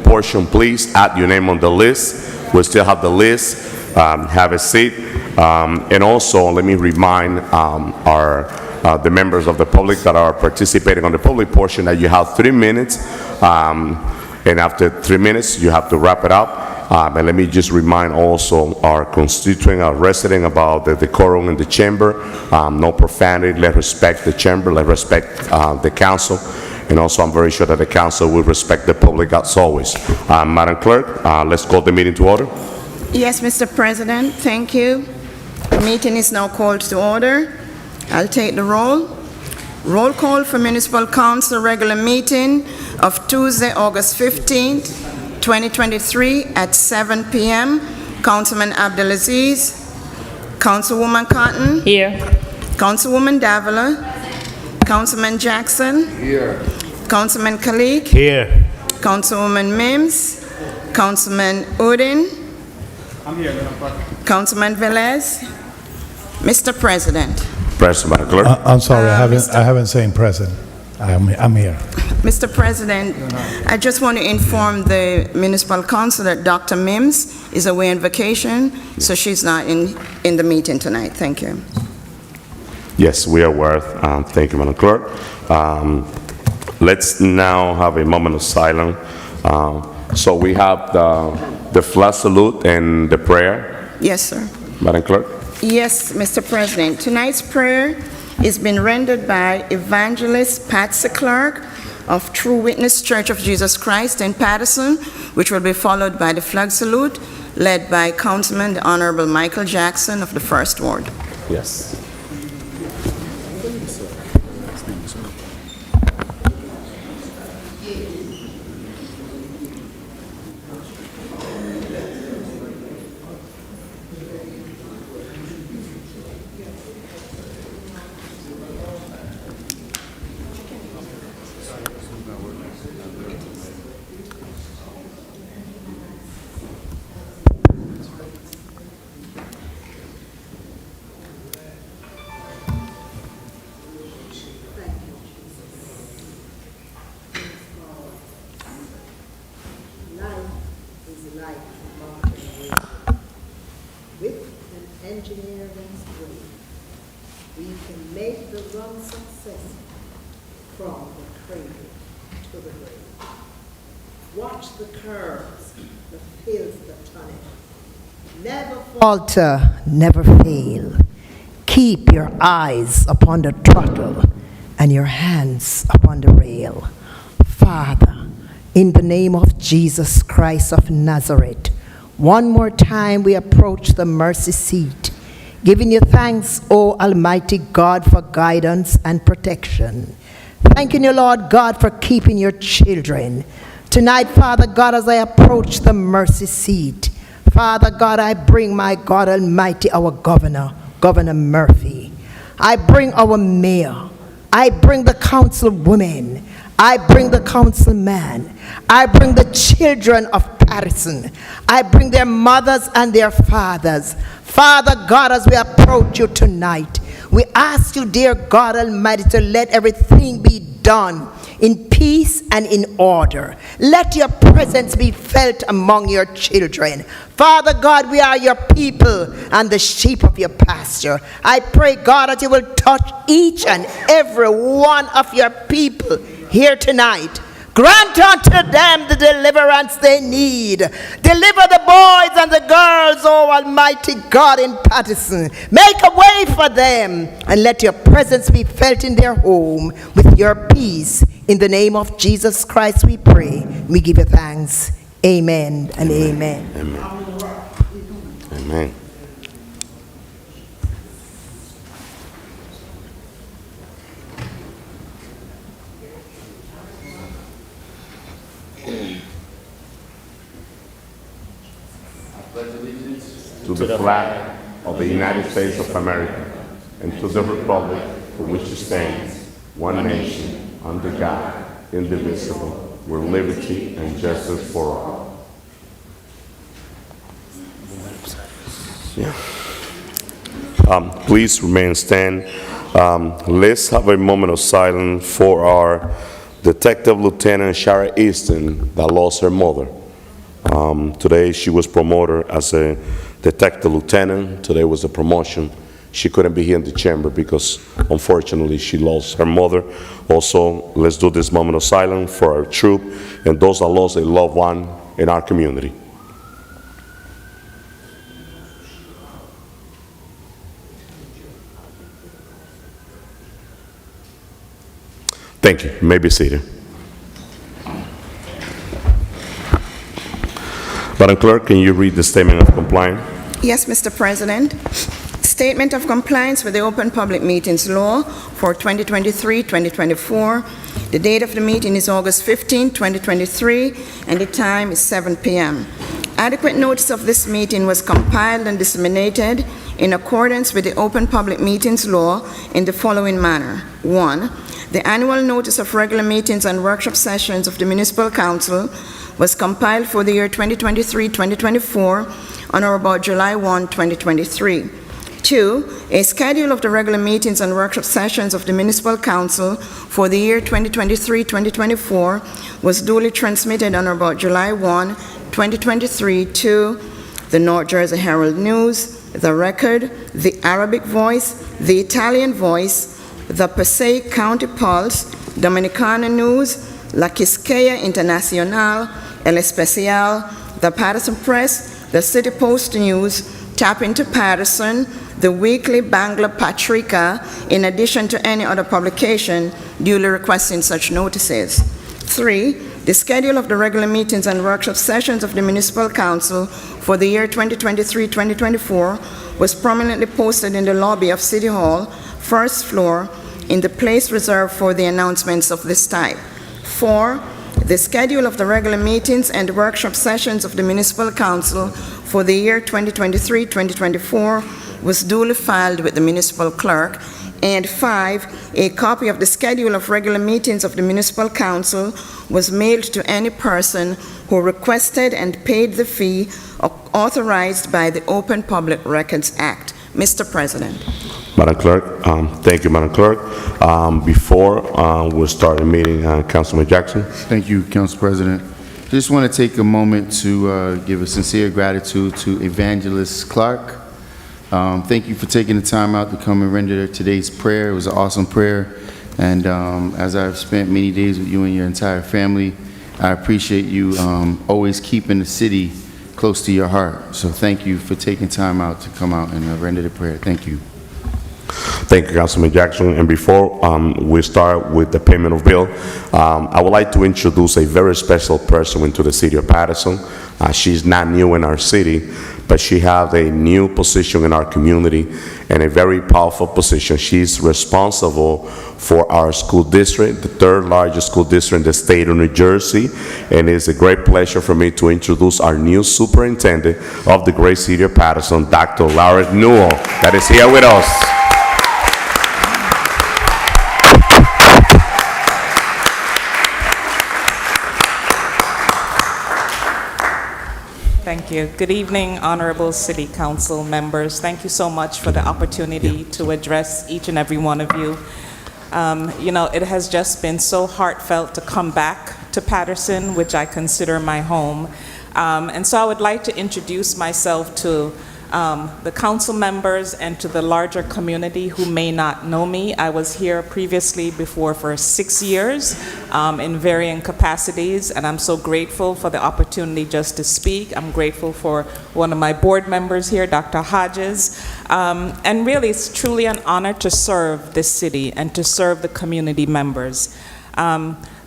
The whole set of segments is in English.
portion, please add your name on the list. We still have the list. Have a seat. And also, let me remind the members of the public that are participating on the public portion that you have 3 minutes. And after 3 minutes, you have to wrap it up. And let me just remind also our constituent, our resident about the decorum in the chamber. No profanity. Let's respect the chamber. Let's respect the council. And also, I'm very sure that the council will respect the public as always. Madam Clerk, let's call the meeting to order. Yes, Mr. President, thank you. The meeting is now called to order. I'll take the roll. Roll call for Municipal Council regular meeting of Tuesday, August 15th, 2023 at 7 p.m. Councilman Abdelaziz, Councilwoman Cotton. Here. Councilwoman Davila, Councilman Jackson. Here. Councilman Kalik. Here. Councilwoman Mims, Councilman Udin. I'm here, Councilman Velez. Mr. President. Present, Madam Clerk. I'm sorry, I haven't seen present. I'm here. Mr. President, I just want to inform the Municipal Council that Dr. Mims is away on vacation, so she's not in the meeting tonight. Thank you. Yes, we are aware. Thank you, Madam Clerk. Let's now have a moment of silence. So we have the flag salute and the prayer. Yes, sir. Madam Clerk. Yes, Mr. President. Tonight's prayer is being rendered by Evangelist Patsy Clark of True Witness Church of Jesus Christ in Paterson, which will be followed by the flag salute led by Councilman the Honorable Michael Jackson of the First Ward. Yes. Falter, never fail. Keep your eyes upon the throttle and your hands upon the rail. Father, in the name of Jesus Christ of Nazareth, one more time we approach the mercy seat, giving you thanks, O Almighty God, for guidance and protection. Thanking you, Lord God, for keeping your children. Tonight, Father God, as I approach the mercy seat, Father God, I bring, my God Almighty, our governor, Governor Murphy. I bring our mayor. I bring the councilwoman. I bring the councilman. I bring the children of Paterson. I bring their mothers and their fathers. Father God, as we approach you tonight, we ask you, dear God Almighty, to let everything be done in peace and in order. Let your presence be felt among your children. Father God, we are your people and the sheep of your pasture. I pray, God, that you will touch each and every one of your people here tonight. Grant unto them the deliverance they need. Deliver the boys and the girls, oh Almighty God, in Paterson. Make a way for them and let your presence be felt in their home with your peace. In the name of Jesus Christ we pray. We give you thanks. Amen and amen. Amen. Amen. To the flag of the United States of America and to the republic for which it stands, one nation, under God, indivisible, with liberty and justice for all. Yeah. Please remain stand. Let's have a moment of silence for our Detective Lieutenant Shara Easton that lost her mother. Today she was promoted as a detective lieutenant. Today was a promotion. She couldn't be here in the chamber because unfortunately she lost her mother. Also, let's do this moment of silence for our troop and those that lost a loved one in our community. Thank you. You may be seated. Madam Clerk, can you read the statement of compliance? Yes, Mr. President. Statement of compliance with the Open Public Meetings Law for 2023-2024. The date of the meeting is August 15, 2023, and the time is 7 p.m. Adequate notice of this meeting was compiled and disseminated in accordance with the Open Public Meetings Law in the following manner. 1. The annual notice of regular meetings and workshop sessions of the Municipal Council was compiled for the year 2023-2024 on or about July 1, 2023. 2. A schedule of the regular meetings and workshop sessions of the Municipal Council for the year 2023-2024 was duly transmitted on or about July 1, 2023 to the North Jersey Herald News, the Record, the Arabic Voice, the Italian Voice, the Passaic County Pulse, Dominicana News, La Quisqueya Internacional, El Especial, the Paterson Press, the City Post News, Tap into Paterson, the weekly Bangla Patrika, in addition to any other publication duly requesting such notices. 3. The schedule of the regular meetings and workshop sessions of the Municipal Council for the year 2023-2024 was prominently posted in the lobby of City Hall, first floor, in the place reserved for the announcements of this type. 4. The schedule of the regular meetings and workshop sessions of the Municipal Council for the year 2023-2024 was duly filed with the municipal clerk. And 5, a copy of the schedule of regular meetings of the Municipal Council was mailed to any person who requested and paid the fee authorized by the Open Public Records Act. Mr. President. Madam Clerk, thank you, Madam Clerk. Before we start the meeting, Councilman Jackson. Thank you, Council President. Just want to take a moment to give a sincere gratitude to Evangelist Clark. Thank you for taking the time out to come and render today's prayer. It was an awesome prayer. And as I've spent many days with you and your entire family, I appreciate you always keeping the city close to your heart. So thank you for taking time out to come out and render the prayer. Thank you. Thank you, Councilman Jackson. And before we start with the payment of bill, I would like to introduce a very special person into the city of Paterson. She's not new in our city, but she has a new position in our community and a very powerful position. She's responsible for our school district, the third largest school district in the state of New Jersey. And it's a great pleasure for me to introduce our new superintendent of the great city of Paterson, Dr. Laura Newell, that is here with us. Thank you. Good evening, honorable city council members. Thank you so much for the opportunity to address each and every one of you. You know, it has just been so heartfelt to come back to Paterson, which I consider my home. And so I would like to introduce myself to the council members and to the larger community who may not know me. I was here previously before for 6 years in varying capacities, and I'm so grateful for the opportunity just to speak. I'm grateful for one of my board members here, Dr. Hodges. And really, it's truly an honor to serve this city and to serve the community members.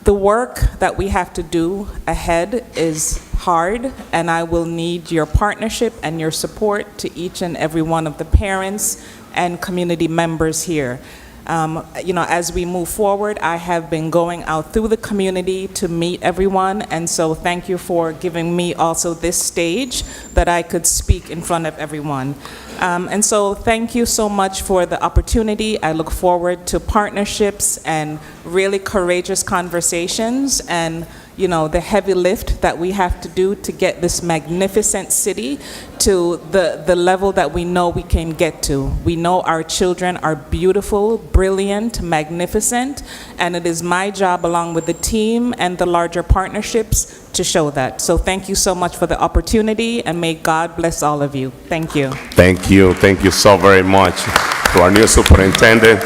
The work that we have to do ahead is hard, and I will need your partnership and your support to each and every one of the parents and community members here. You know, as we move forward, I have been going out through the community to meet everyone, and so thank you for giving me also this stage that I could speak in front of everyone. And so thank you so much for the opportunity. I look forward to partnerships and really courageous conversations, and the heavy lift that we have to do to get this magnificent city to the level that we know we can get to. We know our children are beautiful, brilliant, magnificent, and it is my job, along with the team and the larger partnerships, to show that. So thank you so much for the opportunity, and may God bless all of you. Thank you. Thank you. Thank you so very much. To our new superintendent,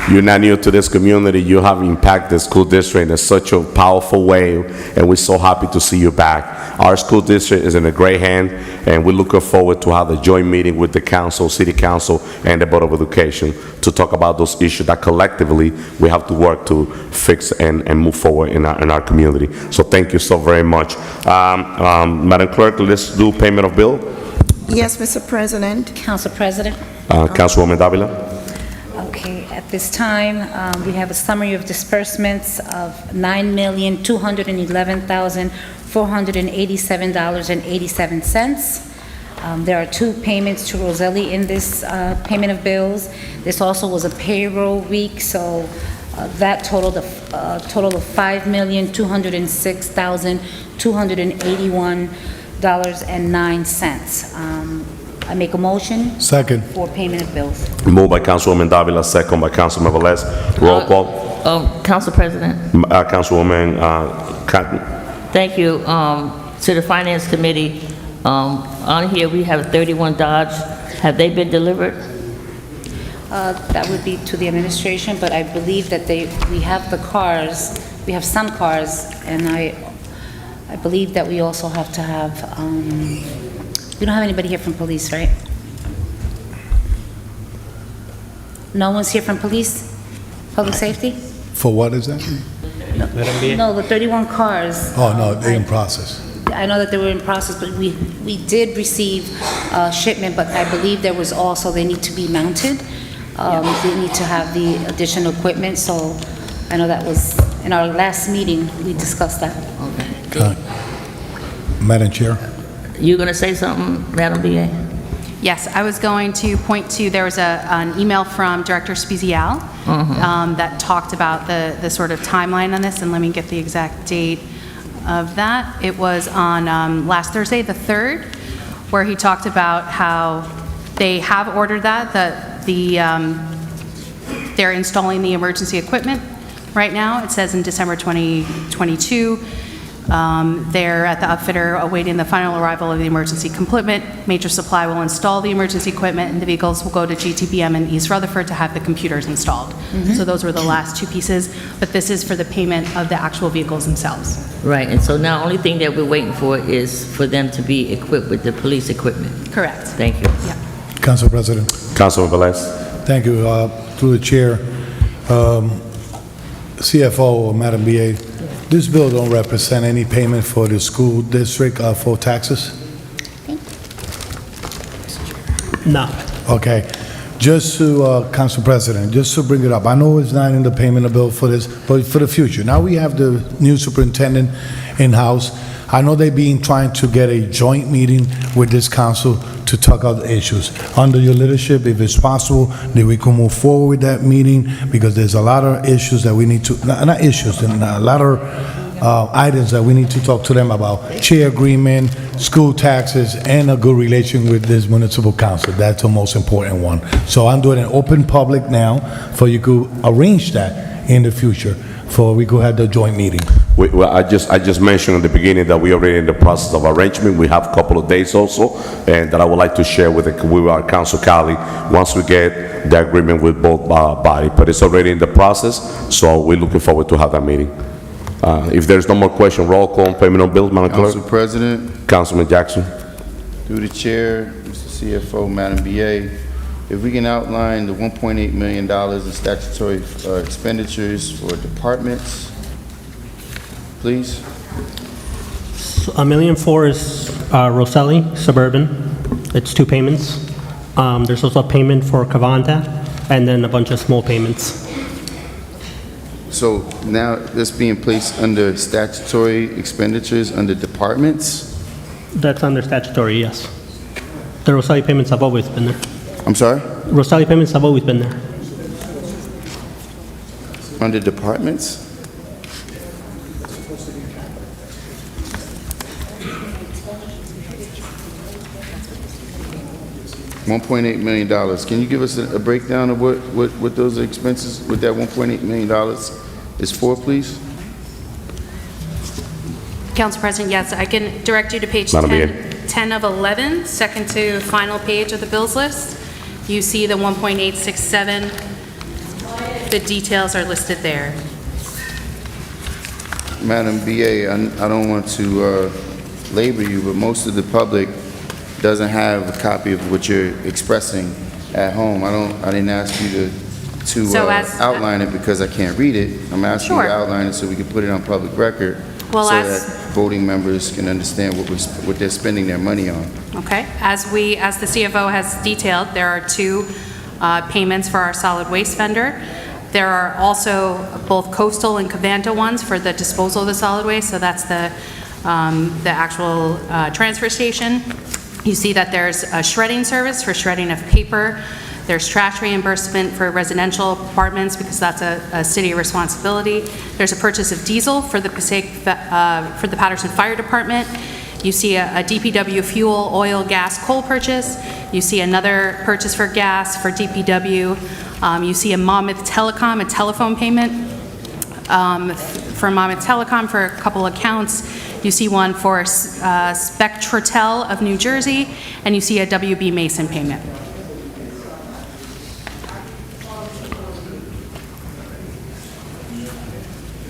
you're not new to this community. You have impacted the school district in such a powerful way, and we're so happy to see you back. Our school district is in a great hand, and we're looking forward to have a joint meeting with the council, city council, and the Board of Education to talk about those issues that collectively we have to work to fix and move forward in our community. So thank you so very much. Madam Clerk, let's do payment of bill. Yes, Mr. President. Council President. Councilwoman Davila. Okay, at this time, we have a summary of disbursements of $9,211,487.87. There are two payments to Roselli in this payment of bills. This also was a payroll week, so that totaled a total of $5,206,281.09. I make a motion Second. for payment of bills. Moved by Councilwoman Davila, second by Councilman Velez. Roll call. Council President, Councilwoman Cotton. thank you. To the Finance Committee, on here we have 31 Dodge. Have they been delivered? That would be to the administration, but I believe that we have the cars, we have some cars, and I believe that we also have to have, we don't have anybody here from police, right? No one's here from police? Public safety? For what is that? No, the 31 cars. Oh, no, they're in process. I know that they were in process, but we did receive shipment, but I believe there was also, they need to be mounted. They need to have the additional equipment, so I know that was, in our last meeting, we discussed that. Madam Chair? You gonna say something, Madam BA? Yes, I was going to point to, there was an email from Director Spezial that talked about the sort of timeline on this, and let me get the exact date of that. It was on last Thursday, the 3rd, where he talked about how they have ordered that they're installing the emergency equipment right now. It says in December 2022. They're at the upfitter awaiting the final arrival of the emergency equipment. Major Supply will install the emergency equipment, and the vehicles will go to GTBM in East Rutherford to have the computers installed. So those were the last two pieces, but this is for the payment of the actual vehicles themselves. Right, and so now only thing that we're waiting for is for them to be equipped with the police equipment. Correct. Thank you. Yeah. Council President? Councilman Velez. Thank you. Through the chair, CFO, Madam BA, this bill don't represent any payment for the school district for taxes? No. Okay. Just to, Council President, just to bring it up, I know it's not in the payment bill for this, but for the future. Now we have the new superintendent in-house. I know they've been trying to get a joint meeting with this council to talk out the issues. Under your leadership, if it's possible, then we can move forward with that meeting, because there's a lot of issues that we need to, not issues, a lot of items that we need to talk to them about. Chair agreement, school taxes, and a good relation with this municipal council. That's the most important one. So I'm doing an open public now for you to arrange that in the future, for we could have the joint meeting. Well, I just mentioned in the beginning that we are already in the process of arrangement. We have a couple of days also, and that I would like to share with our council colleague once we get the agreement with both bodies. But it's already in the process, so we're looking forward to have that meeting. If there's no more question, roll call on payment of bills, Madam Clerk. Council President, Councilman Jackson. through the chair, Mr. CFO, Madam BA, if we can outline the $1.8 million in statutory expenditures for departments, please. $1.4 million is Rosselli Suburban. It's two payments. There's also a payment for Cavanta, and then a bunch of small payments. So now this being placed under statutory expenditures under departments? That's under statutory, yes. The Rosselli payments have always been there. I'm sorry? Rosselli payments have always been there. Under departments? $1.8 million. Can you give us a breakdown of what those expenses, what that $1.8 million is for, please? Council President, yes, I can direct you to page Madam 10 of 11, second to final page of the bills list. You see the 1.867. The details are listed there. Madam BA, I don't want to labor you, but most of the public doesn't have a copy of what you're expressing at home. I didn't ask you to So as- outline it because I can't read it. I'm asking you Sure. to outline it so we can put it on public record, Well, so as- that voting members can understand what they're spending their money on. Okay, as the CFO has detailed, there are two payments for our solid waste vendor. There are also both coastal and Covanta ones for the disposal of the solid waste, so that's the actual transfer station. You see that there's a shredding service for shredding of paper. There's trash reimbursement for residential apartments because that's a city responsibility. There's a purchase of diesel for the Paterson Fire Department. You see a DPW fuel, oil, gas, coal purchase. You see another purchase for gas for DPW. You see a Monmouth Telecom, a telephone payment for Monmouth Telecom for a couple accounts. You see one for Spectratel of New Jersey, and you see a WB Mason payment.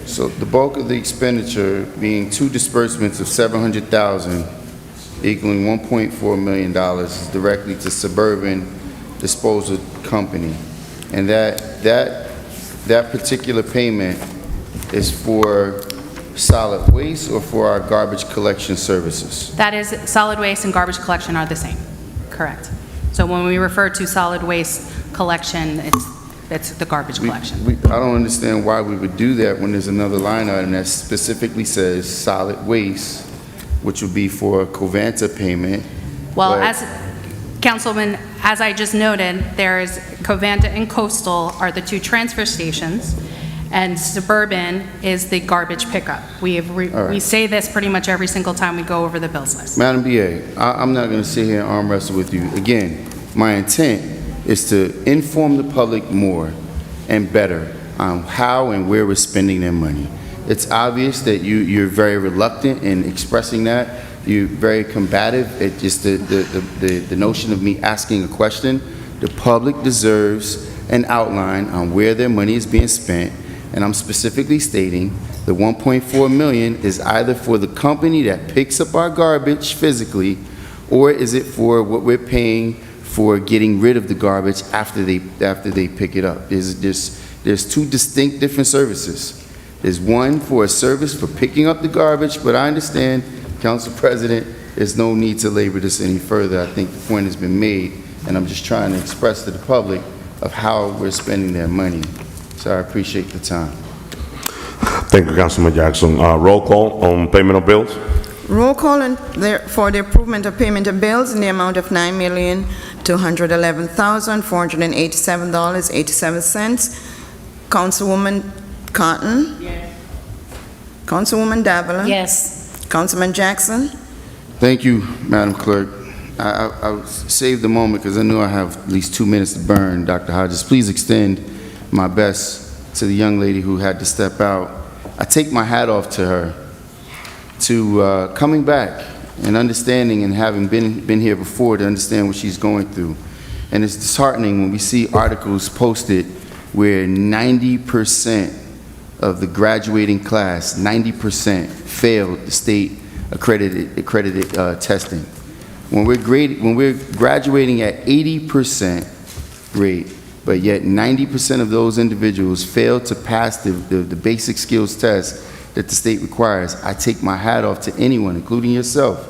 So the bulk of the expenditure being two disbursements of $700,000 equaling $1.4 million is directly to Suburban Disposal Company. And that particular payment is for solid waste or for our garbage collection services? That is, solid waste and garbage collection are the same, correct. So when we refer to solid waste collection, it's the garbage collection. I don't understand why we would do that when there's another line item that specifically says solid waste, which would be for a Covanta payment. Well, but- as, Councilman, as I just noted, there is Covanta and Coastal are the two transfer stations, and Suburban is the garbage pickup. We say this pretty much every single time we go over the bills list. Madam BA, I'm not going to sit here and arm wrestle with you. Again, my intent is to inform the public more and better on how and where we're spending their money. It's obvious that you're very reluctant in expressing that. You're very combative at just the notion of me asking a question. The public deserves an outline on where their money is being spent, and I'm specifically stating the $1.4 million is either for the company that picks up our garbage physically, or is it for what we're paying for getting rid of the garbage after they pick it up. There's two distinct different services. There's one for a service for picking up the garbage, but I understand, Council President, there's no need to labor this any further. I think the point has been made, and I'm just trying to express to the public of how we're spending their money. So I appreciate the time. Thank you, Councilman Jackson. Roll call on payment of bills. Roll call for the approval of payment of bills in the amount of $9,211,487.87. Councilwoman Cotton? Yes. Councilwoman Davila? Yes. Councilman Jackson? Thank you, Madam Clerk. I saved the moment because I knew I have at least 2 minutes to burn. Dr. Hodges, please extend my best to the young lady who had to step out. I take my hat off to her, to coming back and understanding and having been here before to understand what she's going through. And it's disheartening when we see articles posted where 90% of the graduating class, 90% failed the state accredited testing. When we're graduating at 80% rate, but yet 90% of those individuals fail to pass the basic skills test that the state requires, I take my hat off to anyone, including yourself,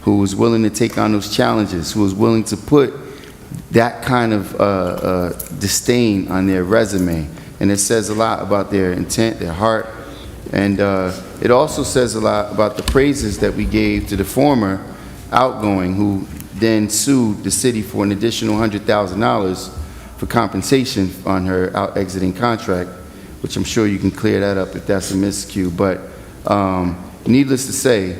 who was willing to take on those challenges, who was willing to put that kind of disdain on their resume. And it says a lot about their intent, their heart, and it also says a lot about the praises that we gave to the former outgoing, who then sued the city for an additional $100,000 for compensation on her exiting contract, which I'm sure you can clear that up if that's a miscue. But needless to say,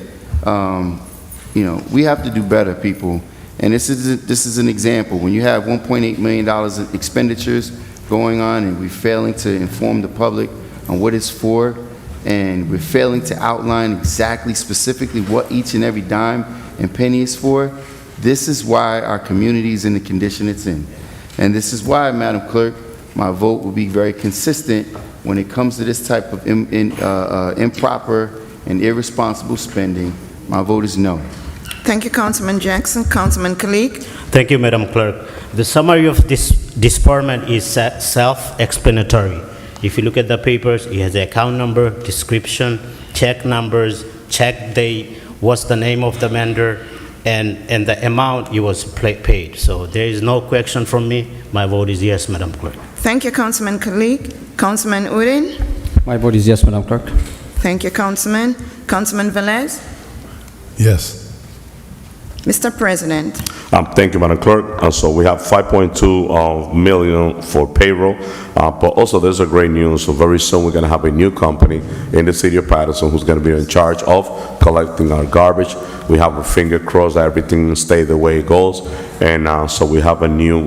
You know, we have to do better, people. And this is an example. When you have $1.8 million in expenditures going on and we're failing to inform the public on what it's for, and we're failing to outline exactly, specifically what each and every dime and penny is for, this is why our community is in the condition it's in. And this is why, Madam Clerk, my vote will be very consistent when it comes to this type of improper and irresponsible spending. My vote is no. Thank you, Councilman Jackson. Councilman Kalik. Thank you, Madam Clerk. The summary of this disbursement is self-explanatory. If you look at the papers, it has the account number, description, check numbers, check date, what's the name of the vendor, and the amount it was paid. So there is no question from me. My vote is yes, Madam Clerk. Thank you, Councilman Kalik. Councilman Udine. My vote is yes, Madam Clerk. Thank you, Councilman. Councilman Velez. Yes. Mr. President, Thank you, Madam Clerk. So we have 5.2 million for payroll, but also there's a great news. So very soon we're going to have a new company in the city of Paterson who's going to be in charge of collecting our garbage. We have a finger crossed that everything stay the way it goes, and so we will have a new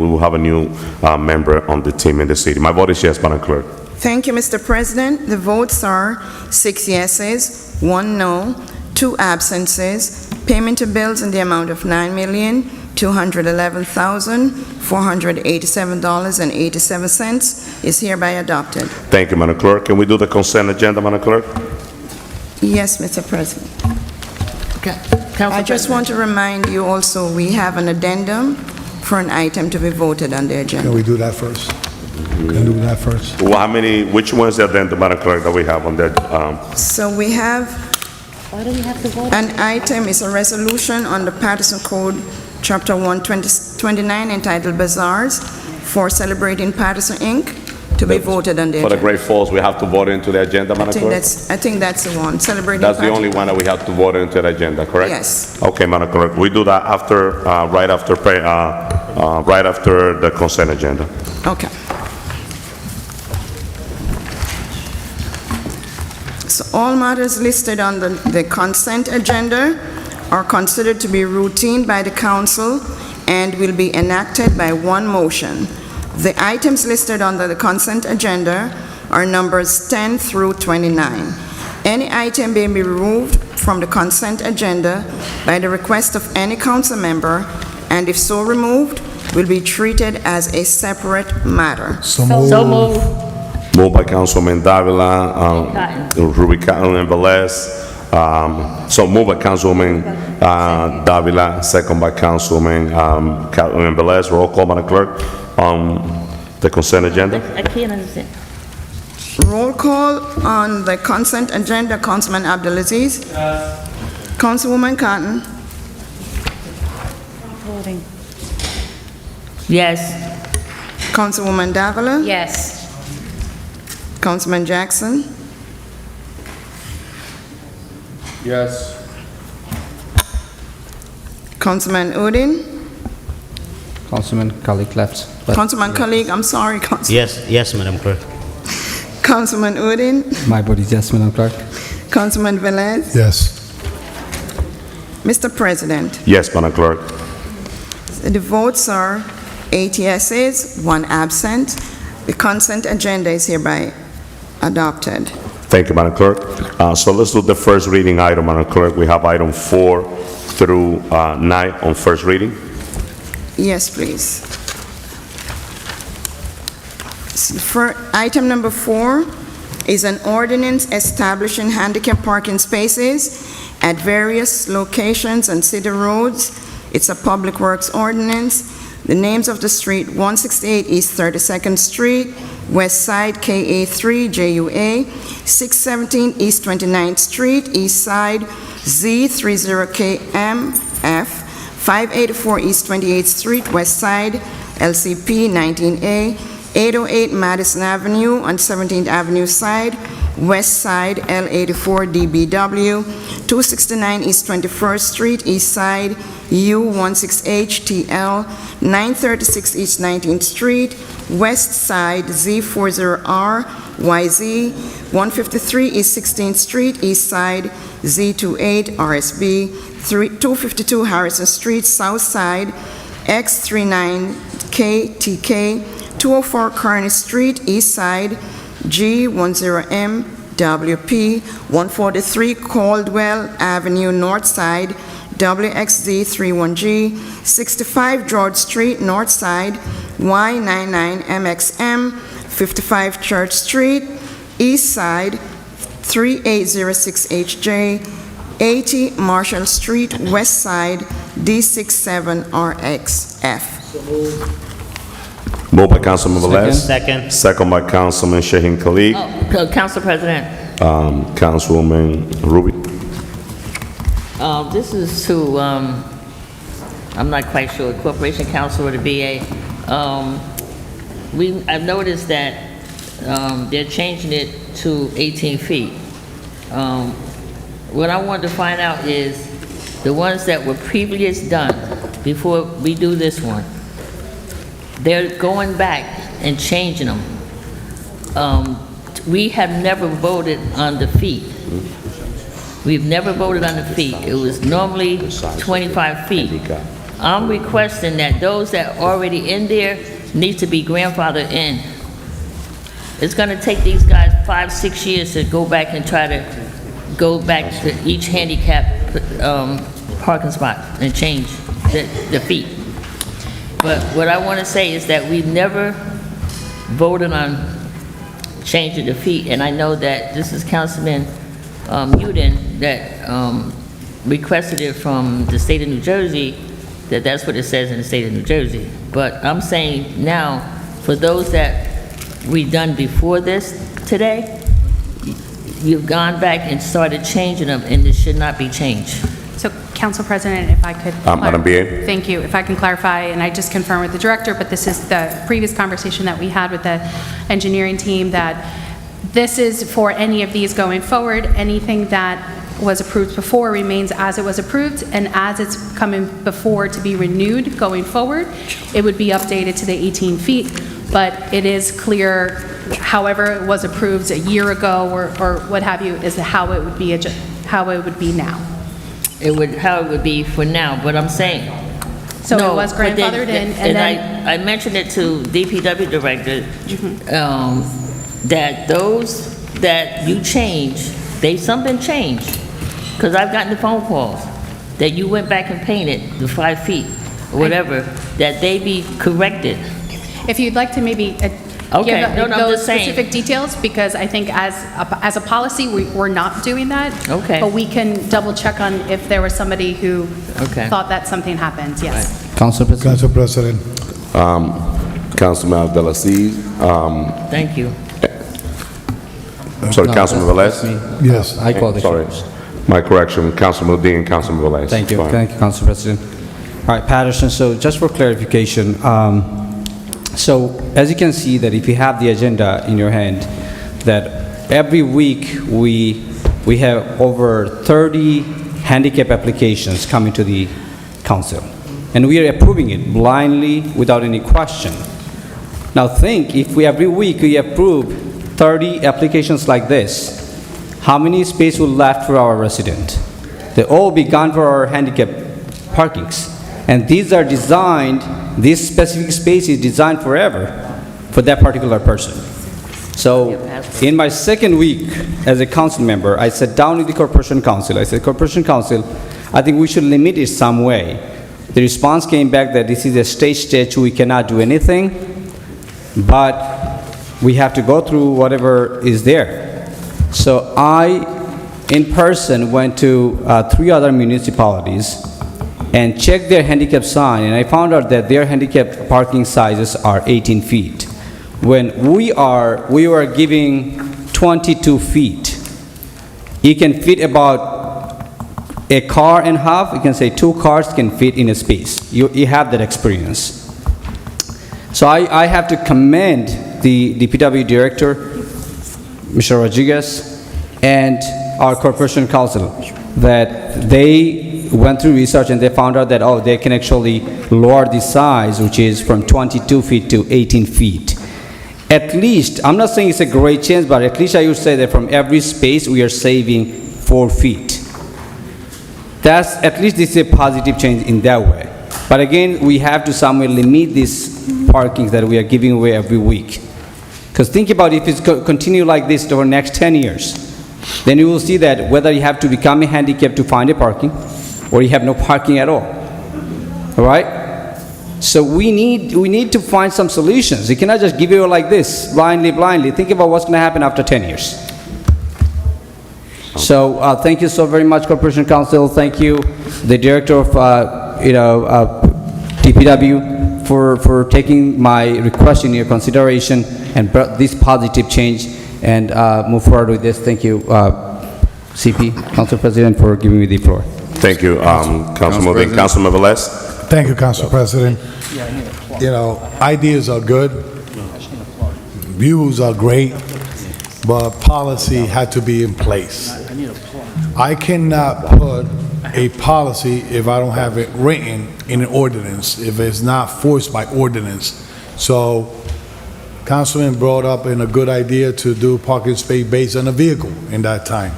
member on the team in the city. My vote is yes, Madam Clerk. thank you, Mr. President. The votes are 6 yeses, 1 no, 2 absences. Payment of bills in the amount of $9,211,487.87 is hereby adopted. Thank you, Madam Clerk. Can we do the consent agenda, Madam Clerk? Yes, Mr. President. Council I just want to remind you also, we have an addendum for an item to be voted on the agenda. Can we do that first? Can we do that first? Well, which one's the addendum, Madam Clerk, that we have on that? So we have Why do we have to vote? an item, is a resolution on the Paterson Code, Chapter 129, entitled Bazaars for Celebrating Paterson, Inc., to be voted on the For the agenda. Great Falls, we have to vote into the agenda, Madam Clerk? I think that's the one, Celebrating That's the Paterson. only one that we have to vote into the agenda, correct? Yes. Okay, Madam Clerk, we do that after, right after the consent agenda. Okay. So all matters listed on the consent agenda are considered to be routine by the council and will be enacted by one motion. The items listed under the consent agenda are numbers 10 through 29. Any item may be removed from the consent agenda by the request of any council member, and if so removed, will be treated as a separate matter. So moved. So moved. Moved by Councilman Davila, Rubicano and Velez. So moved by Councilwoman Davila, second by Councilman Velez. Roll call, Madam Clerk, on the consent agenda. I can't understand. Roll call on the consent agenda, Councilman Abdulaziz. Councilwoman Cotton. Voting. Yes. Councilwoman Davila. Yes. Councilman Jackson. Yes. Councilman Udine. Councilman Kalik left. but- Councilman Kalik, I'm sorry, Yes, Madam Clerk. Councilman Udine. My vote is yes, Madam Clerk. Councilman Velez. Yes. Mr. President, Yes, Madam Clerk. the votes are 8 yeses, 1 absent. The consent agenda is hereby adopted. Thank you, Madam Clerk. So let's do the first reading item, Madam Clerk. We have item 4 through 9 on first reading. Yes, please. For item number 4 is an ordinance establishing handicap parking spaces at various locations on city roads. It's a public works ordinance. The names of the street: 168 East 32nd Street, West Side KA3 JUA, 617 East 29th Street, East Side Z30KMF, 584 East 28th Street, West Side LCP 19A, 808 Madison Avenue on 17th Avenue side, West Side, L84 DBW, 269 East 21st Street, East Side, U16HTL, 936 East 19th Street, West Side, Z40R, YZ, 153 East 16th Street, East Side, Z28 RSB, 252 Harrison Street, South Side, X39KTK, 204 Kearney Street, East Side, G10M, WP, 143 Caldwell Avenue, North Side, WXZ31G, 65 George Street, North Side, Y99MXM, 55 Church Street, East Side, 3806HJ, 80 Marshall Street, West Side, D67RXF. Moved by Councilman Velez. Second. Second by Councilman Shahin Khalid. Council President, Councilwoman Ruby. this is to, I'm not quite sure, Corporation Council or the VA. I've noticed that they're changing it to 18 feet. What I wanted to find out is the ones that were previous done before we do this one, they're going back and changing them. We have never voted on the feet. We've never voted on the feet. It was normally 25 feet. I'm requesting that those that are already in there need to be grandfathered in. It's gonna take these guys 5-6 years to go back and try to go back to each handicap parking spot and change the feet. But what I want to say is that we've never voted on changing the feet, and I know that this is Councilman Uden that requested it from the state of New Jersey, that's what it says in the state of New Jersey. But I'm saying now, for those that we done before this today, you've gone back and started changing them, and this should not be changed. So, Council President, if I could... Madam BA. Thank you. If I can clarify, and I just confirmed with the director, but this is the previous conversation that we had with the engineering team, that this is for any of these going forward. Anything that was approved before remains as it was approved, and as it's coming before to be renewed going forward, it would be updated to the 18 feet. But it is clear, however it was approved a year ago or what have you, is how it would be now. How it would be for now, but I'm saying. So No, it was but then- grandfathered in, and then... I mentioned it to DPW director, that those that you change, something changed. Because I've gotten the phone calls that you went back and painted the 5 feet, or whatever, that they be corrected. If you'd like to maybe Okay, give no, I'm those just saying. specific details, because I think as a policy, we're not doing that. Okay. But we can double check on if there was somebody who Okay. thought that something happened, yes. Council President. Council President. Councilman Abdelaziz. Thank you. Sorry, No, Councilman that's Velez. me. Yes. I call the Sorry. shots. My correction, Councilman Dean, Councilman Velez. Thank you. Fine. Thank you, Council President. All right, Paterson, so just for clarification, so as you can see that if you have the agenda in your hand, that every week we have over 30 handicap applications coming to the council, and we are approving it blindly without any question. Now think, if we every week we approve 30 applications like this, how many space will left for our resident? They all be gone for our handicap parkings. And these are designed, this specific space is designed forever for that particular person. So in my second week as a council member, I sat down with the Corporation Council. I said, Corporation Council, I think we should limit it some way. The response came back that this is a state statute, we cannot do anything, but we have to go through whatever is there. So I, in person, went to 3 other municipalities and checked their handicap sign, and I found out that their handicap parking sizes are 18 feet. When we were giving 22 feet. You can fit about a car and a half, you can say 2 cars can fit in a space. You have that experience. So I have to commend the DPW director. Mr. Rodriguez, and our corporation council, that they went through research and they found out that, oh, they can actually lower the size, which is from 22 feet to 18 feet. At least, I'm not saying it's a great change, but at least I would say that from every space, we are saving 4 feet. That's, at least this is a positive change in that way. But again, we have to somewhere limit these parkings that we are giving away every week. Because think about if it's continue like this over the next 10 years, then you will see that whether you have to become a handicap to find a parking, or you have no parking at all. All right? So we need to find some solutions. You cannot just give it like this, blindly. Think about what's going to happen after 10 years. So thank you so very much, Corporation Council. Thank you, the Director of DPW, for taking my request in your consideration and brought this positive change and move forward with this. Thank you, CP, Council President, for giving me the floor. Thank you, Councilman Moving. Councilman Velez. Thank you, Council President. You know, ideas are good, views are great, but policy had to be in place. I cannot put a policy if I don't have it written in an ordinance, if it's not forced by ordinance. So Councilman brought up in a good idea to do parking space based on a vehicle in that time.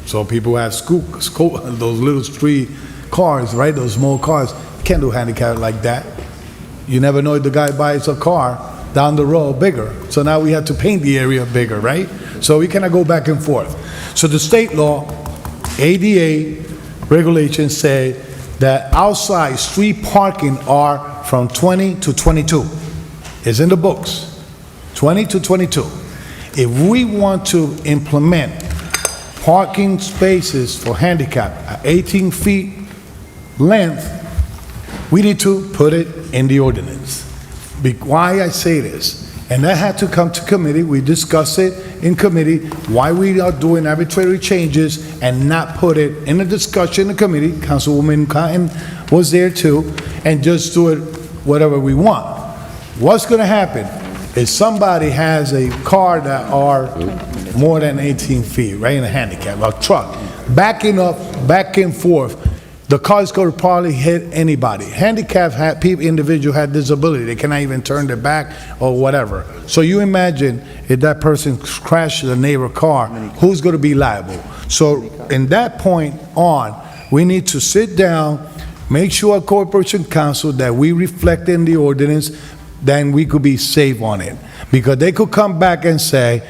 So people have those little street cars, right, those small cars. You can't do handicap like that. You never know if the guy buys a car down the road bigger. So now we have to paint the area bigger, right? So we cannot go back and forth. So the state law, ADA regulations say that outside street parking are from 20 to 22. It's in the books, 20 to 22. If we want to implement parking spaces for handicap at 18 feet length, we need to put it in the ordinance. Why I say this, and that had to come to committee, we discussed it in committee, why we are doing arbitrary changes and not put it in a discussion in the committee. Councilwoman Cotton was there too, and just do it whatever we want. What's gonna happen is somebody has a car that are more than 18 feet, right, in a handicap, a truck, backing up, back and forth, the car's going to probably hit anybody. Handicapped people, individual had disability, they cannot even turn their back or whatever. So you imagine if that person crashes a neighbor car, who's going to be liable? So in that point on, we need to sit down, make sure our Corporation Council that we reflect in the ordinance, then we could be safe on it. Because they could come back and say,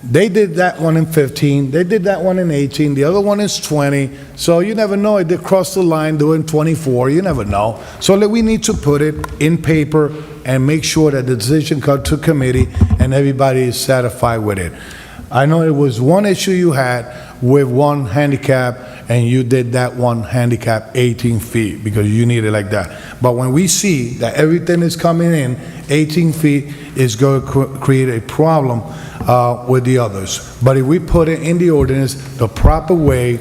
they did that one in 15, they did that one in 18, the other one is 20, so you never know if they cross the line doing 24, you never know. So we need to put it in paper and make sure that the decision comes to committee and everybody is satisfied with it. I know it was one issue you had with one handicap, and you did that one handicap 18 feet because you need it like that. But when we see that everything is coming in 18 feet, it's going to create a problem with the others. But if we put it in the ordinance the proper way,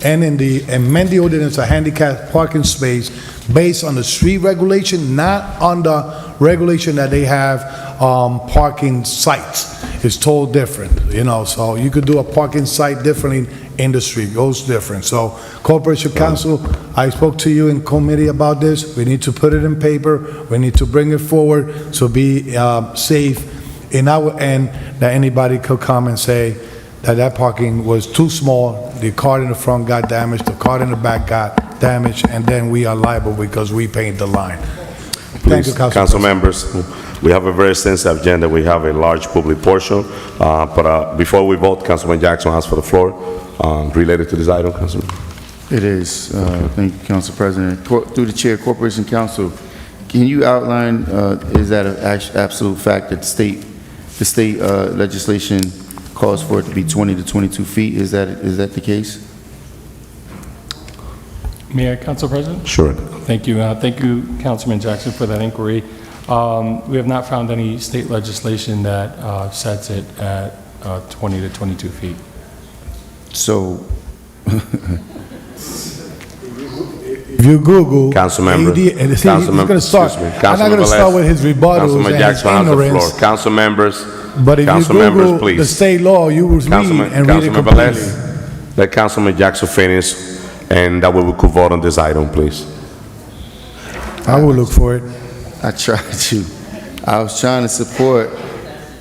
and amend the ordinance a handicap parking space based on the street regulation, not on the regulation that they have parking sites. It's totally different, you know, so you could do a parking site differently in the street, goes different. So Corporation Council, I spoke to you in committee about this. We need to put it in paper. We need to bring it forward, so be safe in our end, that anybody could come and say that parking was too small, the car in the front got damaged, the car in the back got damaged, and then we are liable because we paid the line. Thank you, Council members. We have a very extensive agenda. We have a large public portion. But before we vote, Councilman Jackson asks for the floor related to this item, Councilman. It is. Thank you, Council President. Through the Chair, Corporation Council, can you outline, is that an absolute fact that the state legislation calls for it to be 20 to 22 feet? Is that the case? May I, Council President? Sure. Thank you. Thank you, Councilman Jackson, for that inquiry. We have not found any state legislation that sets it at 20 to 22 feet. So, if you Google Council member, he's going to start. I'm not going to start with his rebuttals Councilman and Jackson his has the ignorance. floor. Council members, But if you Council members, Google the please. state law, you will read Councilman and read it Councilman completely. Velez, let Councilman Jackson finish, and that way we could vote on this item, please. I will look for it. I tried to. I was trying to support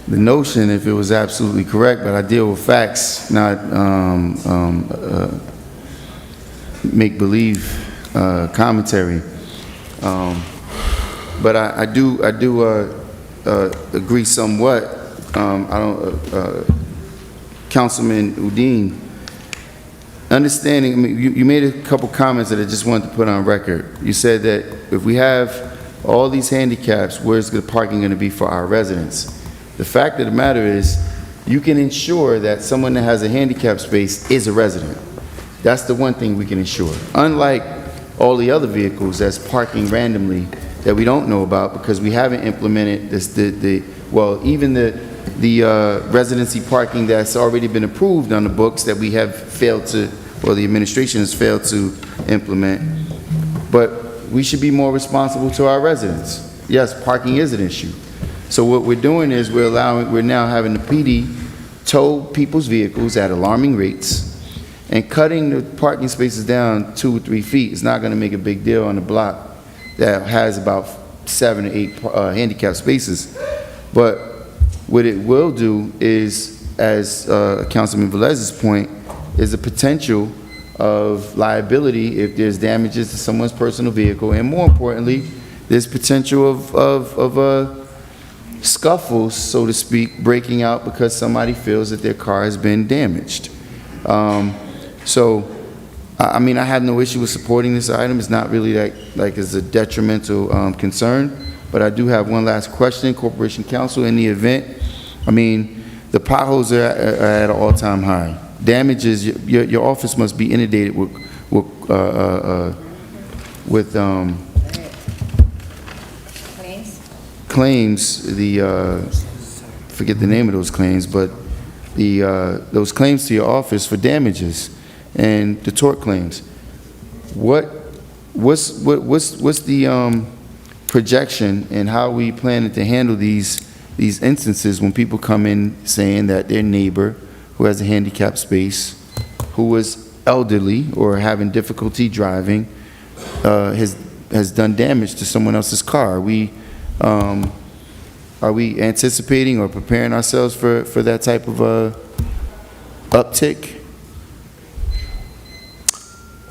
the notion if it was absolutely correct, but I deal with facts, not make-believe commentary. But I do agree somewhat. Councilman Udine, understanding, I mean, you made a couple comments that I just wanted to put on record. You said that if we have all these handicaps, where's the parking going to be for our residents? The fact of the matter is, you can ensure that someone that has a handicap space is a resident. That's the one thing we can ensure. Unlike all the other vehicles that's parking randomly that we don't know about because we haven't implemented this, even the residency parking that's already been approved on the books that we have failed to, well, the administration has failed to implement. But we should be more responsible to our residents. Yes, parking is an issue. So what we're doing is we're now having the PD tow people's vehicles at alarming rates, and cutting the parking spaces down 2 or 3 feet is not going to make a big deal on a block that has about 7 or 8 handicap spaces. But what it will do is, as Councilman Velez's point, is the potential of liability if there's damages to someone's personal vehicle, and more importantly, there's potential of scuffles, so to speak, breaking out because somebody feels that their car has been damaged. So, I mean, I have no issue with supporting this item. It's not really like it's a detrimental concern, but I do have one last question. Corporation Counsel, in the event, I mean, the potholes are at an all-time high. Damages, your office must be inundated with claims, forget the name of those claims, but those claims to your office for damages and the tort claims. What's the projection and how we planning to handle these instances when people come in saying that their neighbor who has a handicapped space, who was elderly or having difficulty driving, has done damage to someone else's car? Are we anticipating or preparing ourselves for that type of uptick?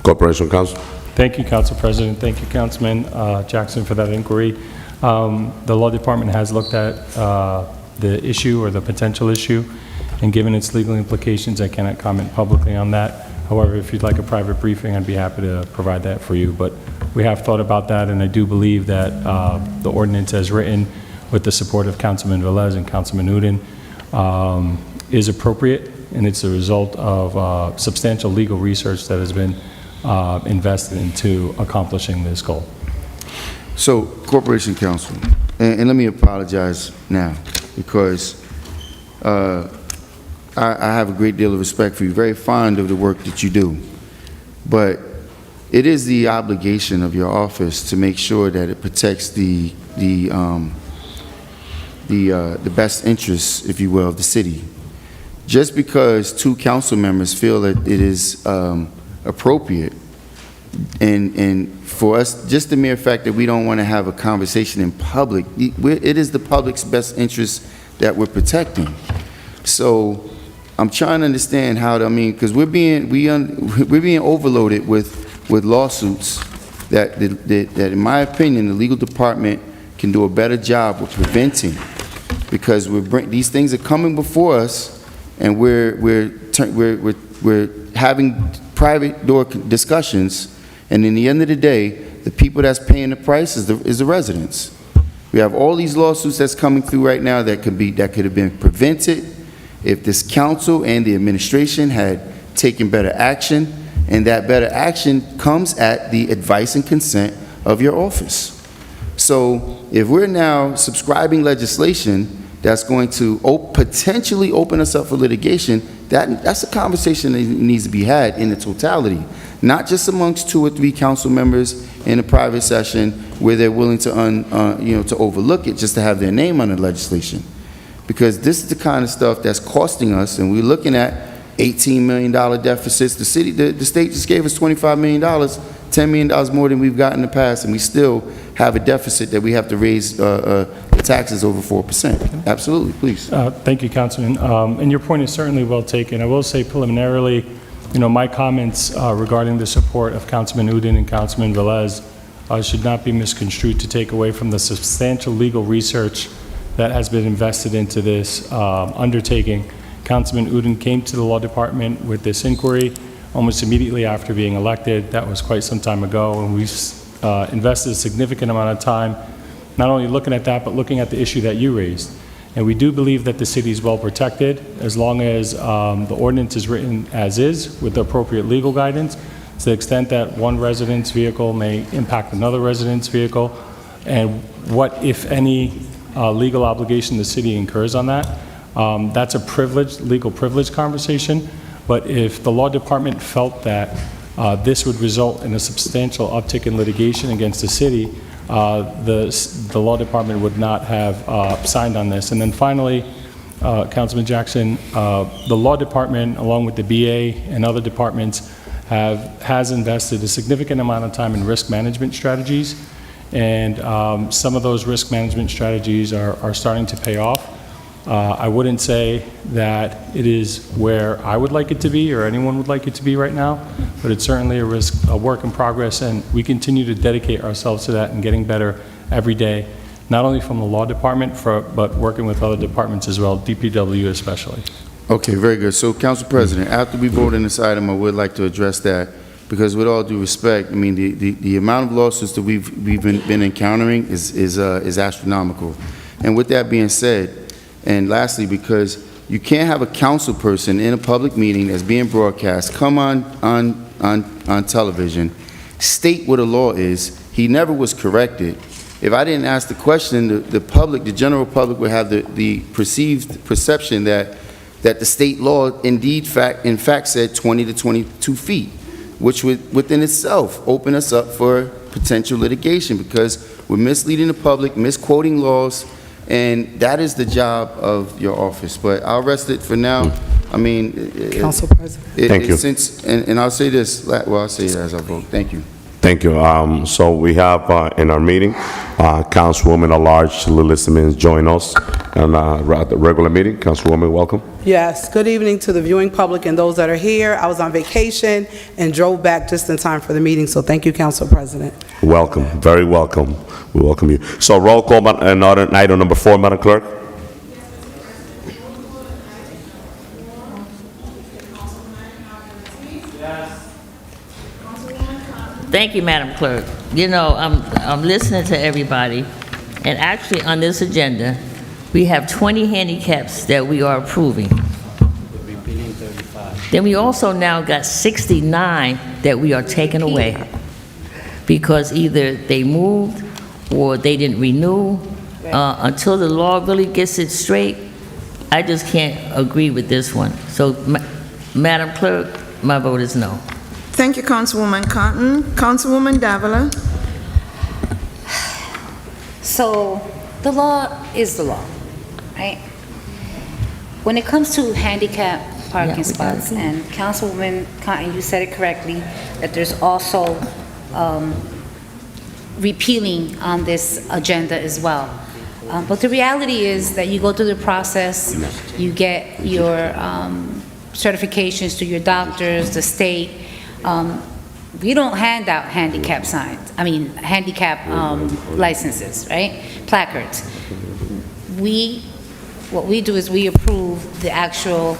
Corporation Counsel. Thank you, Council President. Thank you, Councilman Jackson, for that inquiry. The Law Department has looked at the issue or the potential issue, and given its legal implications, I cannot comment publicly on that. However, if you'd like a private briefing, I'd be happy to provide that for you. But we have thought about that, and I do believe that the ordinance as written, with the support of Councilman Velez and Councilman Udine, is appropriate, and it's a result of substantial legal research that has been invested into accomplishing this goal. So, Corporation Counsel, and let me apologize now, because I have a great deal of respect for you, very fond of the work that you do, but it is the obligation of your office to make sure that it protects the best interests, if you will, of the city. Just because 2 council members feel that it is appropriate, and for us, just the mere fact that we don't want to have a conversation in public, it is the public's best interest that we're protecting. So I'm trying to understand how to, I mean, because we're being overloaded with lawsuits that in my opinion, the legal department can do a better job with preventing, because these things are coming before us, and we're having private door discussions, and in the end of the day, the people that's paying the price is the residents. We have all these lawsuits that's coming through right now that could have been prevented if this council and the administration had taken better action, and that better action comes at the advice and consent of your office. So if we're now subscribing legislation that's going to potentially open us up for litigation, that's a conversation that needs to be had in the totality, not just amongst 2 or 3 council members in a private session where they're willing to to overlook it just to have their name on the legislation. because this is the kind of stuff that's costing us, and we're looking at $18 million deficits. The state just gave us $25 million, $10 million more than we've got in the past, and we still have a deficit that we have to raise the taxes over 4%. Absolutely, please. Thank you, Councilman. And your point is certainly well taken. I will say preliminarily, my comments regarding the support of Councilman Udine and Councilman Velez should not be misconstrued to take away from the substantial legal research that has been invested into this undertaking. Councilman Udine came to the Law Department with this inquiry almost immediately after being elected. That was quite some time ago, and we've invested a significant amount of time not only looking at that, but looking at the issue that you raised. And we do believe that the city is well protected as long as the ordinance is written as is with the appropriate legal guidance, to the extent that one resident's vehicle may impact another resident's vehicle, and what, if any, legal obligation the city incurs on that. That's a legal privilege conversation, but if the Law Department felt that this would result in a substantial uptick in litigation against the city, the Law Department would not have signed on this. And then finally, Councilman Jackson, the Law Department, along with the BA and other departments, has invested a significant amount of time in risk management strategies, and some of those risk management strategies are starting to pay off. I wouldn't say that it is where I would like it to be or anyone would like it to be right now, but it's certainly a work in progress, and we continue to dedicate ourselves to that and getting better every day, not only from the Law Department, but working with other departments as well, DPW especially. Okay, very good. So, Council President, after we vote on this item, I would like to address that, because with all due respect, I mean, the amount of lawsuits that we've been encountering is astronomical. And with that being said, and lastly, because you can't have a council person in a public meeting that's being broadcast come on television, state what a law is. He never was corrected. If I didn't ask the question, the public, the general public, would have the perceived perception that the state law in fact said 20 to 22 feet, which would within itself open us up for potential litigation, because we're misleading the public, misquoting laws, and that is the job of your office. But I'll rest it for now. I mean, Council President. Thank you. And I'll say this, well, I'll say it as I vote. Thank you. Thank you. So we have in our meeting, Councilwoman at Large Lily Simmons join us on the regular meeting. Councilwoman, welcome. Yes, good evening to the viewing public and those that are here. I was on vacation and drove back just in time for the meeting, so thank you, Council President. Welcome, very welcome. We welcome you. So roll call on item number 4, Madam Clerk. Thank you, Madam Clerk. I'm listening to everybody, and actually on this agenda, we have 20 handicaps that we are approving. Then we also now got 69 that we are taking away because either they moved or they didn't renew. Until the law really gets it straight, I just can't agree with this one. So, Madam Clerk, my vote is no. Thank you, Councilwoman Cotton. Councilwoman Davila. So, the law is the law, right? When it comes to handicap parking spots, and Councilwoman Cotton, you said it correctly, that there's also repealing on this agenda as well. But the reality is that you go through the process, you get your certifications to your doctors, the state. We don't hand out handicap signs, handicap licenses, right? Placards. What we do is we approve the actual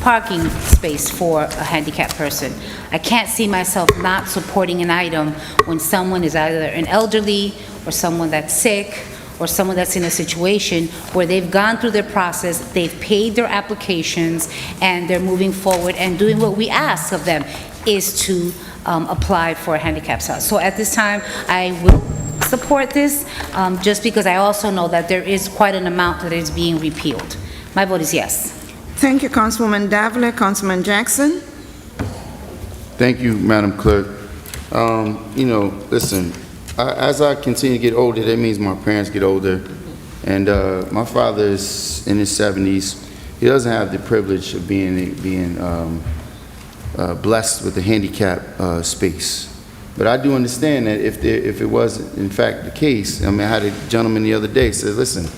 parking space for a handicapped person. I can't see myself not supporting an item when someone is either an elderly or someone that's sick or someone that's in a situation where they've gone through their process, they've paid their applications, and they're moving forward and doing what we ask of them is to apply for a handicap spot. So at this time, I will support this, just because I also know that there is quite an amount that is being repealed. My vote is yes. Thank you, Councilwoman Davila. Councilman Jackson. Thank you, Madam Clerk. Listen, as I continue to get older, that means my parents get older. And my father is in his 70s. He doesn't have the privilege of being blessed with a handicap space. But I do understand that if it was in fact the case, I mean, I had a gentleman the other day say, listen,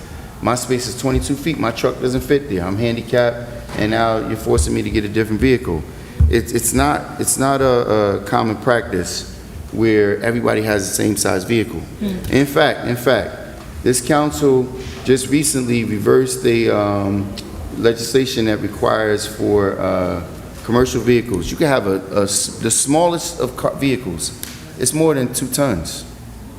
my space is 22 feet, my truck doesn't fit there, I'm handicapped, and now you're forcing me to get a different vehicle. It's not a common practice where everybody has the same size vehicle. In fact, this council just recently reversed the legislation that requires for commercial vehicles. You can have the smallest of vehicles. It's more than 2 tons.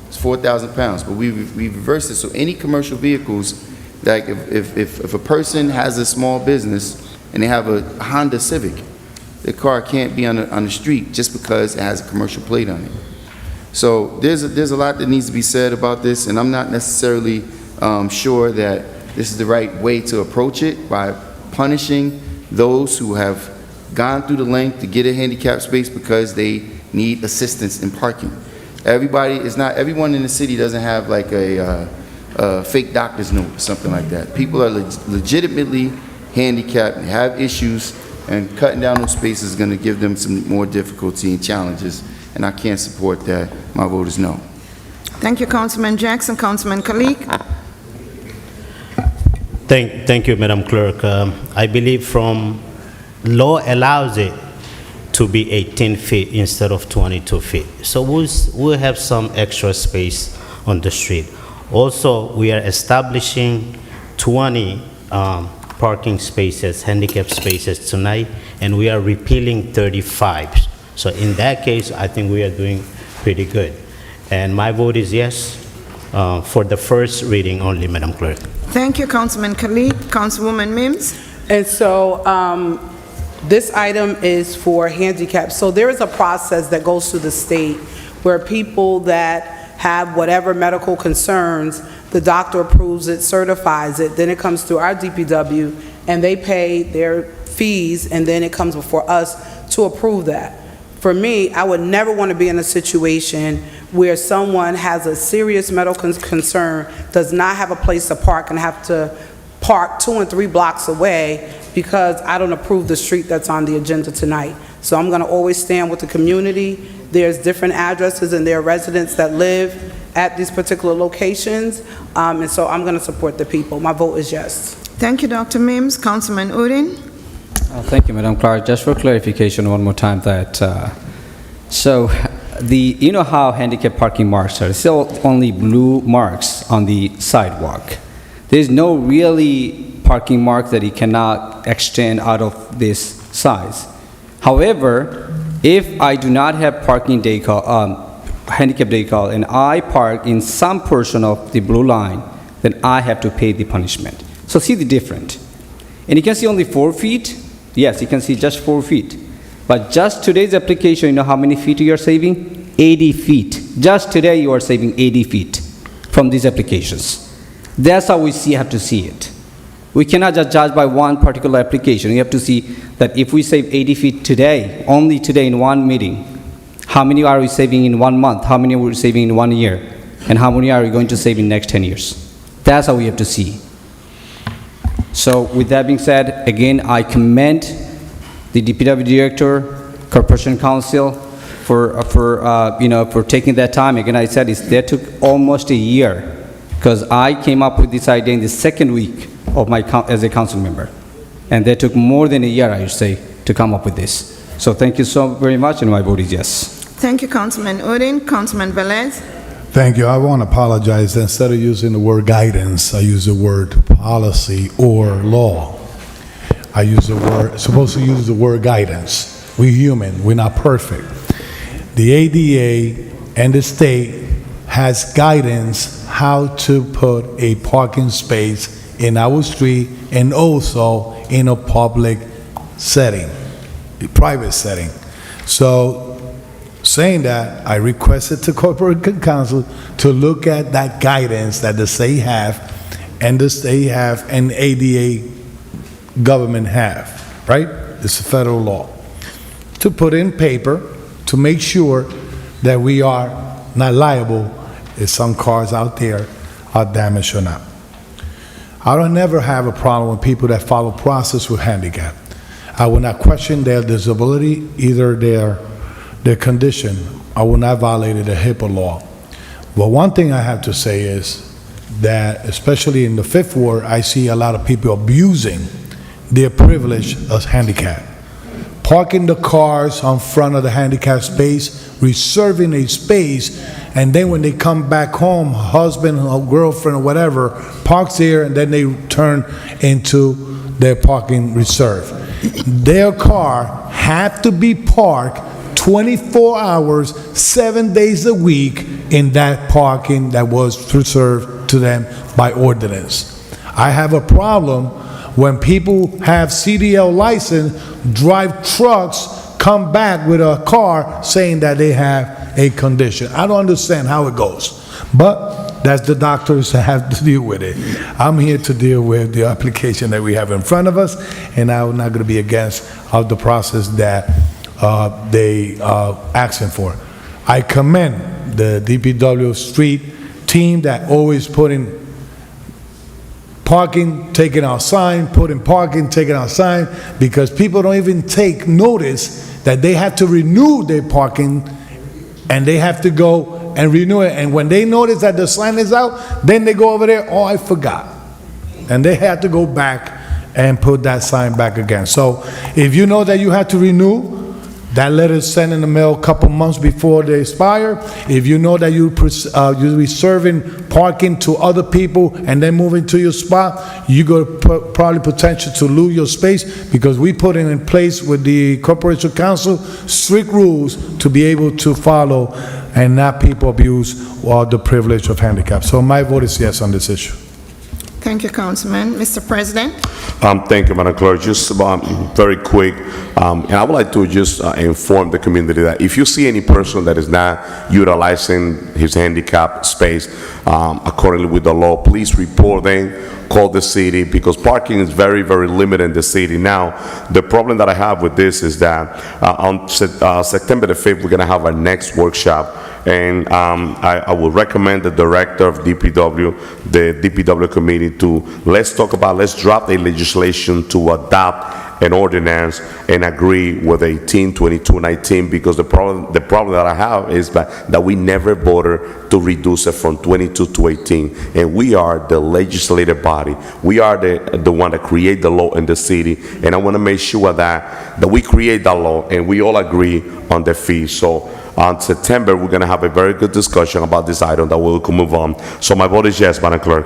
It's 4,000 pounds. But we reversed it, so any commercial vehicles, like if a person has a small business and they have a Honda Civic, the car can't be on the street just because it has a commercial plate on it. So there's a lot that needs to be said about this, and I'm not necessarily sure that this is the right way to approach it, by punishing those who have gone through the length to get a handicap space because they need assistance in parking. Everyone in the city doesn't have like a fake doctor's note or something like that. People are legitimately handicapped and have issues, and cutting down those spaces is going to give them some more difficulty and challenges, and I can't support that. My vote is no. Thank you, Councilman Jackson. Councilman Kalik. Thank you, Madam Clerk. I believe from law allows it to be 18 feet instead of 22 feet. So we'll have some extra space on the street. Also, we are establishing 20 parking spaces, handicap spaces tonight, and we are repealing 35. So in that case, I think we are doing pretty good. And my vote is yes for the first reading only, Madam Clerk. Thank you, Councilman Kalik. Councilwoman Mims. And so this item is for handicap. So there is a process that goes through the state where people that have whatever medical concerns, the doctor approves it, certifies it, then it comes through our DPW, and they pay their fees, and then it comes before us to approve that. For me, I would never want to be in a situation where someone has a serious medical concern, does not have a place to park, and have to park 2 and 3 blocks away because I don't approve the street that's on the agenda tonight. So I'm going to always stand with the community. There's different addresses and there are residents that live at these particular locations, and so I'm going to support the people. My vote is yes. Thank you, Dr. Mims. Councilman Udine. Thank you, Madam Clerk. Just for clarification one more time that, so you know how handicap parking marks are, still only blue marks on the sidewalk. There's no really parking mark that you cannot extend out of this size. However, if I do not have parking decal, handicap decal, and I park in some portion of the blue line, then I have to pay the punishment. So see the difference. And you can see only 4 feet. Yes, you can see just 4 feet. But just today's application, you know how many feet you are saving? 80 feet. Just today you are saving 80 feet from these applications. That's how we have to see it. We cannot just judge by one particular application. You have to see that if we save 80 feet today, only today in one meeting, how many are we saving in 1 month? How many are we saving in 1 year? And how many are we going to save in the next 10 years? That's how we have to see. So with that being said, again, I commend the DPW Director, Corporation Council for taking that time. Again, I said that took almost a year because I came up with this idea in the second week of as a council member. And that took more than a year, I should say, to come up with this. So thank you so very much, and my vote is yes. Thank you, Councilman Udine. Councilman Velez. Thank you. I want to apologize. Instead of using the word guidance, I use the word policy or law. I use supposed to use the word guidance. We're human. We're not perfect. The ADA and the state has guidance how to put a parking space in our street and also in a public setting, a private setting. So, saying that, I requested to Corporate Council to look at that guidance that the state have and ADA government have, right? It's a federal law. To put in paper to make sure that we are not liable if some cars out there are damaged or not. I don't never have a problem with people that follow process with handicap. I will not question their disability, either their condition. I will not violate the HIPAA law. But one thing I have to say is that, especially in the Fifth Ward, I see a lot of people abusing their privilege as handicap. Parking the cars in front of the handicap space, reserving a space, and then when they come back home, husband or girlfriend or whatever, parks there, and then they turn into their parking reserve. Their car have to be parked 24 hours, 7 days a week in that parking that was reserved to them by ordinance. I have a problem when people have CDL license, drive trucks, come back with a car saying that they have a condition. I don't understand how it goes, but that's the doctors that have to deal with it. I'm here to deal with the application that we have in front of us, and I'm not going to be against the process that they asking for. I commend the DPW street team that always put in parking, taking out sign, putting parking, taking out sign, because people don't even take notice that they have to renew their parking, and they have to go and renew it. And when they notice that the sign is out, then they go over there, oh, I forgot. And they have to go back and put that sign back again. So if you know that you have to renew, that letter is sent in the mail a couple months before they expire. If you know that you're reserving parking to other people and then moving to your spot, you got probably potential to lose your space, because we put in place with the Corporation Council strict rules to be able to follow and not people abuse the privilege of handicap. So my vote is yes on this issue. Thank you, Councilman. Mr. President? Thank you, Madam Clerk. Just very quick, and I would like to just inform the community that if you see any person that is not utilizing his handicap space accordingly with the law, please report them, call the city, because parking is very, very limited in the city. Now, the problem that I have with this is that on September the 5th, we're going to have our next workshop. And I will recommend the director of DPW, the DPW committee, to let's drop a legislation to adopt an ordinance and agree with 182219, because the problem that I have is that we never voted to reduce it from 22 to 18, and we are the legislative body. We are the one that create the law in the city, and I want to make sure that we create that law and we all agree on the fee. So on September, we're going to have a very good discussion about this item that we can move on. So my vote is yes, Madam Clerk.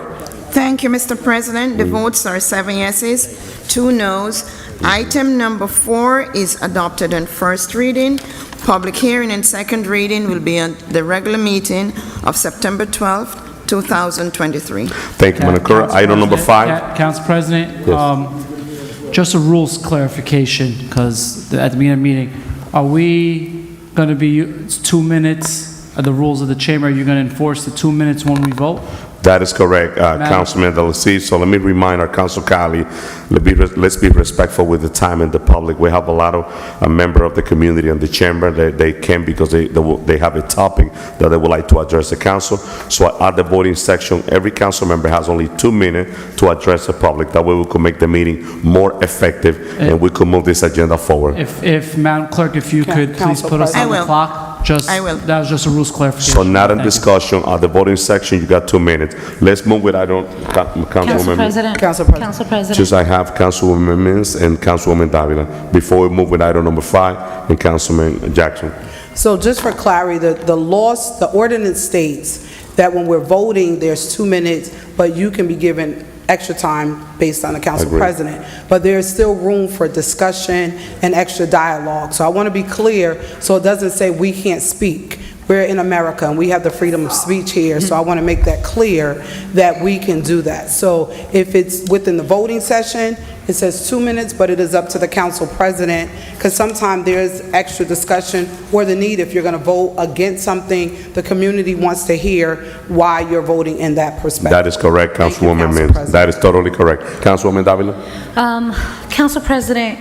Thank you, Mr. President. The votes are 7 yeses, 2 noes. Item number 4 is adopted on first reading. Public hearing and second reading will be on the regular meeting of September 12th, 2023. Thank you, Madam Clerk. Item number 5. Council President, Yes. just a rules clarification, because at the beginning of the meeting, are we going to be, it's 2 minutes, the rules of the chamber, are you going to enforce the 2 minutes when we vote? That is correct, Councilman Delacy. So let me remind our council colleague, let's be respectful with the time and the public. We have a lot of member of the community in the chamber. They came because they have a topic that they would like to address the council. So at the voting section, every council member has only 2 minutes to address the public. That way we can make the meeting more effective and we can move this agenda forward. If Madam Clerk, if you could please put us on the clock. I will. That was just a rules clarification. So not in Thank you. discussion, at the voting section, you got 2 minutes. Let's move with Council Councilwoman. President. Council President. Council President. Just I have Councilwoman Mims and Councilwoman Davila before we move with item number 5 and Councilman Jackson. So just for clarity, the ordinance states that when we're voting, there's 2 minutes, but you can be given extra time based on the council Agreed. president. But there's still room for discussion and extra dialogue. So I want to be clear, so it doesn't say we can't speak. We're in America, and we have the freedom of speech here, so I want to make that clear that we can do that. So if it's within the voting session, it says 2 minutes, but it is up to the council president, because sometimes there's extra discussion or the need, if you're going to vote against something, the community wants to hear why you're voting in that perspective. That is correct, Thank you, Councilwoman Council Mims. President. That is totally correct. Councilwoman Davila? Council President,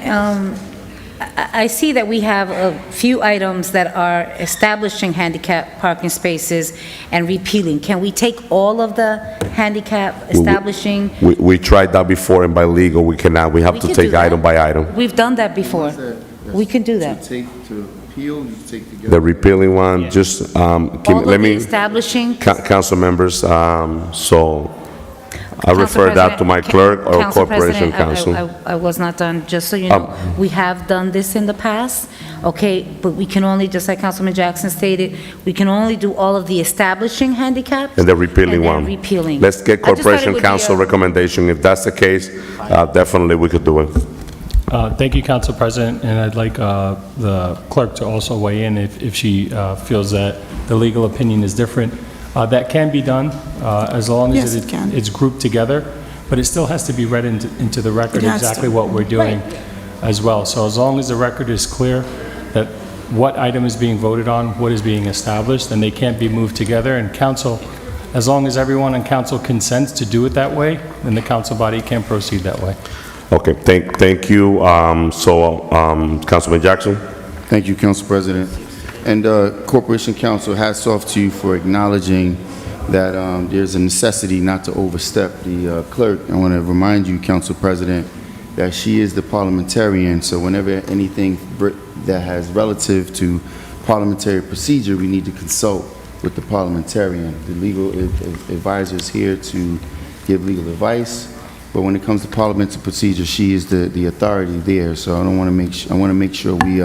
I see that we have a few items that are establishing handicap parking spaces and repealing. Can we take all of the handicap establishing? We tried that before, and by legal, we cannot. We have We to can take do that. item by item. We've done that before. We can do that. To appeal, you take together. The repealing one, just, All let of the me, establishing. council members, so I Council refer that to my President, clerk or Council corporation President, counsel. I was not done, just so you know, we have done this in the past, okay, but we can only, just like Councilman Jackson stated, we can only do all of the establishing handicap. And the repealing and then one. repealing. Let's get I just thought it corporation would be counsel a- recommendation. If that's the case, definitely we could do it. Thank you, Council President, and I'd like the clerk to also weigh in if she feels that the legal opinion is different. That can be done as long Yes, as it can. it's grouped together, but it still has to be read into the record It has to. exactly what we're doing as well. So as long as the record is clear that what item is being voted on, what is being established, then they can't be moved together, and council, as long as everyone in council consents to do it that way, then the council body can proceed that way. Okay, thank you. Councilman Jackson? Thank you, Council President. And Corporation Counsel, hats off to you for acknowledging that there's a necessity not to overstep the clerk. I want to remind you, Council President, that she is the parliamentarian, so whenever anything that has relative to parliamentary procedure, we need to consult with the parliamentarian. The legal advisor is here to give legal advice, but when it comes to parliamentary procedure, she is the authority there, so I want to make sure we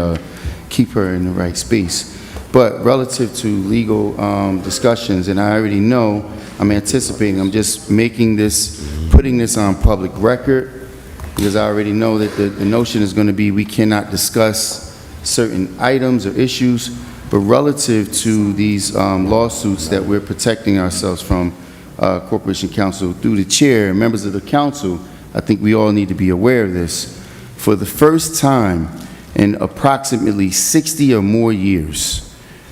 keep her in the right space. But relative to legal discussions, and I already know, I'm anticipating, I'm just putting this on public record, because I already know that the notion is going to be we cannot discuss certain items or issues, but relative to these lawsuits that we're protecting ourselves from, Corporation Counsel, through the chair, and members of the council, I think we all need to be aware of this. For the first time in approximately 60 or more years,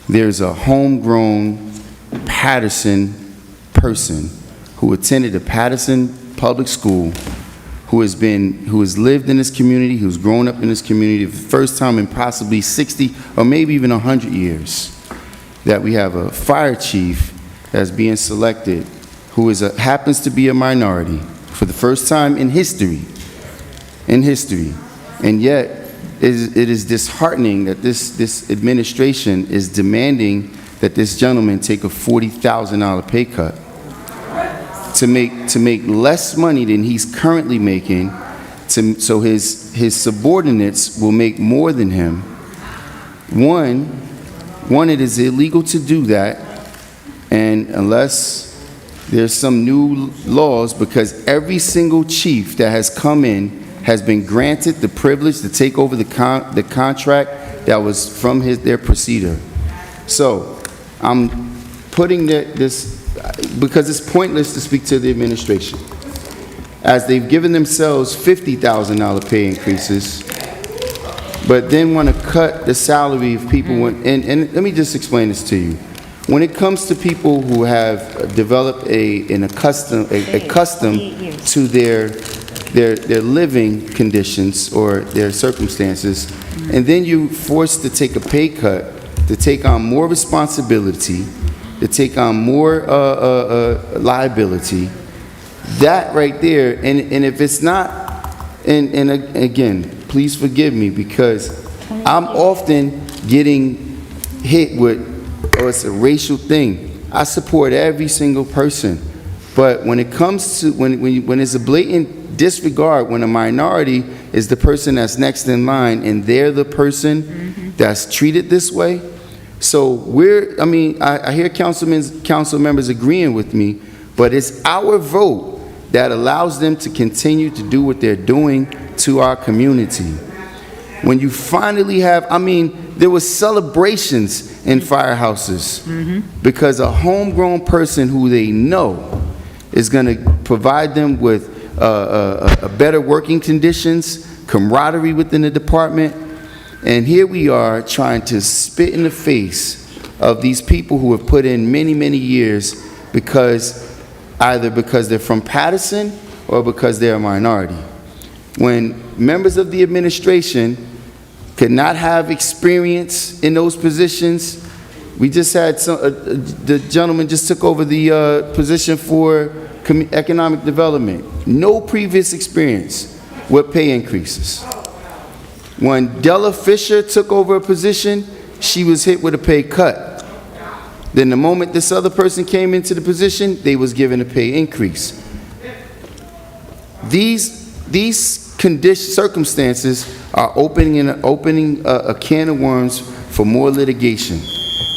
there's a homegrown Paterson person who attended a Paterson public school, who has lived in this community, who's grown up in this community for the first time in possibly 60 or maybe even 100 years, that we have a fire chief that's being selected who happens to be a minority for the first time in history. And yet, it is disheartening that this administration is demanding that this gentleman take a $40,000 pay cut to make less money than he's currently making, so his subordinates will make more than him. One, it is illegal to do that, and unless there's some new laws, because every single chief that has come in has been granted the privilege to take over the contract that was from their procedure. So I'm putting this, because it's pointless to speak to the administration, as they've given themselves $50,000 pay increases, but then want to cut the salary of people. And let me just explain this to you. When it comes to people who have developed a custom to their living conditions or their circumstances, and then you forced to take a pay cut, to take on more responsibility, to take on more liability, that right there, and if it's not, and again, please forgive me, because I'm often getting hit with, oh, it's a racial thing. I support every single person, but when it comes to, when it's a blatant disregard, when a minority is the person that's next in line and they're the person that's treated this way. So I hear council members agreeing with me, but it's our vote that allows them to continue to do what they're doing to our community. When you finally have, there were celebrations in firehouses because a homegrown person who they know is going to provide them with better working conditions, camaraderie within the department, and here we are trying to spit in the face of these people who have put in many, many years either because they're from Paterson or because they're a minority. When members of the administration could not have experience in those positions. We just had the gentleman just took over the position for economic development. No previous experience with pay increases. When Della Fisher took over a position, she was hit with a pay cut. Then the moment this other person came into the position, they was given a pay increase. These circumstances are opening a can of worms for more litigation.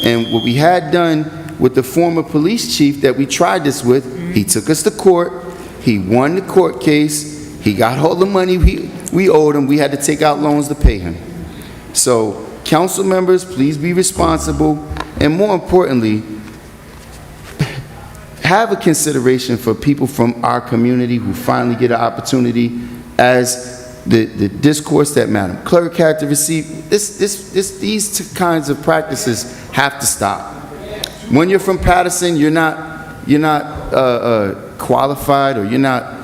And what we had done with the former police chief that we tried this with, he took us to court, he won the court case, he got all the money we owed him, we had to take out loans to pay him. So, council members, please be responsible, and more importantly, have a consideration for people from our community who finally get an opportunity, as the discourse that Madam Clerk had to receive. These kinds of practices have to stop. When you're from Paterson, you're not qualified, or you're not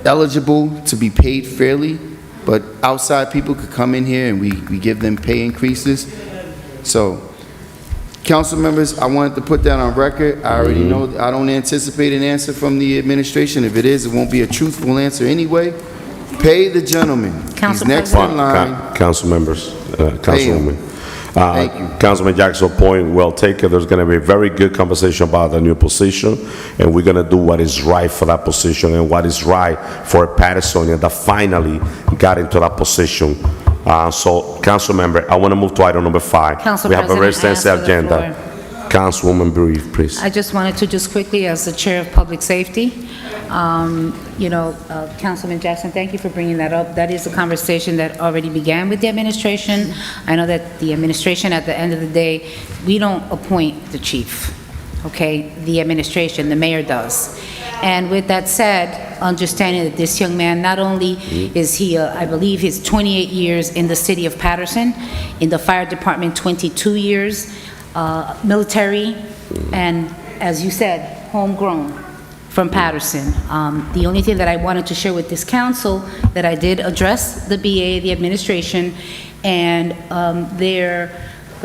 eligible to be paid fairly, but outside people could come in here and we give them pay increases. So, council members, I wanted to put that on record. I already know I don't anticipate an answer from the administration. If it is, it won't be a truthful answer anyway. Pay the gentleman. He's next in line. Council members, Councilwoman. Thank you. Councilman Jackson, point well taken. There's going to be a very good conversation about the new position, and we're going to do what is right for that position and what is right for a Patersonian that finally got into that position. So, council member, I want to move to item number 5. Council we have a very President, I extensive ask for the agenda. Councilwoman, brief, please. I just wanted to just quickly, as the Chair of Public Safety, Councilman Jackson, thank you for bringing that up. That is a conversation that already began with the administration. I know that the administration, at the end of the day, we don't appoint the chief, okay? The administration, the mayor does. And with that said, understanding that this young man, not only is he, I believe he's 28 years in the city of Paterson, in the fire department 22 years, military, and as you said, homegrown from Paterson. The only thing that I wanted to share with this council, that I did address the BA, the administration, and the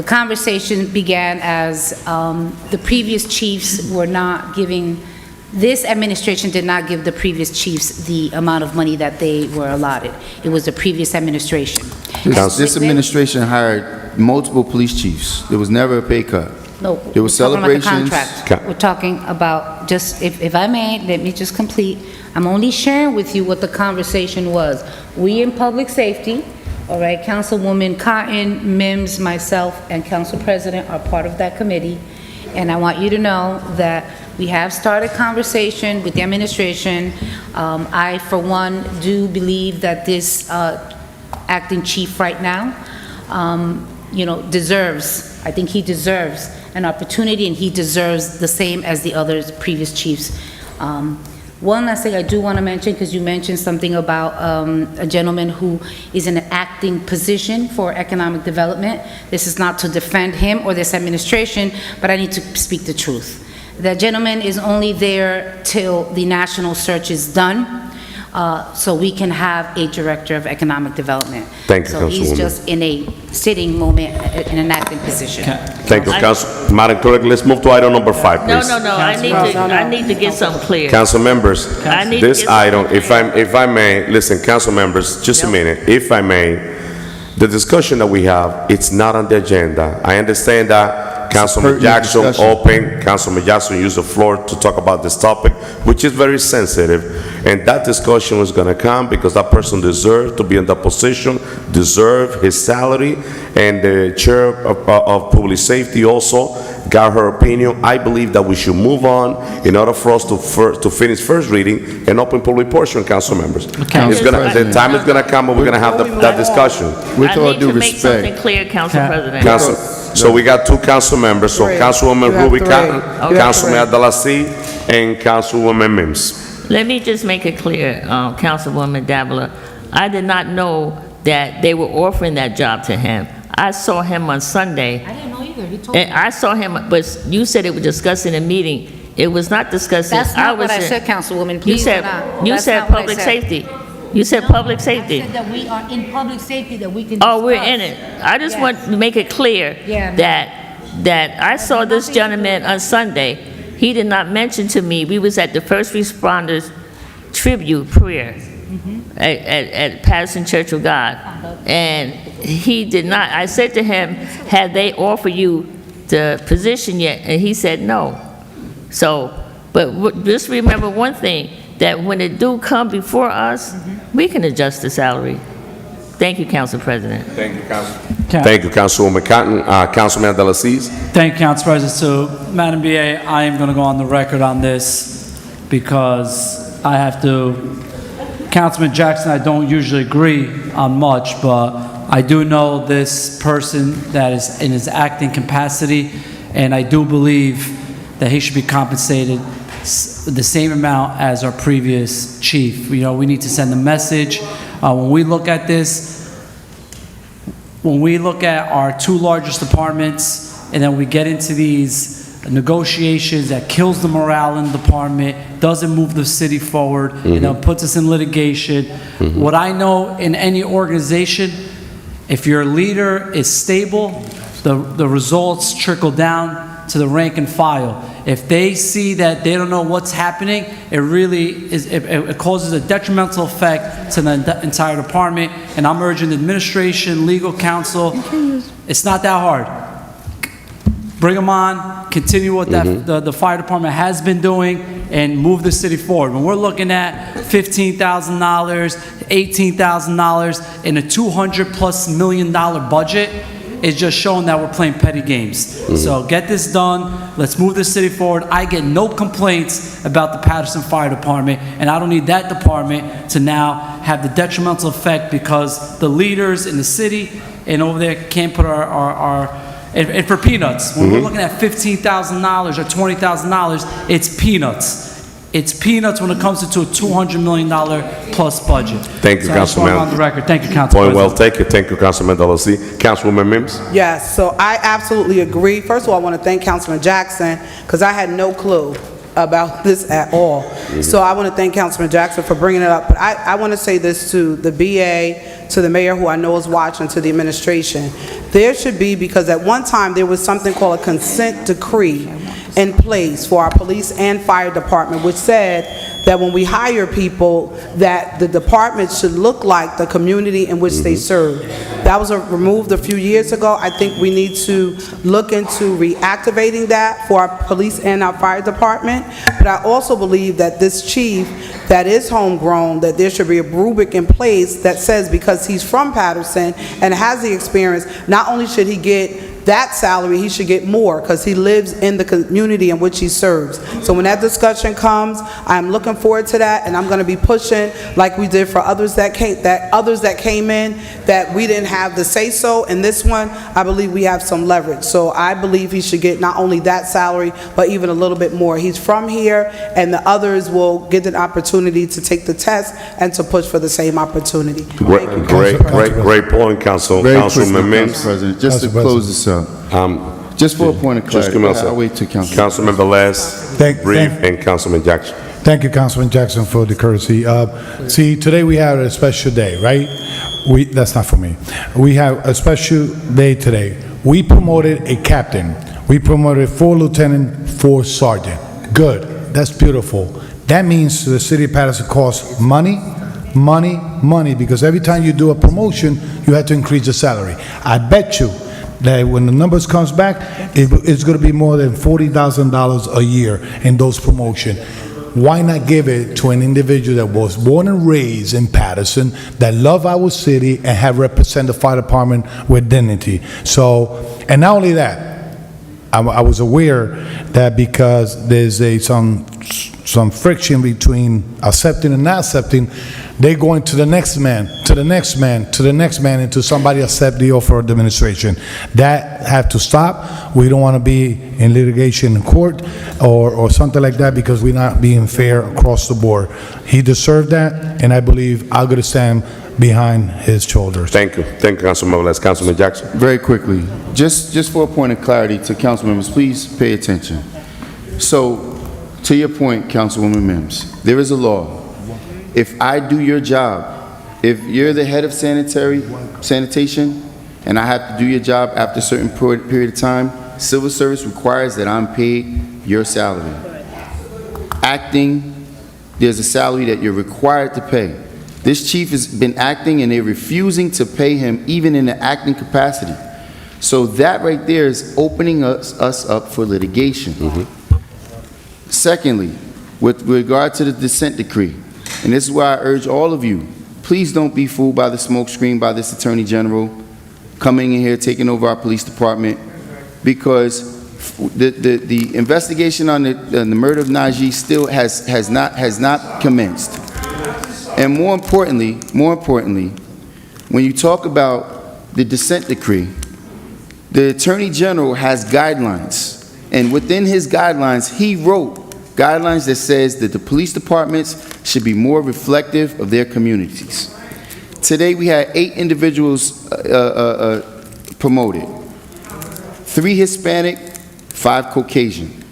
conversation began as the previous chiefs were not giving, this administration did not give the previous chiefs the amount of money that they were allotted. It was the previous administration. This administration hired multiple police chiefs. There was never a pay cut. No, There were we're talking about the celebrations. contract. We're talking about, just, if I may, let me just complete. I'm only sharing with you what the conversation was. We in public safety, all right, Councilwoman Cotton, Mims, myself, and Council President are part of that committee. And I want you to know that we have started conversation with the administration. I, for one, do believe that this acting chief right now, deserves, I think he deserves an opportunity, and he deserves the same as the other previous chiefs. One last thing I do want to mention, because you mentioned something about a gentleman who is in an acting position for economic development. This is not to defend him or this administration, but I need to speak the truth. That gentleman is only there till the national search is done, so we can have a director of economic development. Thank you, So he's Councilwoman. just in a sitting moment, in an acting position. Thank you, Council. Madam Clerk, let's move to item number 5, No, please. no, no, I need to get something clear. Council members, I need to this get something item, if I may, listen, council members, just a minute, if I may, the discussion that we have, it's not on the agenda. I understand that Councilman pertinent Jackson discussion. opened, Councilman Jackson used the floor to talk about this topic, which is very sensitive, and that discussion is gonna come because that person deserves to be in that position, deserve his salary, and the chair of public safety also got her opinion. I believe that we should move on in order for us to finish first reading and open public portion, council members. It's gonna, the time is gonna come when we're gonna have that discussion. With all due I need to make something respect, clear, Council President. Council, so we got 2 council members, so Councilwoman Ruby Cotton, Councilman Abdallah, and Councilwoman Mims. Let me just make it clear, Councilwoman Davila, I did not know that they were offering that job to him. I saw him on Sunday. I didn't know either, he told me. And I saw him, but you said it was discussed in a meeting. It was not discussed. That's not what I said, Councilwoman, You please. said, do not. you That's said not what I public said. safety. You said public safety. I said that we are in public safety, that we can Oh, we're discuss. in it. I just Yes. want to make it clear Yeah. that I saw this gentleman on Sunday. He did not mention to me, we was at the first responders tribute prayer at Paterson Church of God. And he did not, I said to him, have they offered you the position yet? And he said no. So, but just remember one thing, that when it do come before us, we can adjust the salary. Thank you, Council President. Thank you, Council. Thank you, Councilwoman Cotton. Councilman De La Cies. Thank you, Council President. So, Madam BA, I am going to go on the record on this because I have to, Councilman Jackson, I don't usually agree on much, but I do know this person that is in his acting capacity, and I do believe that he should be compensated the same amount as our previous chief. You know, we need to send a message. When we look at this, when we look at our two largest departments, and then we get into these negotiations that kills the morale in the department, doesn't move the city forward, and then puts us in litigation. What I know in any organization, if your leader is stable, the results trickle down to the rank and file. If they see that they don't know what's happening, it really is, it causes a detrimental effect to the entire department. And I'm urging the administration, legal counsel, it's not that hard. Bring them on, continue what the fire department has been doing, and move the city forward. When we're looking at $15,000, $18,000 in a $200+ million budget, it's just showing that we're playing petty games. So get this done. Let's move the city forward. I get no complaints about the Paterson Fire Department, and I don't need that department to now have the detrimental effect because the leaders in the city and over there can't put and for peanuts. When we're looking at $15,000 or $20,000, it's peanuts. It's peanuts when it comes to a $200 million plus budget. Thank you, So I just Councilman. want on the record. Thank you, Council Point President. well taken. Thank you, Councilman De La Cies. Councilwoman Mims. Yes, so I absolutely agree. First of all, I want to thank Councilman Jackson, because I had no clue about this at all. So I want to thank Councilman Jackson for bringing it up. But I want to say this to the BA, to the mayor who I know is watching, to the administration. There should be, because at one time there was something called a consent decree in place for our police and fire department, which said that when we hire people, that the department should look like the community in which they serve. That was removed a few years ago. I think we need to look into reactivating that for our police and our fire department. But I also believe that this chief that is homegrown, that there should be a rubric in place that says because he's from Paterson and has the experience, not only should he get that salary, he should get more because he lives in the community in which he serves. So when that discussion comes, I'm looking forward to that, and I'm going to be pushing like we did for others that came in that we didn't have the say so. In this one, I believe we have some leverage. So I believe he should get not only that salary but even a little bit more. He's from here, and the others will get an opportunity to take the test and to push for the same opportunity. Great point, Councilman Mims. Council President, just to close this up. Just for a point of Just clarity, give me a second. I'll wait till Council. Councilman Velez, brief, and Councilman Jackson. Thank you, Councilman Jackson, for the courtesy. See, today we have a special day, right? That's not for me. We have a special day today. We promoted a captain. We promoted 4 lieutenant, 4 sergeant. Good. That's beautiful. That means the city of Paterson costs money, money, money, because every time you do a promotion, you have to increase the salary. I bet you that when the numbers comes back, it's going to be more than $40,000 a year in those promotions. Why not give it to an individual that was born and raised in Paterson, that love our city and have represented the fire department with dignity? So, and not only that, I was aware that because there's some friction between accepting and not accepting, they going to the next man, to the next man, to the next man, until somebody accept the offer of the administration. That have to stop. We don't want to be in litigation in court or something like that, because we're not being fair across the board. He deserved that, and I believe I'm going to stand behind his shoulders. Thank you. Thank you, Councilman Velez. Councilman Jackson. Very quickly, just for a point of clarity to council members, please pay attention. So, to your point, Councilwoman Mims, there is a law. If I do your job if you're the head of sanitation, and I have to do your job after a certain period of time, civil service requires that I'm paid your salary. Acting, there's a salary that you're required to pay. This chief has been acting and they're refusing to pay him even in the acting capacity. So that right there is opening us up for litigation. Secondly, with regard to the dissent decree, and this is why I urge all of you, please don't be fooled by the smoke screen by this Attorney General coming in here, taking over our police department, because the investigation on the murder of Najee still has not commenced. And more importantly, when you talk about the dissent decree, the Attorney General has guidelines, and within his guidelines, he wrote guidelines that says that the police departments should be more reflective of their communities. Today, we had 8 individuals promoted, 3 Hispanic, 5 Caucasian.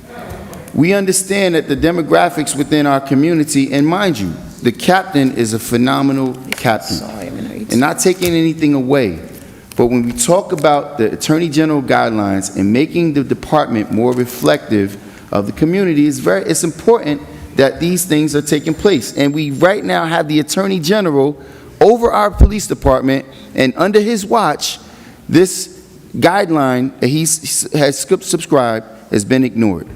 We understand that the demographics within our community, and mind you, the captain is a phenomenal captain, and not taking anything away. But when we talk about the Attorney General guidelines and making the department more reflective of the community, it's important that these things are taking place. And we right now have the Attorney General over our police department, and under his watch, this guideline that he has subscribed has been ignored.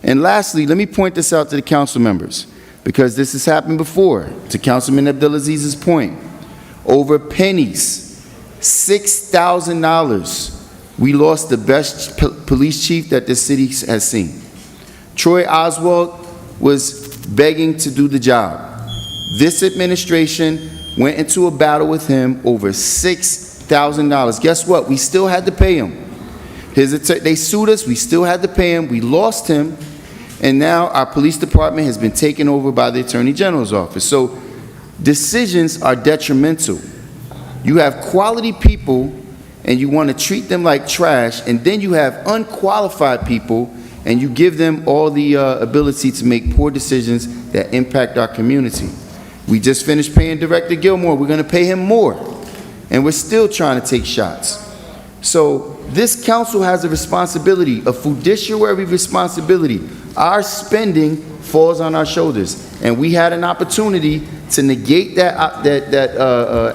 And lastly, let me point this out to the council members, because this has happened before, to Councilman Abdelaziz's point. Over pennies, $6,000, we lost the best police chief that this city has seen. Troy Oswald was begging to do the job. This administration went into a battle with him over $6,000. Guess what? We still had to pay him. They sued us, we still had to pay him, we lost him, and now our police department has been taken over by the Attorney General's office. So decisions are detrimental. You have quality people and you want to treat them like trash, and then you have unqualified people and you give them all the ability to make poor decisions that impact our community. We just finished paying Director Gilmore. We're going to pay him more, and we're still trying to take shots. So this council has a responsibility, a fiduciary responsibility. Our spending falls on our shoulders, and we had an opportunity to negate that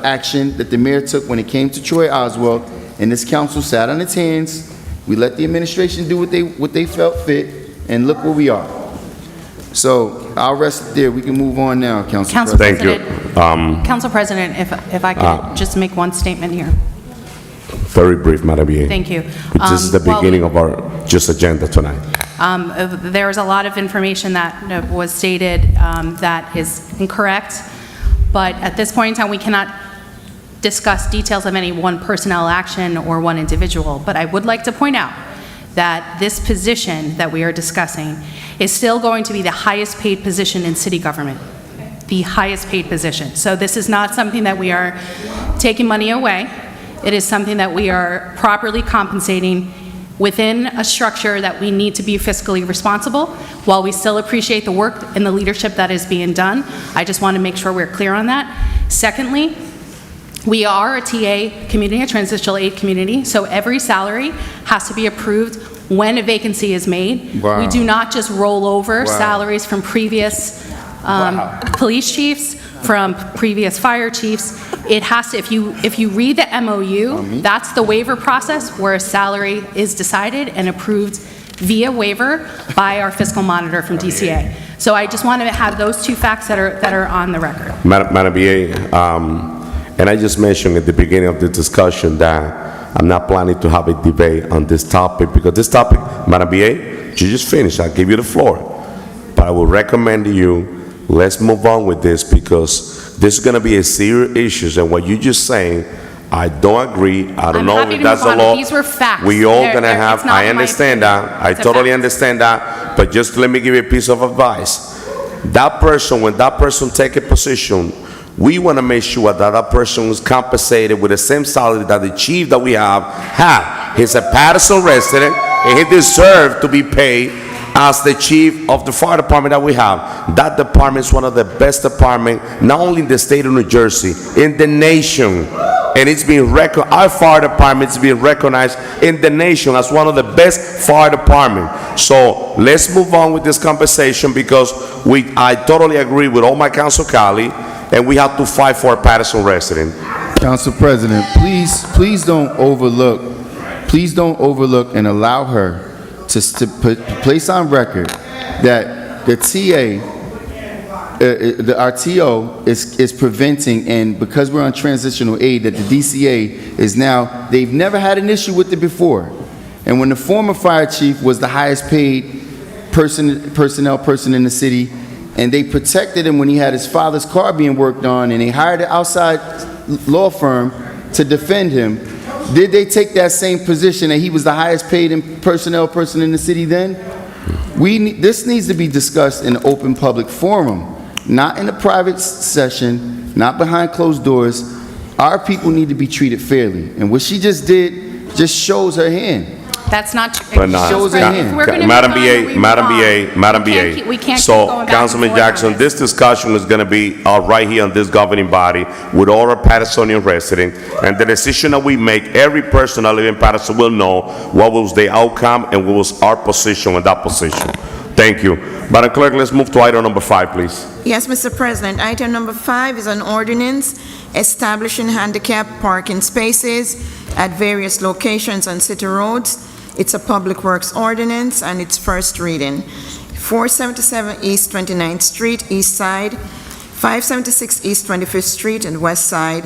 action that the mayor took when it came to Troy Oswald, and this council sat on its hands. We let the administration do what they felt fit, and look where we are. So I'll rest there. We can move on now, Council President. Thank you. Council President, if I could just make one statement here. Very brief, Madam BA. Thank you. This is the beginning of our just agenda tonight. There was a lot of information that was stated that is incorrect, but at this point in time, we cannot discuss details of any one personnel action or one individual. But I would like to point out that this position that we are discussing is still going to be the highest paid position in city government, the highest paid position. So this is not something that we are taking money away. It is something that we are properly compensating within a structure that we need to be fiscally responsible, while we still appreciate the work and the leadership that is being done. I just want to make sure we're clear on that. Secondly, we are a TA community, a transitional aid community, so every salary has to be approved when a vacancy is made. Wow. We do not just roll over Wow. salaries from previous police chiefs, from previous fire chiefs. It has to, if you read the MOU, that's the waiver process where a salary is decided and approved via waiver by our fiscal monitor from DCA. So I just want to have those two facts that are on the record. Madam BA, and I just mentioned at the beginning of the discussion that I'm not planning to have a debate on this topic, because this topic, Madam BA, you just finished, I'll give you the floor. But I will recommend to you, let's move on with this, because this is going to be a serious issue, and what you just saying, I don't agree. I don't know if that's the law. These were facts. We all going to have, I understand that, I totally understand that, but just let me give you a piece of advice. That person, when that person take a position, we want to make sure that that person is compensated with the same salary that the chief that we have. He's a Paterson resident, and he deserves to be paid as the chief of the fire department that we have, that department is one of the best departments, not only in the state of New Jersey, in the nation. And it's being our fire department is being recognized in the nation as one of the best fire departments. So let's move on with this conversation, because I totally agree with all my council colleagues, and we have to fight for a Paterson resident. Council President, please don't overlook and allow her to place on record that the TA, our TO is preventing, and because we're on transitional aid, that the DCA is now, they've never had an issue with it before. And when the former fire chief was the highest paid personnel person in the city, and they protected him when he had his father's car being worked on, and they hired an outside law firm to defend him, did they take that same position that he was the highest paid personnel person in the city then? This needs to be discussed in an open public forum, not in a private session, not behind closed doors. Our people need to be treated fairly. And what she just did just shows her hand. That's not true. But no, Shows her hand. Madam BA. We can't keep So, going back and Councilman forth on Jackson, this. this discussion is going to be right here in this governing body with all our Pattersonian residents, and the decision that we make, every person that lives in Patterson will know what was the outcome and what was our position in that position. Thank you. Madam Clerk, let's move to item number 5, please. Yes, Mr. President. Item number 5 is an ordinance establishing handicap parking spaces at various locations on city roads. It's a public works ordinance, and it's first reading. 477 East 29th Street, East Side, 576 East 25th Street and West Side,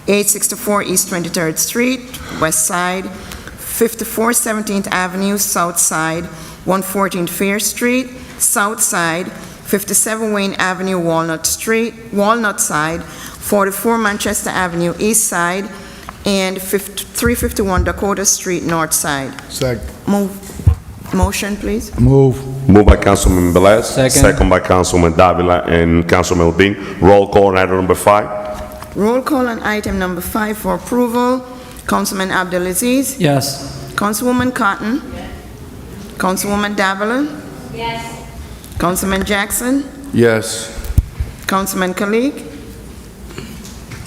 864 East 23rd Street, West Side, 54 17th Avenue, South Side, 114 Fair Street, South Side, 57 Wayne Avenue, Walnut Side, 44 Manchester Avenue, East Side, and 351 Dakota Street, North Side. Second. Motion, please. Move. Moved by Councilman Velez. Second. Second by Councilman Davila and Councilman Udine. Roll call on item number 5. Roll call on item number 5 for approval. Councilman Abdelaziz. Yes. Councilwoman Cotton. Councilwoman Davila. Yes. Councilman Jackson. Yes. Councilman Kalik.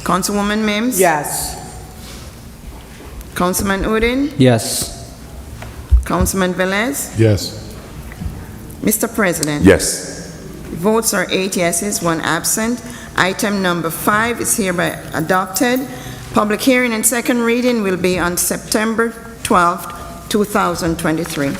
Councilwoman Mims. Yes. Councilman Udine. Yes. Councilman Velez. Yes. Mr. President. Yes. Votes are 8 yeses, 1 absent. Item number 5 is hereby adopted. Public hearing and second reading will be on September 12th, 2023.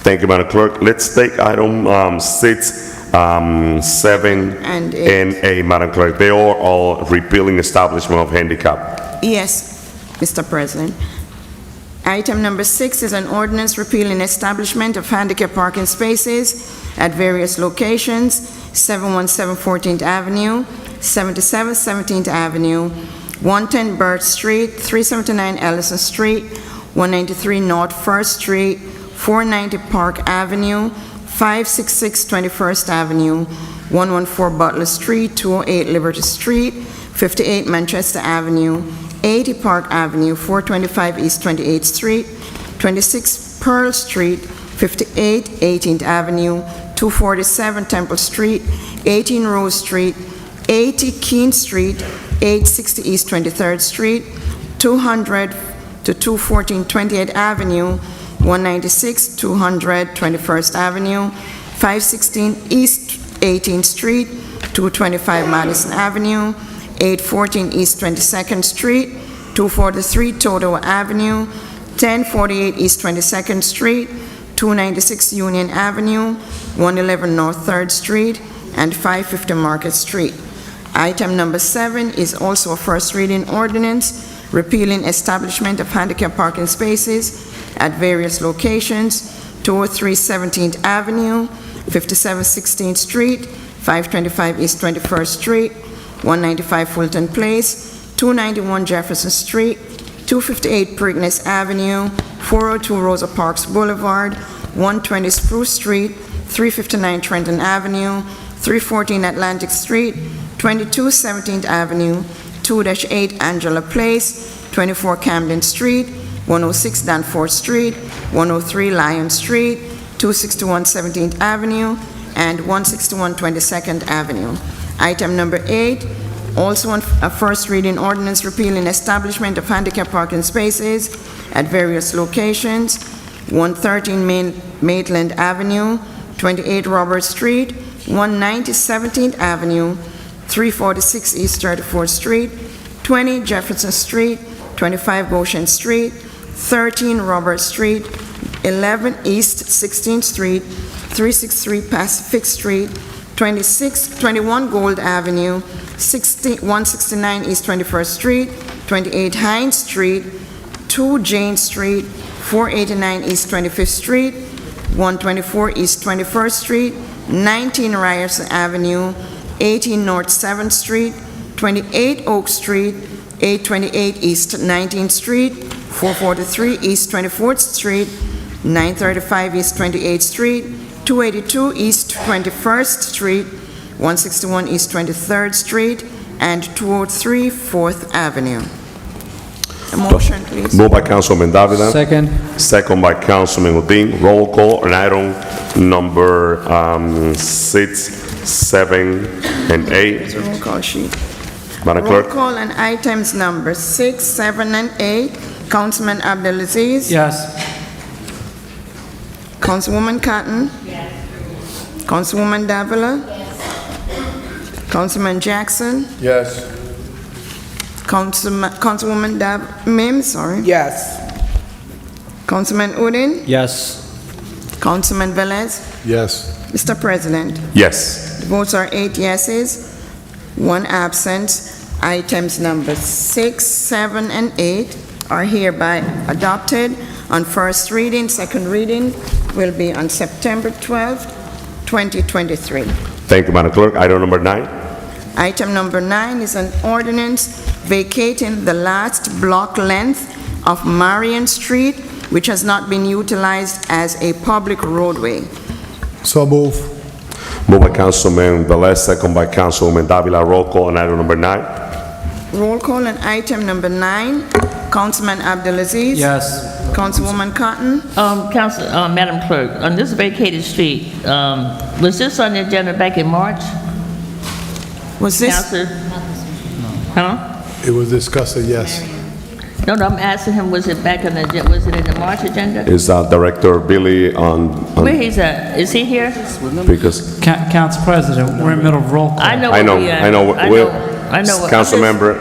Thank you, Madam Clerk. Let's take item 6, 7, And and 8, Madam Clerk. They are all repealing establishment of handicap. Yes, Mr. President. Item number 6 is an ordinance repealing establishment of handicap parking spaces at various locations: 717 14th Avenue, 77 17th Avenue, 110 Burt Street, 379 Ellison Street, 193 North First Street, 490 Park Avenue, 566 21st Avenue, 114 Butler Street, 208 Liberty Street, 58 Manchester Avenue, 80 Park Avenue, 425 East 28th Street, 26 Pearl Street, 58 18th Avenue, 247 Temple Street, 18 Rose Street, 80 Keene Street, 860 East 23rd Street, 200 to 214 20th Avenue, 196 200 21st Avenue, 516 East 18th Street, 225 Madison Avenue, 814 East 22nd Street, 243 Toto Avenue, 1048 East 22nd Street, 296 Union Avenue, 111 North 3rd Street, and 550 Market Street. Item number 7 is also a first reading ordinance repealing establishment of handicap parking spaces at various locations: 203 17th Avenue, 57 16th Street, 525 East 21st Street, 195 Fulton Place, 291 Jefferson Street, 258 Preakness Avenue, 402 Rosa Parks Boulevard, 120 Spruce Street, 359 Trenton Avenue, 314 Atlantic Street, 22 17th Avenue, 2-8 Angela Place, 24 Camden Street, 106 Danforth Street, 103 Lyon Street, 261 17th Avenue, and 161 22nd Avenue. Item number 8, also on a first reading ordinance repealing establishment of handicap parking spaces at various locations, 113 Maitland Avenue, 28 Robert Street, 190 17th Avenue, 346 East 34th Street, 20 Jefferson Street, 25 Goshen Street, 13 Robert Street, 11 East 16th Street, 363 Pacific Street, 21 Gold Avenue, 169 East 21st Street, 28 Hines Street, 2 Jane Street, 489 East 25th Street, 124 East 21st Street, 19 Ryerson Avenue, 18 North 7th Street, 28 Oak Street, 828 East 19th Street, 443 East 24th Street, 935 East 28th Street, 282 East 21st Street, 161 East 23rd Street, and 203 4th Avenue. A motion, please. Moved by Councilman Davila. Second. Second by Councilman Udine. Roll call on item number 6, 7, and 8. It's a roll call sheet. Madam Roll Clerk? call on items number 6, 7, and 8. Councilman Abdelaziz? Yes. Councilwoman Cotton? Yes. Councilwoman Davila? Yes. Councilman Jackson? Yes. Councilwoman Mims, sorry. Yes. Councilman Udine? Yes. Councilman Velez? Yes. Mr. President, Yes. the votes are 8 yeses, 1 absent. Items number 6, 7, and 8 are hereby adopted on first reading. Second reading will be on September 12th, 2023. Thank you, Madam Clerk. Item number 9. Item number 9 is an ordinance vacating the last block length of Marion Street, which has not been utilized as a public roadway. So move. Moved by Councilman Velez, second by Councilwoman Davila. Roll call on item number 9. Roll call on item number 9. Councilman Abdelaziz? Yes. Councilwoman Cotton? Madam Clerk, on this vacated street, was this on the agenda back in March? Was this? Council? Huh? It was discussed, yes. No, I'm asking him, was it back on the, was it in the March agenda? Is Director Billy on Where he's at? Is he here? because Council President, we're in the middle of roll call. I know I know, where he at. I know. I know. Councilmember,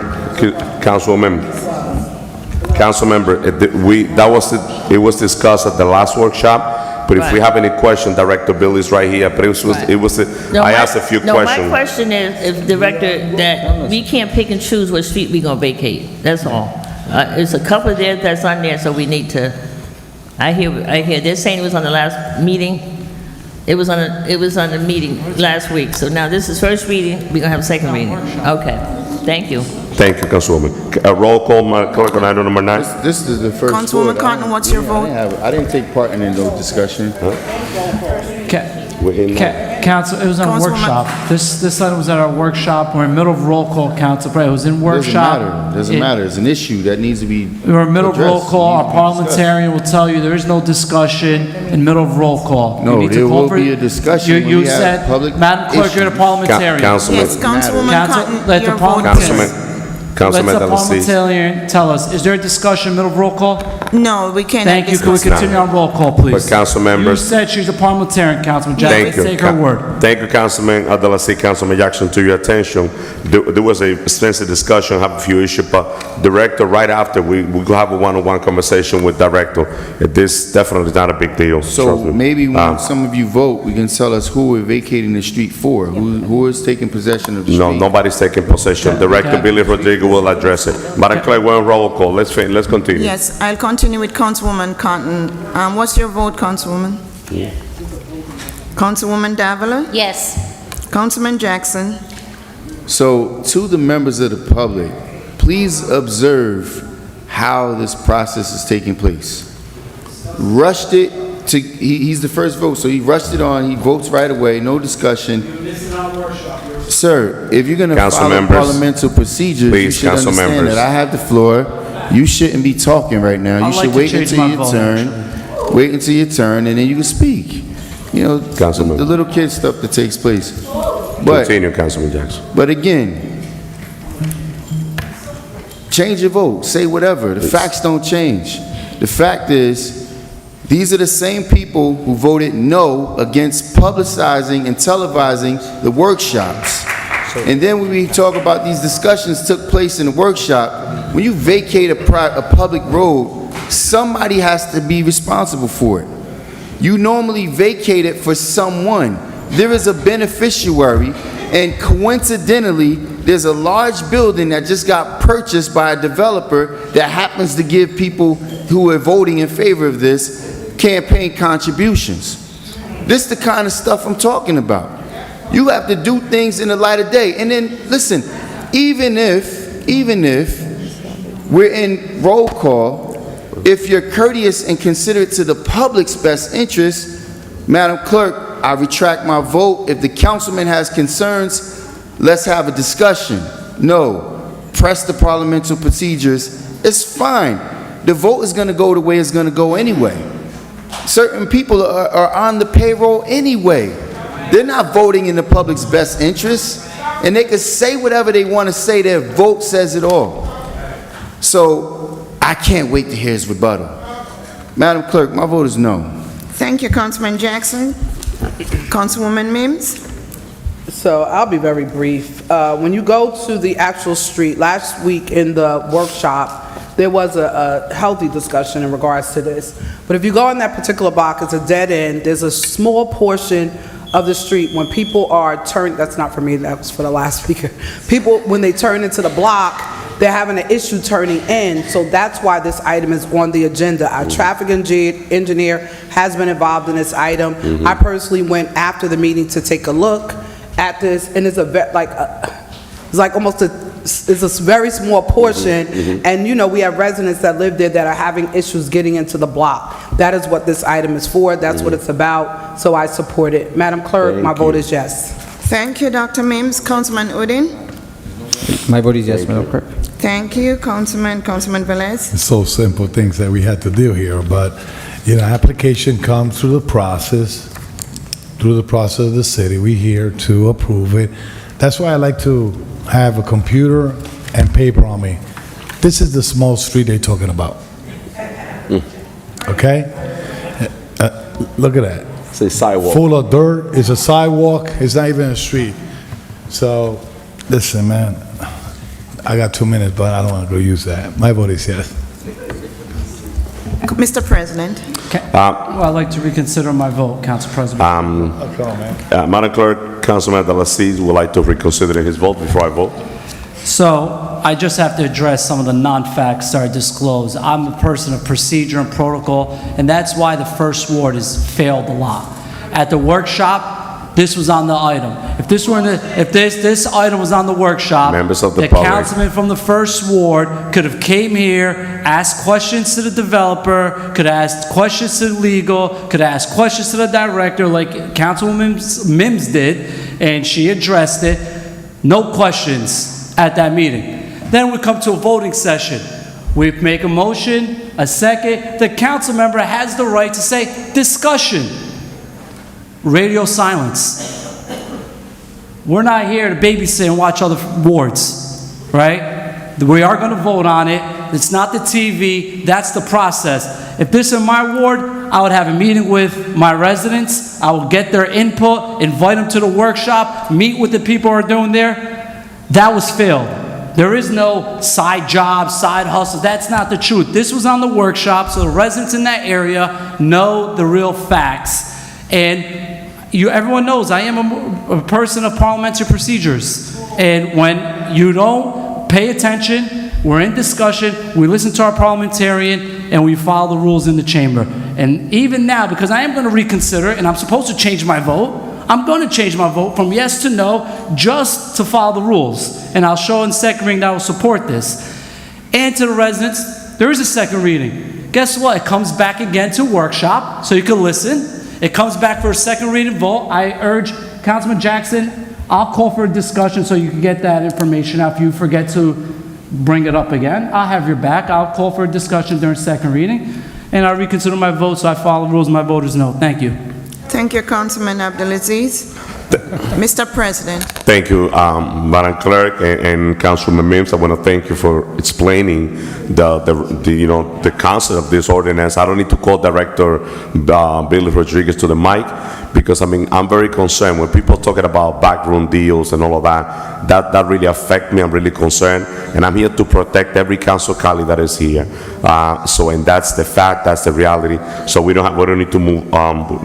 it was discussed at the last workshop, but if we Right. have any question, Director Billy is right here, but I asked a few No, questions. my question is, if Director, that we can't pick and choose what street we gonna vacate, that's all. There's a couple there that's on there, so we need to, I hear, they're saying it was on the last meeting. It was on the meeting last week, so now this is first reading, we're gonna have second reading. Okay, thank you. Thank you, Councilwoman. Roll call, Madam Clerk, on item number 9. This is the first. Councilwoman vote. Cotton, what's your vote? I didn't take part in no discussion. Council, it was on a Councilwoman- workshop. This item was at our workshop. We're in the middle of roll call, Council President. It was in workshop. Doesn't matter. It's an issue that needs to be We're in the middle of roll addressed. call. It Our needs to be discussed. parliamentarian will tell you there is no discussion in middle of roll call. No, We need to there call will for- be a discussion when You we have said, public Madam Clerk, you're the issues. parliamentarian. Councilman, Yes, Councilwoman Council, Cotton, let the your vote. parliamentarian. Councilman Let the Abdelaziz. parliamentarian tell us, is there a discussion in middle of roll call? No, we cannot Thank you. Can we discuss. continue on roll call, please? But council members- You said she's a parliamentarian, Councilman Thank Jackson. you. Take her word. Thank you, Councilman Abdelaziz. Councilman Jackson, to your attention. There was a extensive discussion, have a few issues, but Director, right after, we could have a one-on-one conversation with Director. This definitely is not a big deal. So trust me. maybe when some of you vote, we can tell us who we're vacating the street for, who is taking possession of the street. No, nobody's taking possession. Director Billy Rodriguez will address it. Madam Clerk, we're on roll call. Let's continue. Yes, I'll continue with Councilwoman Cotton. What's your vote, Councilwoman? Councilwoman Davila? Yes. Councilman Jackson? So, to the members of the public, please observe how this process is taking place. Rushed it to, he's the first vote, so he rushed it on, he votes right away, no discussion. Sir, if you're gonna Council follow members, parliamental procedures, you please, should council understand members. that I have the floor. You shouldn't be talking right now. You I'd like should to wait change until my your vote, turn. wait until your turn, and then you can speak. You know, Councilman. the little kid stuff that takes place. But, Continue, Councilman Jackson. but again, change your vote, say whatever. The facts don't change. The fact is, these are the same people who voted no against publicizing and televising the workshops. And then when we talk about these discussions took place in the workshop, when you vacate a public road, somebody has to be responsible for it. You normally vacate it for someone. There is a beneficiary, and coincidentally, there's a large building that just got purchased by a developer that happens to give people who are voting in favor of this campaign contributions. This is the kind of stuff I'm talking about. You have to do things in the light of day. And then, listen, even if we're in roll call, if you're courteous and considerate to the public's best interest, Madam Clerk, I retract my vote. If the councilman has concerns, let's have a discussion. No, press the parliamentary procedures. It's fine. The vote is going to go the way it's going to go anyway. Certain people are on the payroll anyway. They're not voting in the public's best interest, and they can say whatever they want to say. Their vote says it all. So I can't wait to hear his rebuttal. Madam Clerk, my vote is no. Thank you, Councilman Jackson. Councilwoman Mims? So I'll be very brief. When you go to the actual street, last week in the workshop, there was a healthy discussion in regards to this. But if you go in that particular block, it's a dead end. There's a small portion of the street when people are turned, that's not for me, that was for the last speaker. People, when they turn into the block, they're having an issue turning in, so that's why this item is on the agenda. Our traffic engineer has been involved in this item. I personally went after the meeting to take a look at this, and it's it's a very small portion, and you know, we have residents that live there that are having issues getting into the block. That is what this item is for, that's what it's about, so I support it. Madam Clerk, my vote is yes. Thank you, Dr. Mims. Councilman Udine? My vote is yes, Madam Clerk. Thank you, Councilman Velez? It's so simple things that we had to do here, but, you know, application comes through the process of the city. We're here to approve it. That's why I like to have a computer and paper on me. This is the small street they're talking about. Okay? Look at that. It's a sidewalk. Full of dirt. It's a sidewalk. It's not even a street. So, listen, man, I got 2 minutes, but I don't want to go use that. My vote is yes. Mr. President? Well, I'd like to reconsider my vote, Council President. Madam Clerk, Councilman Abdelaziz would like to reconsider his vote before I vote. So, I just have to address some of the non-facts that are disclosed. I'm a person of procedure and protocol, and that's why the first ward has failed a lot. At the workshop, this was on the item. If this item was on the workshop, Members of the the public. councilman from the first ward could have came here, asked questions to the developer, could have asked questions to legal, could have asked questions to the director like Councilwoman Mims did, and she addressed it. No questions at that meeting. Then we come to a voting session. We make a motion, a second. The council member has the right to say discussion. Radio silence. We're not here to babysit and watch other wards, right? We are going to vote on it. It's not the TV. That's the process. If this is my ward, I would have a meeting with my residents. I will get their input, invite them to the workshop, meet with the people who are doing there. That was failed. There is no side job, side hustle. That's not the truth. This was on the workshop, so the residents in that area know the real facts. And everyone knows I am a person of parliamentary procedures. And when you don't pay attention, we're in discussion, we listen to our parliamentarian, and we follow the rules in the chamber. And even now, because I am going to reconsider, and I'm supposed to change my vote, I'm going to change my vote from yes to no, just to follow the rules. And I'll show in second reading that I will support this. And to the residents, there is a second reading. Guess what? It comes back again to workshop, so you can listen. It comes back for a second reading vote. I urge Councilman Jackson, I'll call for a discussion so you can get that information out. If you forget to bring it up again, I'll have your back. I'll call for a discussion during second reading. and I reconsider my vote, so I follow the rules. My vote is no. Thank you. Thank you, Councilman Abdelaziz. Mr. President. Thank you, Madam Clerk and Councilman Mims. I want to thank you for explaining the concept of this ordinance. I don't need to call Director Billy Rodriguez to the mic because, I mean, I'm very concerned when people talking about backroom deals and all of that. That really affect me. I'm really concerned, and I'm here to protect every council colleague that is here. And that's the fact. That's the reality. So we don't need to move.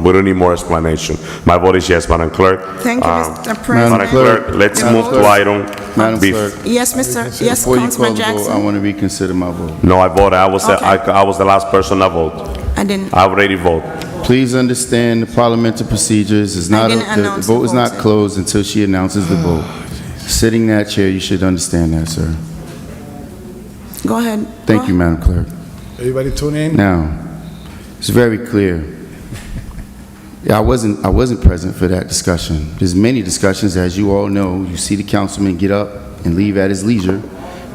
We don't need more explanation. My vote is yes, Madam Clerk. Thank you, Mr. President. Madam Clerk, let's move to item. Madam Clerk. Yes, Mr. Yes, Before you call Councilman the vote, I Jackson. want to reconsider my vote. No, I voted. I was Okay. I was the last person to vote. I didn't. I already voted. Please understand the parliamentary procedures is not, didn't the announce the vote is not vote. closed until she announces the vote. Sitting in that chair, you should understand that, sir. Go ahead. Thank you, Madam Clerk. Everybody tune in? Now, it's very clear. Yeah, I wasn't present for that discussion. There's many discussions, as you all know. You see the councilman get up and leave at his leisure.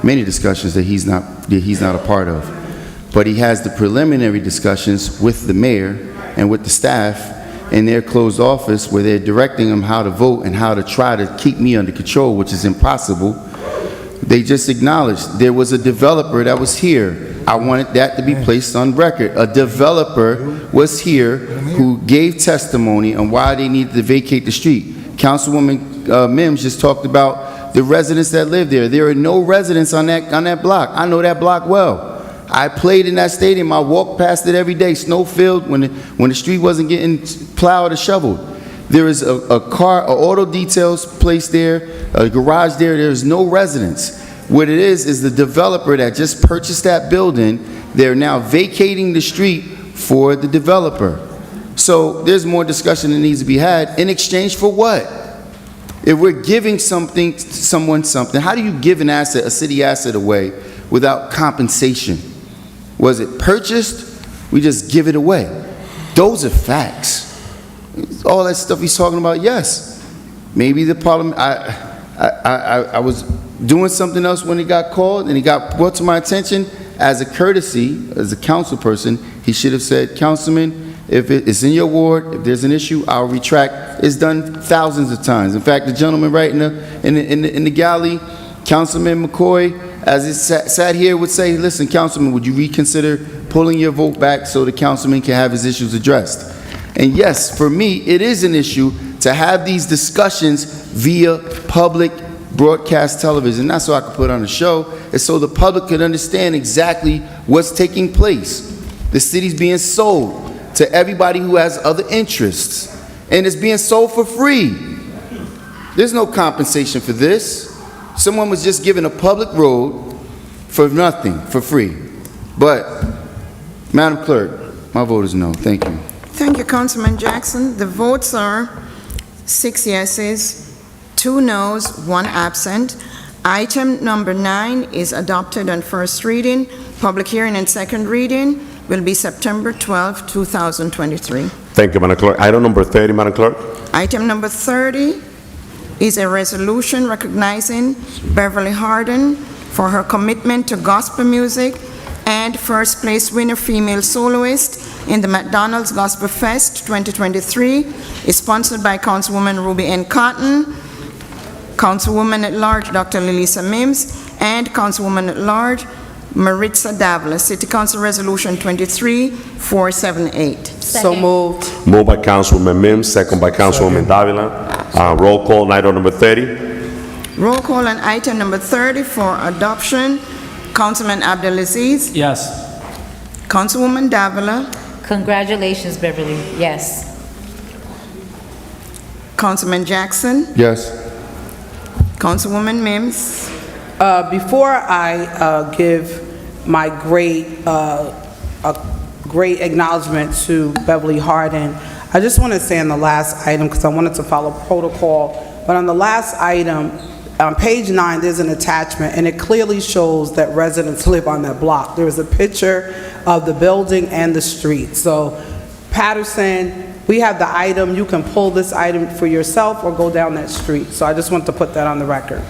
Many discussions that he's not a part of. But he has the preliminary discussions with the mayor and with the staff in their closed office where they're directing him how to vote and how to try to keep me under control, which is impossible. They just acknowledged there was a developer that was here. I wanted that to be placed on record. A developer was here who gave testimony on why they needed to vacate the street. Councilwoman Mims just talked about the residents that live there. There are no residents on that block. I know that block well. I played in that stadium. I walked past it every day, snow-filled, when the street wasn't getting plowed or shoveled. There is an auto details place there, a garage there. There's no residents. What it is the developer that just purchased that building. They're now vacating the street for the developer. So there's more discussion that needs to be had. In exchange for what? If we're giving someone something, how do you give an asset, a city asset, away without compensation? Was it purchased? We just give it away. Those are facts. All that stuff he's talking about, yes. Maybe the problem, I was doing something else when he got called and he got brought to my attention. As a courtesy, as a council person, he should have said, Councilman, if it's in your ward, if there's an issue, I'll retract. It's done thousands of times. In fact, the gentleman right in the galley, Councilman McCoy, as he sat here, would say, listen, Councilman, would you reconsider pulling your vote back so the councilman can have his issues addressed? And yes, for me, it is an issue to have these discussions via public broadcast television. Not so I could put on a show, it's so the public could understand exactly what's taking place. The city's being sold to everybody who has other interests, and it's being sold for free. There's no compensation for this. Someone was just given a public road for nothing, for free. But, Madam Clerk, my vote is no. Thank you. Thank you, Councilman Jackson. The votes are 6 yeses, 2 noes, 1 absent. Item number 9 is adopted on first reading. Public hearing and second reading will be September 12, 2023. Thank you, Madam Clerk. Item number 30, Madam Clerk. Item number 30 is a resolution recognizing Beverly Harden for her commitment to gospel music and first place winner female soloist in the McDonald's Gospel Fest 2023 is sponsored by Councilwoman Ruby N. Cotton, Councilwoman at Large Dr. Lilisa Mims, and Councilwoman at Large Maritza Davila. City Council Resolution 23-478. So moved. Moved by Councilwoman Mims, second by Councilwoman Davila. Roll call on item number 30. Roll call on item number 30 for adoption. Councilman Abdelaziz. Yes. Councilwoman Davila. Congratulations, Beverly. Yes. Councilman Jackson. Yes. Councilwoman Mims. Before I give my great acknowledgement to Beverly Harden, I just want to say on the last item, because I wanted to follow protocol, but on the last item, on page 9, there's an attachment, and it clearly shows that residents live on that block. There is a picture of the building and the street. So, Paterson, we have the item. You can pull this item for yourself or go down that street. So I just want to put that on the record.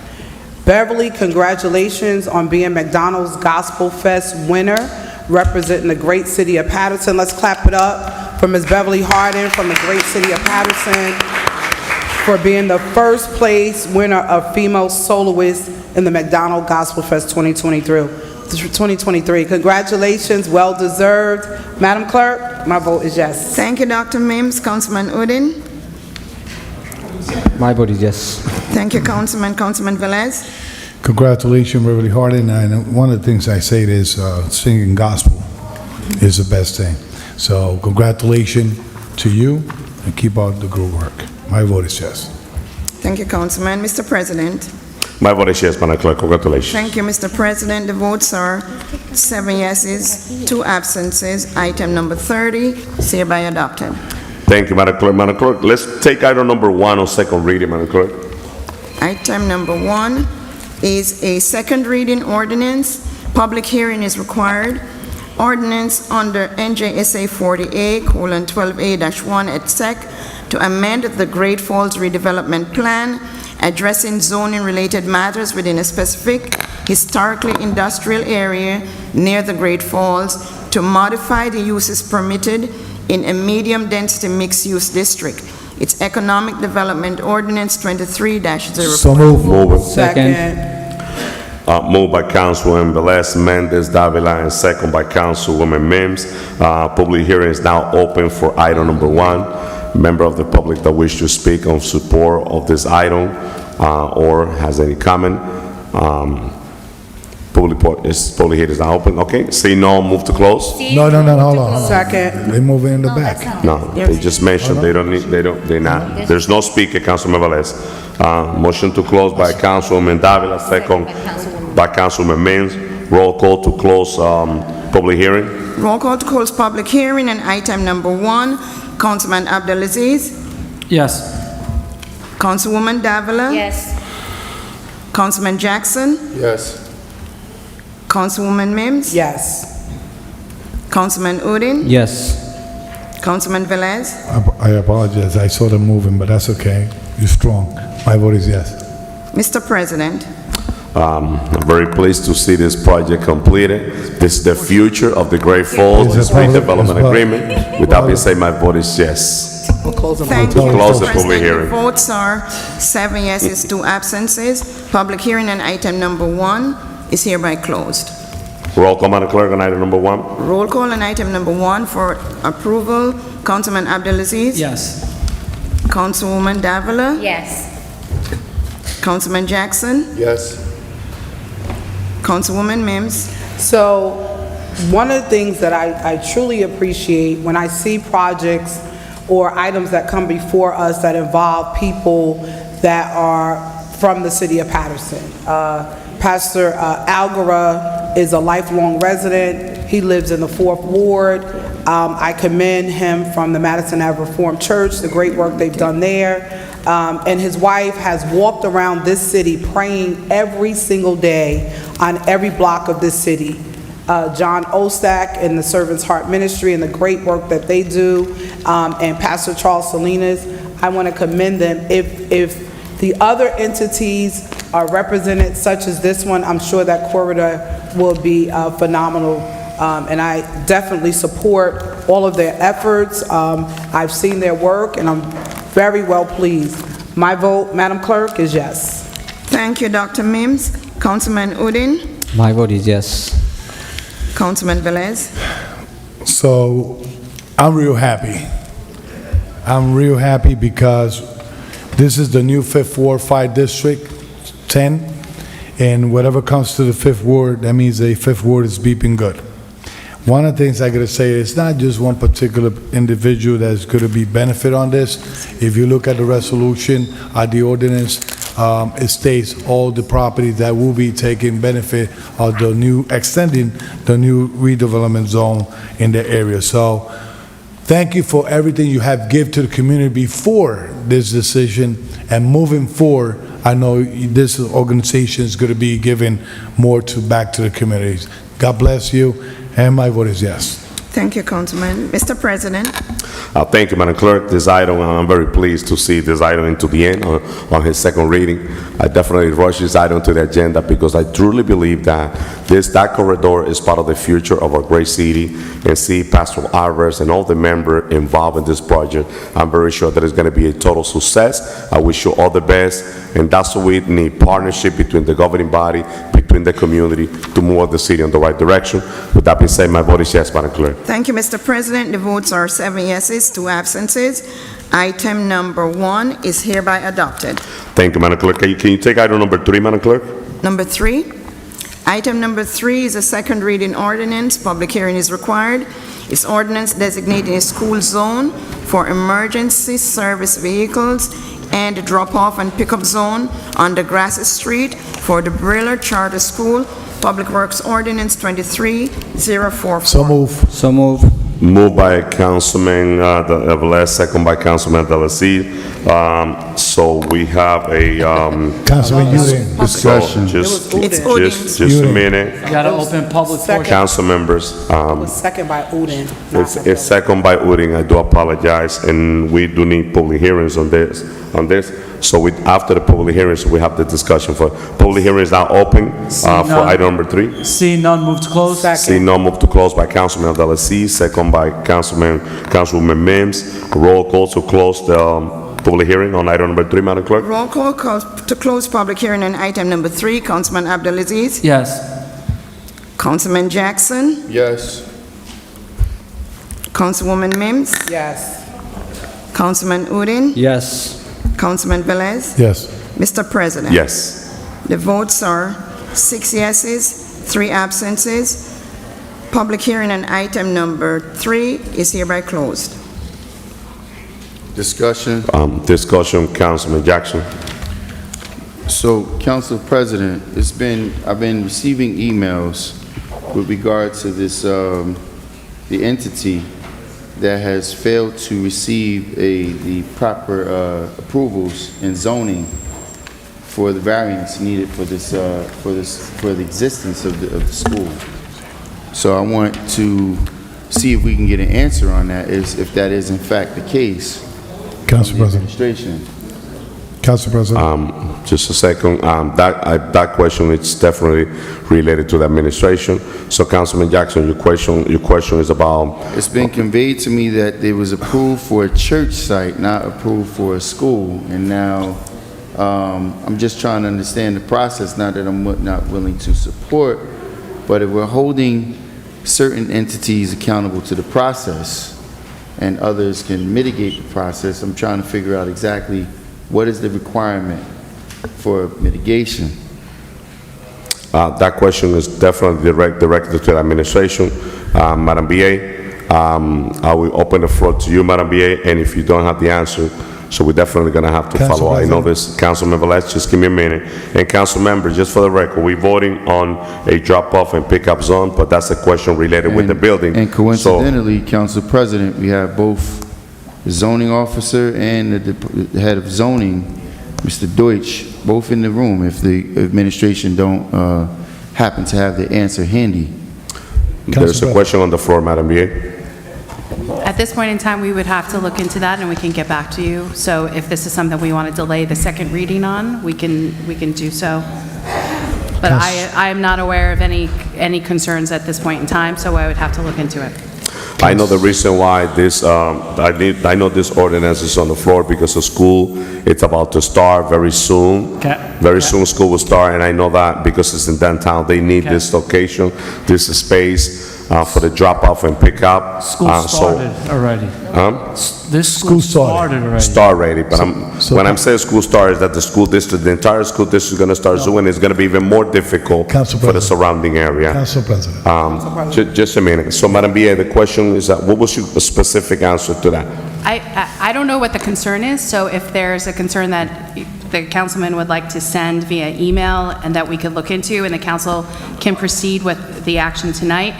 Beverly, congratulations on being McDonald's Gospel Fest winner representing the great city of Paterson. Let's clap it up for Ms. Beverly Hardin from the great city of Paterson for being the first place winner of Female Soloist in the McDonald Gospel Fest 2023. Congratulations, well deserved. Madam Clerk, my vote is yes. Thank you, Dr. Mims. Councilman Udine? My vote is yes. Thank you, Councilman. Councilman Velez? Congratulations, Beverly Hardin, and one of the things I say is singing gospel is the best thing. So congratulations to you, and keep out the good work. My vote is yes. Thank you, Councilman. Mr. President? My vote is yes, Madam Clerk. Congratulations. Thank you, Mr. President. The votes are 7 yeses, 2 absences. Item number 30 is hereby adopted. Thank you, Madam Clerk. Madam Clerk, let's take item number 1 on second reading, Madam Clerk. Item number 1 is a second reading ordinance. Public hearing is required. Ordinance under NJSA 40A:12A-1 et sec. to amend the Great Falls redevelopment plan, addressing zoning-related matters within a specific historically industrial area near the Great Falls, to modify the uses permitted in a medium-density mixed-use district. It's Economic Development Ordinance 23-04. So moved. Move it. Second. Moved by Councilwoman Velez Mendez Davila and second by Councilwoman Mims. Public hearing is now open for item number 1. Member of the public that wish to speak on support of this item or has any comment. Public hearing is now open. Okay, see no, move to close. No, hold on. Second. They move it in the back. No, they just mentioned they don't need, they're not. There's no speaker, Councilman Velez. Motion to close by Councilwoman Davila, second by Councilman Mims. Roll call to close public hearing. Roll call to close public hearing on item number 1. Councilman Abdelaziz? Yes. Councilwoman Davila? Yes. Councilman Jackson? Yes. Councilwoman Mims? Yes. Councilman Udine? Yes. Councilman Velez? I apologize, I saw them moving, but that's okay. You're strong. My vote is yes. Mr. President? I'm very pleased to see this project completed. This is the future of the Great Falls Is it public redevelopment as well? agreement. With that being said, my vote is yes. We'll close them. Thank you, Close Mr. the public President. hearing. The votes are 7 yeses, 2 absences. Public hearing on item number 1 is hereby closed. Roll call, Madam Clerk, on item number 1. Roll call on item number 1 for approval. Councilman Abdelaziz? Yes. Councilwoman Davila? Yes. Councilman Jackson? Yes. Councilwoman Mims? So, one of the things that I truly appreciate when I see projects or items that come before us that involve people that are from the city of Paterson. Pastor Algara is a lifelong resident. He lives in the 4th Ward. I commend him from the Madison Ave Reformed Church, the great work they've done there. And his wife has walked around this city praying every single day on every block of this city. John Ostak and the Servant's Heart Ministry and the great work that they do, and Pastor Charles Salinas, I want to commend them. If the other entities are represented, such as this one, I'm sure that corridor will be phenomenal. And I definitely support all of their efforts. I've seen their work, and I'm very well pleased. My vote, Madam Clerk, is yes. Thank you, Dr. Mims. Councilman Udine? My vote is yes. Councilman Velez? So, I'm real happy. I'm real happy because this is the new 5th Ward 5 District 10, and whatever comes to the 5th Ward, that means the 5th Ward is beeping good. One of the things I gotta say, it's not just one particular individual that's gonna be benefit on this. If you look at the resolution, the ordinance, it states all the properties that will be taking benefit of the new, extending the new redevelopment zone in the area. So, thank you for everything you have given to the community before this decision, and moving forward, I know this organization is gonna be giving more back to the communities. God bless you. And my vote is yes. Thank you, Councilman. Mr. President? Thank you, Madam Clerk. This item, I'm very pleased to see this item into the end on his second reading. I definitely rushed this item to the agenda because I truly believe that that corridor is part of the future of our great city, and see Pastor Alvarez and all the members involved in this project. I'm very sure that it's going to be a total success. I wish you all the best, and that's what we need, partnership between the governing body, between the community, to move the city in the right direction. With that being said, my vote is yes, Madam Clerk. Thank you, Mr. President. The votes are 7 yeses, 2 absences. Item number 1 is hereby adopted. Thank you, Madam Clerk. Can you take item number 3, Madam Clerk? Number 3. Item number 3 is a second reading ordinance. Public hearing is required. It's ordinance designating a school zone for emergency service vehicles and a drop-off and pickup zone on the Grassy Street for the Briller Charter School. Public Works Ordinance 23-044. So move. So move. Moved by Councilman Velez, second by Councilman Delacy. So we have a Councilman Udine. discussion. It's Just a Udine. minute. You gotta open public portion. Council members, It was second by Udine. it's second by Udine. I do apologize, and we do need public hearings on this. So after the public hearings, we have the discussion for public hearings now open for none. item number 3. Seeing none, move to close. See no move to close by Councilman Delacy, second by Councilwoman Mims. Roll call to close the public hearing on item number 3, Madam Clerk. Roll call to close public hearing on item number 3. Councilman Abdelaziz. Yes. Councilman Jackson. Yes. Councilwoman Mims. Yes. Councilman Udine. Yes. Councilman Velez. Yes. Mr. President. Yes. The votes are 6 yeses, 3 absences. Public hearing on item number 3 is hereby closed. Discussion. Discussion, Councilman Jackson. So, Council President, I've been receiving emails with regard to this, the entity that has failed to receive the proper approvals and zoning for the variance needed for the existence of the school. So I want to see if we can get an answer on that, if that is in fact the case. Council President. Administration. Council President. Just a second. That question is definitely related to the administration. So, Councilman Jackson, your question is about. It's been conveyed to me that it was approved for a church site, not approved for a school, and now I'm just trying to understand the process. Not that I'm not willing to support, but if we're holding certain entities accountable to the process, and others can mitigate the process, I'm trying to figure out exactly what is the requirement for mitigation. That question is definitely directed to the administration. Madam BA, I will open the floor to you, Madam BA, and if you don't have the answer, so we're definitely going to have to follow. I know this, Councilman Velez, just give me a minute. And council members, just for the record, we're voting on a drop-off and pickup zone, but that's a question related with the building. And coincidentally, Council President, we have both the zoning officer and the head of zoning, Mr. Deutsch, both in the room if the administration don't happen to have the answer handy. There's a question on the floor, Madam BA. At this point in time, we would have to look into that, and we can get back to you. So if this is something we want to delay the second reading on, we can do so. But I am not aware of any concerns at this point in time, so I would have to look into it. I know the reason why this, I know this ordinance is on the floor because the school, it's about to start very soon. Very soon school will start, and I know that because it's in downtown, they need this location, this space for the drop-off and pick-up. School started already. This school started already. Start ready, but when I'm saying school start, is that the school district, the entire school district is going to start soon, and it's going to be even more difficult for the surrounding area. Council President. Just a minute. So, Madam BA, the question is that, what was your specific answer to that? I don't know what the concern is, so if there's a concern that the councilman would like to send via email and that we could look into, and the council can proceed with the action tonight.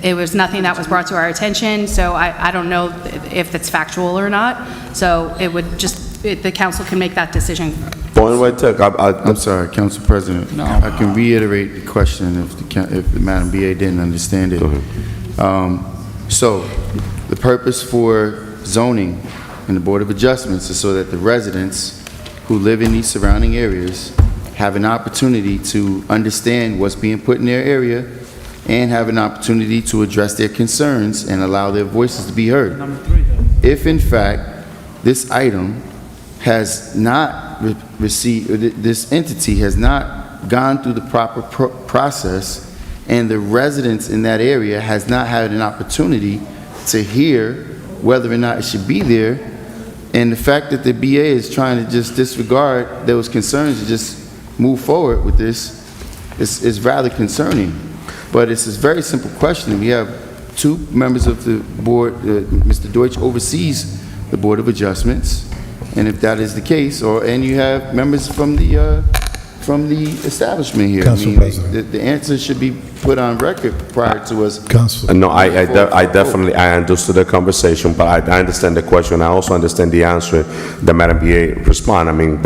It was nothing that was brought to our attention, so I don't know if it's factual or not. So it would just, the council can make that decision. Point right there. I'm sorry, Council President. No. I can reiterate the question if the Madam BA didn't understand it. So the purpose for zoning and the Board of Adjustments is so that the residents who live in these surrounding areas have an opportunity to understand what's being put in their area and have an opportunity to address their concerns and allow their voices to be heard. If in fact this item has not received, this entity has not gone through the proper process, and the residents in that area has not had an opportunity to hear whether or not it should be there, and the fact that the BA is trying to just disregard those concerns and just move forward with this is rather concerning. But it's a very simple question. We have two members of the board. Mr. Deutsch oversees the Board of Adjustments, and if that is the case, and you have members from the establishment here. Council President. The answer should be put on record prior to us. Council. No, I definitely, I understood the conversation, but I understand the question. I also understand the answer that Madam BA responded. I mean,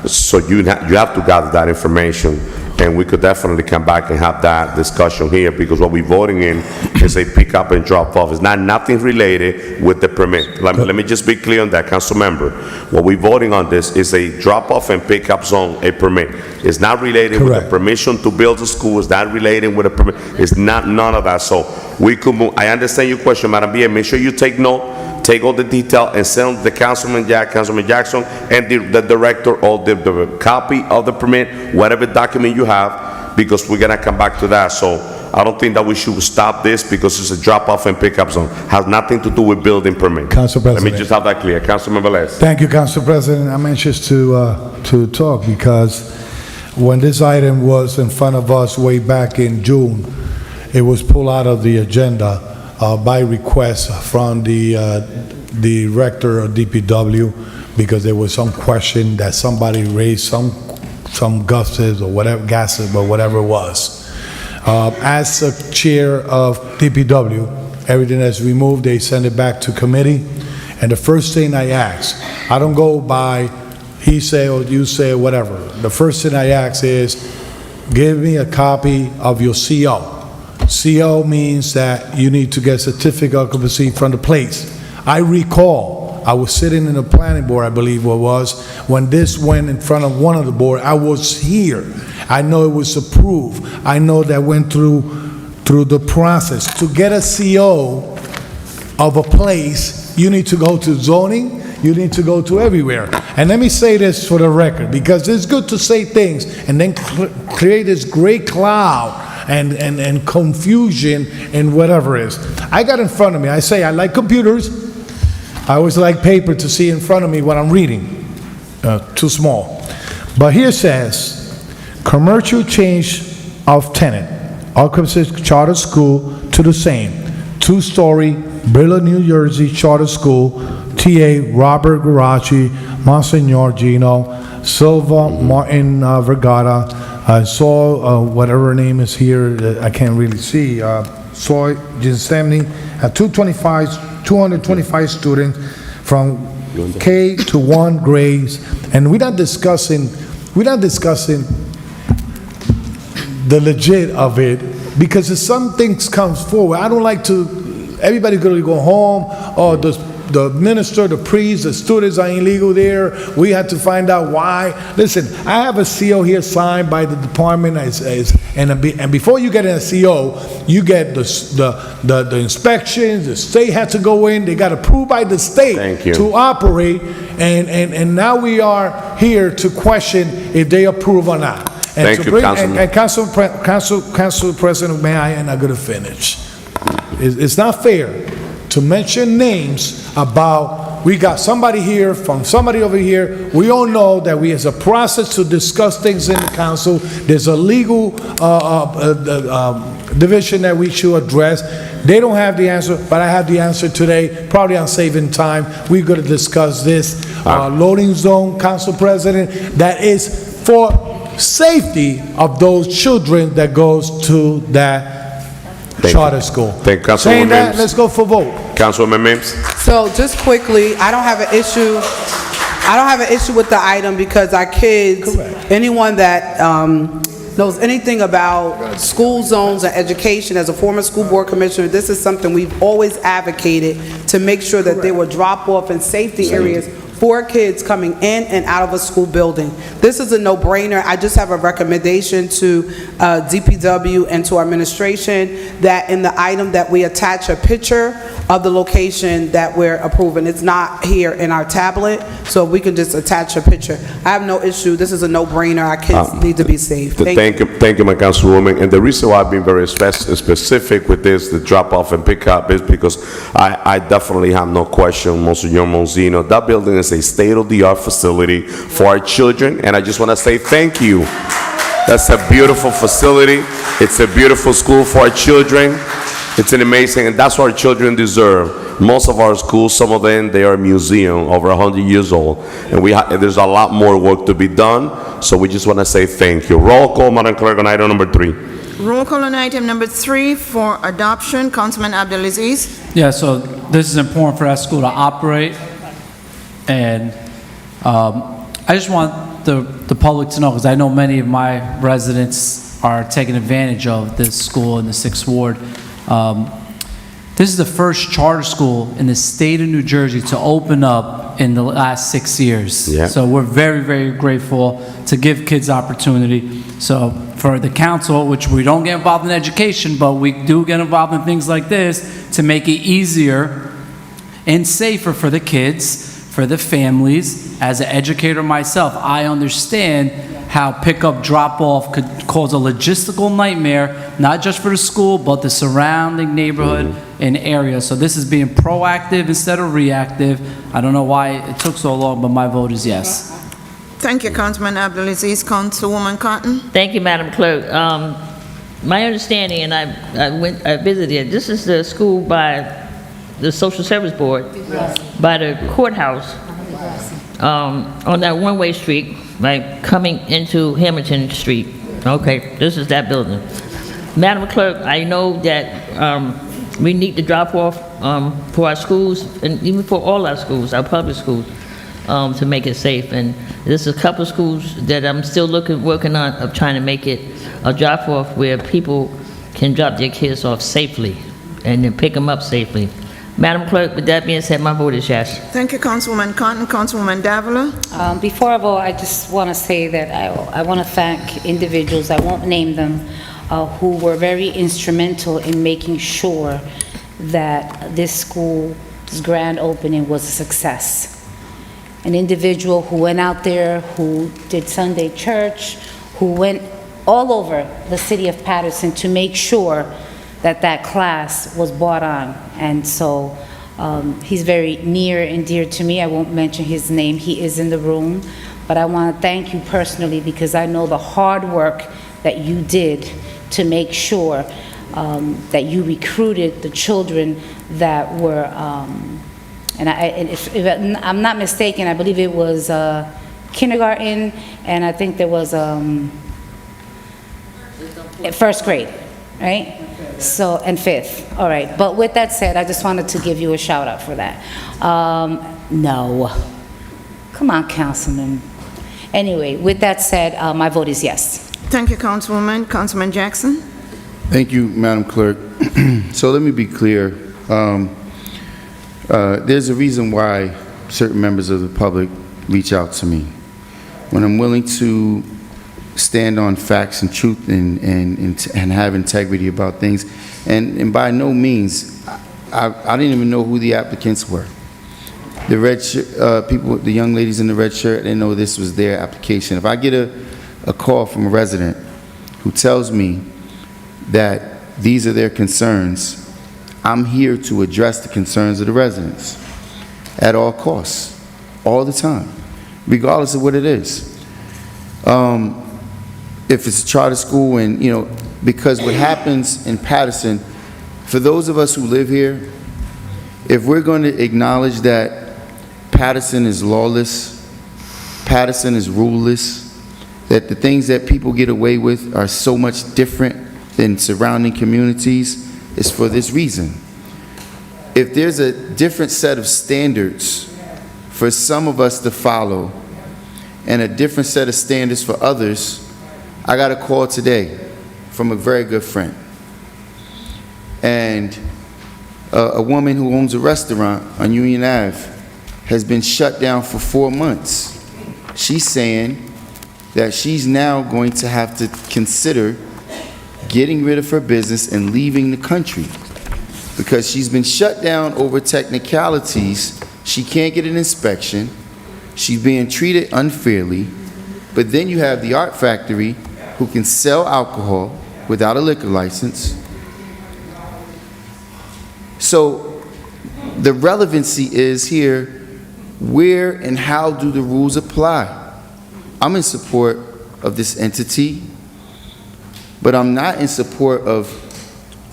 so you have to gather that information, and we could definitely come back and have that discussion here, because what we're voting in is a pick up and drop off. It's nothing related with the permit. Let me just be clear on that, council member. What we're voting on this is a drop off and pick up zone, a permit. It's not related with the permission to build a school. It's not related with a permit. It's not none of that. So we could move. I understand your question, Madam BA. Make sure you take note, take all the detail, and send the Councilman Jackson, and the director all the copy of the permit, whatever document you have, because we're gonna come back to that. So I don't think that we should stop this because it's a drop-off and pickup zone. Has nothing to do with building permit. Council President. Let me just have that clear. Councilmember Les. Thank you, Council President. I'm anxious to talk, because when this item was in front of us way back in June, it was pulled out of the agenda by request from the director of DPW, because there was some question that somebody raised some gases or whatever it was. As a chair of DPW, everything that's removed, they send it back to committee, and the first thing I ask, I don't go by he say or you say or whatever. The first thing I ask is, give me a copy of your CO. CO means that you need to get certificate of occupancy from the place. I recall, I was sitting in the planning board, I believe it was, when this went in front of one of the board. I was here. I know it was approved. I know that went through the process. To get a CO of a place, you need to go to zoning, you need to go to everywhere. And let me say this for the record, because it's good to say things and then create this gray cloud and confusion and whatever it is. I got in front of me, I say I like computers. I always like paper to see in front of me what I'm reading. Too small. But here says, commercial change of tenant, occupancy charter school to the same, 2-story, Brillo, New Jersey charter school, TA Robert Garachi, Monsignor Gino, Silva Martin Vergara. I saw whatever her name is here, I can't really see, Soy Ginsemi, 225 students from K to 1 grades, and we're not discussing the legit of it, because if some things comes forward, I don't like to, everybody's gonna go home, or the minister, the priest, the students are illegal there, we have to find out why. Listen, I have a CO here signed by the department, and before you get in a CO, you get the inspections, the state has to go in, they got approved by the state to operate, and now we are here to question if they approve or not. And Council President, may I, and I'm gonna finish. It's not fair to mention names about, we got somebody here from somebody over here. We all know that there's a process to discuss things in the council. There's a legal division that we should address. They don't have the answer, but I have the answer today. Probably I'm saving time. We're going to discuss this loading zone, Council President, that is for safety of those children that goes to that charter school. Thank you, Councilwoman Saying that, Mims. let's go for vote. Councilwoman Mims. So just quickly, I don't have an issue with the item because our kids, anyone that knows anything about school zones and education, as a former school board commissioner, this is something we've always advocated to make sure that there were drop-off and safety areas for kids coming in and out of a school building. This is a no-brainer. I just have a recommendation to DPW and to our administration that in the item that we attach a picture of the location that we're approving. It's not here in our tablet, so we can just attach a picture. I have no issue. This is a no-brainer. Our kids need to be safe. Thank you, my councilwoman. And the reason why I've been very specific with this, the drop-off and pick-up, is because I definitely have no question, Monsignor Monzino. That building is a state-of-the-art facility for our children, and I just want to say thank you. That's a beautiful facility. It's a beautiful school for our children. It's an amazing, and that's what our children deserve. Most of our schools, some of them, they are a museum, over 100 years old, and there's a lot more work to be done, so we just want to say thank you. Roll call, Madam Clerk, on item number 3. Roll call on item number 3 for adoption. Councilman Abdelaziz. Yeah, so this is important for that school to operate, and I just want the public to know, because I know many of my residents are taking advantage of this school in the 6th Ward. This is the first charter school in the state of New Jersey to open up in the last 6 years. Yeah. So we're very, very grateful to give kids opportunity. So for the council, which we don't get involved in education, but we do get involved in things like this to make it easier and safer for the kids, for the families. As an educator myself, I understand how pickup drop-off could cause a logistical nightmare, not just for the school, but the surrounding neighborhood and area. So this is being proactive instead of reactive. I don't know why it took so long, but my vote is yes. Thank you, Councilman Abdelaziz. Councilwoman Cotton. Thank you, Madam Clerk. My understanding, and I visited, this is the school by the Social Service Board, by the courthouse, on that one-way street, like coming into Hamilton Street. Okay, this is that building. Madam Clerk, I know that we need to drop off for our schools, and even for all our schools, our public schools, to make it safe. And there's a couple of schools that I'm still working on, of trying to make it a drop-off where people can drop their kids off safely and then pick them up safely. Madam Clerk, with that being said, my vote is yes. Thank you, Councilwoman Cotton. Councilwoman Davila. Before I vote, I just want to say that I want to thank individuals, I won't name them, who were very instrumental in making sure that this school's grand opening was a success. An individual who went out there, who did Sunday church, who went all over the city of Paterson to make sure that that class was brought on. And so he's very near and dear to me. I won't mention his name. He is in the room. But I want to thank you personally, because I know the hard work that you did to make sure that you recruited the children that were, and if I'm not mistaken, I believe it was kindergarten, and I think there was first grade, right? So, and 5th, all right. But with that said, I just wanted to give you a shout out for that. No. Come on, Councilman. Anyway, with that said, my vote is yes. Thank you, Councilwoman. Councilman Jackson. Thank you, Madam Clerk. So let me be clear. There's a reason why certain members of the public reach out to me. When I'm willing to stand on facts and truth and have integrity about things, and by no means, I didn't even know who the applicants were. The red people, the young ladies in the red shirt, didn't know this was their application. If I get a call from a resident who tells me that these are their concerns, I'm here to address the concerns of the residents at all costs, all the time, regardless of what it is. If it's a charter school, and, you know, because what happens in Paterson, for those of us who live here, if we're going to acknowledge that Paterson is lawless, Paterson is ruleless, that the things that people get away with are so much different than surrounding communities, is for this reason. If there's a different set of standards for some of us to follow and a different set of standards for others, I got a call today from a very good friend. And a woman who owns a restaurant on Union Ave has been shut down for 4 months. She's saying that she's now going to have to consider getting rid of her business and leaving the country because she's been shut down over technicalities. She can't get an inspection. She's being treated unfairly. But then you have the Art Factory who can sell alcohol without a liquor license. So the relevancy is here, where and how do the rules apply? I'm in support of this entity, but I'm not in support of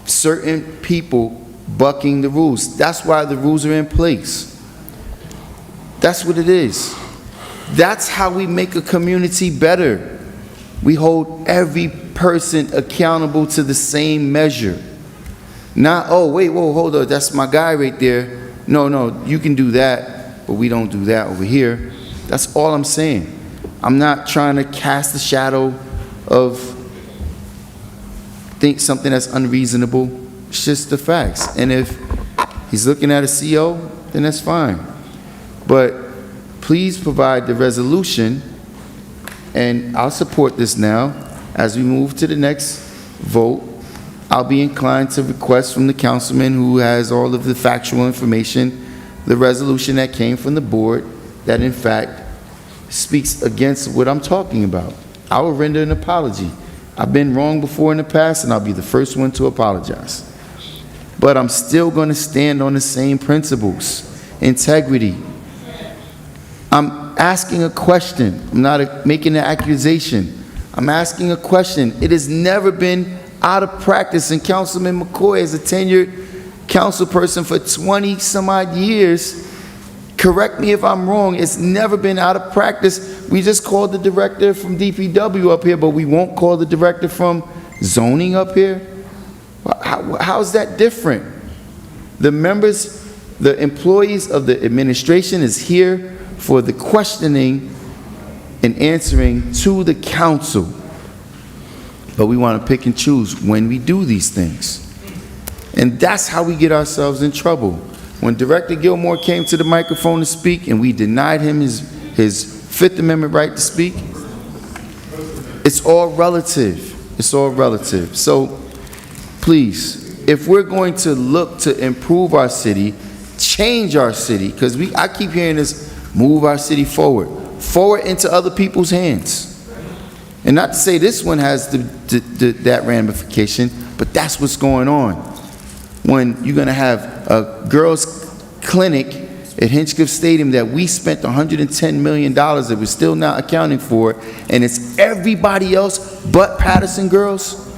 certain people bucking the rules. That's why the rules are in place. That's what it is. That's how we make a community better. We hold every person accountable to the same measure. Not, oh, wait, whoa, hold on, that's my guy right there. No, you can do that, but we don't do that over here. That's all I'm saying. I'm not trying to cast the shadow of think something that's unreasonable. It's just the facts. And if he's looking at a CO, then that's fine. But please provide the resolution, and I'll support this now. As we move to the next vote, I'll be inclined to request from the councilman who has all of the factual information, the resolution that came from the board that in fact speaks against what I'm talking about. I will render an apology. I've been wrong before in the past, and I'll be the first one to apologize. But I'm still going to stand on the same principles. Integrity. I'm asking a question. I'm not making an accusation. I'm asking a question. It has never been out of practice, and Councilman McCoy is a tenured council person for 20 some odd years. Correct me if I'm wrong, it's never been out of practice. We just called the director from DPW up here, but we won't call the director from zoning up here? How's that different? The members, the employees of the administration is here for the questioning and answering to the council. But we want to pick and choose when we do these things. And that's how we get ourselves in trouble. When Director Gilmore came to the microphone to speak and we denied him his Fifth Amendment right to speak, it's all relative. It's all relative. So please, if we're going to look to improve our city, change our city, because I keep hearing this, move our city forward into other people's hands. And not to say this one has that ramification, but that's what's going on. When you're going to have a girls' clinic at Hinchcliffe Stadium that we spent $110 million that we're still not accounting for, and it's everybody else but Paterson girls?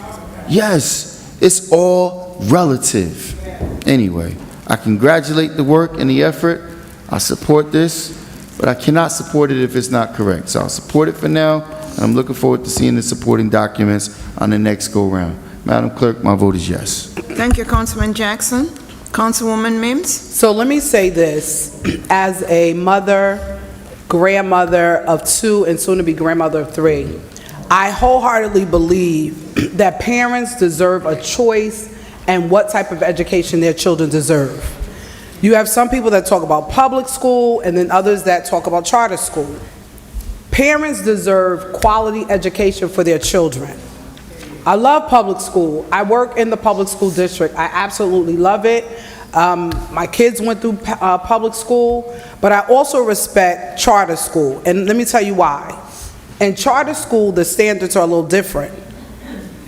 Yes, it's all relative. Anyway, I congratulate the work and the effort. I support this, but I cannot support it if it's not correct. So I'll support it for now, and I'm looking forward to seeing the supporting documents on the next go-round. Madam Clerk, my vote is yes. Thank you, Councilman Jackson. Councilwoman Mims? So let me say this, as a mother, grandmother of 2, and soon to be grandmother of 3, I wholeheartedly believe that parents deserve a choice and what type of education their children deserve. You have some people that talk about public school and then others that talk about charter school. Parents deserve quality education for their children. I love public school. I work in the public school district. I absolutely love it. My kids went through public school, but I also respect charter school. And let me tell you why. In charter school, the standards are a little different.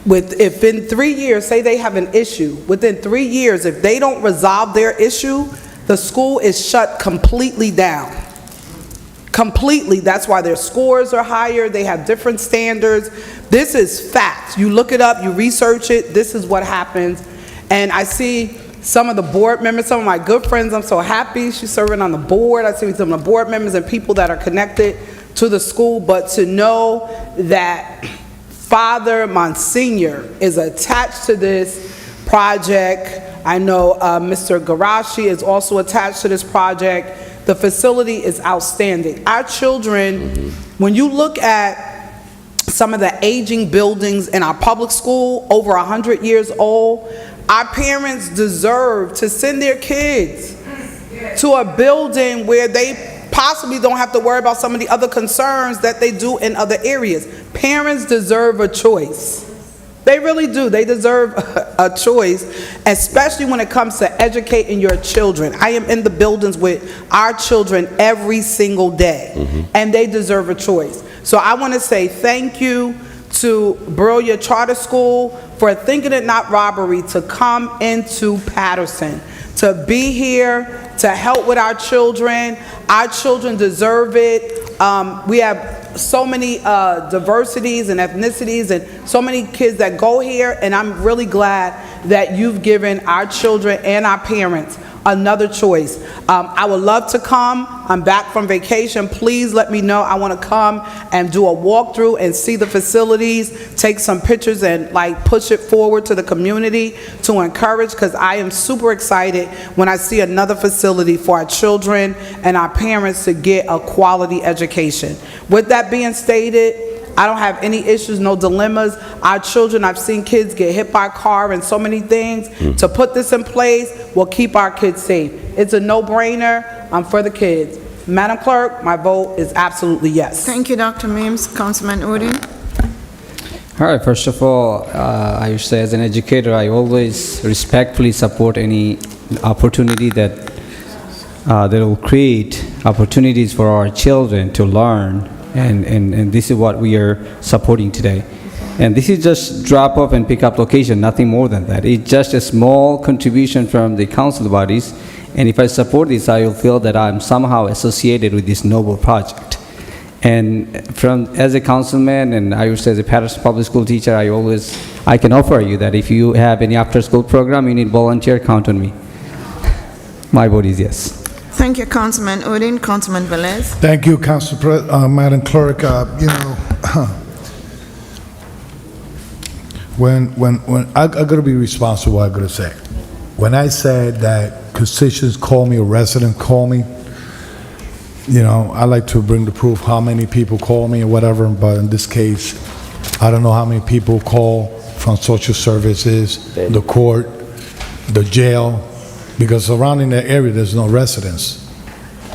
If in 3 years, say they have an issue, within 3 years, if they don't resolve their issue, the school is shut completely down. Completely. That's why their scores are higher. They have different standards. This is fact. You look it up, you research it, this is what happens. And I see some of the board members, some of my good friends, I'm so happy she's serving on the board. I see some of the board members and people that are connected to the school, but to know that Father Monsignor is attached to this project. I know Mr. Garashi is also attached to this project. The facility is outstanding. Our children, when you look at some of the aging buildings in our public school, over 100 years old. Our parents deserve to send their kids to a building where they possibly don't have to worry about some of the other concerns that they do in other areas. Parents deserve a choice. They really do. They deserve a choice, especially when it comes to educating your children. I am in the buildings with our children every single day, and they deserve a choice. So I want to say thank you to Brillia Charter School for thinking it not robbery to come into Paterson, to be here, to help with our children. Our children deserve it. We have so many diversities and ethnicities and so many kids that go here, and I'm really glad that you've given our children and our parents another choice. I would love to come. I'm back from vacation. Please let me know. I want to come and do a walkthrough and see the facilities, take some pictures and like push it forward to the community to encourage, because I am super excited when I see another facility for our children and our parents to get a quality education. With that being stated, I don't have any issues, no dilemmas. Our children, I've seen kids get hit by a car and so many things. To put this in place will keep our kids safe. It's a no-brainer. I'm for the kids. Madam Clerk, my vote is absolutely yes. Thank you, Dr. Mims. Councilman Udine. All right, first of all, I should say as an educator, I always respectfully support any opportunity that will create opportunities for our children to learn. And this is what we are supporting today. And this is just drop off and pick up location, nothing more than that. It's just a small contribution from the council bodies. And if I support this, I will feel that I'm somehow associated with this noble project. And as a councilman, and I would say as a Paterson public school teacher, I can offer you that if you have any after school program, you need volunteer, count on me. My vote is yes. Thank you, Councilman Udine. Councilman Velez. Thank you, Madam Clerk. When I gotta be responsible, I gotta say, when I said that constituents call me, or residents call me, I like to bring the proof how many people call me or whatever, but in this case, I don't know how many people call from social services, the court, the jail, because surrounding that area, there's no residents.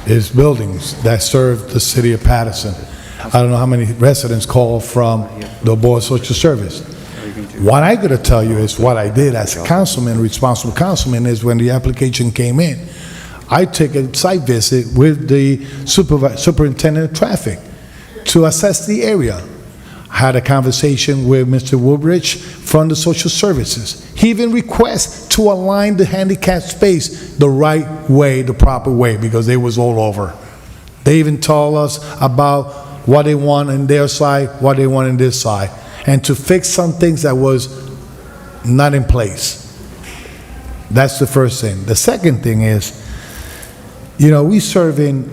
It's buildings that serve the city of Paterson. I don't know how many residents call from the Board of Social Service. What I gotta tell you is what I did as a councilman, responsible councilman, is when the application came in, I took a site visit with the superintendent of traffic to assess the area. Had a conversation with Mr. Woodbridge from the social services. He even requests to align the handicapped space the right way, the proper way, because they was all over. They even told us about what they want on their side, what they want on this side, and to fix some things that was not in place. That's the first thing. The second thing is, we serving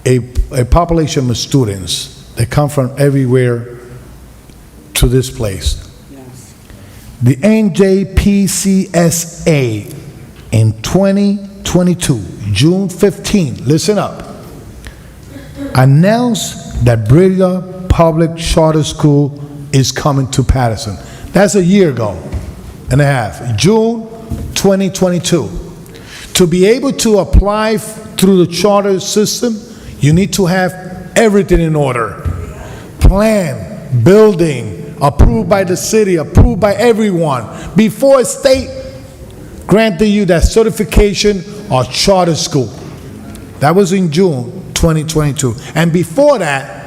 a population of students that come from everywhere to this place. Yes. The NJPCSA in 2022, June 15, listen up, announced that Brillia Public Charter School is coming to Paterson. That's a year ago and a half, June 2022. To be able to apply through the charter system, you need to have everything in order. Plan, building, approved by the city, approved by everyone, before a state granted you that certification or charter school. That was in June 2022. And before that,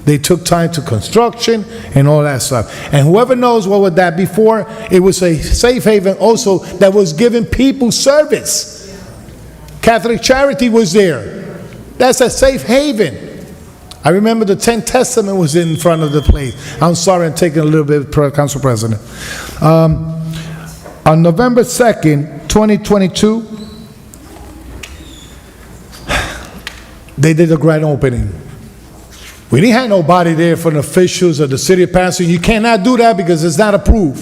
they took time to construction and all that stuff. And whoever knows what was that before, it was a safe haven also that was giving people service. Catholic Charity was there. That's a safe haven. I remember the 10th Testament was in front of the place. I'm sorry, I'm taking a little bit, Council President. On November 2nd, 2022, they did a grand opening. We didn't have nobody there from the officials of the city of Paterson. You cannot do that because it's not approved.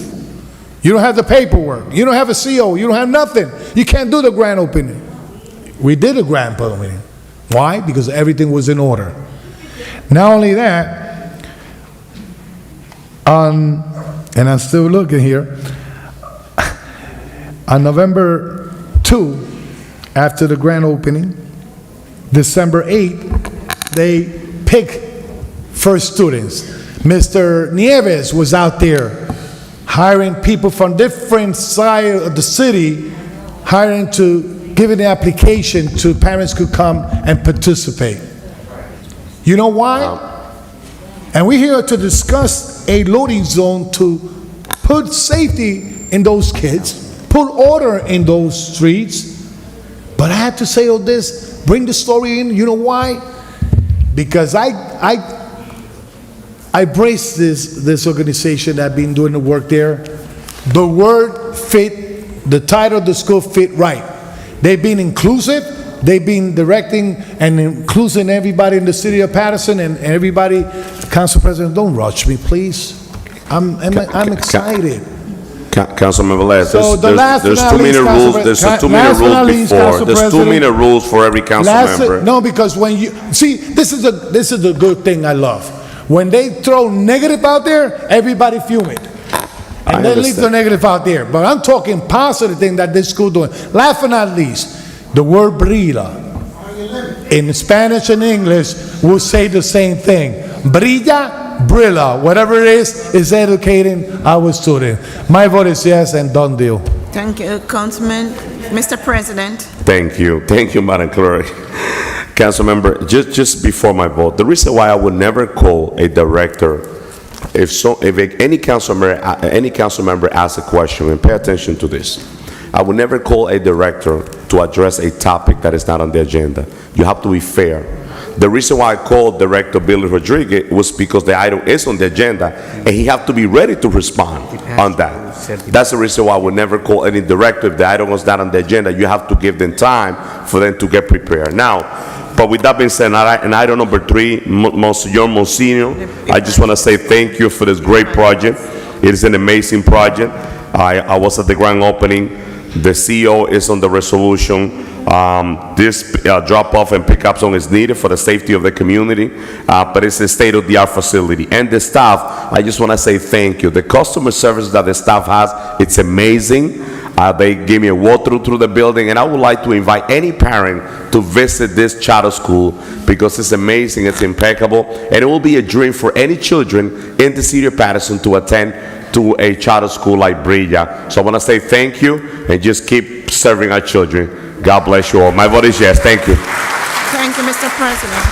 You don't have the paperwork. You don't have a CO. You don't have nothing. You can't do the grand opening. We did a grand opening. Why? Because everything was in order. Not only that, And I'm still looking here, on November 2, after the grand opening, December 8, they pick first students. Mr. Nieves was out there hiring people from different sides of the city, giving the application to parents could come and participate. You know why? And we're here to discuss a loading zone to put safety in those kids, put order in those streets. But I had to say all this, bring the story in. You know why? Because I brace this organization that been doing the work there. The word fit, the title of the school fit right. They've been inclusive. They've been directing and including everybody in the city of Paterson and everybody. Council President, don't rush me, please. I'm excited. Councilmember Les, So the last there's but too not many least, rules, Council there's Pre- too many last but not rules least, before, Council there's too President. many rules for every council member. No, because when you, see, this is the good thing I love. When they throw negative out there, everybody fume it. And they leave the negative out there. But I'm talking positive thing that this school doing. Last but not least, the word brilla, in Spanish and English, will say the same thing. Brilla, brilla, whatever it is educating our student. My vote is yes, and done deal. Thank you, Councilman. Mr. President. Thank you, Madam Clerk. Councilmember, just before my vote, the reason why I would never call a director, if any council member asks a question, and pay attention to this, I would never call a director to address a topic that is not on the agenda. You have to be fair. The reason why I called Director Billy Rodriguez was because the item is on the agenda, and he have to be ready to respond on that. That's the reason why I would never call any director if the item was not on the agenda. You have to give them time for them to get prepared. Now, but with that being said, and item number 3, Monsignor Monsignor, I just want to say thank you for this great project. It is an amazing project. I was at the grand opening. The CEO is on the resolution. This drop-off and pickup zone is needed for the safety of the community, but it's a state-of-the-art facility. And the staff, I just want to say thank you. The customer service that the staff has, it's amazing. They gave me a walkthrough through the building, and I would like to invite any parent to visit this charter school because it's amazing, it's impeccable, and it will be a dream for any children in the city of Paterson to attend to a charter school like Brilla. So I want to say thank you, and just keep serving our children. God bless you all. My vote is yes. Thank you. Thank you, Mr. President.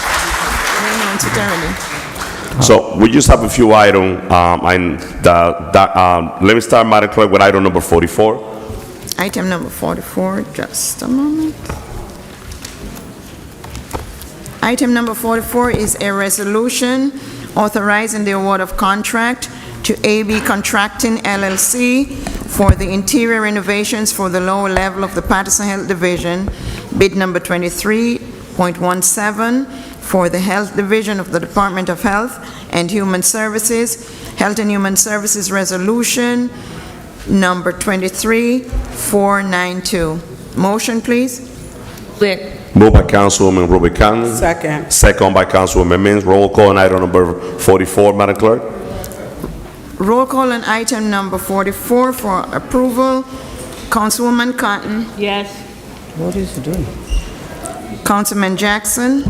Moving on to Darrell. So we just have a few items. Let me start, Madam Clerk, with item number 44. Item number 44, just a moment. Item number 44 is a resolution authorizing the award of contract to AB Contracting LLC for the interior renovations for the lower level of the Paterson Health Division, bid number 23.17 for the Health Division of the Department of Health and Human Services, Health and Human Services Resolution number 23492. Motion, please. Moved by Councilwoman Rubicon. Second. Second by Councilwoman Mims. Roll call on item number 44, Madam Clerk. Roll call on item number 44 for approval. Councilwoman Cotton. Yes. What is he doing? Councilman Jackson.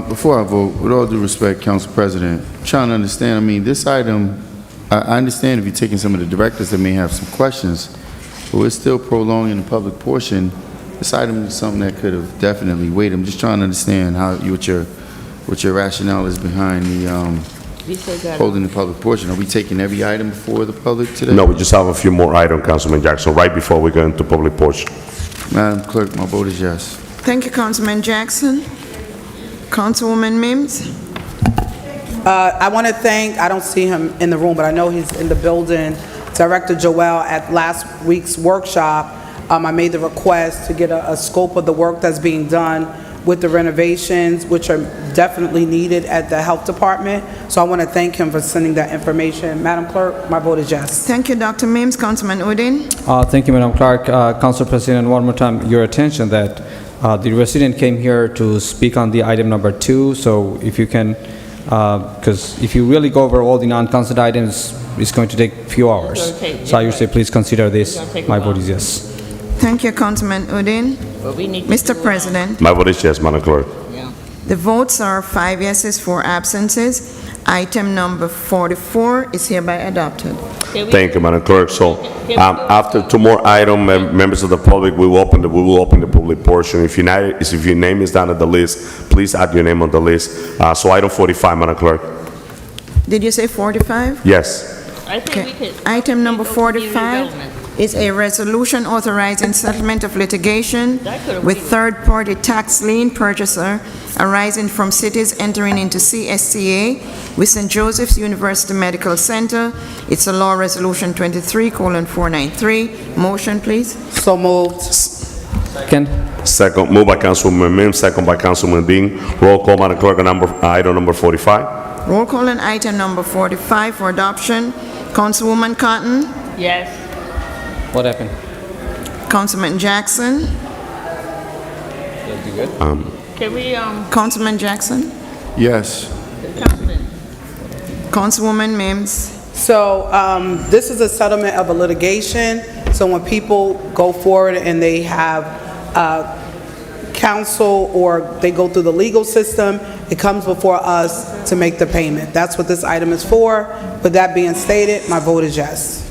Before I vote, with all due respect, Council President, I'm trying to understand, I mean, this item, I understand if you're taking some of the directors that may have some questions, but we're still prolonging the public portion. This item is something that could have definitely waited. I'm just trying to understand what your rationale is behind the holding the public portion. Are we taking every item before the public today? No, we just have a few more items, Councilman Jackson, right before we go into public portion. Madam Clerk, my vote is yes. Thank you, Councilman Jackson. Councilwoman Mims. I want to thank, I don't see him in the room, but I know he's in the building, Director Joel. At last week's workshop, I made the request to get a scope of the work that's being done with the renovations, which are definitely needed at the Health Department. So I want to thank him for sending that information. Madam Clerk, my vote is yes. Thank you, Dr. Mims. Councilman Udine. Thank you, Madam Clerk. Council President, one more time, your attention that the resident came here to speak on the item number 2, so if you can because if you really go over all the non-consent items, it's going to take a few hours. It's gonna take- So I yeah, would say right. please consider this. It's gonna take a My while. vote is yes. Thank you, Councilman Udine. But we need to Mr. do, President, My vote is yes, Madam Clerk. yeah. the votes are 5 yeses, 4 absences. Item number 44 is hereby adopted. Can we- Thank you, Madam Clerk. So, after two more items, members of the public, we will open the public portion. If your name is down on the list, please add your name on the list. So item 45, Madam Clerk. Did you say 45? Yes. I think we could. Item number go to community 45 development. is a resolution authorizing settlement of litigation That could've with waited. third-party tax lien purchaser arising from cities entering into CSCA with St. Joseph's University Medical Center. It's a law resolution 23:493. Motion, please. So moved. Second? Second, moved by Councilwoman Mims, second by Councilman Dean. Roll call, Madam Clerk, on item number 45. Roll call on item number 45 for adoption. Councilwoman Cotton, Yes. What happened? Councilman Jackson, Can we, Councilman Jackson, Yes. Councilman? Councilwoman Mims. So this is a settlement of a litigation, so when people go forward and they have counsel or they go through the legal system, it comes before us to make the payment. That's what this item is for. With that being stated, my vote is yes.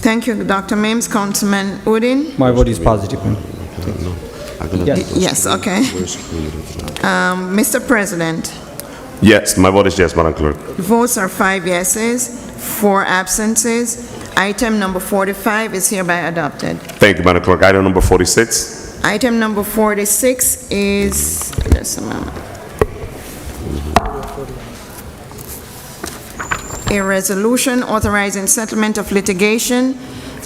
Thank you, Dr. Mims. Councilman Udine? My vote is positive, ma'am. Yes. Yes, okay. Mr. President, Yes, my vote is yes, Madam Clerk. votes are 5 yeses, 4 absences. Item number 45 is hereby adopted. Thank you, Madam Clerk. Item number 46. Item number 46 is, just a moment. A resolution authorizing settlement of litigation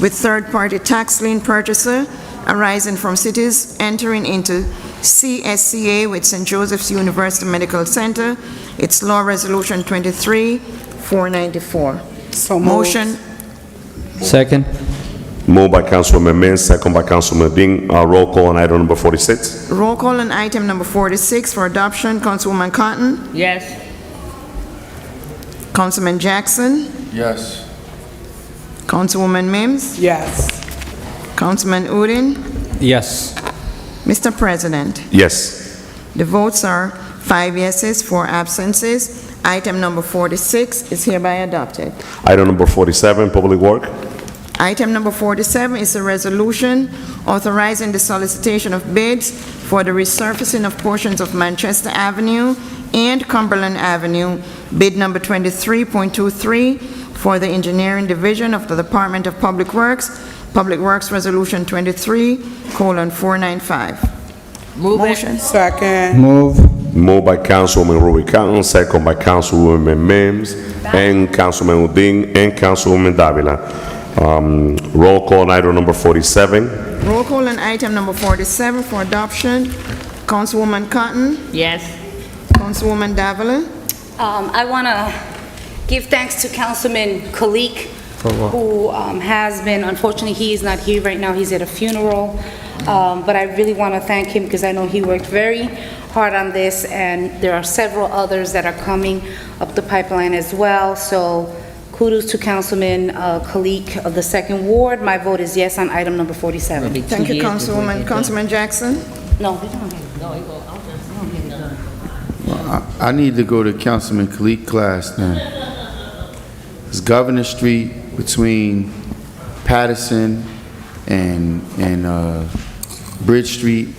with third-party tax lien purchaser arising from cities entering into CSCA with St. Joseph's University Medical Center. It's Law Resolution 23-494. So moved. Motion, Second? Moved by Councilwoman Mims, second by Councilman Dean. Roll call on item number 46. roll call on item number 46 for adoption. Councilwoman Cotton, Yes. Councilman Jackson, Yes. Councilwoman Mims, Yes. Councilman Udine. Yes. Mr. President, Yes. the votes are 5 yeses, 4 absences. Item number 46 is hereby adopted. Item number 47, Public Work. Item number 47 is a resolution authorizing the solicitation of bids for the resurfacing of portions of Manchester Avenue and Cumberland Avenue, bid number 23.23 for the Engineering Division of the Department of Public Works, Public Works Resolution 23:495. Move it. Motion. Second. Move. Moved by Councilwoman Ruby Cotton, second by Councilwoman Mims, and Councilman Udine, and Councilwoman Davila. Roll call on item number 47. Roll call on item number 47 for adoption. Councilwoman Cotton, Yes. Councilwoman Davila. I want to give thanks to Councilman Kalik, who has been, unfortunately, he is not here right now, he's at a funeral, but I really want to thank him because I know he worked very hard on this, and there are several others that are coming up the pipeline as well, so kudos to Councilman Kalik of the 2nd Ward. My vote is yes on item number 47. Thank you, Councilwoman. Councilman Jackson. No, we don't. I need to go to Councilman Kalik class then. It's Governor Street between Paterson and Bridge Street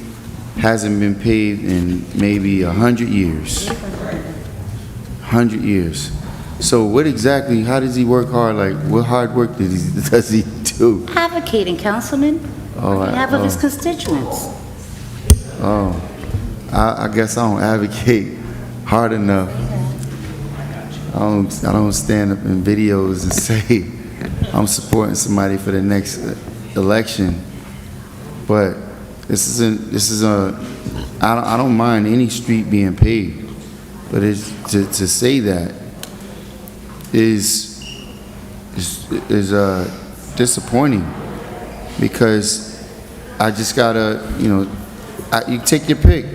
hasn't been paved in maybe 100 years. 100 years. So what exactly, how does he work hard? Like, what hard work does he do? Advocating, Councilman, Oh, on behalf of his constituents. Oh, I guess I don't advocate hard enough. I don't stand up in videos and say I'm supporting somebody for the next election. But I don't mind any street being paved, but it's to say that is disappointing, because I just gotta, you take your pick.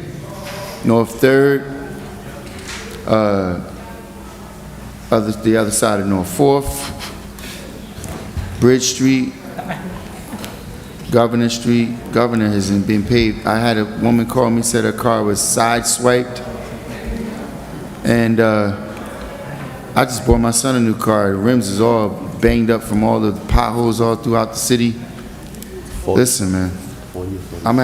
North 3rd, the other side of North Fourth, Bridge Street, Governor Street. Governor hasn't been paved. I had a woman call me, said her car was sideswiped. And I just bought my son a new car. The rims is all banged up from all the potholes all throughout the city. Listen, man, I'm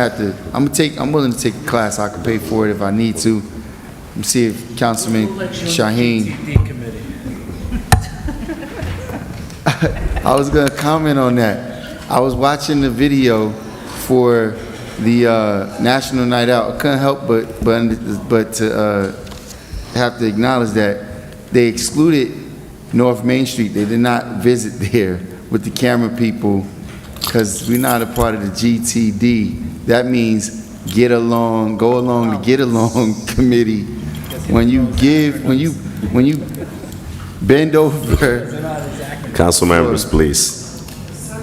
willing to take a class. I can pay for it if I need to. Let me see if Councilman Shaheen. I was gonna comment on that. I was watching the video for the National Night Out. I couldn't help but to have to acknowledge that they excluded North Main Street. They did not visit there with the camera people because we're not a part of the GTD. That means get along, go along to get along committee. When you bend over. Council members, please.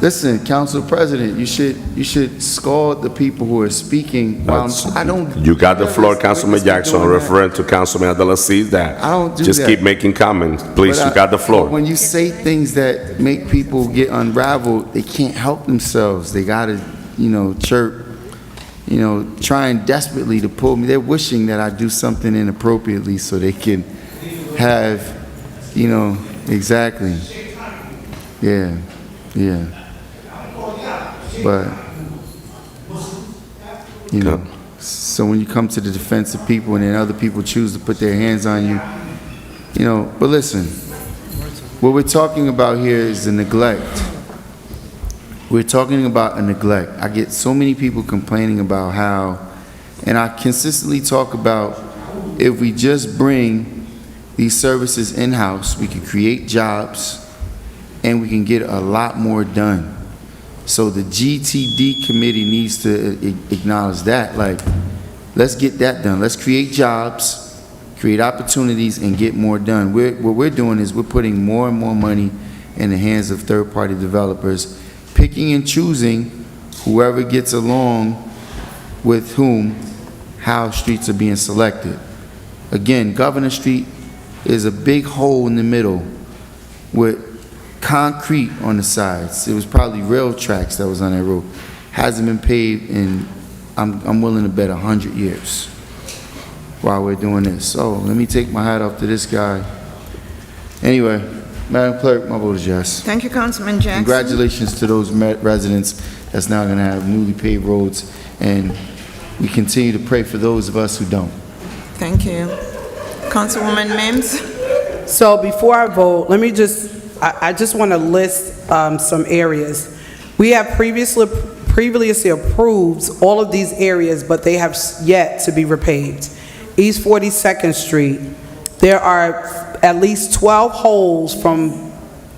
Listen, Council President, you should scold the people who are speaking. You got the floor, Councilman Jackson, referring to Councilman Abdelaziz. That I don't do just that. keep making comments, please. But You got the floor. When you say things that make people get unraveled, they can't help themselves. They gotta, chirp, trying desperately to pull me. They're wishing that I do something inappropriately so they can have, exactly. Yeah. But, so when you come to the defense of people and then other people choose to put their hands on you, but listen, what we're talking about here is the neglect. We're talking about a neglect. I get so many people complaining about how, and I consistently talk about, if we just bring these services in-house, we can create jobs and we can get a lot more done. So the GTD committee needs to acknowledge that. Like, let's get that done. Let's create jobs, create opportunities, and get more done. What we're doing is we're putting more and more money in the hands of third-party developers, picking and choosing whoever gets along with whom, how streets are being selected. Again, Governor Street is a big hole in the middle with concrete on the sides. It was probably rail tracks that was on that road. Hasn't been paved in, I'm willing to bet 100 years while we're doing this. So let me take my hat off to this guy. Anyway, Madam Clerk, my vote is yes. Thank you, Councilman Jackson. Congratulations to those residents that's now gonna have newly paved roads, and we continue to pray for those of us who don't. Thank you. Councilwoman Mims? So before I vote, let me I just want to list some areas. We have previously approved all of these areas, but they have yet to be repaved. East 42nd Street, there are at least 12 holes from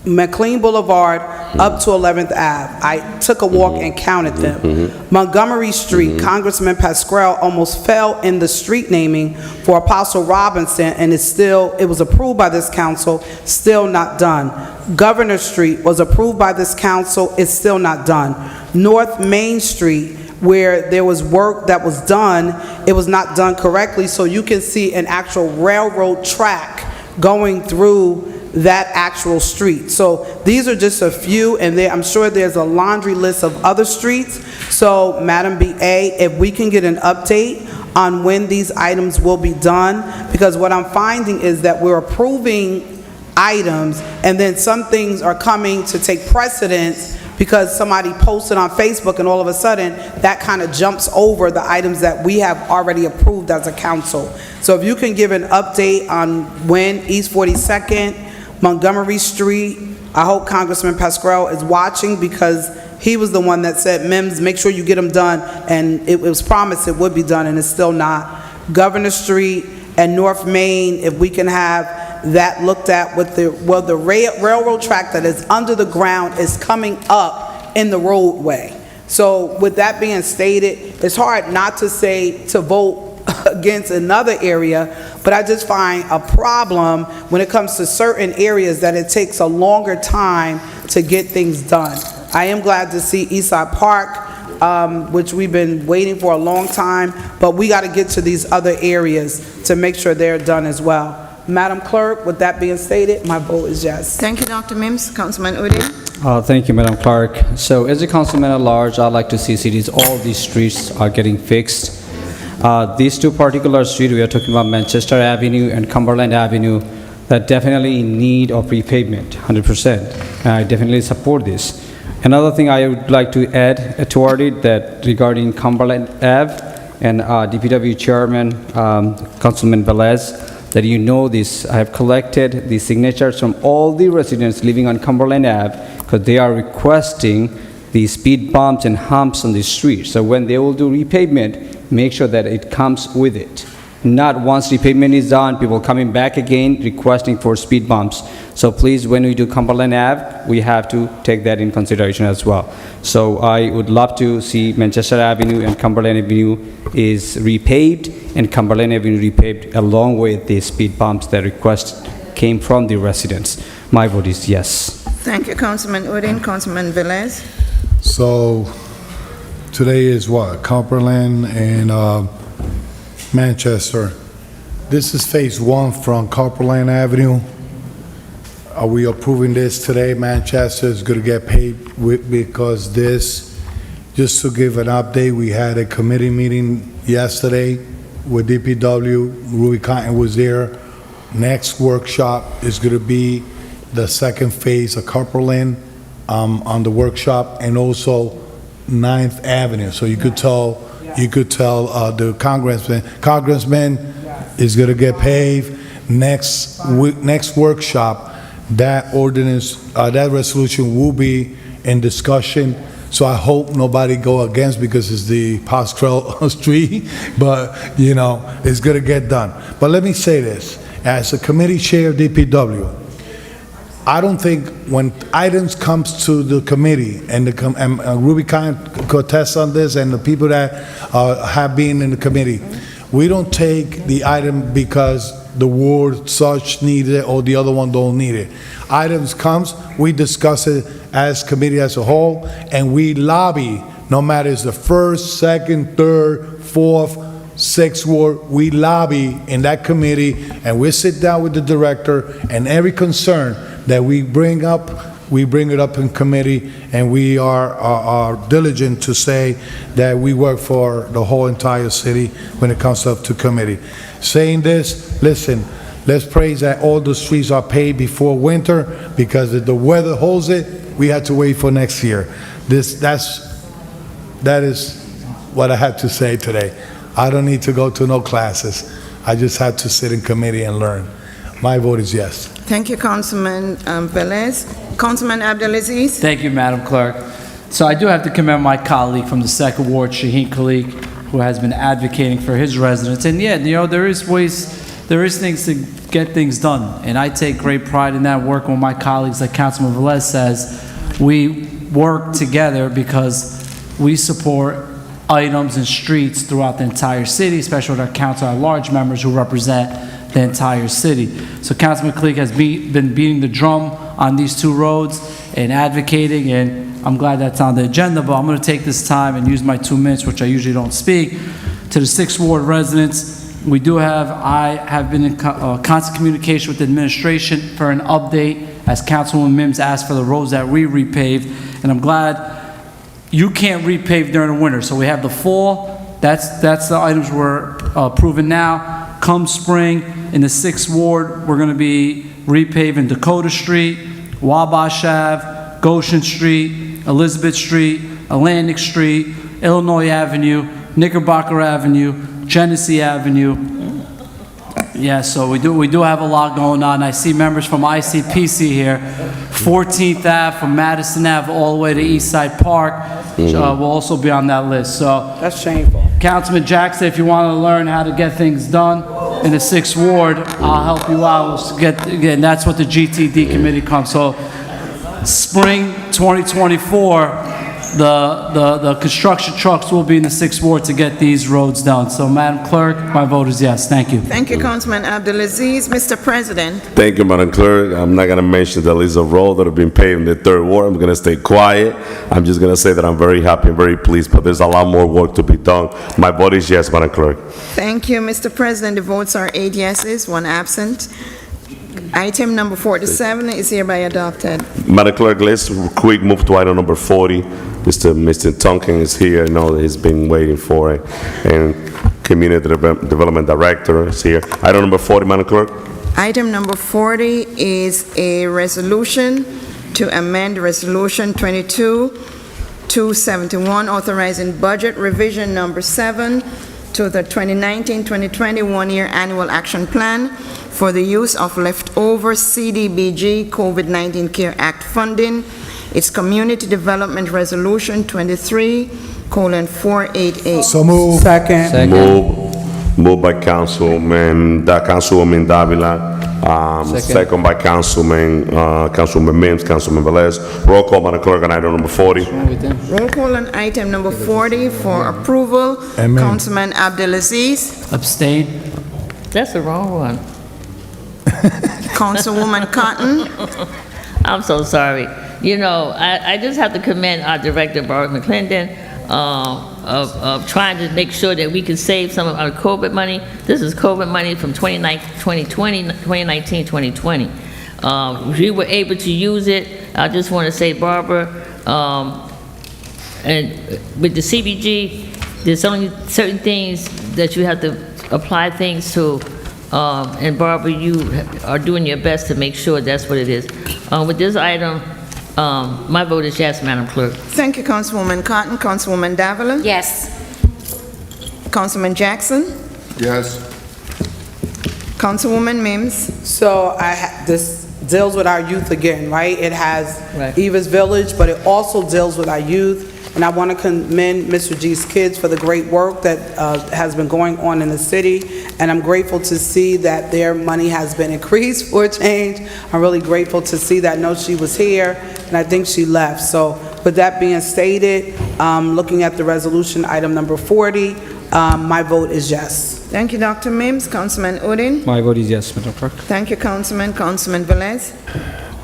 McLean Boulevard up to 11th Ave. I took a walk and counted them. Montgomery Street, Congressman Pasquale almost fell in the street naming for Apostle Robinson, and it was approved by this council, still not done. Governor Street was approved by this council, it's still not done. North Main Street, where there was work that was done, it was not done correctly, so you can see an actual railroad track going through that actual street. So these are just a few, and I'm sure there's a laundry list of other streets. So Madam BA, if we can get an update on when these items will be done, because what I'm finding is that we're approving items and then some things are coming to take precedence because somebody posted on Facebook, and all of a sudden that kind of jumps over the items that we have already approved as a council. So if you can give an update on when East 42nd, Montgomery Street, I hope Congressman Pasquale is watching, because he was the one that said, Mims, make sure you get them done, and it was promised it would be done, and it's still not. Governor Street and North Main, if we can have that looked at with the railroad track that is under the ground is coming up in the roadway. So with that being stated, it's hard not to say to vote against another area, but I just find a problem when it comes to certain areas that it takes a longer time to get things done. I am glad to see Eastside Park, which we've been waiting for a long time, but we got to get to these other areas to make sure they're done as well. Madam Clerk, with that being stated, my vote is yes. Thank you, Dr. Mims. Councilman Udine? Thank you, Madam Clerk. So as a councilman at large, I'd like to see cities, all these streets are getting fixed. These two particular streets, we are talking about Manchester Avenue and Cumberland Avenue, that definitely in need of repavement, 100%. And I definitely support this. Another thing I would like to add toward it, that regarding Cumberland Ave and DPW Chairman, Councilman Velez, that you know this, I have collected the signatures from all the residents living on Cumberland Ave, because they are requesting the speed bumps and humps on the street. So when they will do repavement, make sure that it comes with it. Not once repavement is done, people coming back again requesting for speed bumps. So please, when we do Cumberland Ave, we have to take that in consideration as well. So I would love to see Manchester Avenue and Cumberland Avenue is repaved, and Cumberland Avenue repaved along with the speed bumps that request came from the residents. My vote is yes. Thank you, Councilman Udine. Councilman Velez? So today is what, Cumberland and Manchester. This is phase one from Cumberland Avenue. Are we approving this today? Manchester is going to get paid because this, just to give an update, we had a committee meeting yesterday with DPW. Ruby Cotton was there. Next workshop is going to be the second phase of Cumberland on the workshop, and also 9th Avenue. So you could tell the congressman is going to get paved. Next workshop, that ordinance, that resolution will be in discussion. So I hope nobody go against, because it's the Pasquale Street, but you know, it's going to get done. But let me say this, as a committee chair of DPW, I don't think when items comes to the committee, and Ruby can contest on this, and the people that have been in the committee, we don't take the item because the ward such needs it or the other one don't need it. Items comes, we discuss it as committee as a whole, and we lobby, no matter it's the first, second, third, fourth, sixth ward, we lobby in that committee, and we sit down with the director, and every concern that we bring it up in committee, and we are diligent to say that we work for the whole entire city when it comes up to committee. Saying this, listen, let's pray that all the streets are paved before winter, because if the weather holds it, we have to wait for next year. That is what I have to say today. I don't need to go to no classes. I just have to sit in committee and learn. My vote is yes. Thank you, Councilman Velez. Councilman Abdelaziz? Thank you, Madam Clerk. So I do have to commend my colleague from the Second Ward, Shaheen Khalik, who has been advocating for his residents. And yeah, you know, there is things to get things done. And I take great pride in that, working with my colleagues, like Councilman Velez says. We work together because we support items and streets throughout the entire city, especially with our council at large members who represent the entire city. So Councilman Khalik has been beating the drum on these two roads and advocating, and I'm glad that's on the agenda, but I'm going to take this time and use my 2 minutes, which I usually don't speak, to the 6th Ward residents. I have been in constant communication with the administration for an update, as Councilwoman Mims asked for the roads that we repaved, and I'm glad you can't repave during the winter. So we have the fall, that's the items we're approving now. Come spring, in the 6th Ward, we're going to be repaving Dakota Street, Wabash Ave, Goshen Street, Elizabeth Street, Atlantic Street, Illinois Avenue, Knickerbocker Avenue, Genesee Avenue. Yeah, so we do have a lot going on. I see members from ICPC here. 14th Ave from Madison Ave all the way to East Side Park will also be on that list. So That's shameful. Councilman Jackson, if you want to learn how to get things done in the 6th Ward, I'll help you out. Again, that's what the GTD committee comes. So spring 2024, the construction trucks will be in the 6th Ward to get these roads done. So, Madam Clerk, my vote is yes. Thank you. Thank you, Councilman Abdulaziz. Mr. President, Thank you, Madam Clerk. I'm not going to mention the list of roads that have been paved in the 3rd Ward. I'm going to stay quiet. I'm just going to say that I'm very happy and very pleased, but there's a lot more work to be done. My vote is yes, Madam Clerk. thank you, Mr. President. The votes are 8 yeses, 1 absent. Item number 47 is hereby adopted. Madam Clerk, let's quick move to item number 40. Mr. Tonkin is here. I know he's been waiting for it. And Community Development Director is here. Item number 40, Madam Clerk. Item number 40 is a resolution to amend Resolution 22-271, authorizing budget revision number 7 to the 2019-2020 one-year annual action plan for the use of leftover CDBG COVID-19 CARE Act funding. It's Community Development Resolution 23:488. So move. Second. Moved by Councilwoman Davila. Second by Councilman Mims, Councilman Velez. Roll call, Madam Clerk, on item number 40. Roll call on item number 40 for approval. Amen. Councilman Abdulaziz. Abstain? That's the wrong one. Councilwoman Cotton. I'm so sorry. You know, I just have to commend our director, Barbara McClendon, of trying to make sure that we can save some of our COVID money. This is COVID money from 2019, 2020. We were able to use it. I just want to say, Barbara, and with the CBG, there's only certain things that you have to apply things to. And Barbara, you are doing your best to make sure that's what it is. With this item, my vote is yes, Madam Clerk. Thank you, Councilwoman Cotton. Councilwoman Davila. Yes. Councilman Jackson. Yes. Councilwoman Mims. So this deals with our youth again, right? It has Right. Eva's Village, but it also deals with our youth. And I want to commend Mr. G's kids for the great work that has been going on in the city. And I'm grateful to see that their money has been increased for a change. I'm really grateful to see that. I know she was here, and I think she left. So with that being stated, looking at the resolution, item number 40, my vote is yes. Thank you, Dr. Mims. Councilman Udine. My vote is yes, Madam Clerk. Thank you, Councilman. Councilman Velez.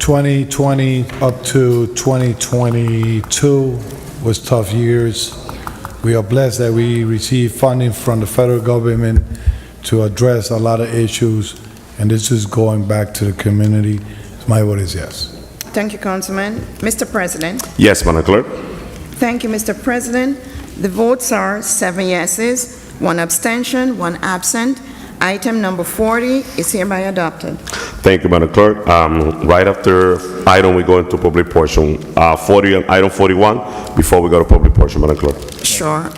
2020 up to 2022 was tough years. We are blessed that we received funding from the federal government to address a lot of issues, and this is going back to the community. My vote is yes. Thank you, Councilman. Mr. President. Yes, Madam Clerk. Thank you, Mr. President. The votes are 7 yeses, 1 abstention, 1 absent. Item number 40 is hereby adopted. Thank you, Madam Clerk. Right after item, we go into public portion. Item 41, before we go to public portion, Madam Clerk. Sure.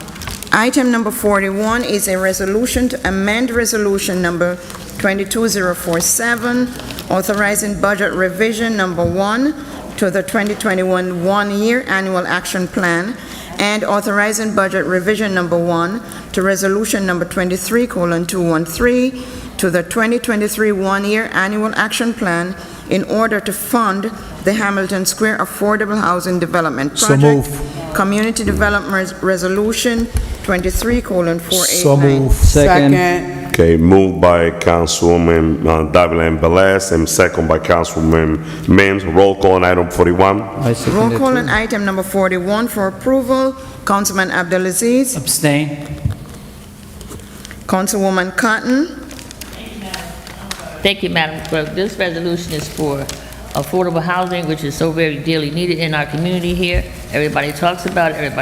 Item number 41 is a resolution to amend resolution number 22047, authorizing budget revision number 1 to the 2021 one-year annual action plan, and authorizing budget revision number 1 to resolution number 23:213 to the 2023 one-year annual action plan in order to fund the Hamilton Square Affordable Housing Development So Project. move. Community Development Resolution 23:489. So move. Second. Okay, moved by Councilwoman Davila and Velez, and second by Councilwoman Mims. Roll call on item 41. I second Roll it call too. on item number 41 for approval. Councilman Abdulaziz. Abstain? Councilwoman Cotton. Thank you, Madam Clerk. This resolution is for affordable housing, which is so very dearly needed in our community here. Everybody talks about it,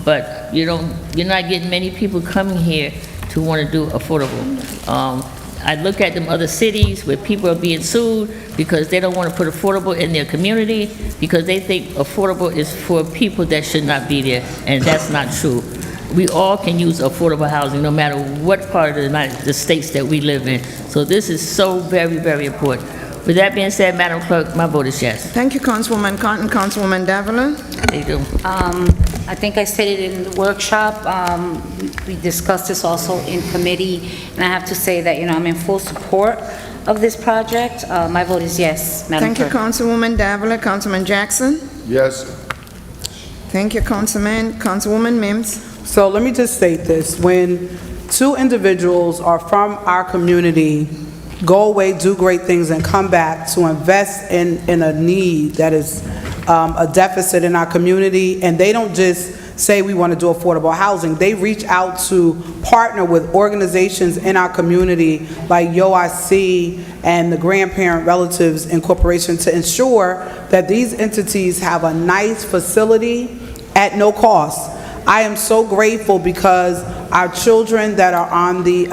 but you're not getting many people coming here to want to do affordable. I look at them other cities where people are being sued because they don't want to put affordable in their community because they think affordable is for people that should not be there, and that's not true. We all can use affordable housing, no matter what part of the states that we live in. So this is so very, very important. With that being said, Madam Clerk, my vote is yes. Thank you, Councilwoman Cotton. Councilwoman Davila. They do. I think I stated in the workshop, we discussed this also in committee, and I have to say that, I'm in full support of this project. My vote is yes, Madam Thank you, Clerk. Councilwoman Davila. Councilman Jackson. Yes. Thank you, Councilwoman Mims. So let me just state this. When two individuals are from our community, go away, do great things, and come back to invest in a need that is a deficit in our community, and they don't just say we want to do affordable housing. They reach out to partner with organizations in our community like YOIC and the Grandparent Relatives Incorporation to ensure that these entities have a nice facility at no cost. I am so grateful because our children that are on the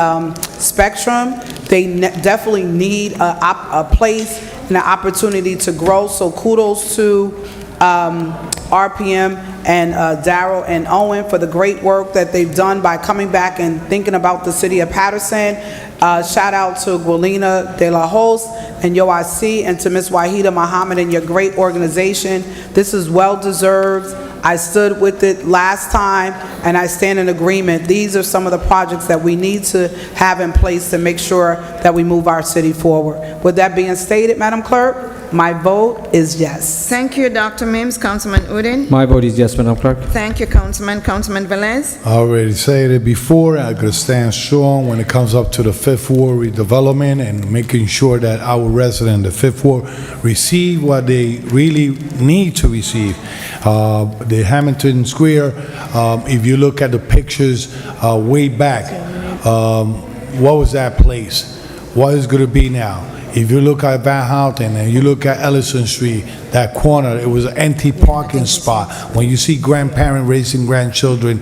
spectrum, they definitely need a place and an opportunity to grow. So kudos to RPM and Darrell and Owen for the great work that they've done by coming back and thinking about the city of Paterson. Shout out to Guilina de la Hoz and YOIC and to Ms. Wahida Muhammad and your great organization. This is well deserved. I stood with it last time, and I stand in agreement. These are some of the projects that we need to have in place to make sure that we move our city forward. With that being stated, Madam Clerk, my vote is yes. Thank you, Dr. Mims. Councilman Udine. My vote is yes, Madam Clerk. Thank you, Councilman. Councilman Velez. I already said it before, I could stand strong when it comes up to the Fifth Ward redevelopment and making sure that our residents, the Fifth Ward, receive what they really need to receive. The Hamilton Square, if you look at the pictures way back, what was that place? What is going to be now? If you look at Van Houten and you look at Ellison Street, that corner, it was an empty parking spot. When you see grandparents raising grandchildren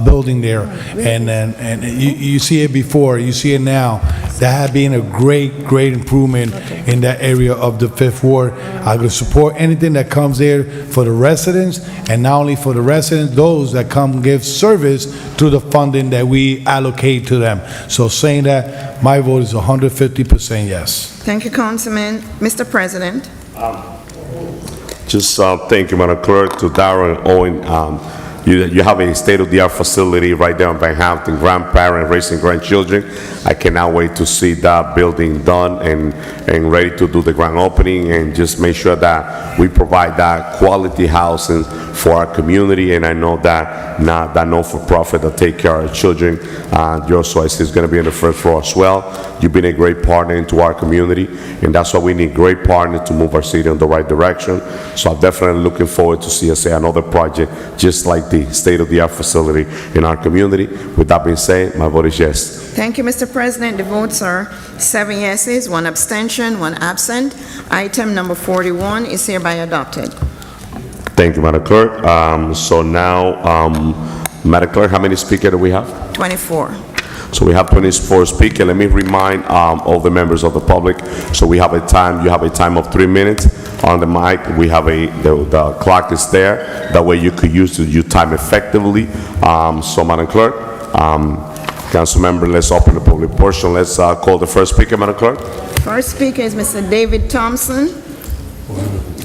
building there, and you see it before, you see it now, that had been a great improvement in that area of the Fifth Ward. I could support anything that comes there for the residents, and not only for the residents, those that come give service to the funding that we allocate to them. So saying that, my vote is 150% yes. Thank you, Councilman. Mr. President. Just thank you, Madam Clerk, to Darrell and Owen. You have a state-of-the-art facility right there in Van Houten, grandparents raising grandchildren. I cannot wait to see that building done and ready to do the grand opening, and just make sure that we provide that quality housing for our community. And I know that not-for-profit that take care of our children, your choice is going to be on the first floor as well. You've been a great partner into our community, and that's why we need great partners to move our city in the right direction. So I'm definitely looking forward to see us say another project just like the state-of-the-art facility in our community. With that being said, my vote is yes. Thank you, Mr. President. The votes are 7 yeses, 1 abstention, 1 absent. Item number 41 is hereby adopted. Thank you, Madam Clerk. So now, Madam Clerk, how many speakers do we have? 24. So we have 24 speakers. Let me remind all the members of the public. So we have a time. You have a time of 3 minutes on the mic. We have the clock is there. That way you could use your time effectively. So Madam Clerk, Council member, let's open the public portion. Let's call the first speaker, Madam Clerk. First speaker is Mr. David Thompson.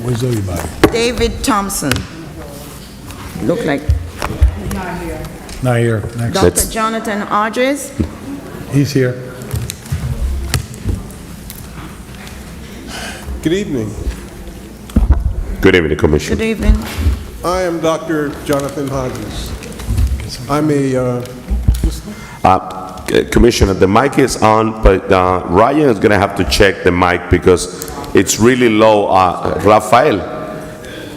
Where's everybody? David Thompson. Look like Not here. Next. Dr. Jonathan Hodges. He's here. Good evening. Good evening, Commissioner. Good evening. I am Dr. Jonathan Hodges. I'm a, Commissioner, the mic is on, but Ryan is going to have to check the mic because it's really low. Rafael,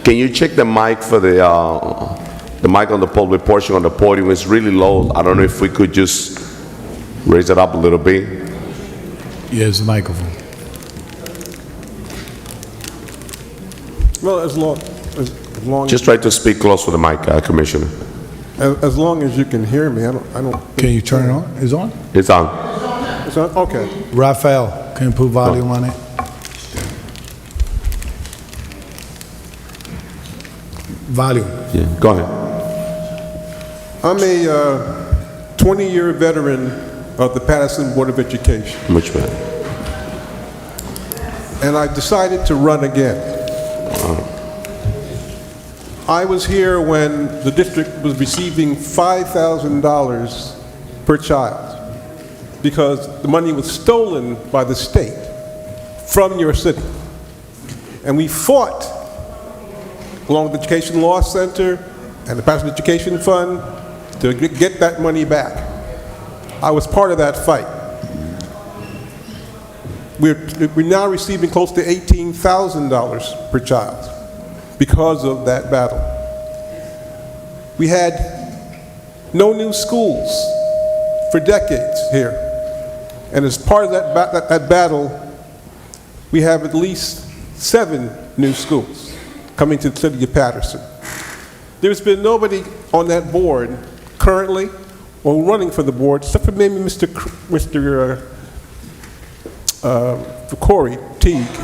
can you check the mic for the mic on the public portion on the podium is really low. I don't know if we could just raise it up a little bit. Yes, the microphone. well, as long Just try to speak close to the mic, Commissioner. as long as you can hear me, I don't. Can you turn it on? It's on? It's on. It's on? Okay. Rafael, can you put volume on it? Volume. Yeah, go ahead. I'm a 20-year veteran of the Paterson Board of Education, Much better. and I decided to run again. I was here when the district was receiving $5,000 per child because the money was stolen by the state from your city. And we fought along with the Education Law Center, and the Paterson Education Fund to get that money back. I was part of that fight. We're now receiving close to $18,000 per child because of that battle. We had no new schools for decades here. And as part of that battle, we have at least 7 new schools coming to the city of Paterson. There's been nobody on that board currently or running for the board, except for maybe Mr. Corey Teague,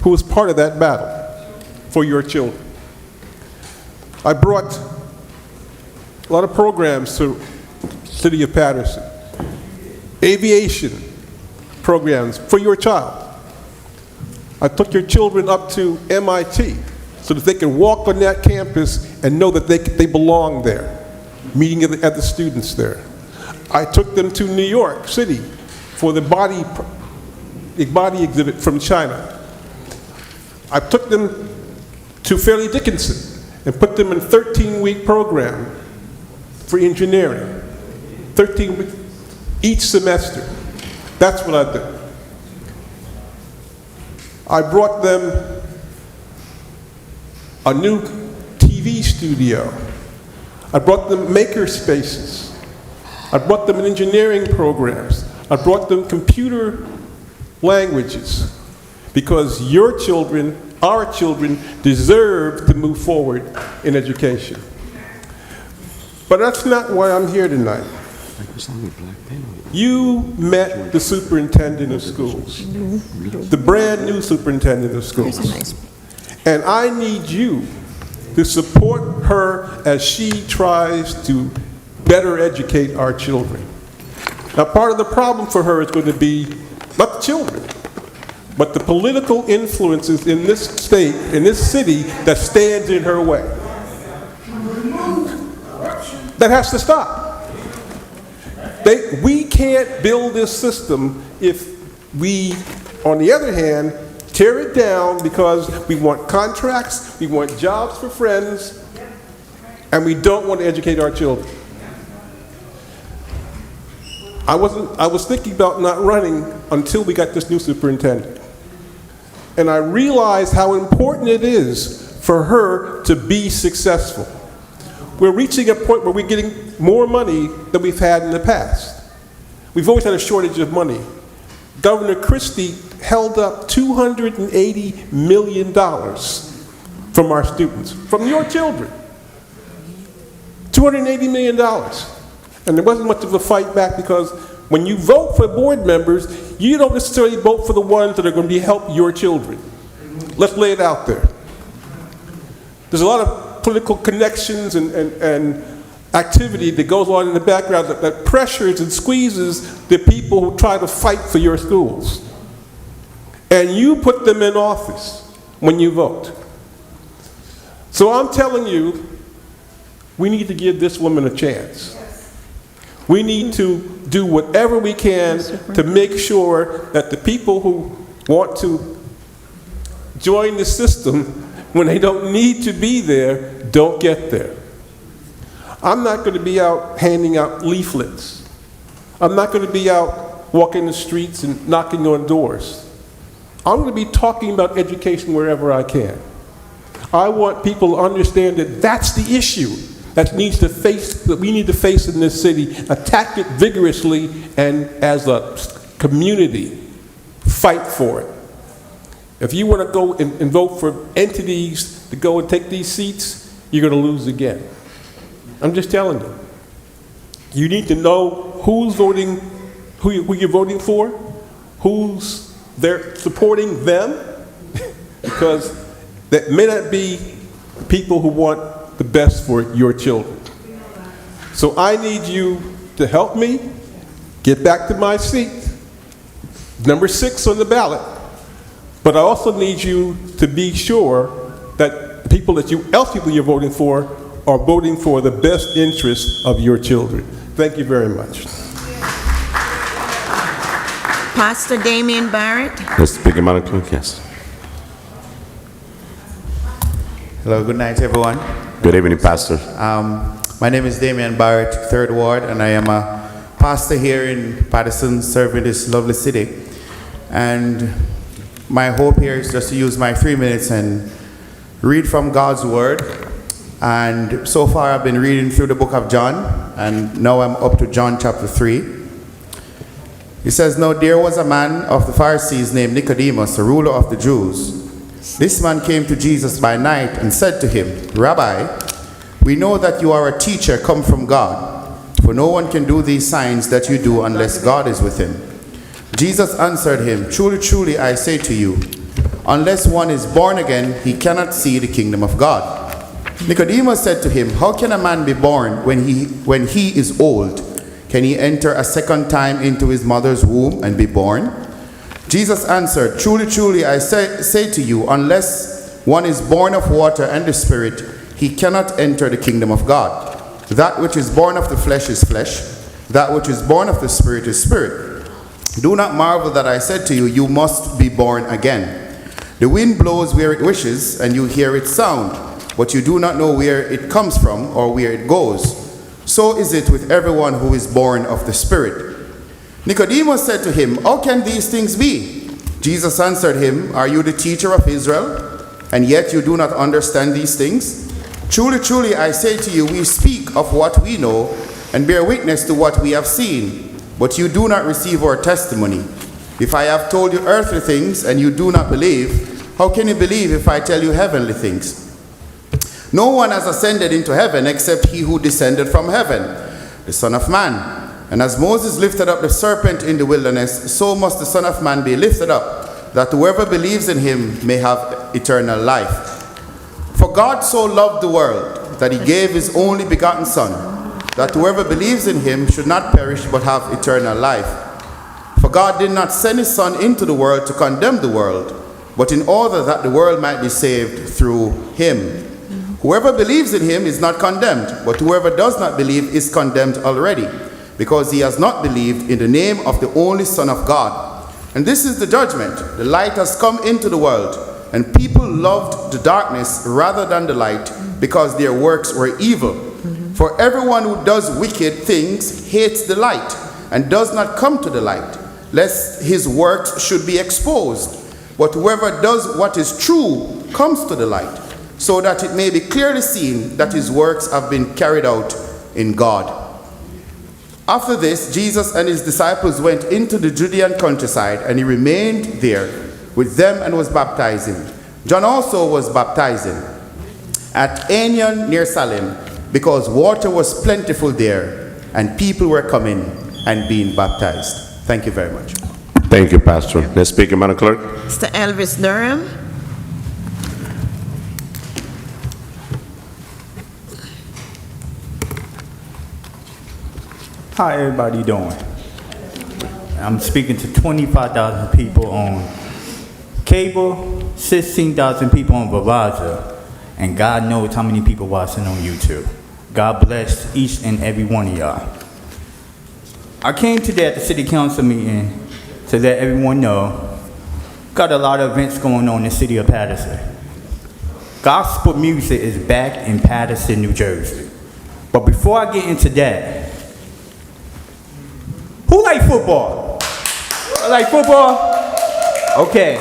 who was part of that battle for your children. I brought a lot of programs to the city of Paterson. Aviation programs for your child. I took your children up to MIT so that they can walk on that campus and know that they belong there, meeting other students there. I took them to New York City for the body exhibit from China. I took them to Fairleigh Dickinson and put them in a 13-week program for engineering. 13 weeks each semester. That's what I did. I brought them a new TV studio. I brought them maker spaces. I brought them engineering programs. I brought them computer languages, because your children, our children, deserve to move forward in education. But that's not why I'm here tonight. You met the superintendent of schools, the brand new superintendent of schools. And I need you to support her as she tries to better educate our children. Now, part of the problem for her is going to be not the children, but the political influences in this state, in this city, that stands in her way. That has to stop. We can't build this system if we, on the other hand, tear it down because we want contracts, we want jobs for friends, and we don't want to educate our children. I was thinking about not running until we got this new superintendent. And I realized how important it is for her to be successful. We're reaching a point where we're getting more money than we've had in the past. We've always had a shortage of money. Governor Christie held up $280 million from our students, from your children. $280 million. And there wasn't much of a fight back, because when you vote for board members, you don't necessarily vote for the ones that are going to help your children. Let's lay it out there. There's a lot of political connections and activity that goes on in the background that pressures and squeezes the people who try to fight for your schools. And you put them in office when you vote. So I'm telling you, we need to give this woman a chance. We need to do whatever we can to make sure that the people who want to join the system when they don't need to be there don't get there. I'm not going to be out handing out leaflets. I'm not going to be out walking the streets and knocking on doors. I'm going to be talking about education wherever I can. I want people to understand that that's the issue that we need to face in this city, attack it vigorously, and as a community, fight for it. If you want to go and vote for entities to go and take these seats, you're going to lose again. I'm just telling you. You need to know who's voting, who you're voting for, who's there supporting them, because that may not be people who want the best for your children. So I need you to help me get back to my seat, number 6 on the ballot. But I also need you to be sure that the people you're voting for are voting for the best interests of your children. Thank you very much. Pastor Damian Barrett. Mr. Speaker, Madam Clerk, yes. Hello, good night, everyone. Good evening, Pastor. My name is Damian Barrett, 3rd Ward, and I am a pastor here in Paterson, serving this lovely city. And my hope here is just to use my 3 minutes and read from God's Word. And so far I've been reading through the book of John, and now I'm up to John chapter 3. It says, "Now there was a man of the Pharisees named Nicodemus, a ruler of the Jews. This man came to Jesus by night and said to him, 'Rabbi, we know that you are a teacher come from God, for no one can do these signs that you do unless God is with him.' Jesus answered him, 'Truly, truly, I say to you, unless one is born again, he cannot see the kingdom of God.' Nicodemus said to him, 'How can a man be born when he is old? Can he enter a second time into his mother's womb and be born?' Jesus answered, 'Truly, truly, I say to you, unless one is born of water and the Spirit, he cannot enter the kingdom of God. That which is born of the flesh is flesh, that which is born of the Spirit is spirit. Do not marvel that I said to you, you must be born again. The wind blows where it wishes, and you hear its sound, but you do not know where it comes from or where it goes. So is it with everyone who is born of the Spirit.' Nicodemus said to him, 'How can these things be?' Jesus answered him, 'Are you the teacher of Israel, and yet you do not understand these things? Truly, truly, I say to you, we speak of what we know and bear witness to what we have seen, but you do not receive our testimony. If I have told you earthly things and you do not believe, how can you believe if I tell you heavenly things? No one has ascended into heaven except he who descended from heaven, the Son of Man. And as Moses lifted up the serpent in the wilderness, so must the Son of Man be lifted up, that whoever believes in him may have eternal life. For God so loved the world that he gave his only begotten Son, that whoever believes in him should not perish but have eternal life. For God did not send his Son into the world to condemn the world, but in order that the world might be saved through him. Whoever believes in him is not condemned, but whoever does not believe is condemned already, because he has not believed in the name of the only Son of God. And this is the judgment. The light has come into the world, and people loved the darkness rather than the light, because their works were evil. For everyone who does wicked things hates the light, and does not come to the light, lest his works should be exposed. But whoever does what is true comes to the light, so that it may be clearly seen that his works have been carried out in God." After this, Jesus and his disciples went into the Judean countryside, and he remained there with them and was baptizing. John also was baptizing at Aenon near Salem, because water was plentiful there, and people were coming and being baptized. Thank you very much. Thank you, Pastor. Next speaker, Madam Clerk. Mr. Elvis Durham. How everybody doing? I'm speaking to 25,000 people on cable, 16,000 people on Verizon, and God knows how many people watching on YouTube. God bless each and every one of y'all. I came today at the city council meeting to let everyone know, got a lot of events going on in the city of Paterson. Gospel music is back in Paterson, New Jersey. But before I get into that, who like football? Like football? Okay.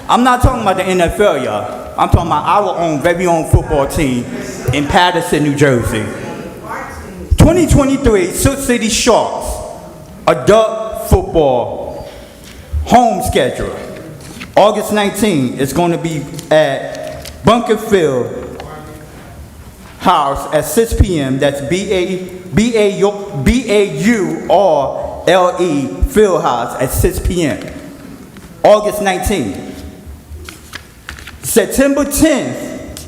I'm not talking about the NFL, y'all. I'm talking about our own, very own football team in Paterson, New Jersey. 2023, Sioux City Sharks, adult football home schedule. August 19th, it's going to be at Bunker Field House at 6 p.m. That's B-A-U-R-L-E Fieldhouse at 6 p.m. August 19th. September 10th,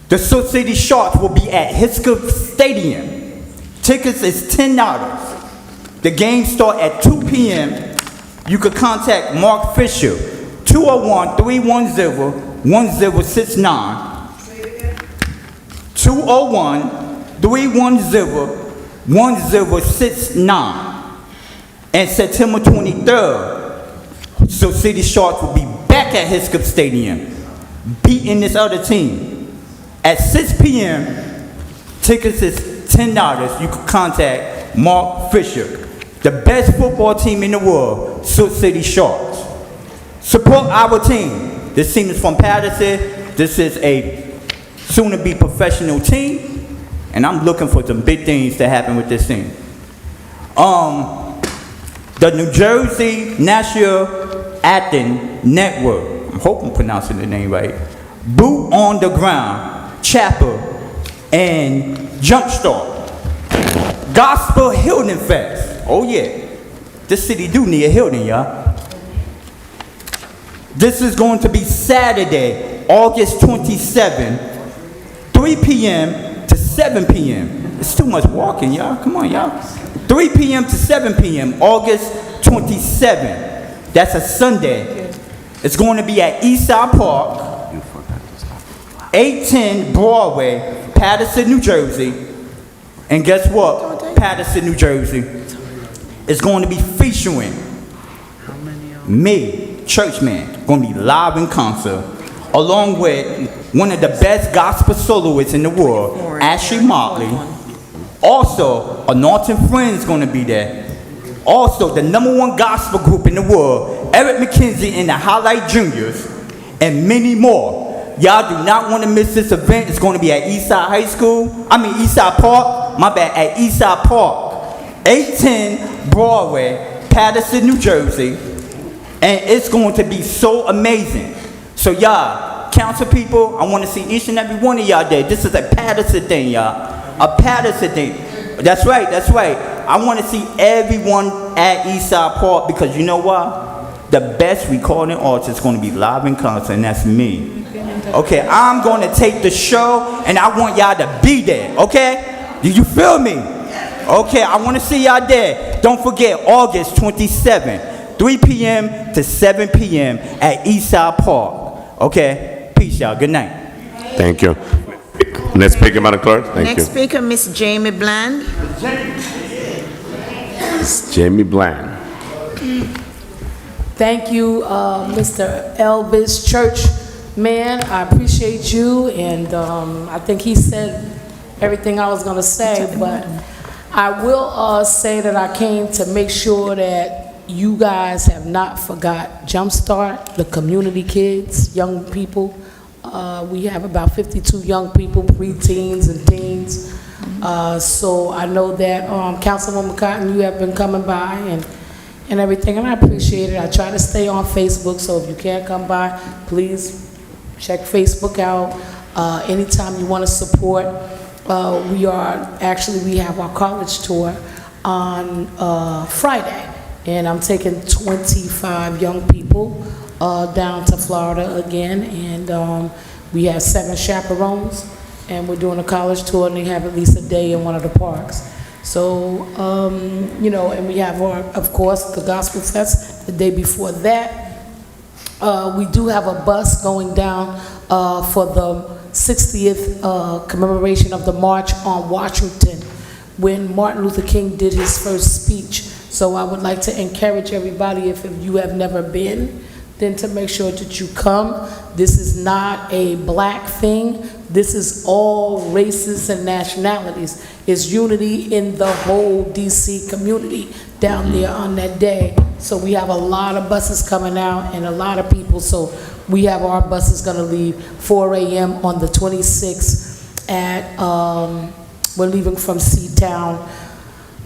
the Sioux City Sharks will be at Hiskell Stadium. Tickets is $10. The game start at 2 p.m. You could contact Mark Fisher, 201-310-1069. 201-310-1069. And September 23rd, Sioux City Sharks will be back at Hiskell Stadium, beating this other team. At 6 p.m., tickets is $10. You can contact Mark Fisher, the best football team in the world, Sioux City Sharks. Support our team. This team is from Paterson. This is a soon-to-be professional team, and I'm looking for some big things to happen with this team. The New Jersey National Acting Network, I hope I'm pronouncing the name right, Boot on the Ground, Chapel, and Jumpstart. Gospel Hilton Fest. Oh yeah, this city do need a Hilton, y'all. This is going to be Saturday, August 27, 3 p.m. to 7 p.m. It's too much walking, y'all. Come on, y'all. 3 p.m. to 7 p.m., August 27. That's a Sunday. It's going to be at Eastside Park, 810 Broadway, Paterson, New Jersey. And guess what? Paterson, New Jersey is going to be featuring me, Churchman, going to be live in concert, along with one of the best gospel soloists in the world, Ashley Motley. Also, Anointing Friends going to be there. Also, the #1 gospel group in the world, Eric McKenzie and the Highlight Juniors, and many more. Y'all do not want to miss this event. It's going to be at Eastside Park. My bad, at Eastside Park, 810 Broadway, Paterson, New Jersey. And it's going to be so amazing. So y'all, council people, I want to see each and every one of y'all there. This is a Paterson thing, y'all. A Paterson thing. That's right, that's right. I want to see everyone at Eastside Park because you know what? The best recording artist is going to be live in concert, and that's me. Okay, I'm going to take the show, and I want y'all to be there, okay? Do you feel me? Okay, I want to see y'all there. Don't forget, August 27th, 3 p.m. to 7 p.m. at Eastside Park. Okay, peace, y'all. Good night. Thank you. Next speaker, Madam Clerk. Thank you. Next speaker, Miss Jamie Bland. It's Jamie Bland. Thank you, Mr. Elvis Churchman. I appreciate you, and I think he said everything I was going to say, but I will say that I came to make sure that you guys have not forgot Jumpstart, the community kids, young people. We have about 52 young people, preteens and teens. So I know that Councilwoman Cotton, you have been coming by and everything, and I appreciate it. I try to stay on Facebook, so if you can't come by, please check Facebook out. Anytime you want to support, we have our college tour on Friday, and I'm taking 25 young people down to Florida again, and we have 7 chaperones, and we're doing a college tour, and they have at least a day in one of the parks. So, and we have of course, the Gospel Fest the day before that. We do have a bus going down for the 60th commemoration of the March on Washington, when Martin Luther King did his first speech. So I would like to encourage everybody, if you have never been, then to make sure that you come. This is not a black thing. This is all races and nationalities. It's unity in the whole DC community down there on that day. So we have a lot of buses coming out and a lot of people. So we have our buses gonna leave 4 a.m. on the 26th at, we're leaving from C-Town,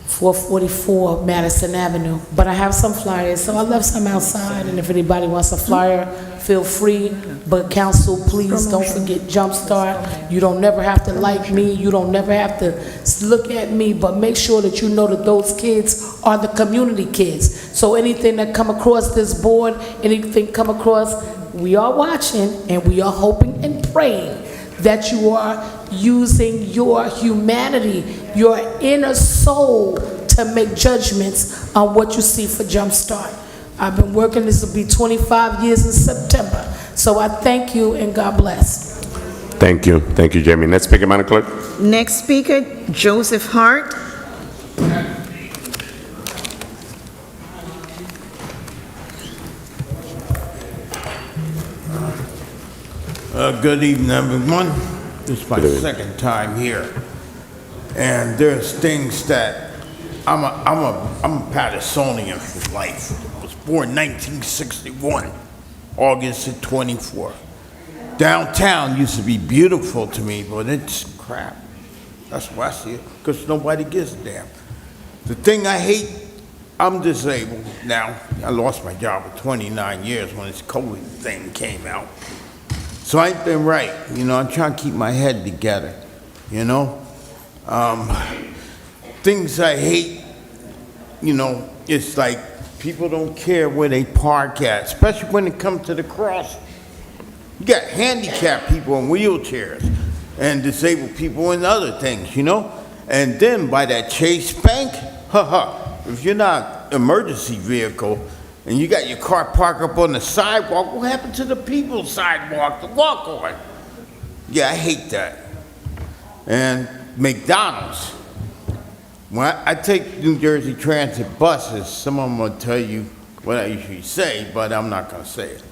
444 Madison Avenue. But I have some flyers, so I left some outside, and if anybody wants a flyer, feel free. But council, please don't forget Jumpstart. You don't never have to like me, you don't never have to look at me, but make sure that you know that those kids are the community kids. So anything that come across this board, anything come across, we are watching, and we are hoping and praying that you are using your humanity, your inner soul, to make judgments on what you see for Jumpstart. I've been working, this will be 25 years in September. So I thank you, and God bless. Thank you. Thank you, Jamie. Next speaker, Madam Clerk. Next speaker, Joseph Hart. Good evening, everyone. This is my Good evening. second time here. And there's things that, I'm a Patersonian for life. I was born 1961, August the 24th. Downtown used to be beautiful to me, but it's crap. That's why I see it, because nobody gives a damn. The thing I hate, I'm disabled now. I lost my job at 29 years when this COVID thing came out. So I ain't been right, you know, I'm trying to keep my head together, you know? Things I hate, you know, it's like people don't care where they park at, especially when it comes to the crossing. You got handicapped people in wheelchairs and disabled people in other things, you know? And then by that Chase Bank, if you're not emergency vehicle and you got your car parked up on the sidewalk, what happened to the people's sidewalk to walk on? Yeah, I hate that. And McDonald's. When I take New Jersey Transit buses, some of them will tell you what I usually say, but I'm not gonna say it,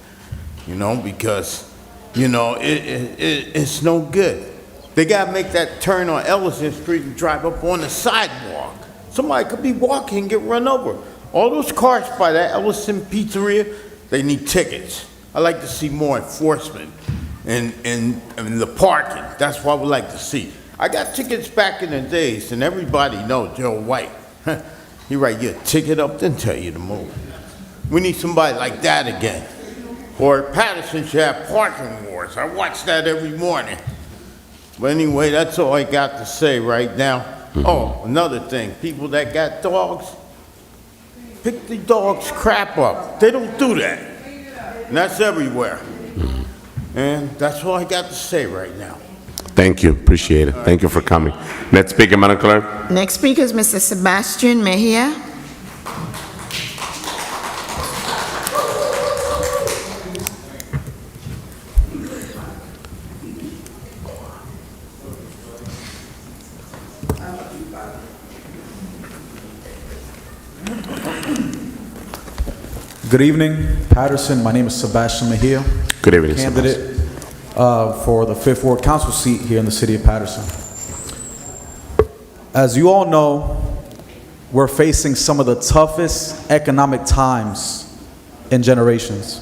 you know, because, you know, it's no good. They gotta make that turn on Ellison Street and drive up on the sidewalk. Somebody could be walking and get run over. All those cars by that Ellison Pizzeria, they need tickets. I like to see more enforcement in the parking. That's what I would like to see. I got tickets back in the days, and everybody knows Joe White. He write your ticket up, then tell you to move. We need somebody like that again. Or Paterson should have parking wars. I watch that every morning. But anyway, that's all I got to say right now. Oh, another thing, people that got dogs, pick the dog's crap up. They don't do that. And that's everywhere. And that's all I got to say right now. Thank you, appreciate it. Thank you for coming. Next speaker, Madam Clerk. Next speaker is Mr. Sebastian Mejia. Good evening, Paterson. My name is Sebastian Mejia. Good evening, Candidate for the 5th Ward Council seat here in the city of Paterson. As you all know, we're facing some of the toughest economic times in generations.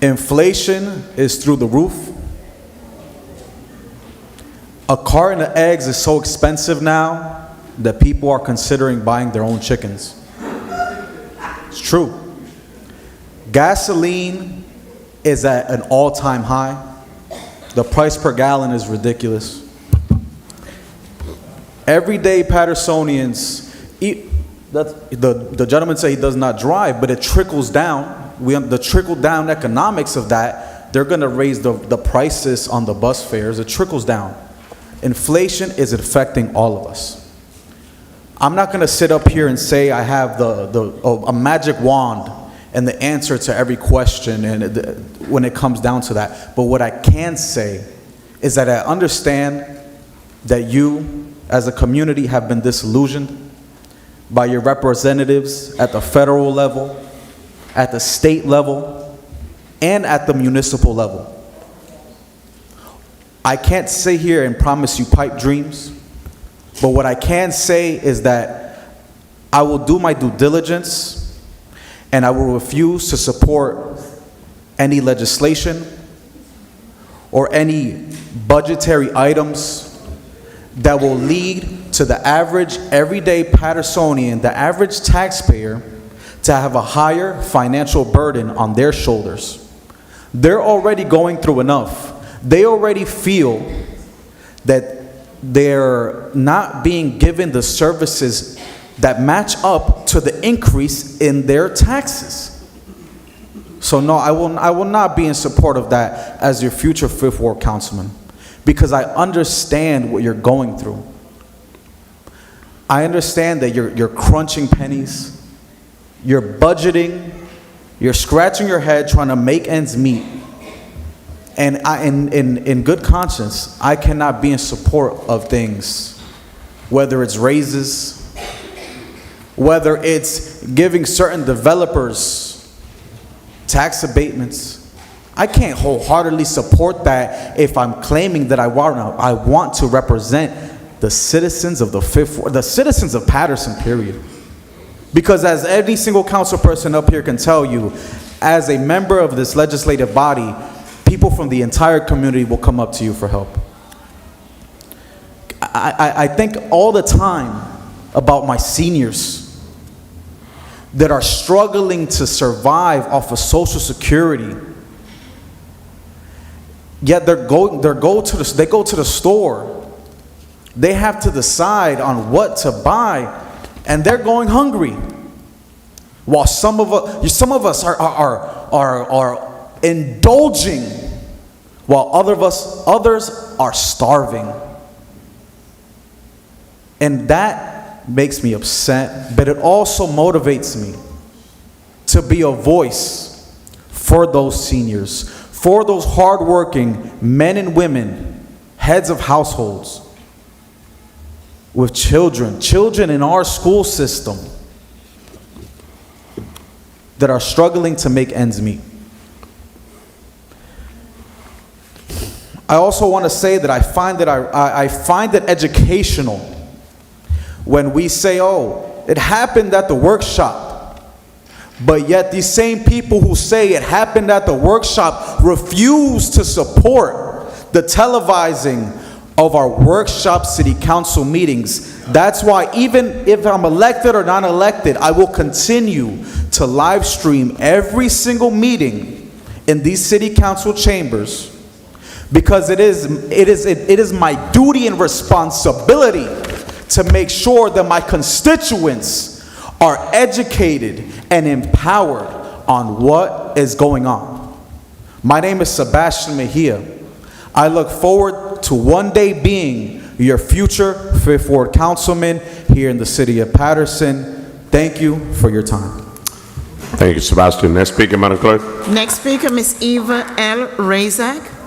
Inflation is through the roof. A carton of eggs is so expensive now that people are considering buying their own chickens. It's true. Gasoline is at an all-time high. The price per gallon is ridiculous. Everyday Patersonians, the gentleman said he does not drive, but it trickles down. The trickle-down economics of that, they're gonna raise the prices on the bus fares. It trickles down. Inflation is affecting all of us. I'm not gonna sit up here and say I have a magic wand and the answer to every question when it comes down to that. But what I can say is that I understand that you, as a community, have been disillusioned by your representatives at the federal level, at the state level, and at the municipal level. I can't sit here and promise you pipe dreams, but what I can say is that I will do my due diligence and I will refuse to support any legislation or any budgetary items that will lead to the average everyday Patersonian, the average taxpayer, to have a higher financial burden on their shoulders. They're already going through enough. They already feel that they're not being given the services that match up to the increase in their taxes. So no, I will not be in support of that as your future 5th Ward councilman, because I understand what you're going through. I understand that you're crunching pennies, you're budgeting, you're scratching your head trying to make ends meet. And in good conscience, I cannot be in support of things, whether it's raises, whether it's giving certain developers tax abatements. I can't wholeheartedly support that if I'm claiming that I want to represent the citizens of the Fifth Ward, the citizens of Paterson, period. Because as every single council person up here can tell you, as a member of this legislative body, people from the entire community will come up to you for help. I think all the time about my seniors that are struggling to survive off of Social Security. Yet they go to the store. They have to decide on what to buy, and they're going hungry. While some of us are indulging, while others are starving. And that makes me upset, but it also motivates me to be a voice for those seniors, for those hardworking men and women, heads of households, with children in our school system that are struggling to make ends meet. I also want to say that I find it educational when we say, oh, it happened at the workshop, but yet these same people who say it happened at the workshop refuse to support the televising of our workshop city council meetings. That's why even if I'm elected or not elected, I will continue to live stream every single meeting in these city council chambers, because it is my duty and responsibility to make sure that my constituents are educated and empowered on what is going on. My name is Sebastian Mejia. I look forward to one day being your future Fifth Ward councilman here in the city of Paterson. Thank you for your time. Thank you, Sebastian. Next speaker, Madam Clerk. Next speaker, Ms. Eva L. Razak.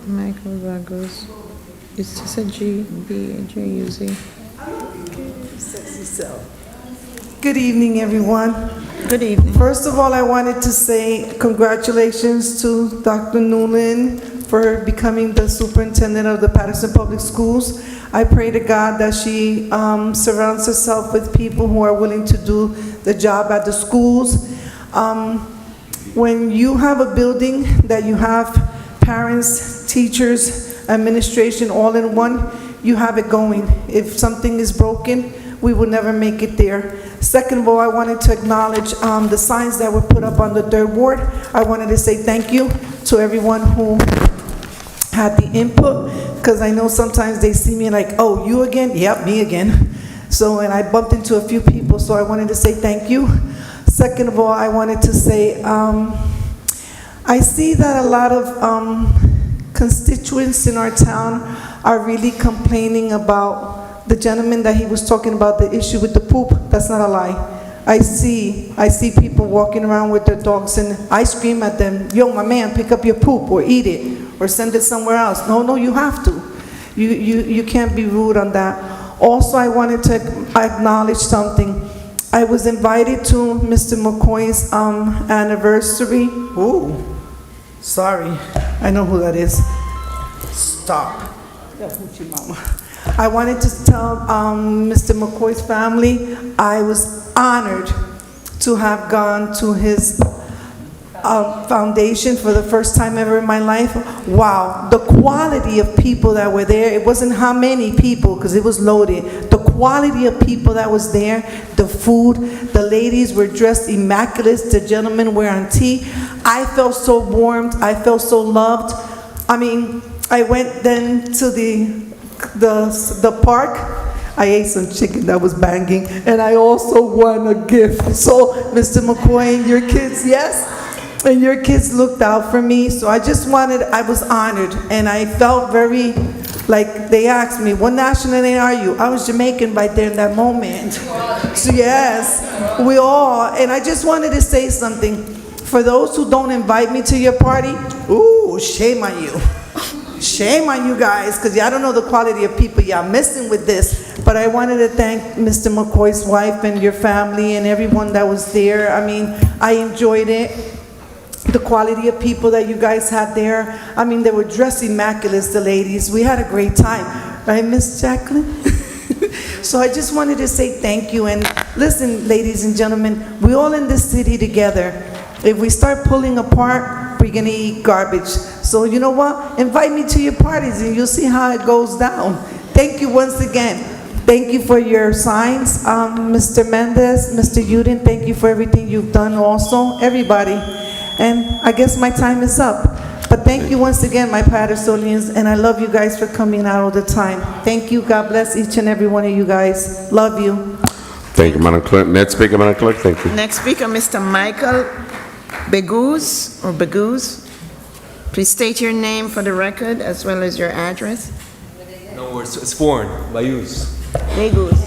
Michael Ragos. It's just a G-B-A-J-U-Z. Good evening, everyone. Good evening. First of all, I wanted to say congratulations to Dr. Newland for becoming the superintendent of the Paterson Public Schools. I pray to God that she surrounds herself with people who are willing to do the job at the schools. When you have a building that you have parents, teachers, administration all in one, you have it going. If something is broken, we will never make it there. Second of all, I wanted to acknowledge the signs that were put up on the third ward. I wanted to say thank you to everyone who had the input, because I know sometimes they see me like, oh, you again? Yep, me again. So, and I bumped into a few people, so I wanted to say thank you. Second of all, I wanted to say, I see that a lot of constituents in our town are really complaining about the gentleman that he was talking about, the issue with the poop. That's not a lie. I see people walking around with their dogs, and I scream at them, yo, my man, pick up your poop or eat it or send it somewhere else. No, you have to. You can't be rude on that. Also, I wanted to acknowledge something. I was invited to Mr. McCoy's anniversary. Ooh, sorry. I know who that is. Stop. I wanted to tell Mr. McCoy's family I was honored to have gone to his foundation for the first time ever in my life. Wow, the quality of people that were there. It wasn't how many people, because it was loaded. The quality of people that was there, the food, the ladies were dressed immaculate, the gentlemen were on tea. I felt so warmed, I felt so loved. I mean, I went then to the park. I ate some chicken that was banging, and I also won a gift. So, Mr. McCoy and your kids, yes? And your kids looked out for me, so I was honored, and I felt very, like, they asked me, what nationality are you? I was Jamaican right there in that moment. So yes, we all, and I just wanted to say something. For those who don't invite me to your party, ooh, shame on you. Shame on you guys, because y'all don't know the quality of people y'all missing with this. But I wanted to thank Mr. McCoy's wife and your family and everyone that was there. I mean, I enjoyed it. The quality of people that you guys had there. I mean, they were dressed immaculate, the ladies. We had a great time. Right, Miss Jacqueline? So I just wanted to say thank you. And listen, ladies and gentlemen, we all in this city together. If we start pulling apart, we're gonna eat garbage. So you know what? Invite me to your parties and you'll see how it goes down. Thank you once again. Thank you for your signs. Mr. Mendez, Mr. Uden, thank you for everything you've done also. Everybody. And I guess my time is up. But thank you once again, my Patersonians, and I love you guys for coming out all the time. Thank you. God bless each and every one of you guys. Love you. Thank you, Madam Clerk. Next speaker, Madam Clerk. Thank you. Next speaker, Mr. Michael Beguz. Please state your name for the record as well as your address. No, it's foreign. Bayous. Beguz.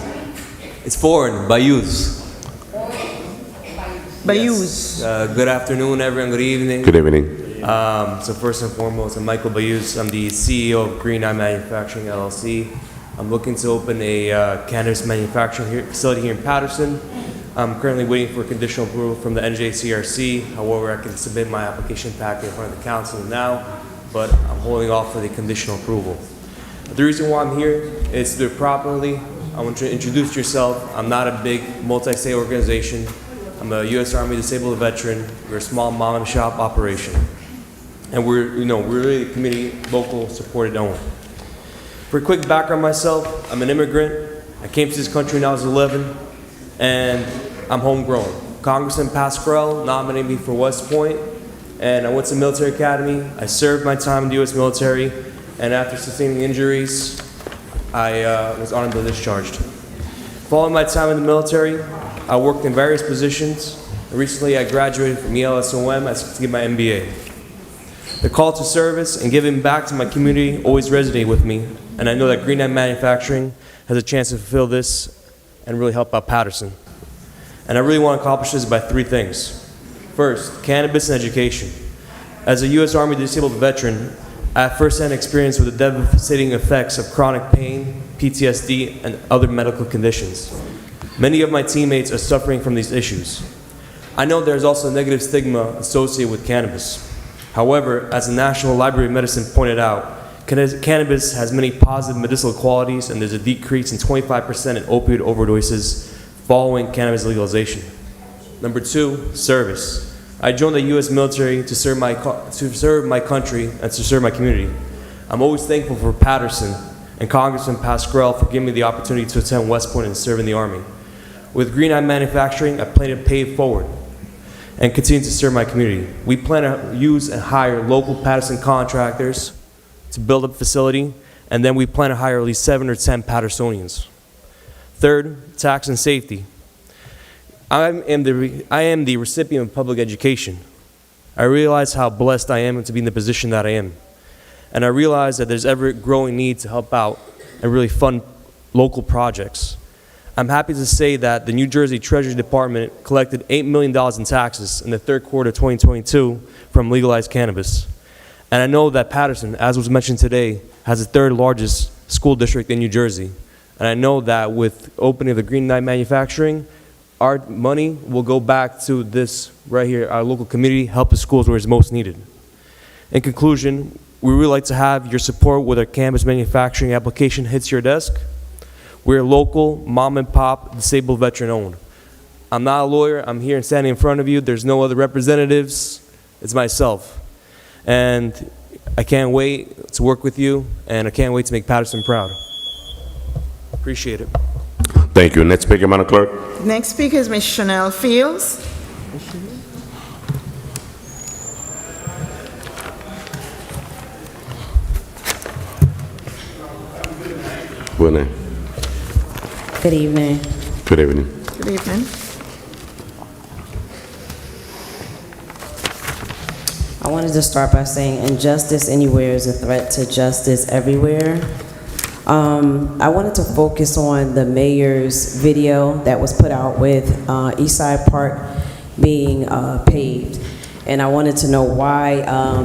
It's foreign. Bayous. Bayous. Yes. Good afternoon, everyone. Good evening. Good evening. So first and foremost, I'm Michael Bayous. I'm the CEO of Green Eye Manufacturing LLC. I'm looking to open a cannabis manufacturing facility here in Paterson. I'm currently waiting for conditional approval from the NJCRC. However, I can submit my application packet in front of the council now, but I'm holding off for the conditional approval. The reason why I'm here is to do it properly. I want you to introduce yourself. I'm not a big multi-state organization. I'm a U.S. Army disabled veteran. We're a small mom and shop operation. And we're really community, local, supported owned. For a quick background myself, I'm an immigrant. I came to this country when I was 11, and I'm homegrown. Congressman Pasquarel nominated me for West Point, and I went to military academy. I served my time in the U.S. military, and after sustaining injuries, I was honorably discharged. Following my time in the military, I worked in various positions. Recently, I graduated from ELSOM to get my MBA. The call to service and giving back to my community always resonated with me, and I know that Green Eye Manufacturing has a chance to fulfill this and really help out Paterson. And I really want to accomplish this by three things. First, cannabis and education. As a U.S. Army disabled veteran, I have firsthand experience with the devastating effects of chronic pain, PTSD, and other medical conditions. Many of my teammates are suffering from these issues. I know there's also a negative stigma associated with cannabis. However, as the National Library of Medicine pointed out, cannabis has many positive medicinal qualities, and there's a decrease in 25% in opioid overdoses following cannabis legalization. Number two, service. I joined the U.S. military to serve my country and to serve my community. I'm always thankful for Paterson and Congressman Pasquarel for giving me the opportunity to attend West Point and serve in the Army. With Green Eye Manufacturing, I plan to pay it forward and continue to serve my community. We plan to use and hire local Paterson contractors to build up a facility, and then we plan to hire at least 7 or 10 Patersonians. Third, tax and safety. I am the recipient of public education. I realize how blessed I am to be in the position that I am. And I realize that there's ever growing need to help out and really fund local projects. I'm happy to say that the New Jersey Treasury Department collected $8 million in taxes in the third quarter of 2022 from legalized cannabis. And I know that Paterson, as was mentioned today, has the third largest school district in New Jersey. And I know that with opening of the Green Eye Manufacturing, our money will go back to this right here, our local community, help the schools where it's most needed. In conclusion, we would really like to have your support with our cannabis manufacturing application hits your desk. We're local, mom and pop, disabled veteran owned. I'm not a lawyer. I'm here and standing in front of you. There's no other representatives. It's myself. And I can't wait to work with you, and I can't wait to make Paterson proud. Appreciate it. Thank you. Next speaker, Madam Clerk. Next speaker is Ms. Chanel Fields. Good Good evening. Good evening. Good evening. I wanted to start by saying injustice anywhere is a threat to justice everywhere. I wanted to focus on the mayor's video that was put out with Eastside Park being paved. And I wanted to know why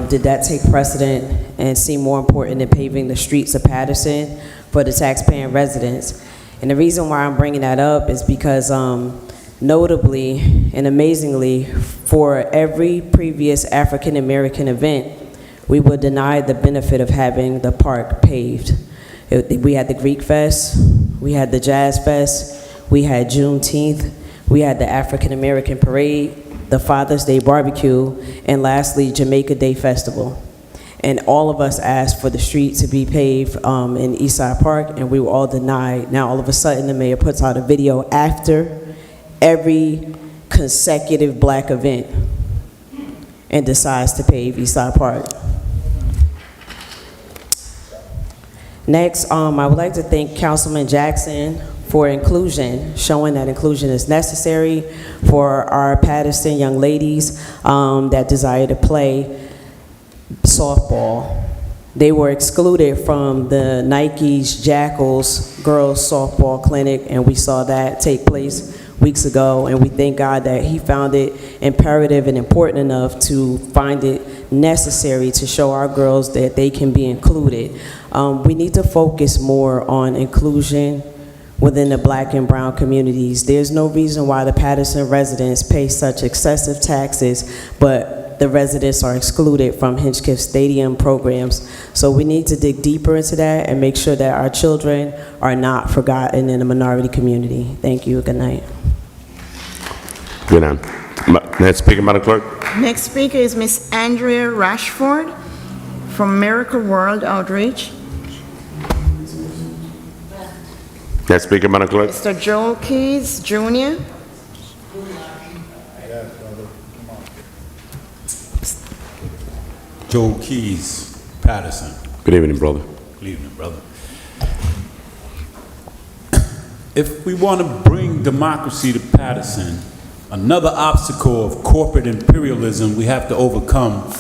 did that take precedent and seem more important than paving the streets of Paterson for the taxpaying residents. And the reason why I'm bringing that up is because notably and amazingly, for every previous African American event, we were denied the benefit of having the park paved. We had the Greek Fest, we had the Jazz Fest, we had Juneteenth, we had the African American Parade, the Father's Day Barbecue, and lastly, Jamaica Day Festival. And all of us asked for the street to be paved in Eastside Park, and we were all denied. Now, all of a sudden, the mayor puts out a video after every consecutive black event and decides to pave Eastside Park. Next, I would like to thank Councilman Jackson for inclusion, showing that inclusion is necessary for our Paterson young ladies that desire to play softball. They were excluded from the Nike's Jackals Girls Softball Clinic, and we saw that take place weeks ago, and we thank God that he found it imperative and important enough to find it necessary to show our girls that they can be included. We need to focus more on inclusion within the black and brown communities. There's no reason why the Paterson residents pay such excessive taxes, but the residents are excluded from Hinchcliffe Stadium programs. So we need to dig deeper into that and make sure that our children are not forgotten in the minority community. Thank you. Good night. Good night. Next speaker, Madam Clerk. Next speaker is Miss Andrea Rashford from Miracle World Outreach. Next speaker, Madam Clerk. Mr. Joel Keys, Jr. Joe Keys, Paterson. Good evening, brother. Good evening, brother. If we want to bring democracy to Paterson, another obstacle of corporate imperialism we have to overcome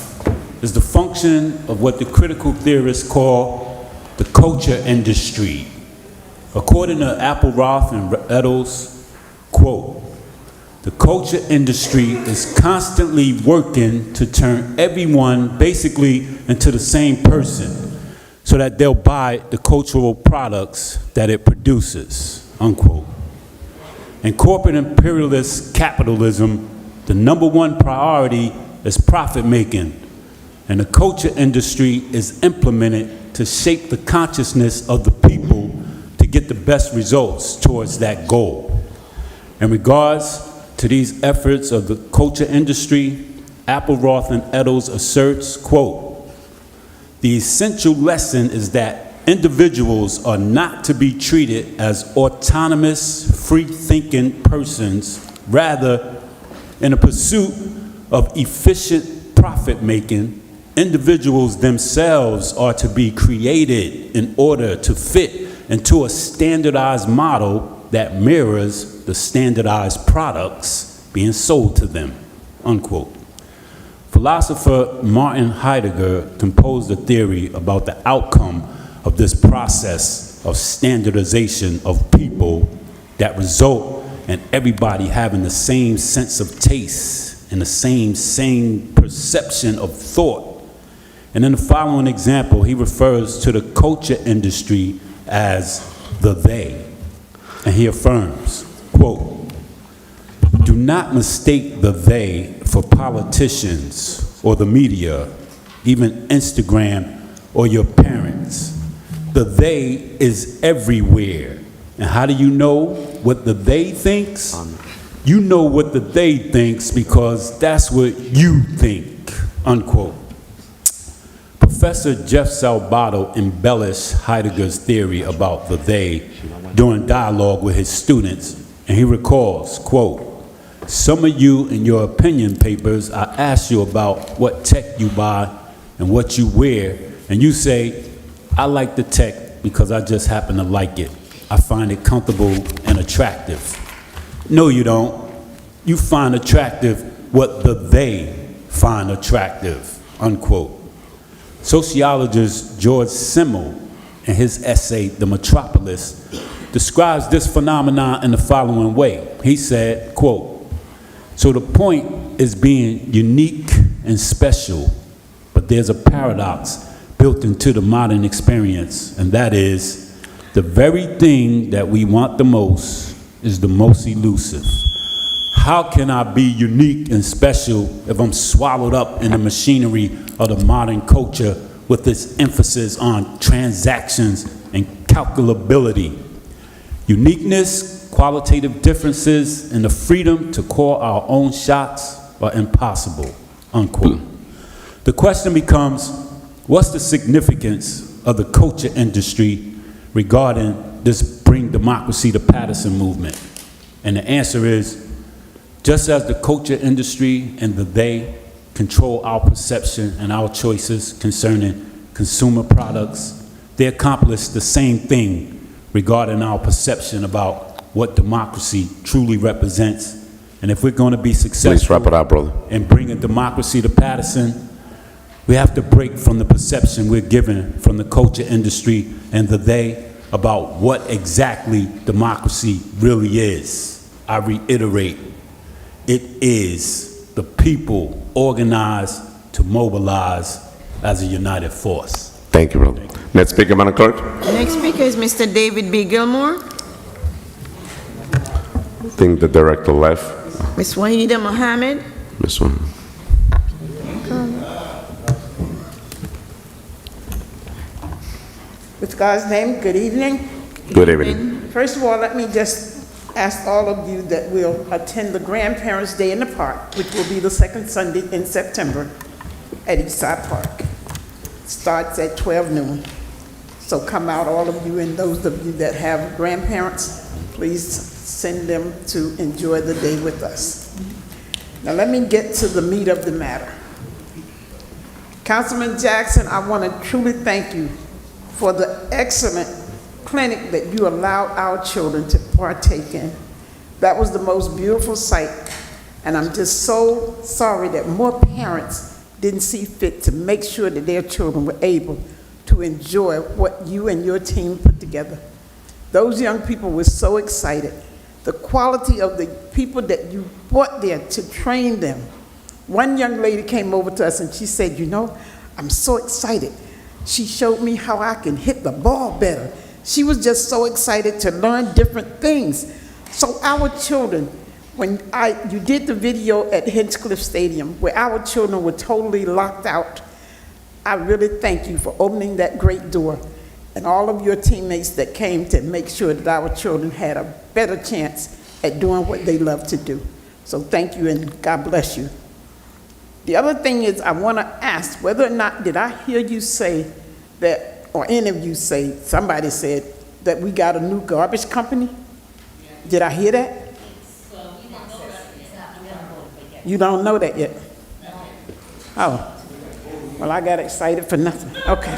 is the function of what the critical theorists call the culture industry. According to Appleroth and Eddles, quote, "The culture industry is constantly working to turn everyone basically into the same person so that they'll buy the cultural products that it produces," unquote. In corporate imperialist capitalism, the number one priority is profit making, and the culture industry is implemented to shape the consciousness of the people to get the best results towards that goal. In regards to these efforts of the culture industry, Appleroth and Eddles asserts, quote, "The essential lesson is that individuals are not to be treated as autonomous, free-thinking persons. Rather, in a pursuit of efficient profit-making, individuals themselves are to be created in order to fit into a standardized model that mirrors the standardized products being sold to them," unquote. Philosopher Martin Heidegger composed a theory about the outcome of this process of standardization of people that result in everybody having the same sense of taste and the same perception of thought. And in the following example, he refers to the culture industry as the they. And he affirms, quote, "Do not mistake the they for politicians or the media, even Instagram or your parents. The they is everywhere. And how do you know what the they thinks? You know what the they thinks because that's what you think," unquote. Professor Jeff Salvato embellished Heidegger's theory about the they during dialogue with his students, and he recalls, quote, "Some of you in your opinion papers, I asked you about what tech you buy and what you wear, and you say, I like the tech because I just happen to like it. I find it comfortable and attractive. No, you don't. You find attractive what the they find attractive," unquote. Sociologist George Simmel, in his essay, The Metropolis, describes this phenomenon in the following way. He said, quote, "So the point is being unique and special, but there's a paradox built into the modern experience, and that is the very thing that we want the most is the most elusive. How can I be unique and special if I'm swallowed up in the machinery of the modern culture with its emphasis on transactions and calculability? Uniqueness, qualitative differences, and the freedom to call our own shots are impossible, unquote. The question becomes, what's the significance of the culture industry regarding this Bring Democracy to Paterson movement? And the answer is, just as the culture industry and the they control our perception and our choices concerning consumer products, they accomplish the same thing regarding our perception about what democracy truly represents. And if we're going to be successful Please wrap it up, brother. in bringing democracy to Paterson, we have to break from the perception we're given from the culture industry and the they about what exactly democracy really is. I reiterate, it is the people organized to mobilize as a united force. Thank you, brother. Next speaker, Madam Clerk. Next speaker is Mr. David B. Gilmore. I think the director left. Ms. Wahida Mohammed. This one. With God's name, good evening. Good evening. First of all, let me just ask all of you that will attend the Grandparents' Day in the Park, which will be the second Sunday in September at Eastside Park. Starts at 12 noon. So come out, all of you, and those of you that have grandparents, please send them to enjoy the day with us. Now let me get to the meat of the matter. Councilman Jackson, I want to truly thank you for the excellent clinic that you allowed our children to partake in. That was the most beautiful sight, and I'm just so sorry that more parents didn't see fit to make sure that their children were able to enjoy what you and your team put together. Those young people were so excited. The quality of the people that you brought there to train them. One young lady came over to us and she said, you know, I'm so excited. She showed me how I can hit the ball better. She was just so excited to learn different things. So our children, when you did the video at Hinchcliffe Stadium where our children were totally locked out, I really thank you for opening that great door and all of your teammates that came to make sure that our children had a better chance at doing what they love to do. So thank you and God bless you. The other thing is I want to ask whether or not did I hear you say that, or any of you say, somebody said that we got a new garbage company? Did I hear that? You don't know that yet? Oh, well, I got excited for nothing. Okay.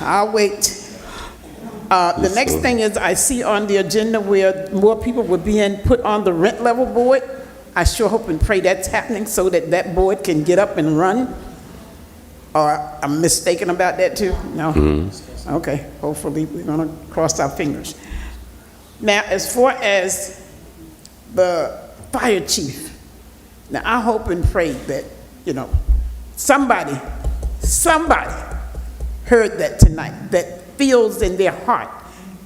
I'll wait. The next thing is I see on the agenda where more people were being put on the rent level board. I sure hope and pray that's happening so that that board can get up and run. Or I'm mistaken about that too? No? Okay, hopefully we're gonna cross our fingers. Now, as far as the fire chief, now I hope and pray that, you know, somebody heard that tonight, that feels in their heart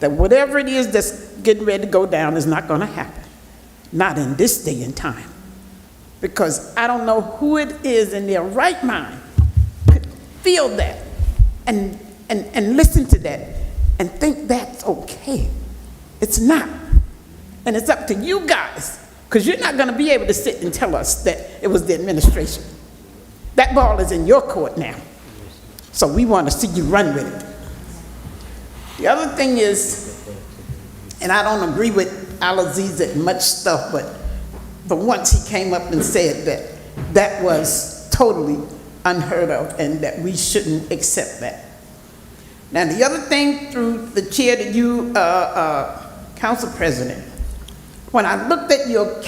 that whatever it is that's getting ready to go down is not gonna happen. Not in this day and time. Because I don't know who it is in their right mind could feel that and listen to that and think that's okay. It's not. And it's up to you guys, because you're not gonna be able to sit and tell us that it was the administration. That ball is in your court now. So we want to see you run with it. The other thing is, and I don't agree with Al-Aziz at much stuff, but once he came up and said that that was totally unheard of and that we shouldn't accept that. Now the other thing through the chair to you, Council President, when I looked at your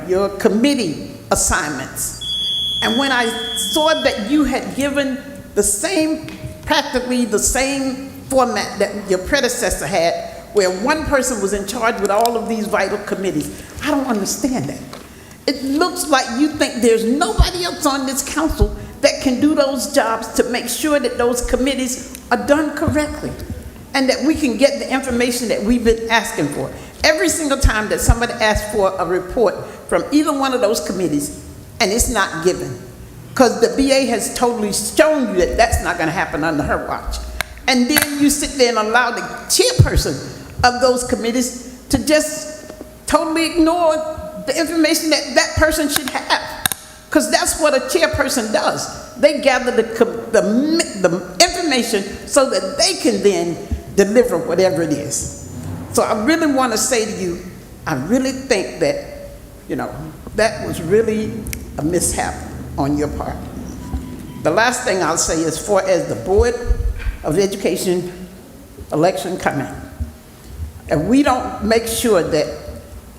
your committee assignments, and when I saw that you had given practically the same format that your predecessor had, where one person was in charge with all of these vital committees, I don't understand that. It looks like you think there's nobody else on this council that can do those jobs to make sure that those committees are done correctly and that we can get the information that we've been asking for. Every single time that somebody asks for a report from either one of those committees and it's not given, because the BA has totally shown you that that's not going to happen under her watch. And then you sit there and allow the chairperson of those committees to just totally ignore the information that that person should have. Because that's what a chairperson does. They gather the information so that they can then deliver whatever it is. So I really want to say to you, I really think that, that was really a mishap on your part. The last thing I'll say is, as far as the Board of Education election coming, and we don't make sure that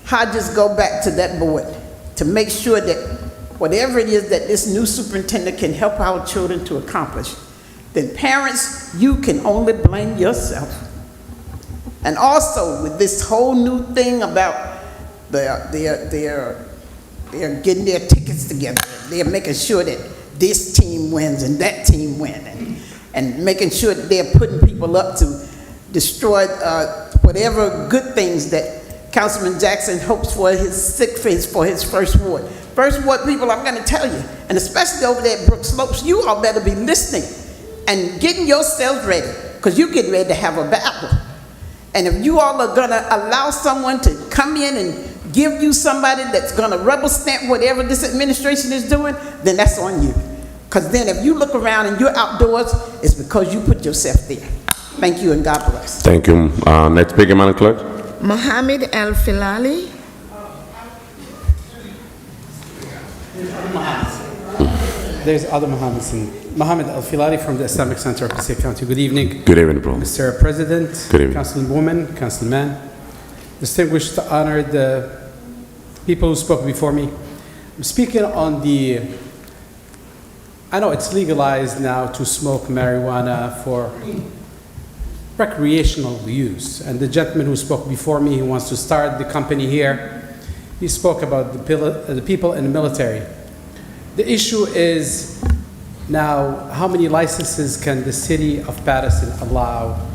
Hodges go back to that board to make sure that whatever it is that this new superintendent can help our children to accomplish, then parents, you can only blame yourself. And also with this whole new thing about they're getting their tickets together, they're making sure that this team wins and that team wins, and making sure that they're putting people up to destroy whatever good things that Councilman Jackson hopes for his first ward. First ward people, I'm going to tell you, and especially over there at Brook Slopes, you all better be listening and getting yourselves ready, because you're getting ready to have a battle. And if you all are going to allow someone to come in and give you somebody that's going to rubber stamp whatever this administration is doing, then that's on you. Because then if you look around and you're outdoors, it's because you put yourself there. Thank you and God bless. Thank you. Next speaker, Madam Clerk. Mohammed El Filali. There's other Mohammeds. Mohammed El Filali from the Islamic Center of Passaic County. Good evening. Good evening, bro. Mr. President, Good evening. Councilwoman, Councilman, distinguished to honor the people who spoke before me. I'm speaking on I know it's legalized now to smoke marijuana for recreational use. And the gentleman who spoke before me, who wants to start the company here, he spoke about the people in the military. The issue is now, how many licenses can the city of Paterson allow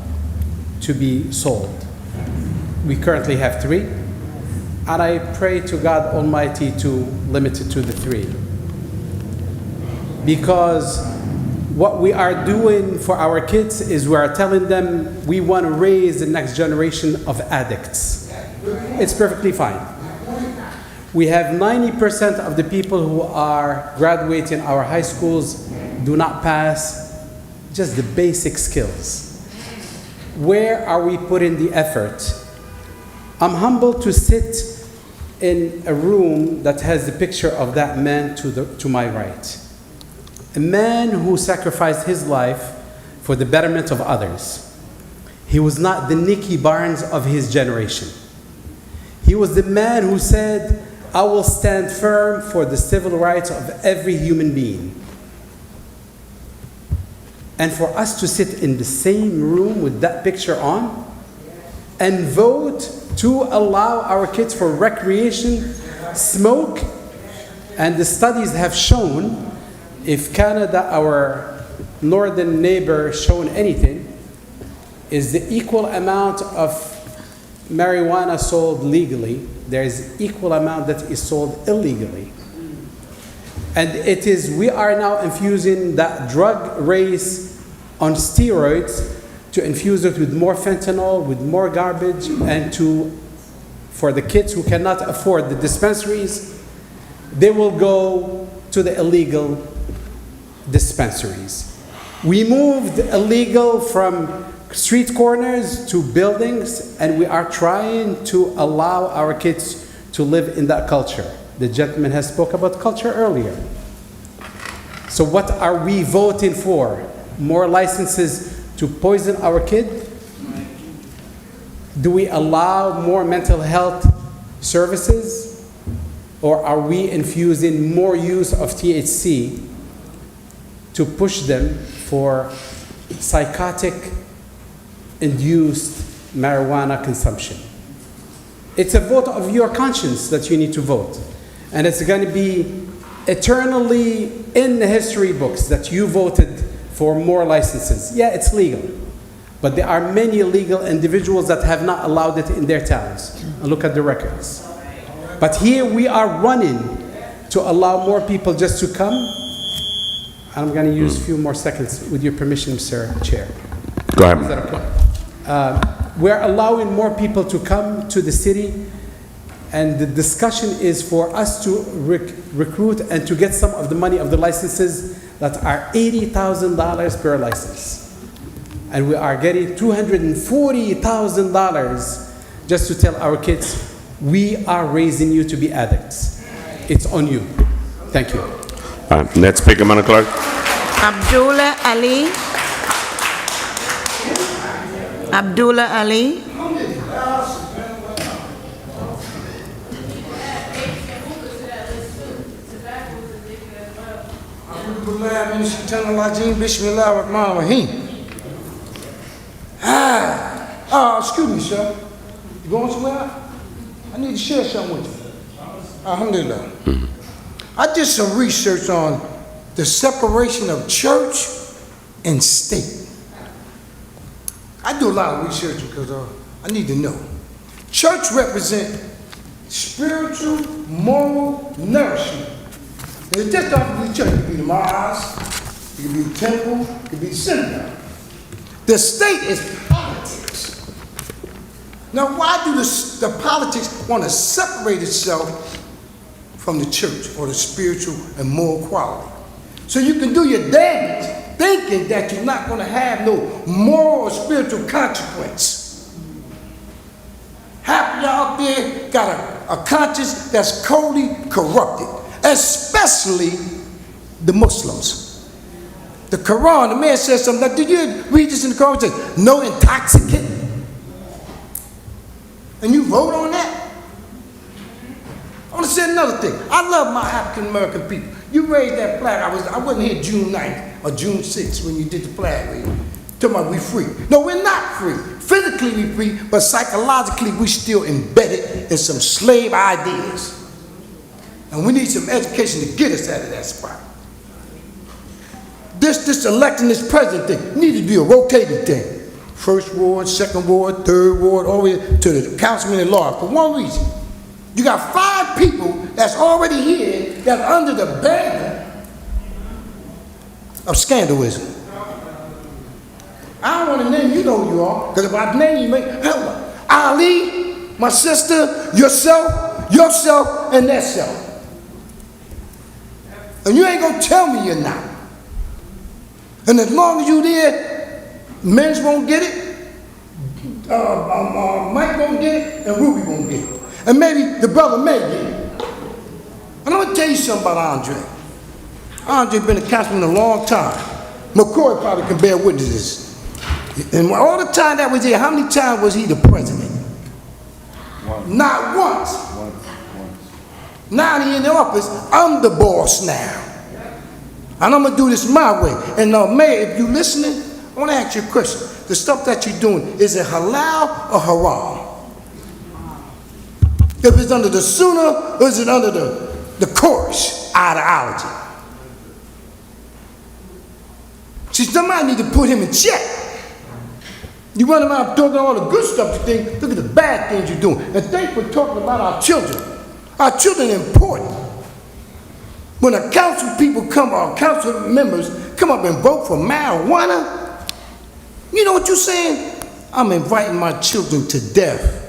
to be sold? We currently have 3, and I pray to God Almighty to limit it to the 3. Because what we are doing for our kids is we are telling them we want to raise the next generation of addicts. It's perfectly fine. We have 90% of the people who are graduating our high schools do not pass just the basic skills. Where are we putting the effort? I'm humbled to sit in a room that has the picture of that man to my right. A man who sacrificed his life for the betterment of others. He was not the Nicky Barnes of his generation. He was the man who said, I will stand firm for the civil rights of every human being. And for us to sit in the same room with that picture on and vote to allow our kids for recreation, smoke, and the studies have shown, if Canada, our northern neighbor, shown anything, is the equal amount of marijuana sold legally, there is equal amount that is sold illegally. And we are now infusing that drug race on steroids to infuse it with more fentanyl, with more garbage, and for the kids who cannot afford the dispensaries, they will go to the illegal dispensaries. We moved illegal from street corners to buildings, and we are trying to allow our kids to live in that culture. The gentleman has spoke about culture earlier. So what are we voting for? More licenses to poison our kid? Do we allow more mental health services? Or are we infusing more use of THC to push them for psychotic-induced marijuana consumption? It's a vote of your conscience that you need to vote. And it's going to be eternally in the history books that you voted for more licenses. Yeah, it's legal. But there are many illegal individuals that have not allowed it in their towns. And look at the records. But here we are running to allow more people just to come. I'm going to use a few more seconds with your permission, Mr. Chair. Go ahead. Is that okay? We're allowing more people to come to the city, and the discussion is for us to recruit and to get some of the money of the licenses that are $80,000 per license. And we are getting $240,000 just to tell our kids, we are raising you to be addicts. It's on you. Thank you. Next speaker, Madam Clerk. Abdullah Ali. Abdullah Ali. Excuse me, sir. You going somewhere? I need to share something with you. Alhamdulillah. I did some research on the separation of church and state. I do a lot of research because I need to know. Church represents spiritual, moral nourishment. It's just not the church. It could be the mosque, it could be the temple, it could be the synagogue. The state is politics. Now, why do the politics want to separate itself from the church or the spiritual and moral quality? So you can do your damage thinking that you're not going to have no moral or spiritual consequence. Half of y'all out there got a conscience that's totally corrupted, especially the Muslims. The Quran, the man says something like, did you read this in the Quran? It says, no intoxicant. And you vote on that? I want to say another thing. I love my African American people. You raised that flag. I wasn't here June 9th or June 6th when you did the flag raising. Talking about we free. No, we're not free. Physically we free, but psychologically we still embedded in some slave ideas. And we need some education to get us out of that spot. This electing this president thing needs to be a rotating thing. First ward, second ward, third ward, all the way to the councilman at large. For one reason. You got 5 people that's already here that's under the banner of scandalism. I don't want to name you, know who you are, because if I name you, Ali, my sister, yourself, and that self. And you ain't going to tell me you're not. And as long as you there, Men's won't get it, Mike won't get it, and Ruby won't get it. And maybe the brother may get it. And I'm going to tell you something about Andre. Andre been a councilman a long time. McCoy probably can bear witness to this. And all the time that was here, how many times was he the president? Not once. Now that he in the office, I'm the boss now. And I'm going to do this my way. And Mayor, if you listening, I want to ask you a question. The stuff that you're doing, is it halal or haram? If it's under the sunnah or is it under the Quraysh ideology? See, somebody need to put him in check. You run around talking all the good stuff you think, look at the bad things you're doing. And thanks for talking about our children. Our children are important. When a council people come, or council members come up and vote for marijuana, you know what you're saying? I'm inviting my children to death.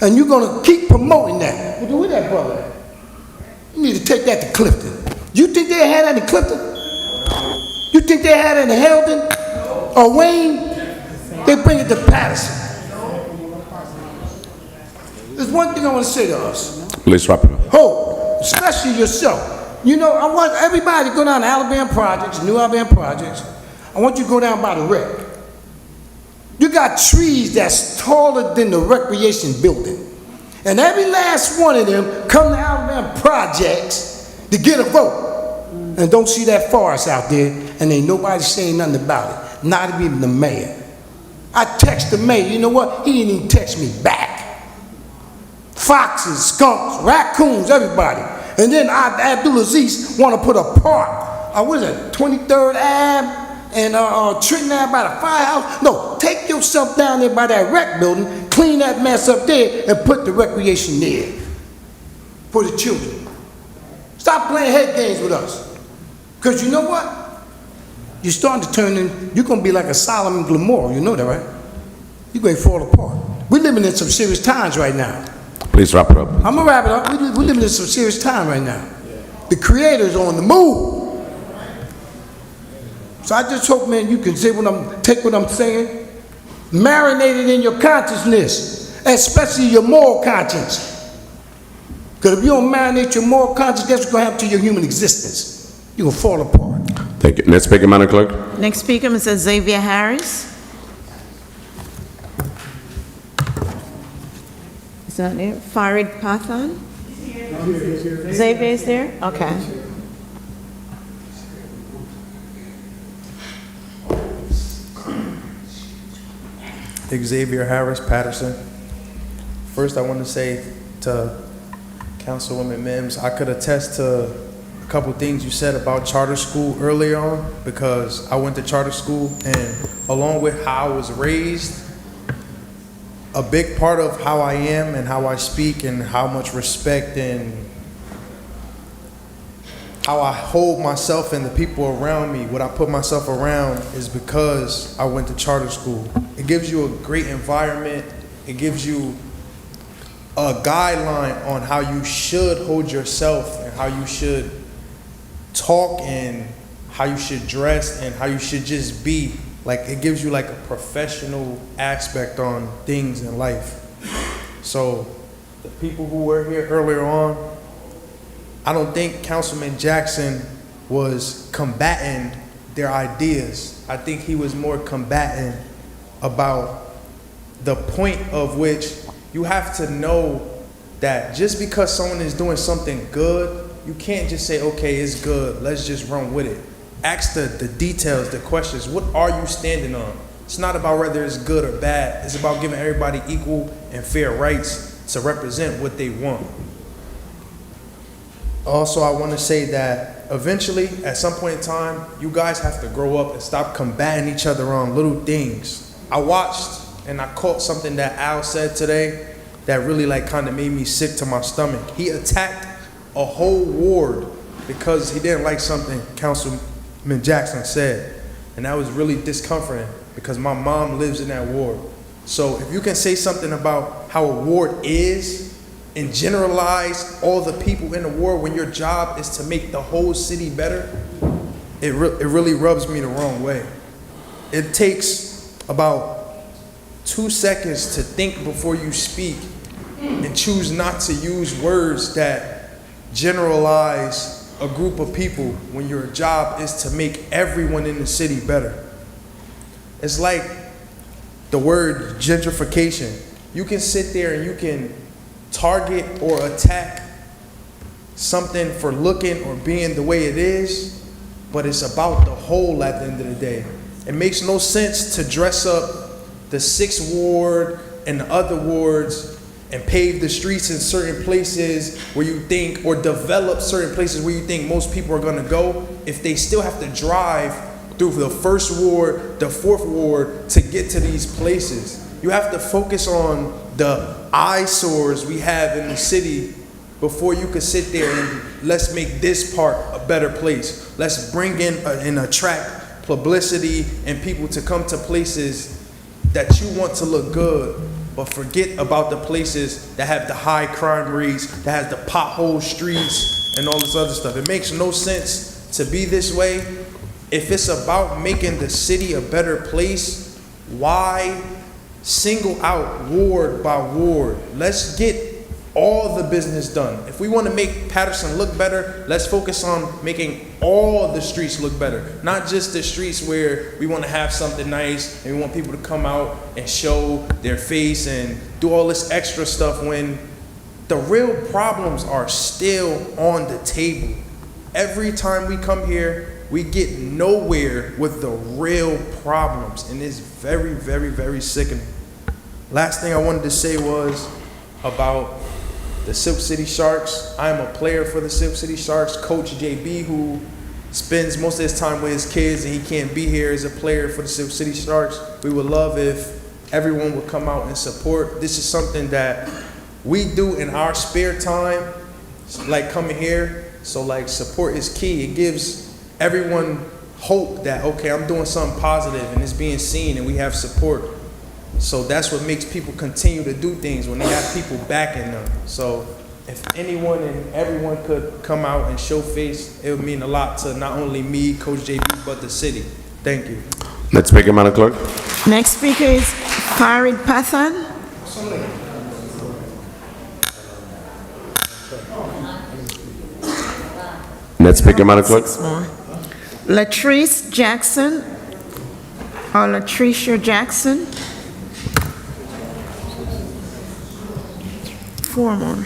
And you're going to keep promoting that. Well, where that brother at? You need to take that to Clifton. You think they had that in Clifton? You think they had it in Heldon or Wayne? They bring it to Paterson. There's one thing I want to say to us. Please wrap it up. Hope, especially yourself. You know, I want everybody to go down to Alabama Projects, New Alabama Projects. I want you to go down by the wreck. You got trees that's taller than the recreation building. And every last one of them come to Alabama Projects to get a vote. And don't see that forest out there, and ain't nobody saying nothing about it. Not even the mayor. I text the mayor, you know what? He didn't even text me back. Foxes, skunks, raccoons, everybody. And then Abdulaziz want to put a park, what is it, 23rd Ave and Trenton Ave by the firehouse? No, take yourself down there by that rec building, clean that mess up there, and put the recreation there for the children. Stop playing head games with us. Because you know what? You're starting to turn in, you're going to be like a Solomon Gomorrah, you know that, right? You're going to fall apart. We're living in some serious times right now. Please wrap it up. I'm going to wrap it up. We're living in some serious time right now. The Creator's on the move. So I just hope, man, you can take what I'm saying, marinate it in your consciousness, especially your moral conscience. Because if you don't marinate your moral conscience, guess what's going to happen to your human existence? You're going to fall apart. Thank you. Next speaker, Madam Clerk. Next speaker, Mr. Xavier Harris. Is that it? Farid Pathan? Xavier is there? Okay. Xavier Harris, Paterson. First, I want to say to Councilwoman Mims, I could attest to a couple things you said about charter school earlier on, because I went to charter school, and along with how I was raised, a big part of how I am and how I speak and how much respect and how I hold myself and the people around me, what I put myself around, is because I went to charter school. It gives you a great environment. It gives you a guideline on how you should hold yourself and how you should talk and how you should dress and how you should just be. Like, it gives you like a professional aspect on things in life. So the people who were here earlier on, I don't think Councilman Jackson was combating their ideas. I think he was more combating about the point of which you have to know that just because someone is doing something good, you can't just say, okay, it's good, let's just run with it. Ask the details, the questions. What are you standing on? It's not about whether it's good or bad. It's about giving everybody equal and fair rights to represent what they want. Also, I want to say that eventually, at some point in time, you guys have to grow up and stop combating each other on little things. I watched and I caught something that Al said today that really like kind of made me sick to my stomach. He attacked a whole ward because he didn't like something Councilman Jackson said. And that was really discomforting because my mom lives in that ward. So if you can say something about how a ward is and generalize all the people in the ward when your job is to make the whole city better, it really rubs me the wrong way. It takes about 2 seconds to think before you speak and choose not to use words that generalize a group of people when your job is to make everyone in the city better. It's like the word gentrification. You can sit there and you can target or attack something for looking or being the way it is, but it's about the whole at the end of the day. It makes no sense to dress up the 6th ward and the other wards and pave the streets in certain places where you think, or develop certain places where you think most people are gonna go, if they still have to drive through the 1st ward, the 4th ward to get to these places. You have to focus on the eyesores we have in the city before you can sit there and let's make this part a better place. Let's bring in and attract publicity and people to come to places that you want to look good, but forget about the places that have the high crime rates, that has the pothole streets and all this other stuff. It makes no sense to be this way. If it's about making the city a better place, why single out ward by ward? Let's get all the business done. If we want to make Paterson look better, let's focus on making all the streets look better. Not just the streets where we want to have something nice and we want people to come out and show their face and do all this extra stuff when the real problems are still on the table. Every time we come here, we get nowhere with the real problems, and it's very, very, very sickening. Last thing I wanted to say was about the Silk City Sharks. I am a player for the Silk City Sharks. Coach JB, who spends most of his time with his kids and he can't be here, is a player for the Silk City Sharks. We would love if everyone would come out and support. This is something that we do in our spare time, like coming here. So like support is key. It gives everyone hope that, okay, I'm doing something positive and it's being seen and we have support. So that's what makes people continue to do things, when they have people backing them. So if anyone and everyone could come out and show face, it would mean a lot to not only me, Coach JB, but the city. Thank you. Next speaker, Madam Clerk. Next speaker is Farid Pathan. Next speaker, Madam Clerk. Latrice Jackson, or Latricia Jackson. 4 more.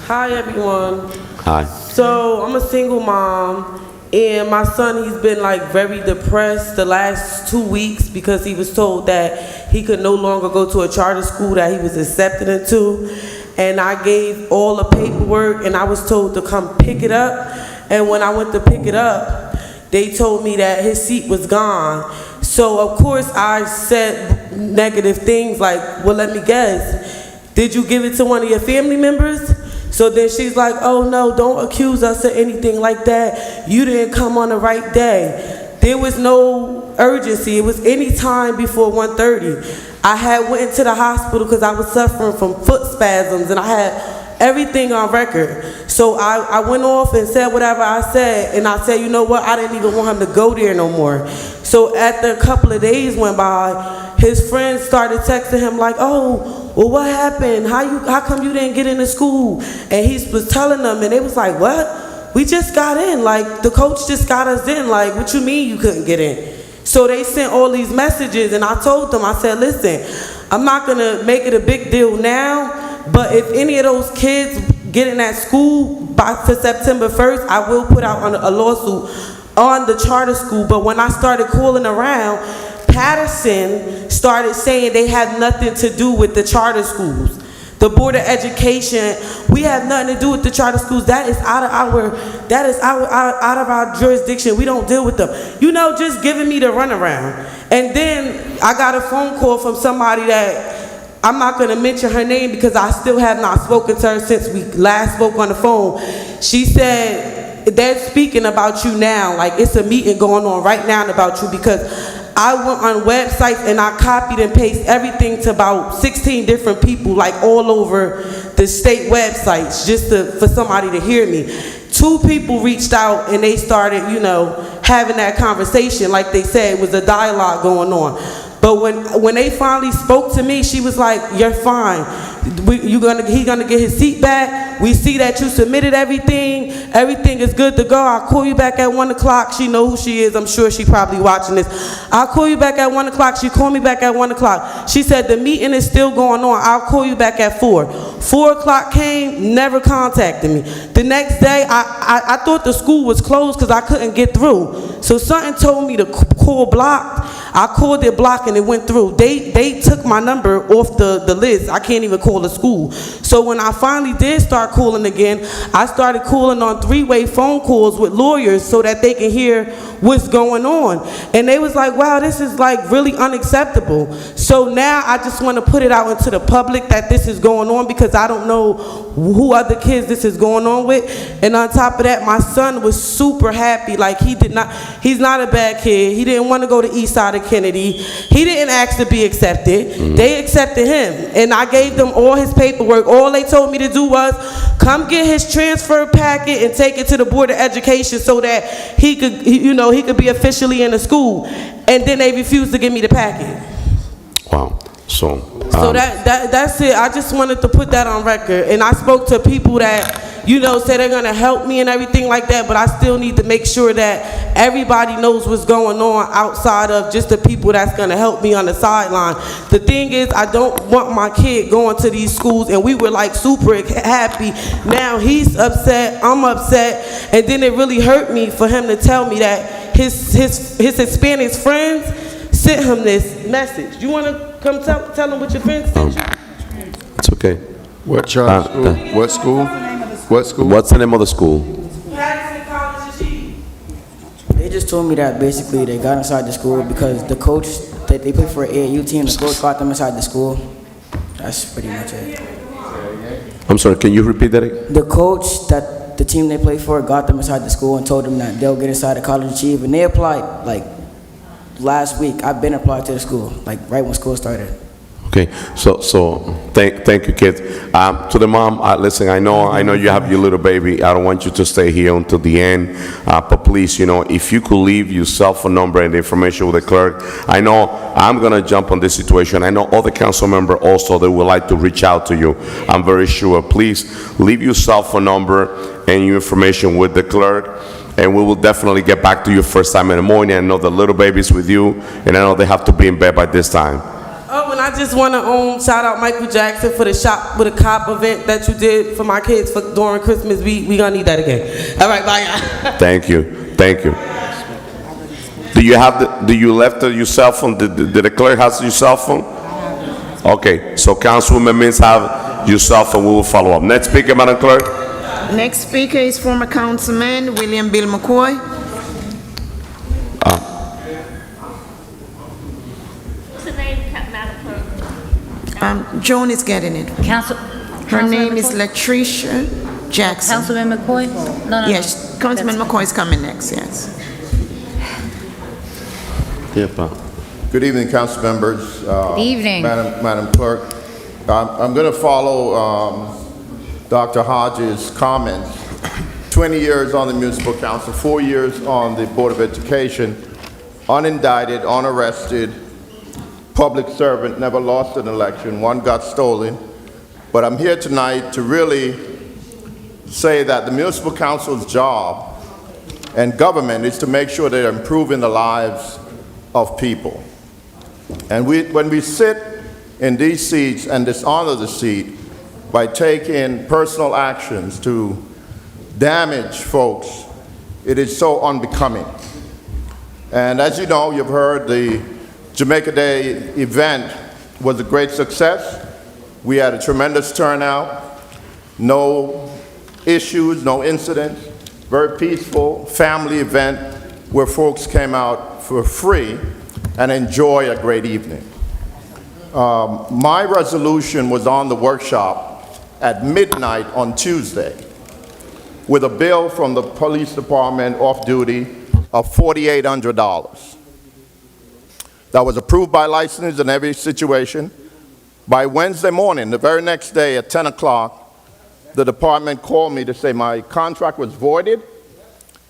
Hi everyone. Hi. So I'm a single mom and my son, he's been like very depressed the last 2 weeks because he was told that he could no longer go to a charter school that he was accepted into. And I gave all the paperwork and I was told to come pick it up. And when I went to pick it up, they told me that his seat was gone. So of course I said negative things like, well, let me guess. Did you give it to one of your family members? So then she's like, oh no, don't accuse us of anything like that. You didn't come on the right day. There was no urgency. It was any time before 1:30. I had went into the hospital because I was suffering from foot spasms and I had everything on record. So I went off and said whatever I said, and I said, you know what, I didn't even want him to go there no more. So after a couple of days went by, his friends started texting him like, oh, well, what happened? How come you didn't get into school? And he was telling them, and they was like, what? We just got in. Like, the coach just got us in. Like, what you mean you couldn't get in? So they sent all these messages, and I told them, I said, listen, I'm not going to make it a big deal now, but if any of those kids get in that school for September 1st, I will put out a lawsuit on the charter school. But when I started calling around, Paterson started saying they have nothing to do with the charter schools. The Board of Education, we have nothing to do with the charter schools. That is out of our jurisdiction. We don't deal with them. You know, just giving me the runaround. And then I got a phone call from somebody that I'm not going to mention her name because I still have not spoken to her since we last spoke on the phone. She said, they're speaking about you now. Like, it's a meeting going on right now about you because I went on websites and I copied and pasted everything to about 16 different people, like all over the state websites, just for somebody to hear me. 2 people reached out and they started, you know, having that conversation. Like they said, it was a dialogue going on. But when they finally spoke to me, she was like, you're fine. He's gonna get his seat back. We see that you submitted everything. Everything is good to go. I'll call you back at 1 o'clock. She know who she is. I'm sure she probably watching this. I'll call you back at 1 o'clock. She called me back at 1 o'clock. She said, the meeting is still going on. I'll call you back at 4. 4 o'clock came, never contacted me. The next day, I thought the school was closed because I couldn't get through. So something told me to call blocked. I called it blocked and it went through. They took my number off the list. I can't even call the school. So when I finally did start calling again, I started calling on 3-way phone calls with lawyers so that they can hear what's going on. And they was like, wow, this is like really unacceptable. So now I just want to put it out into the public that this is going on because I don't know who other kids this is going on with. And on top of that, my son was super happy. Like he's not a bad kid. He didn't want to go to East Side of Kennedy. He didn't ask to be accepted. They accepted him. And I gave them all his paperwork. All they told me to do was come get his transfer packet and take it to the Board of Education so that he could be officially in the school. And then they refused to give me the packet. Wow. So that's it. I just wanted to put that on record. And I spoke to people that, say they're going to help me and everything like that, but I still need to make sure that everybody knows what's going on outside of just the people that's going to help me on the sideline. The thing is, I don't want my kid going to these schools, and we were like super happy. Now he's upset, I'm upset, and then it really hurt me for him to tell me that his Hispanic friends sent him this message. You want to come tell him what your friends sent you? It's okay. What charge? What school? What school? What's the name of the school? They just told me that basically they got inside the school because the coach that they play for an AAU team, the coach got them inside the school. That's pretty much it. I'm sorry, can you repeat that again? The coach that the team they play for got them inside the school and told them that they'll get inside the college achieve, and they applied like last week. I've been applied to the school, like right when school started. Okay, so thank you, kids. To the mom, listen, I know you have your little baby. I don't want you to stay here until the end, but please, if you could leave your cell phone number and the information with the clerk. I know I'm gonna jump on this situation. I know other council member also that would like to reach out to you. I'm very sure. Please leave your cell phone number and your information with the clerk, and we will definitely get back to you first time in the morning. I know the little baby's with you, and I know they have to be in bed by this time. Oh, and I just want to shout out Michael Jackson for the Shop with a Cop event that you did for my kids during Christmas. We gonna need that again. All right, bye. Thank you. Do you left your cell phone? Did the clerk has your cell phone? Okay, so Councilwoman Mintz have your cell phone. We will follow up. Next speaker, Madam Clerk. Next speaker is former Councilman William Bill McCoy. What's the name, Madam Clerk? Joan is getting it. Her name is Latricia Jackson. Councilman McCoy? No. Yes, Councilman McCoy is coming next, yes. Good evening, council members. Good evening. Madam Clerk. I'm going to follow Dr. Hodges' comments. 20 years on the municipal council, 4 years on the Board of Education, unindicted, unarrested, public servant, never lost an election, one got stolen. But I'm here tonight to really say that the municipal council's job and government is to make sure they're improving the lives of people. And when we sit in these seats and dishonor the seat by taking personal actions to damage folks, it is so unbecoming. And as you know, you've heard the Jamaica Day event was a great success. We had a tremendous turnout, no issues, no incidents, very peaceful family event where folks came out for free and enjoy a great evening. My resolution was on the workshop at midnight on Tuesday with a bill from the police department off-duty of $4,800. That was approved by license in every situation. By Wednesday morning, the very next day at 10 o'clock, the department called me to say my contract was voided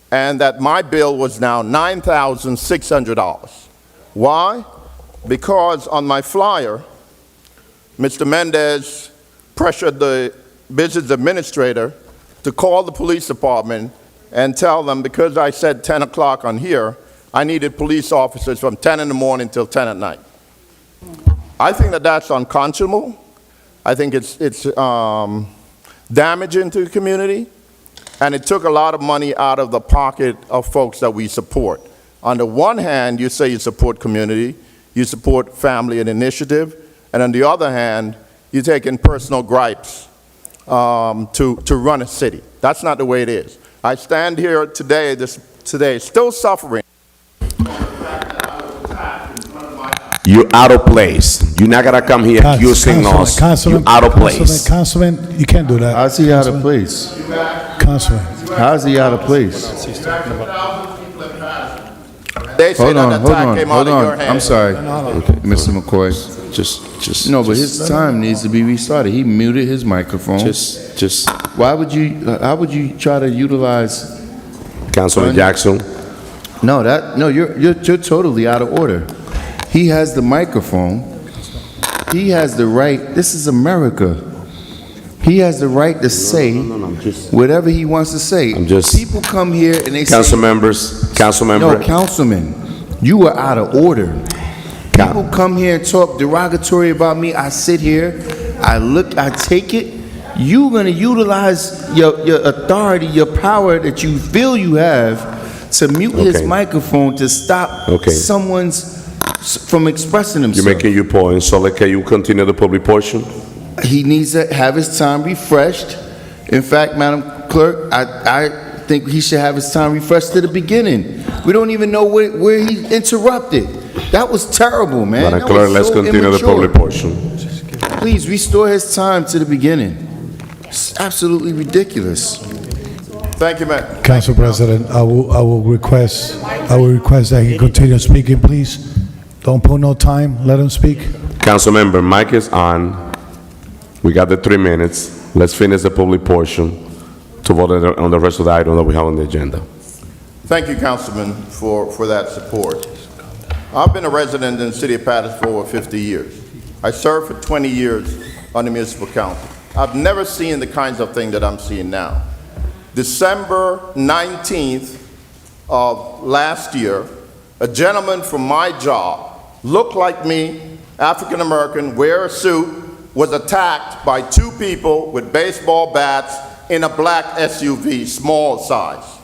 and that my bill was now $9,600. Why? Because on my flyer, Mr. Mendez pressured the business administrator to call the police department and tell them, because I said 10 o'clock on here, I needed police officers from 10 in the morning till 10 at night. I think that that's unconscionable. I think it's damaging to the community, and it took a lot of money out of the pocket of folks that we support. On the one hand, you say you support community, you support family and initiative, and on the other hand, you take in personal gripes to run a city. That's not the way it is. I stand here today, still suffering. You're out of place. You're not gonna come here accusing us. You're out of place. Councilman, you can't do that. How's he out of place? Councilman. How's he out of place? They say that attack came out of your hands. I'm sorry, Mr. McCoy. Just no, but his time needs to be restarted. He muted his microphone. Just. Why would you? How would you try to utilize? Councilman Jackson. No, you're totally out of order. He has the microphone. He has the right. This is America. He has the right to say whatever he wants to say. People come here and they Council members. No, councilman, you are out of order. People come here and talk derogatory about me. I sit here, I take it. You're going to utilize your authority, your power that you feel you have to mute his microphone to stop someone's from expressing themselves. You're making your point, so can you continue the public portion? he needs to have his time refreshed. In fact, Madam Clerk, I think he should have his time refreshed to the beginning. We don't even know where he interrupted. That was terrible, man. Madam That Clerk, was let's so continue the immature. public portion. Please restore his time to the beginning. It's absolutely ridiculous. Thank you, Mayor. Council President, I will request that he continue speaking, please. Don't put no time, let him speak. Councilmember, mic is on. We got the 3 minutes. Let's finish the public portion to vote on the rest of the item that we have on the agenda. Thank you, Councilman, for that support. I've been a resident in the city of Paterson for over 50 years. I served for 20 years on the municipal council. I've never seen the kinds of things that I'm seeing now. December 19th of last year, a gentleman from my job, looked like me, African American, wear a suit, was attacked by 2 people with baseball bats in a black SUV, small size.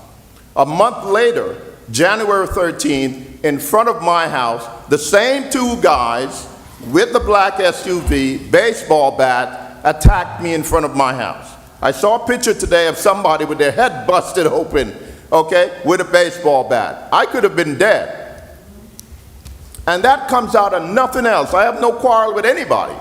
A month later, January 13th, in front of my house, the same 2 guys with the black SUV, baseball bat, attacked me in front of my house. I saw a picture today of somebody with their head busted open, okay, with a baseball bat. I could have been dead. And that comes out of nothing else. I have no quarrel with anybody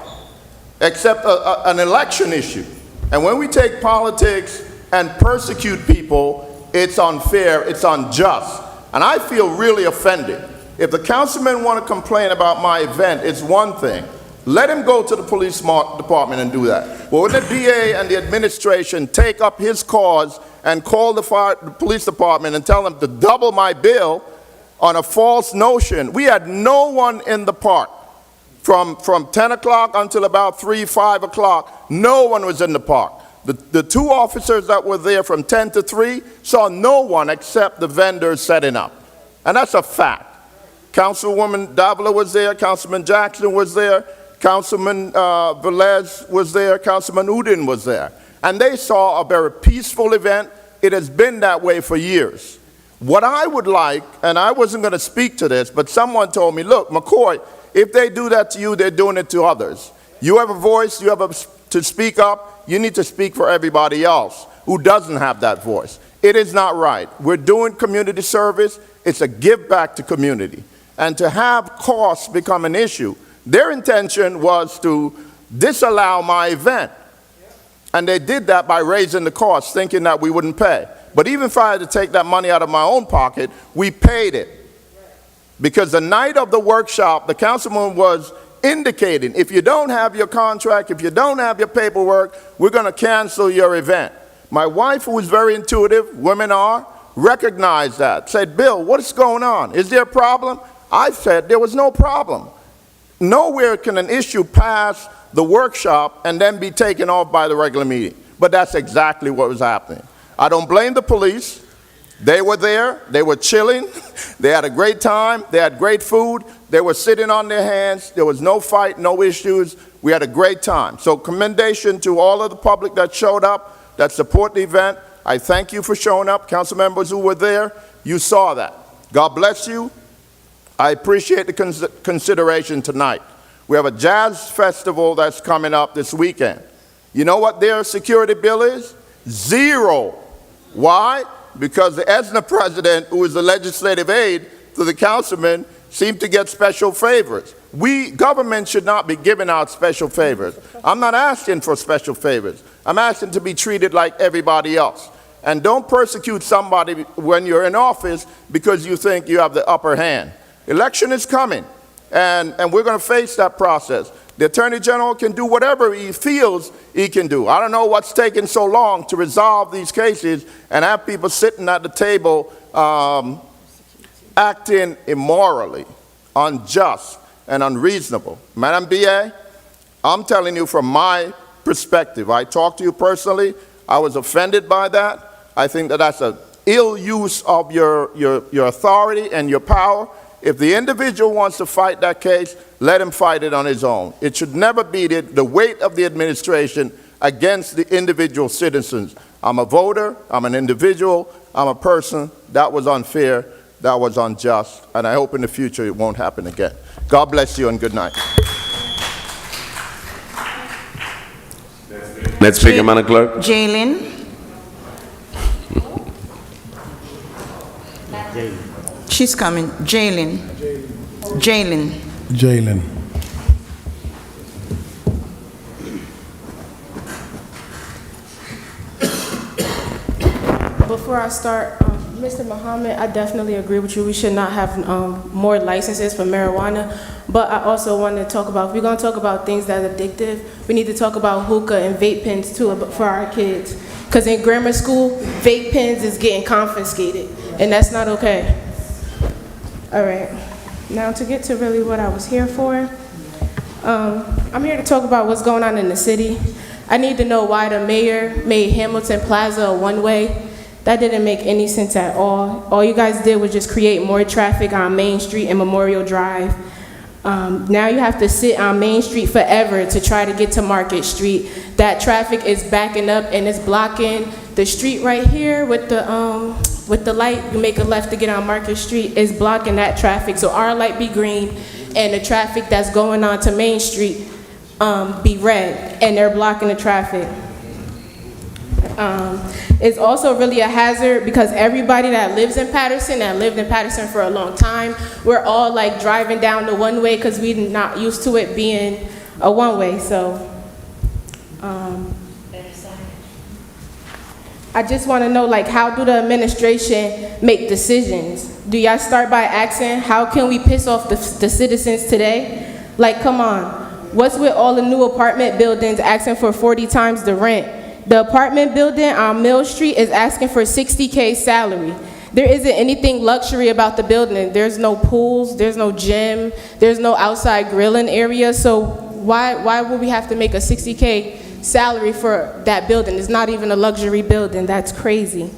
except an election issue. And when we take politics and persecute people, it's unfair, it's unjust. And I feel really offended. If the councilmen want to complain about my event, it's one thing. Let him go to the police department and do that. But when the DA and the administration take up his cause and call the police department and tell them to double my bill on a false notion, we had no one in the park. From 10 o'clock until about 3, 5 o'clock, no one was in the park. The 2 officers that were there from 10 to 3 saw no one except the vendors setting up. And that's a fact. Councilwoman Davila was there, Councilman Jackson was there, Councilman Velez was there, Councilman Udin was there. And they saw a very peaceful event. It has been that way for years. What I would like, and I wasn't going to speak to this, but someone told me, look, McCoy, if they do that to you, they're doing it to others. You have a voice, you have to speak up, you need to speak for everybody else who doesn't have that voice. It is not right. We're doing community service. It's a give back to community. And to have costs become an issue, their intention was to disallow my event. And they did that by raising the cost, thinking that we wouldn't pay. But even if I had to take that money out of my own pocket, we paid it. Because the night of the workshop, the councilman was indicating, if you don't have your contract, if you don't have your paperwork, we're going to cancel your event. My wife, who is very intuitive, women are, recognized that, said, Bill, what's going on? Is there a problem? I said there was no problem. Nowhere can an issue pass the workshop and then be taken off by the regular meeting. But that's exactly what was happening. I don't blame the police. They were there, they were chilling, they had a great time, they had great food, they were sitting on their hands, there was no fight, no issues, we had a great time. So commendation to all of the public that showed up, that support the event. I thank you for showing up. Council members who were there, you saw that. God bless you. I appreciate the consideration tonight. We have a jazz festival that's coming up this weekend. You know what their security bill is? 0. Why? Because the ESNA president, who is the legislative aide to the councilman, seemed to get special favors. Government should not be giving out special favors. I'm not asking for special favors. I'm asking to be treated like everybody else. And don't persecute somebody when you're in office because you think you have the upper hand. Election is coming, and we're going to face that process. The Attorney General can do whatever he feels he can do. I don't know what's taking so long to resolve these cases and have people sitting at the table acting immorally, unjust, and unreasonable. Madam BA, I'm telling you from my perspective, I talked to you personally, I was offended by that. I think that that's an ill use of your authority and your power. If the individual wants to fight that case, let him fight it on his own. It should never be the weight of the administration against the individual citizens. I'm a voter, I'm an individual, I'm a person. That was unfair, that was unjust, and I hope in the future it won't happen again. God bless you and good night. Next speaker, Madam Clerk. Jalen. She's coming. Jalen. Jalen. Jalen. Before I start, Mr. Muhammad, I definitely agree with you. We should not have more licenses for marijuana. But I also want to talk about, if we're going to talk about things that are addictive, we need to talk about hookah and vape pens too for our kids. Because in grammar school, vape pens is getting confiscated, and that's not okay. All right. Now to get to really what I was here for, I'm here to talk about what's going on in the city. I need to know why the mayor made Hamilton Plaza a one-way. That didn't make any sense at all. All you guys did was just create more traffic on Main Street and Memorial Drive. Now you have to sit on Main Street forever to try to get to Market Street. That traffic is backing up and it's blocking the street right here with the light. You make a left to get on Market Street, is blocking that traffic. So our light be green and the traffic that's going on to Main Street be red, and they're blocking the traffic. It's also really a hazard because everybody that lives in Paterson, that lived in Paterson for a long time, we're all like driving down the one-way because we're not used to it being a one-way. So I just want to know, like, how do the administration make decisions? Do y'all start by asking, how can we piss off the citizens today? Like, come on. What's with all the new apartment buildings asking for 40 times the rent? The apartment building on Mill Street is asking for $60K salary. There isn't anything luxury about the building. There's no pools, there's no gym, there's no outside grilling area. So why would we have to make a $60K salary for that building? It's not even a luxury building. That's crazy.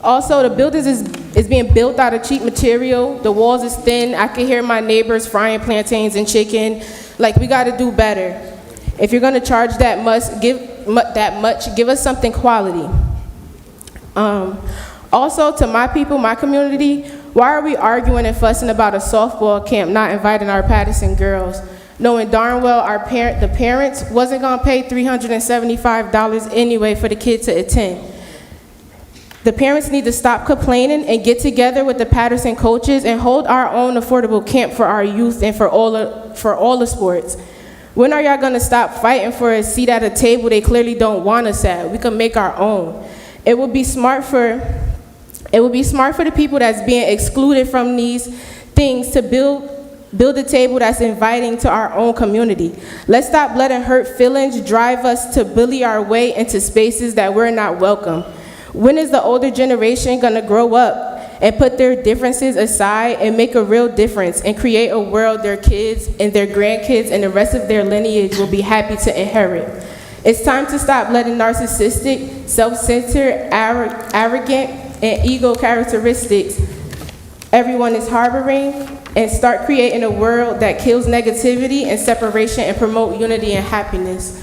Also, the buildings is being built out of cheap material. The walls is thin. I can hear my neighbors frying plantains and chicken. Like, we gotta do better. If you're gonna charge that much, give us something quality. Also, to my people, my community, why are we arguing and fussing about a softball camp not inviting our Paterson girls, knowing darn well the parents wasn't gonna pay $375 anyway for the kid to attend? The parents need to stop complaining and get together with the Paterson coaches and hold our own affordable camp for our youth and for all the sports. When are y'all gonna stop fighting for a seat at a table they clearly don't want us at? We can make our own. It would be smart for the people that's being excluded from these things to build a table that's inviting to our own community. Let's stop letting hurt feelings drive us to bully our way into spaces that we're not welcome. When is the older generation gonna grow up and put their differences aside and make a real difference and create a world their kids and their grandkids and the rest of their lineage will be happy to inherit? It's time to stop letting narcissistic, self-centered, arrogant, and ego characteristics everyone is harboring and start creating a world that kills negativity and separation and promote unity and happiness.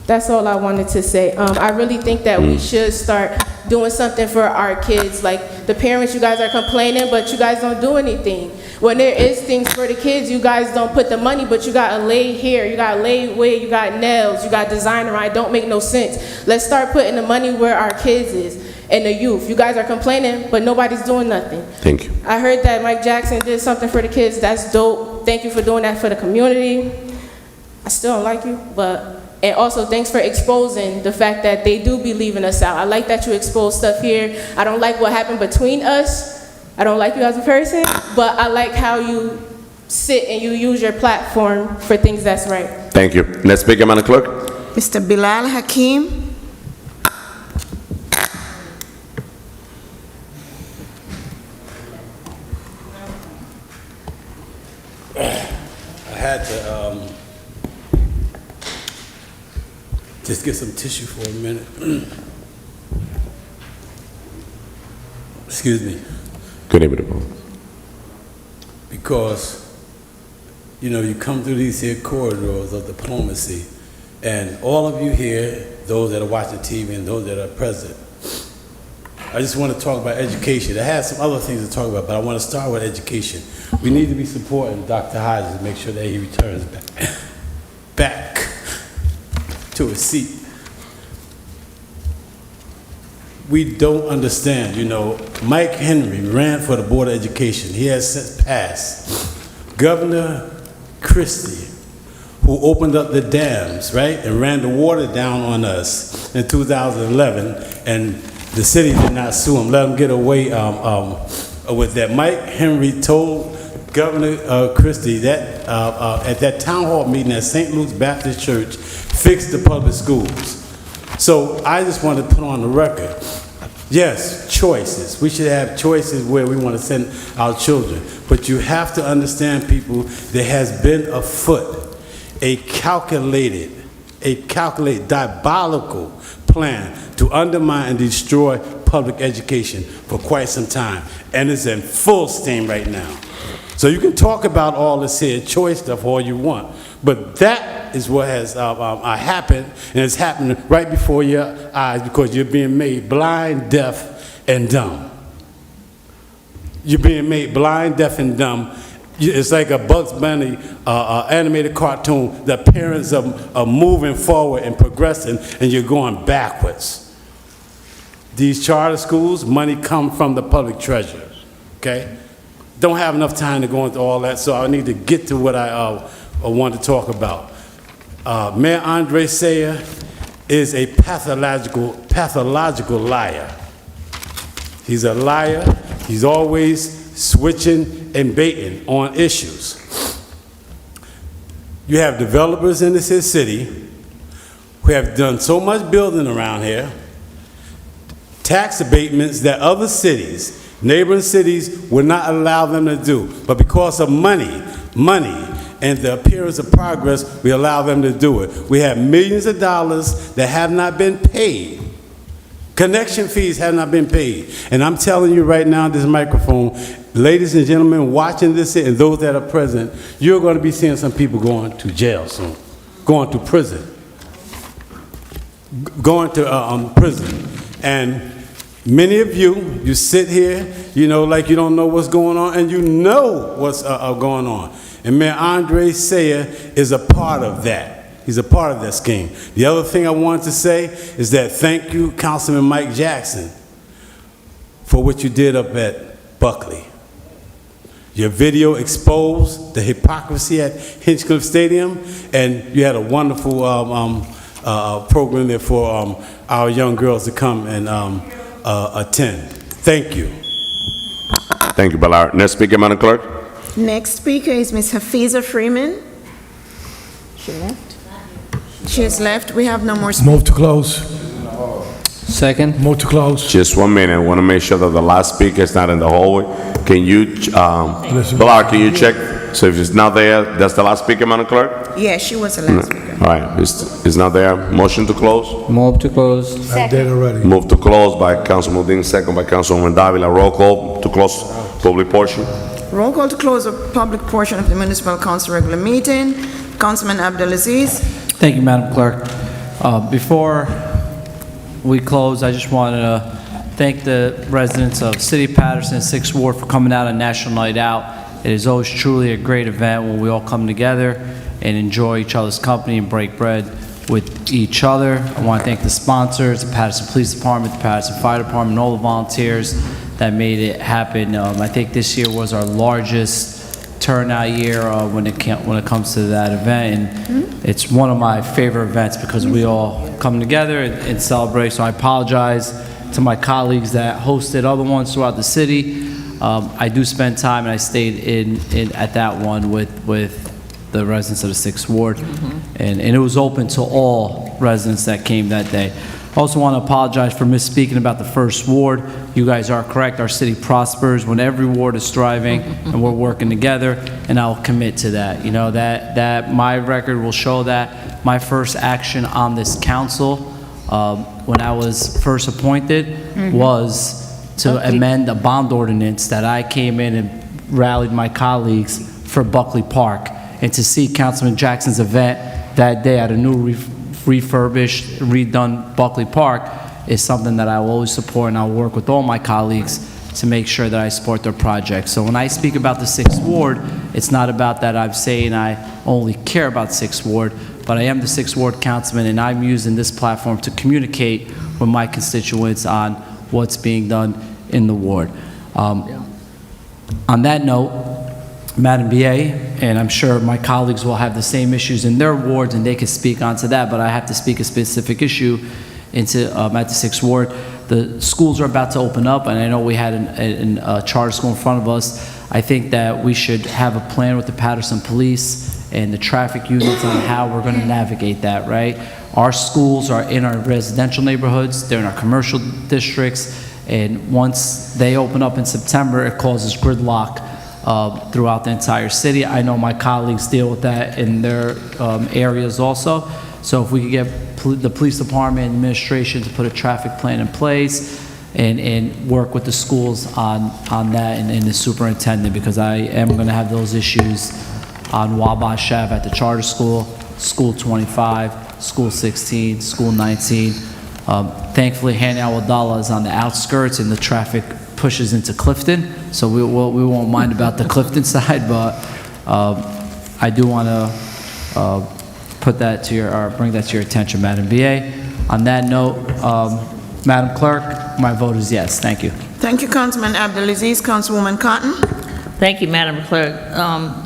That's all I wanted to say. I really think that we should start doing something for our kids. Like, the parents, you guys are complaining, but you guys don't do anything. When there is things for the kids, you guys don't put the money, but you got a laid hair, you got a laid wig, you got nails, you got designer. It don't make no sense. Let's start putting the money where our kids is and the youth. You guys are complaining, but nobody's doing nothing. Thank you. I heard that Mike Jackson did something for the kids. That's dope. Thank you for doing that for the community. I still don't like you, but... And also, thanks for exposing the fact that they do be leaving us out. I like that you expose stuff here. I don't like what happened between us. I don't like you as a person, but I like how you sit and you use your platform for things that's right. Thank you. Next speaker, Madam Clerk. Mr. Bilal Hakim. I had to just get some tissue for a minute. Excuse me. Good evening. Because, you come through these here corridors of diplomacy, and all of you here, those that are watching TV and those that are present, I just want to talk about education. I have some other things to talk about, but I want to start with education. We need to be supporting Dr. Hodges to make sure that he returns back. back to his seat. We don't understand, you know, Mike Henry ran for the Board of Education. He has since passed. Governor Christie, who opened up the dams, right, and ran the water down on us in 2011, and the city did not sue him, let him get away with that. Mike Henry told Governor Christie that at that town hall meeting at St. Luke's Baptist Church, fix the public schools. So I just want to put on the record, yes, choices. We should have choices where we want to send our children. But you have to understand, people, there has been afoot a calculated, diabolical plan to undermine and destroy public education for quite some time. And it's in full steam right now. So you can talk about all this here choice stuff all you want, but that is what has happened, and it's happening right before your eyes because you're being made blind, deaf, and dumb. You're being made blind, deaf, and dumb. It's like a Bugs Bunny animated cartoon. The parents are moving forward and progressing, and you're going backwards. These charter schools, money comes from the public treasury, okay? Don't have enough time to go into all that, so I need to get to what I want to talk about. Mayor Andre Sayer is a pathological liar. He's a liar. He's always switching and baiting on issues. You have developers in this here city who have done so much building around here, tax abatements that other cities, neighboring cities, would not allow them to do. But because of money, and the appearance of progress, we allow them to do it. We have millions of dollars that have not been paid. Connection fees have not been paid. And I'm telling you right now, this microphone, ladies and gentlemen watching this and those that are present, you're going to be seeing some people going to jail soon, going to prison, prison. And many of you sit here, you know, like you don't know what's going on, and you know what's going on. And Mayor Andre Sayer is a part of that. He's a part of that scheme. The other thing I wanted to say is that thank you, Councilman Mike Jackson, for what you did up at Buckley. Your video exposed the hypocrisy at Hinchcliffe Stadium, and you had a wonderful program there for our young girls to come and attend. Thank you. Thank you, Ballard. Next speaker, Madam Clerk. Next speaker is Ms. Hafiza Freeman. She left? She has left. We have no more speakers. Move to close. Second. Move to close. Just 1 minute. I want to make sure that the last speaker is not in the hallway. Can you, Ballard, can you check? So if it's not there, that's the last speaker, Madam Clerk? Yeah, she was the last speaker. All right, it's not there. Motion to close? Move to close. I did already. Move to close by Councilman Udine, second by Councilwoman Davila. Roll call to close public portion. Roll call to close the public portion of the municipal council regular meeting. Councilman Abdelaziz. Thank you, Madam Clerk. Before we close, I just wanted to thank the residents of City of Paterson, 6th Ward, for coming out on National Night Out. It is always truly a great event when we all come together and enjoy each other's company and break bread with each other. I want to thank the sponsors, the Paterson Police Department, the Paterson Fire Department, and all the volunteers that made it happen. I think this year was our largest turnout year when it comes to that event, and it's one of my favorite events because we all come together and celebrate. So I apologize to my colleagues that hosted other ones throughout the city. I do spend time, and I stayed in at that one with the residents of the 6th Ward, and it was open to all residents that came that day. I also want to apologize for misspeaking about the 1st Ward. You guys are correct. Our city prospers when every ward is thriving and we're working together, and I'll commit to that. You know, that my record will show that. My first action on this council when I was first appointed was to amend a bond ordinance that I came in and rallied my colleagues for Buckley Park. And to see Councilman Jackson's event that day at a new refurbished, redone Buckley Park is something that I will always support, and I'll work with all my colleagues to make sure that I support their projects. So when I speak about the 6th Ward, it's not about that I'm saying I only care about 6th Ward, but I am the 6th Ward Councilman, and I'm using this platform to communicate with my constituents on what's being done in the ward. On that note, Madam BA, and I'm sure my colleagues will have the same issues in their wards, and they can speak onto that, but I have to speak a specific issue at the 6th Ward. The schools are about to open up, and I know we had a charter school in front of us. I think that we should have a plan with the Paterson Police and the traffic units on how we're going to navigate that, right? Our schools are in our residential neighborhoods, they're in our commercial districts, and once they open up in September, it causes gridlock throughout the entire city. I know my colleagues deal with that in their areas also. So if we could get the police department and administration to put a traffic plan in place and work with the schools on that and the superintendent, because I am going to have those issues on Wabash Ave at the charter school, School 25, School 16, School 19. Thankfully, Hani Awadallah is on the outskirts and the traffic pushes into Clifton, so we won't mind about the Clifton side, but I do want to put that to your, or bring that to your attention, Madam BA. On that note, Madam Clerk, my vote is yes. Thank you. Thank you, Councilman Abdulaziz. Councilwoman Cotton. Thank you, Madam Clerk.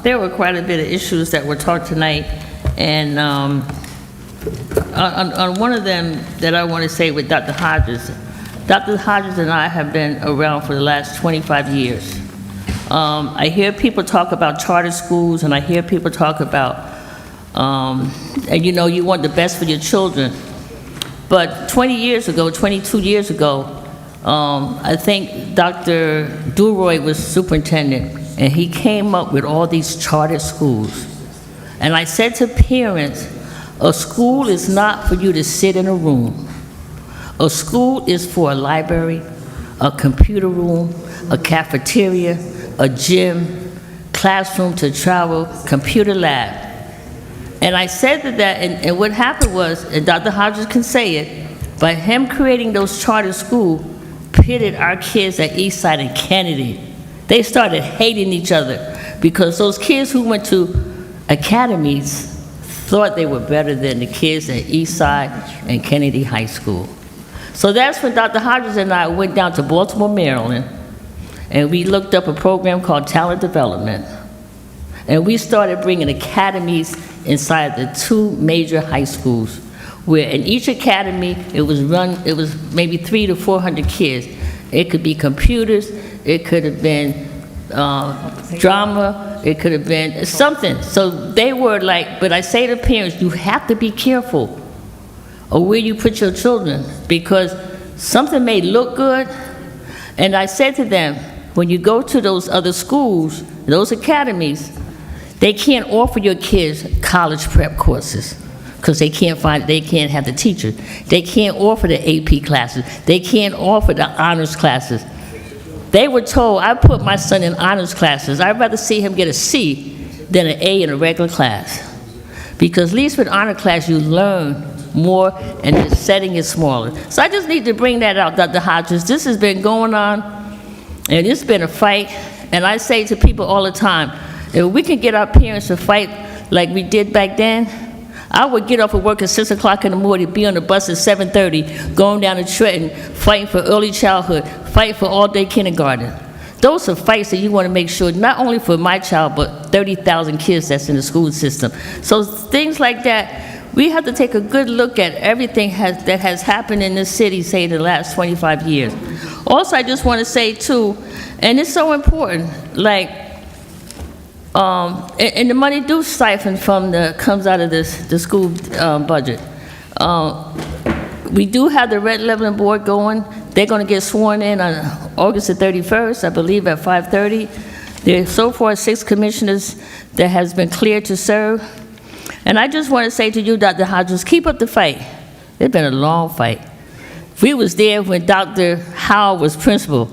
There were quite a bit of issues that were talked tonight, and on one of them that I want to say with Dr. Hodges, Dr. Hodges and I have been around for the last 25 years. I hear people talk about charter schools, and I hear people talk about, and you know, you want the best for your children. But 20 years ago, 22 years ago, I think Dr. Duroy was superintendent, and he came up with all these charter schools. And I said to parents, a school is not for you to sit in a room. A school is for a library, a computer room, a cafeteria, a gym, classroom to travel, computer lab. And I said that, and what happened was, and Dr. Hodges can say it, by him creating those charter schools, pitted our kids at Eastside and Kennedy. They started hating each other because those kids who went to academies thought they were better than the kids at Eastside and Kennedy High School. So that's when Dr. Hodges and I went down to Baltimore, Maryland, and we looked up a program called Talent Development. And we started bringing academies inside the two major high schools, where in each academy, it was maybe 300 to 400 kids. It could be computers, it could have been drama, it could have been something. So they were like, but I say to parents, you have to be careful of where you put your children, because something may look good. And I said to them, when you go to those other schools, those academies, they can't offer your kids college prep courses because they can't have the teacher. They can't offer the AP classes. They can't offer the honors classes. They were told, I put my son in honors classes. I'd rather see him get a C than an A in a regular class. Because at least with honor class, you learn more and the setting is smaller. So I just need to bring that out, Dr. Hodges. This has been going on, and it's been a fight. And I say to people all the time, if we can get our parents to fight like we did back then, I would get off of work at 6 o'clock in the morning, be on the bus at 7:30, going down to Trenton, fighting for early childhood, fight for all-day kindergarten. Those are fights that you want to make sure, not only for my child, but 30,000 kids that's in the school system. So things like that, we have to take a good look at everything that has happened in this city, say, in the last 25 years. Also, I just want to say, too, and it's so important, like, and the money do siphon comes out of the school budget. We do have the red leveling board going. They're going to get sworn in on August the 31st, I believe, at 5:30. There's so far 6 commissioners that has been cleared to serve. And I just want to say to you, Dr. Hodges, keep up the fight. It's been a long fight. We was there when Dr. Howell was principal.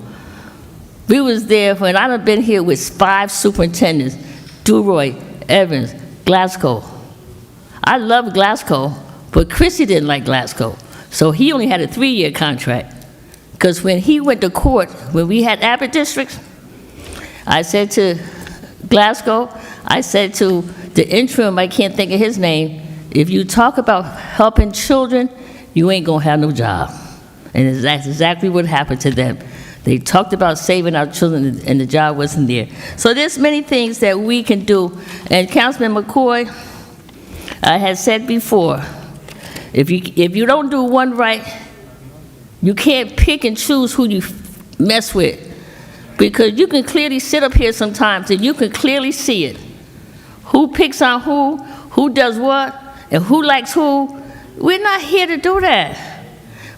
We was there when I've been here with 5 superintendents, Duroy, Evans, Glasgow. I love Glasgow, but Chrissy didn't like Glasgow. So he only had a 3-year contract. Because when he went to court, when we had Abbott districts, I said to Glasgow, I said to the interim, I can't think of his name, If you talk about helping children, you ain't gonna have no job. And that's exactly what happened to them. They talked about saving our children, and the job wasn't there. So there's many things that we can do. And Councilman McCoy, I had said before, if you don't do one right, you can't pick and choose who you mess with. Because you can clearly sit up here sometimes and you can clearly see it. Who picks on who does what, and who likes who. We're not here to do that.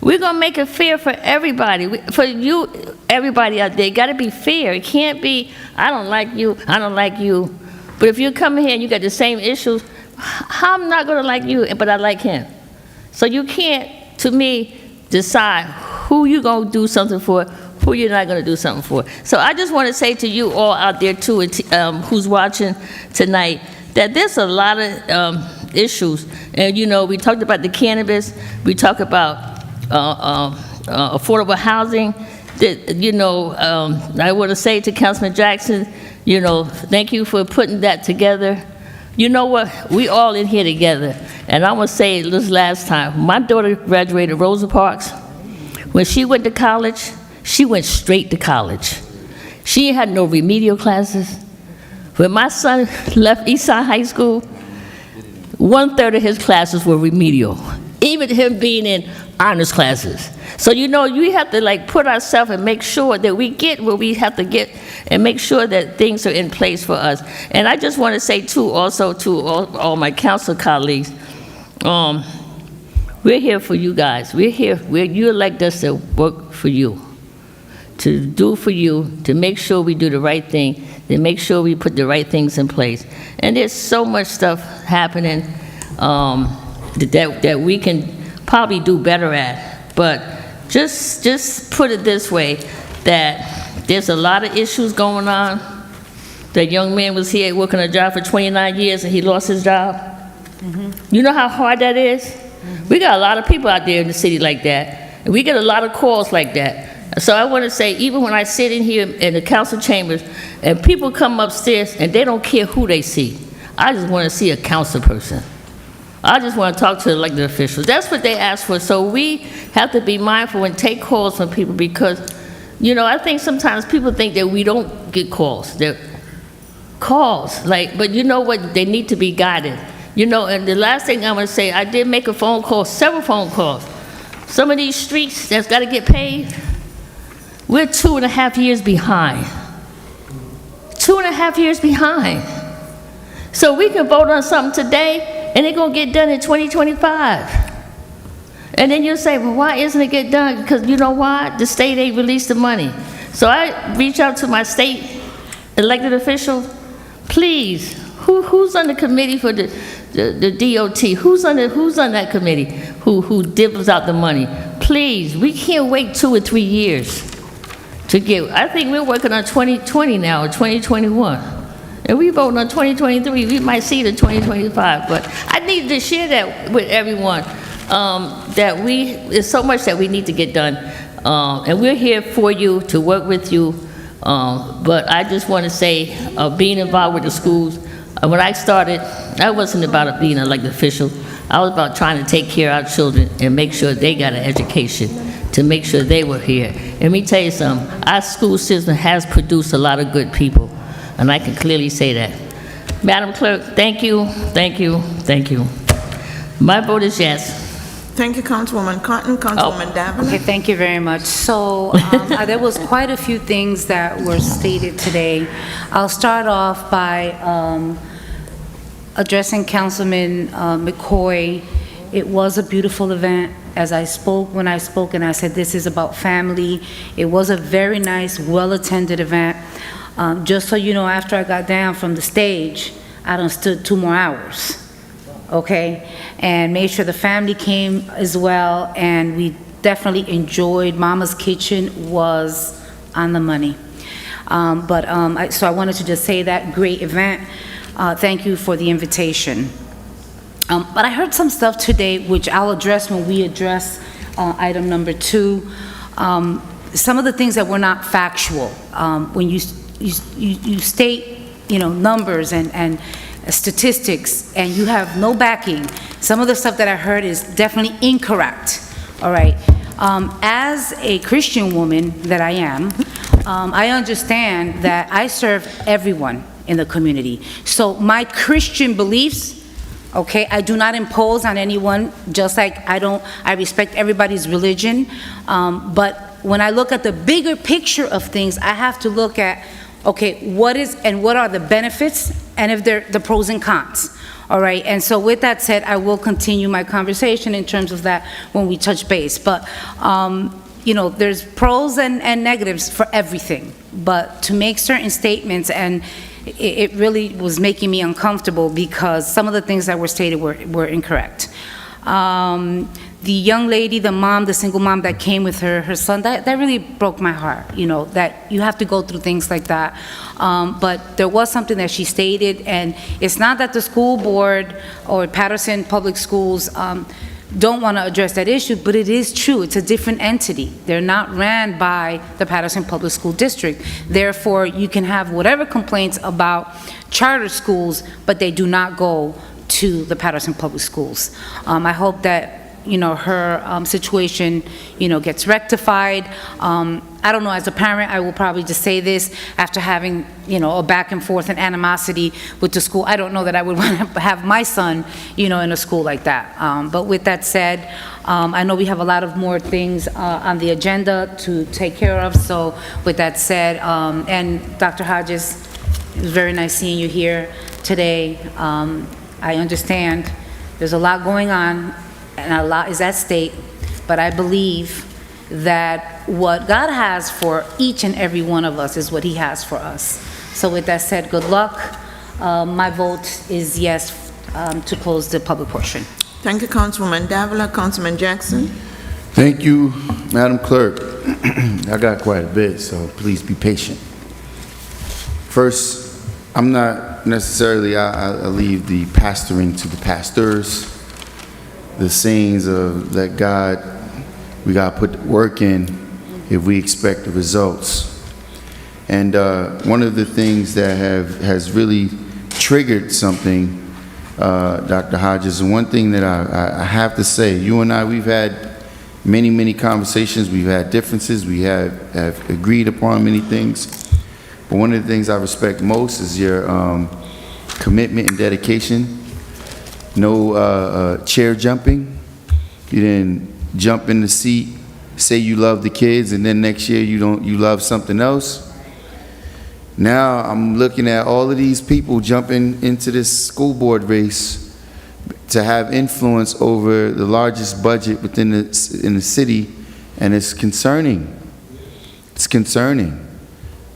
We're going to make it fair for everybody. For you, everybody out there, it got to be fair. It can't be, I don't like you, I don't like you. But if you come here and you got the same issues, how am I not going to like you, but I like him? So you can't, to me, decide who you're going to do something for, who you're not going to do something for. So I just want to say to you all out there, too, who's watching tonight, that there's a lot of issues. And, you know, we talked about the cannabis. We talk about affordable housing. That, you know, I want to say to Councilman Jackson, you know, thank you for putting that together. You know what? We all in here together. And I want to say this last time. My daughter graduated Rosa Parks. When she went to college, she went straight to college. She had no remedial classes. When my son left Eastside High School, 1/3 of his classes were remedial, even him being in honors classes. So, you know, you have to like put ourselves and make sure that we get what we have to get and make sure that things are in place for us. And I just want to say too, also to all my council colleagues, we're here for you guys. We're here, you elect us to work for you, to do for you, to make sure we do the right thing, to make sure we put the right things in place. And there's so much stuff happening that we can probably do better at. But just put it this way, that there's a lot of issues going on. That young man was here working a job for 29 years and he lost his job. You know how hard that is? We got a lot of people out there in the city like that. And we get a lot of calls like that. So I want to say, even when I sit in here in the council chambers and people come upstairs and they don't care who they see, I just want to see a council person. I just want to talk to elected officials. That's what they ask for. So we have to be mindful and take calls from people because, you know, I think sometimes people think that we don't get calls. They're calls, like, but you know what? They need to be guided. You know, and the last thing I'm going to say, I did make a phone call, several phone calls. Some of these streets that's got to get paid, we're 2.5 years behind. 2.5 years behind. So we can vote on something today, and it's going to get done in 2025. And then you'll say, well, why isn't it get done? Because you know why? The state ain't released the money. So I reach out to my state elected officials, please, who's on the committee for the DOT? Who's on that committee who divvies out the money? Please, we can't wait 2 or 3 years to get. I think we're working on 2020 now, or 2021. And we voting on 2023, we might see it in 2025. But I need to share that with everyone, that there's so much that we need to get done. And we're here for you, to work with you. But I just want to say, being involved with the schools, when I started, I wasn't about being an elected official. I was about trying to take care of our children and make sure they got an education, to make sure they were here. And let me tell you something, our school system has produced a lot of good people, and I can clearly say that. Madam Clerk, thank you, thank you, thank you. My vote is yes. Thank you, Councilwoman Cotton. Councilwoman Davenant. Okay, thank you very much. So there was quite a few things that were stated today. I'll start off by addressing Councilman McCoy. It was a beautiful event. As I spoke, when I spoke, and I said this is about family. It was a very nice, well-attended event. Just so you know, after I got down from the stage, I done stood 2 more hours. Okay, and made sure the family came as well, and we definitely enjoyed. Mama's Kitchen was on the money. So I wanted to just say that, great event. Thank you for the invitation. But I heard some stuff today, which I'll address when we address item number 2. Some of the things that were not factual. When you state, you know, numbers and statistics and you have no backing, some of the stuff that I heard is definitely incorrect, all right? As a Christian woman that I am, I understand that I serve everyone in the community. So my Christian beliefs, okay, I do not impose on anyone, just like I respect everybody's religion. But when I look at the bigger picture of things, I have to look at, okay, what are the benefits, and if they're the pros and cons. All right, and so with that said, I will continue my conversation in terms of that when we touch base. But, you know, there's pros and negatives for everything. But to make certain statements, and it really was making me uncomfortable because some of the things that were stated were incorrect. The young lady, the mom, the single mom that came with her son, that really broke my heart, you know, that you have to go through things like that. But there was something that she stated, and it's not that the school board or Paterson Public Schools don't want to address that issue, but it is true. It's a different entity. They're not ran by the Paterson Public School District. Therefore, you can have whatever complaints about charter schools, but they do not go to the Paterson Public Schools. I hope that, you know, her situation, you know, gets rectified. I don't know, as a parent, I will probably just say this, after having, you know, a back and forth and animosity with the school, I don't know that I would want to have my son, you know, in a school like that. But with that said, I know we have a lot of more things on the agenda to take care of, so with that said, and Dr. Hodges, it was very nice seeing you here today. I understand there's a lot going on, and a lot is at stake, but I believe that what God has for each and every one of us is what He has for us. So with that said, good luck. My vote is yes to close the public portion. Thank you, Councilwoman Davila. Councilman Jackson. Thank you, Madam Clerk. I got quite a bit, so please be patient. First, I'm not necessarily, I leave the pastoring to the pastors. The sayings of that God, we got to put the work in if we expect the results. And one of the things that has really triggered something, Dr. Hodges, and one thing that I have to say, you and I, we've had many conversations, we've had differences, we have agreed upon many things, but one of the things I respect most is your commitment and dedication. No chair jumping. You didn't jump in the seat, say you love the kids, and then next year you love something else. Now I'm looking at all of these people jumping into this school board race to have influence over the largest budget in the city, and it's concerning. It's concerning.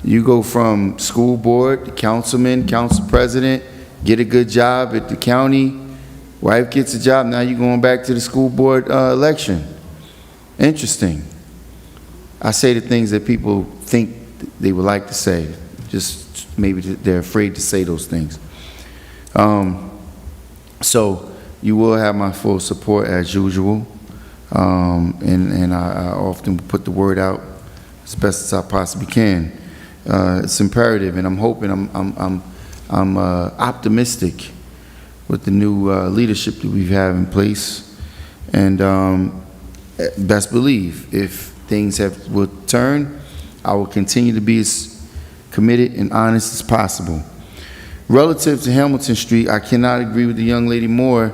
You go from school board, councilman, council president, get a good job at the county, wife gets a job, now you're going back to the school board election. Interesting. I say the things that people think they would like to say, just maybe they're afraid to say those things. So you will have my full support as usual, and I often put the word out as best as I possibly can. It's imperative, and I'm hoping, I'm optimistic with the new leadership that we have in place, and best believe if things will turn, I will continue to be as committed and honest as possible. Relative to Hamilton Street, I cannot agree with the young lady more.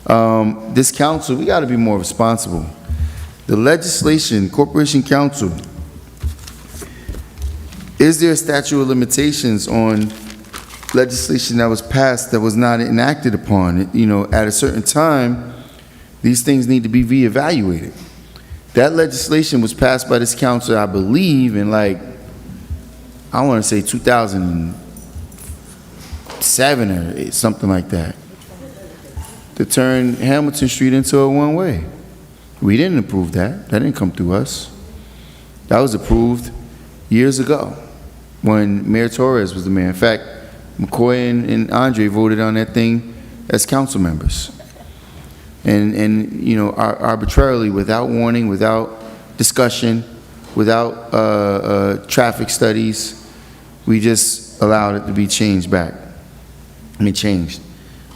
This council, we got to be more responsible. The legislation, Corporation Council, is there a statute of limitations on legislation that was passed that was not enacted upon? You know, at a certain time, these things need to be reevaluated. That legislation was passed by this council, I believe, in I want to say 2007 or something like that, to turn Hamilton Street into a one-way. We didn't approve that. That didn't come through us. That was approved years ago when Mayor Torres was the mayor. In fact, McCoy and Andre voted on that thing as council members. And you know, arbitrarily, without warning, without discussion, without traffic studies, we just allowed it to be changed back. changed,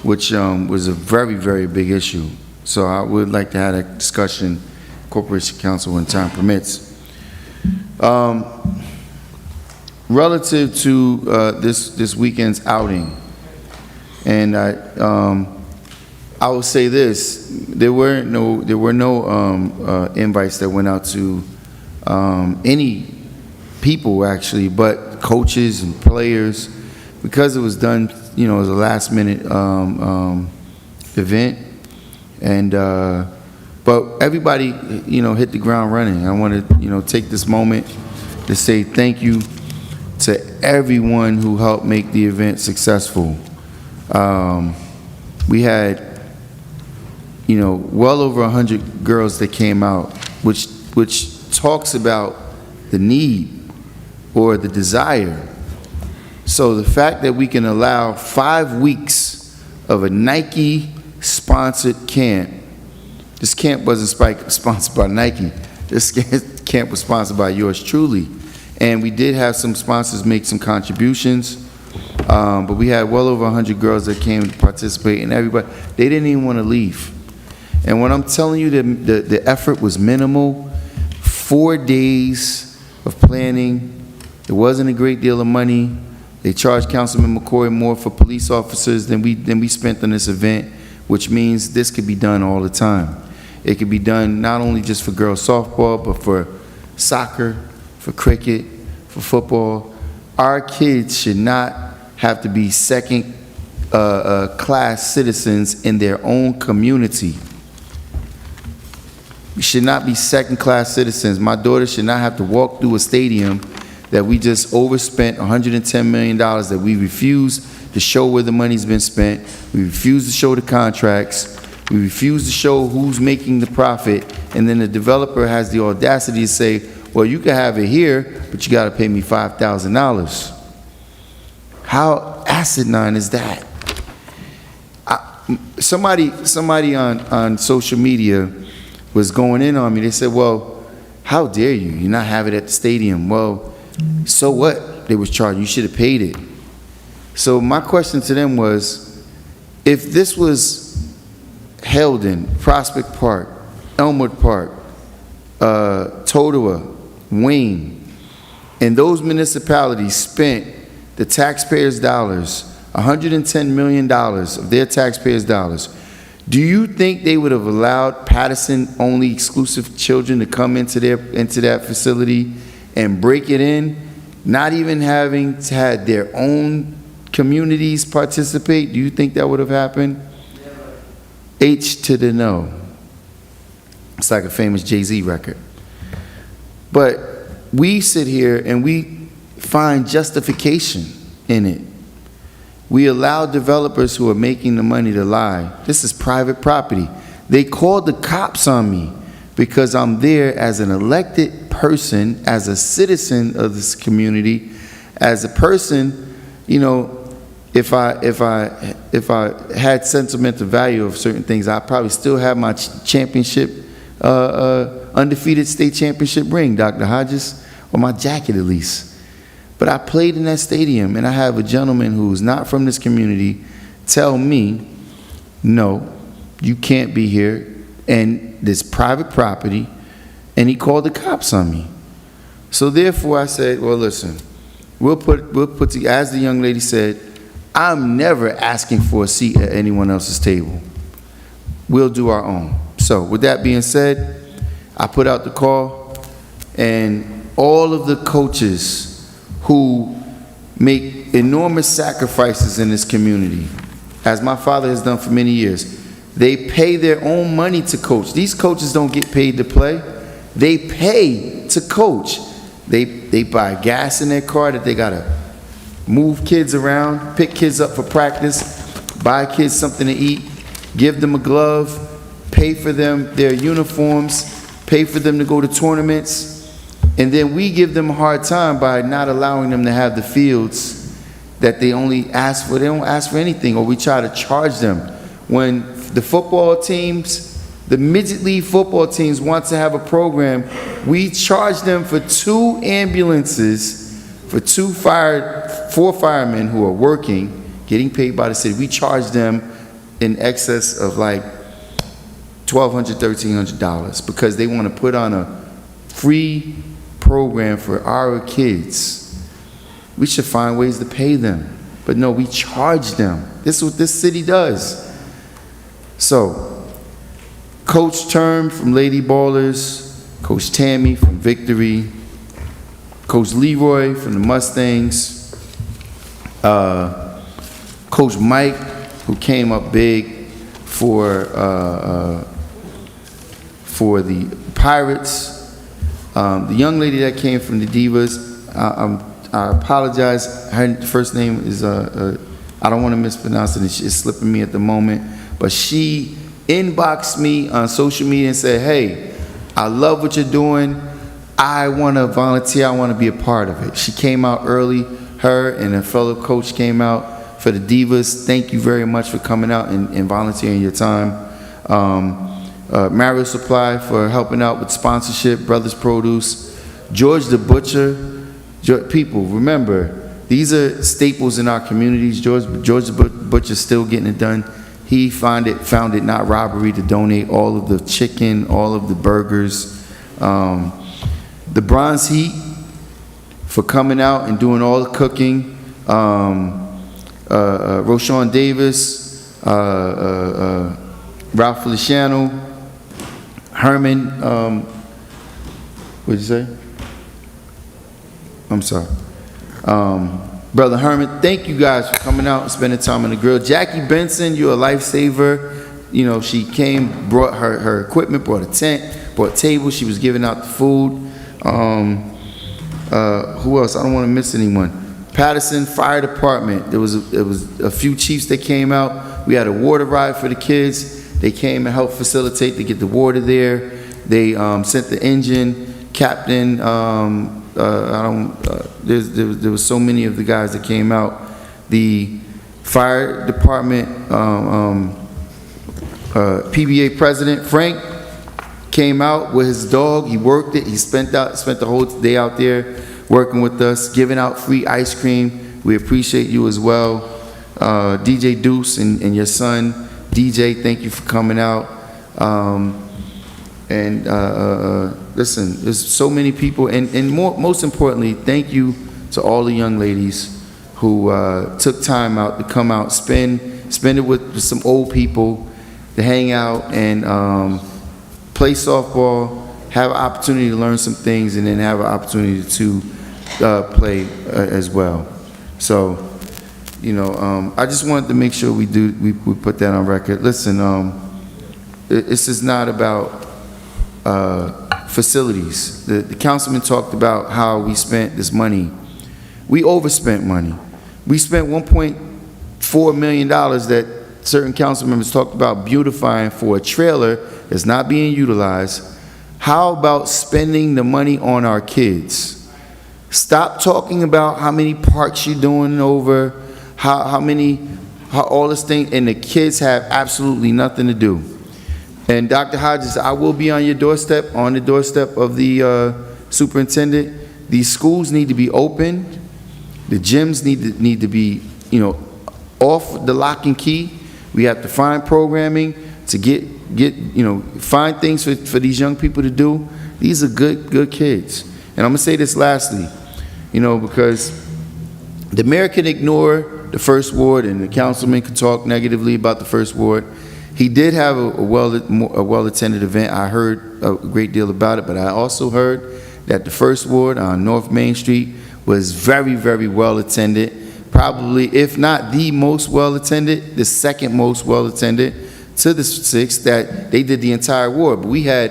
which was a very, very big issue. So I would like to have a discussion, Corporation Council, when time permits. Relative to this weekend's outing, and I will say this: there were no invites that went out to any people actually, but coaches and players, because it was done, as a last-minute event, and but everybody, hit the ground running. I want to, take this moment to say thank you to everyone who helped make the event successful. We had, well over 100 girls that came out, which talks about the need or the desire. So the fact that we can allow 5 weeks of a Nike-sponsored camp. This camp wasn't sponsored by Nike. This camp was sponsored by yours truly. And we did have some sponsors make some contributions, but we had well over 100 girls that came to participate, and everybody, they didn't even want to leave. And when I'm telling you that the effort was minimal, 4 days of planning, it wasn't a great deal of money. They charged Councilman McCoy more for police officers than we spent on this event, which means this could be done all the time. It could be done not only just for girls softball, but for soccer, for cricket, for football. Our kids should not have to be second class citizens in their own community. We should not be second class citizens. My daughter should not have to walk through a stadium that we just overspent $110 million, that we refuse to show where the money's been spent. We refuse to show the contracts. We refuse to show who's making the profit. And then the developer has the audacity to say, well, you can have it here, but you got to pay me $5,000. How asinine is that? Somebody on social media was going in on me. They said, well, how dare you? You're not having it at the stadium. Well, so what? They was charged. You should have paid it. So my question to them was, if this was held in Prospect Park, Elmwood Park, Totowa, Wayne, and those municipalities spent the taxpayers' dollars, $110 million of their taxpayers' dollars, do you think they would have allowed Paterson-only exclusive children to come into that facility and break it in, not even having to have their own communities participate? Do you think that would have happened? H to the no. It's like a famous Jay-Z record. But we sit here and we find justification in it. We allow developers who are making the money to lie. This is private property. They called the cops on me because I'm there as an elected person, as a citizen of this community, as a person, if I had sentimental value of certain things, I probably still have my championship, undefeated state championship ring, Dr. Hodges, or my jacket at least. But I played in that stadium, and I have a gentleman who's not from this community tell me, no, you can't be here, and this private property, and he called the cops on me. So therefore I said, well, listen, we'll put as the young lady said, I'm never asking for a seat at anyone else's table. We'll do our own. So with that being said, I put out the call, and all of the coaches who make enormous sacrifices in this community, as my father has done for many years, they pay their own money to coach. These coaches don't get paid to play. They pay to coach. They buy gas in their car that they gotta move kids around, pick kids up for practice, buy kids something to eat, give them a glove, pay for them their uniforms, pay for them to go to tournaments, and then we give them a hard time by not allowing them to have the fields that they only ask for. They don't ask for anything, or we try to charge them. When the football teams, the midget league football teams want to have a program, we charge them for 2 ambulances, for 4 firemen who are working, getting paid by the city. We charge them in excess of like $1,200, $1,300 because they want to put on a free program for our kids. We should find ways to pay them. But no, we charge them. This is what this city does. So, Coach Term from Lady Ballers, Coach Tammy from Victory, Coach Leroy from the Mustangs, Coach Mike, who came up big for the Pirates, the young lady that came from the Divas. I apologize. Her first name is I don't want to mispronounce it. It's slipping me at the moment, but she inboxed me on social media and said, "Hey, I love what you're doing. I want to volunteer. I want to be a part of it." She came out early. Her and a fellow coach came out for the Divas. Thank you very much for coming out and volunteering your time. Mario Supply for helping out with sponsorship. Brothers Produce. George the Butcher. People, remember, these are staples in our communities. George the Butcher's still getting it done. He found it not robbery to donate all of the chicken, all of the burgers. The Bronze Heat for coming out and doing all the cooking. Roshawn Davis, Ralph Feliciano, Herman, what'd you say? I'm sorry. Brother Herman, thank you guys for coming out and spending time on the grill. Jackie Benson, you're a lifesaver. You know, she came, brought her equipment, brought a tent, brought a table. She was giving out the food. Who else? I don't want to miss anyone. Paterson Fire Department. There was a few chiefs that came out. We had a water ride for the kids. They came and helped facilitate to get the water there. They sent the engine, captain. There was so many of the guys that came out. The fire department PBA president Frank came out with his dog. He worked it. He spent the whole day out there working with us, giving out free ice cream. We appreciate you as well. DJ Deuce and your son DJ, thank you for coming out. Listen, there's so many people, and most importantly, thank you to all the young ladies who took time out to come out, spend it with some old people, to hang out and play softball, have an opportunity to learn some things, and then have an opportunity to play as well. So, you know, I just wanted to make sure we put that on record. Listen, this is not about facilities. The councilman talked about how we spent this money. We overspent money. We spent $1.4 million that certain council members talked about beautifying for a trailer that's not being utilized. How about spending the money on our kids? Stop talking about how many parks you're doing over, how all this thing, and the kids have absolutely nothing to do. And Dr. Hodges, I will be on your doorstep, on the doorstep of the superintendent. These schools need to be opened. The gyms need to be, you know, off the lock and key. We have to find programming to get you know, find things for these young people to do. These are good kids. And I'm gonna say this lastly, you know, because the mayor can ignore the first ward and the councilman can talk negatively about the first ward. He did have a well-attended event. I heard a great deal about it, but I also heard that the first ward on North Main Street was very, very well attended. Probably, if not the most well attended, the second most well attended to the sixth, that they did the entire ward. But we had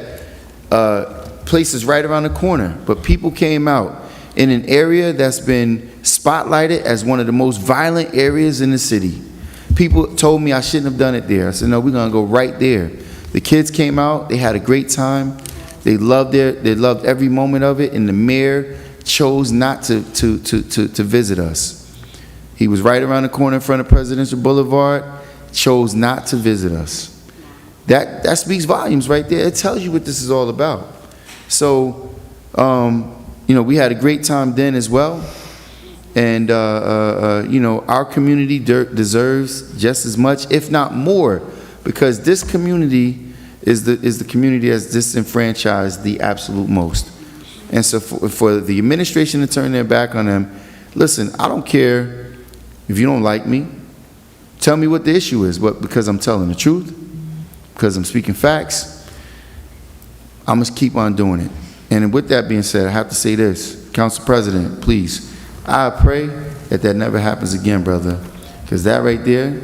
places right around the corner. But people came out in an area that's been spotlighted as one of the most violent areas in the city. People told me I shouldn't have done it there. I said, no, we're gonna go right there. The kids came out, they had a great time. They loved every moment of it, and the mayor chose not to visit us. He was right around the corner in front of Presidential Boulevard, chose not to visit us. That speaks volumes right there. It tells you what this is all about. So, you know, we had a great time then as well. And, you know, our community deserves just as much, if not more, because this community is the community that's disenfranchised the absolute most. And so for the administration to turn their back on them, listen, I don't care if you don't like me. Tell me what the issue is, but because I'm telling the truth, because I'm speaking facts, I must keep on doing it. And with that being said, I have to say this. Council President, please, I pray that that never happens again, brother, because that right there,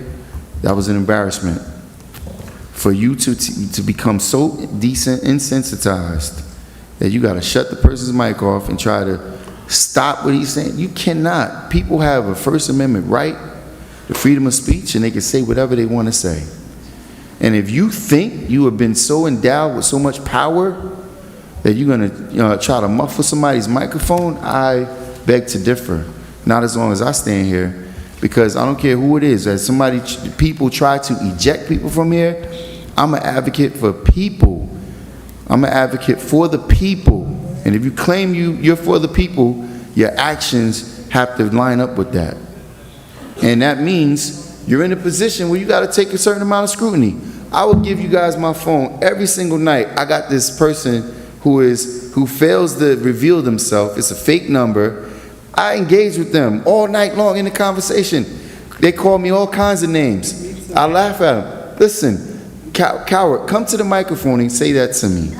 that was an embarrassment. For you to become so desensitized that you got to shut the person's mic off and try to stop what he's saying. You cannot. People have a First Amendment right, the freedom of speech, and they can say whatever they want to say. And if you think you have been so endowed with so much power that you're going to try to muffle somebody's microphone, I beg to differ. Not as long as I stand here, because I don't care who it is. As people try to eject people from here, I'm an advocate for people. I'm an advocate for the people. And if you claim you're for the people, your actions have to line up with that. And that means you're in a position where you got to take a certain amount of scrutiny. I will give you guys my phone every single night. I got this person who fails to reveal themselves. It's a fake number. I engage with them all night long in the conversation. They call me all kinds of names. I laugh at them. Listen, coward, come to the microphone and say that to me.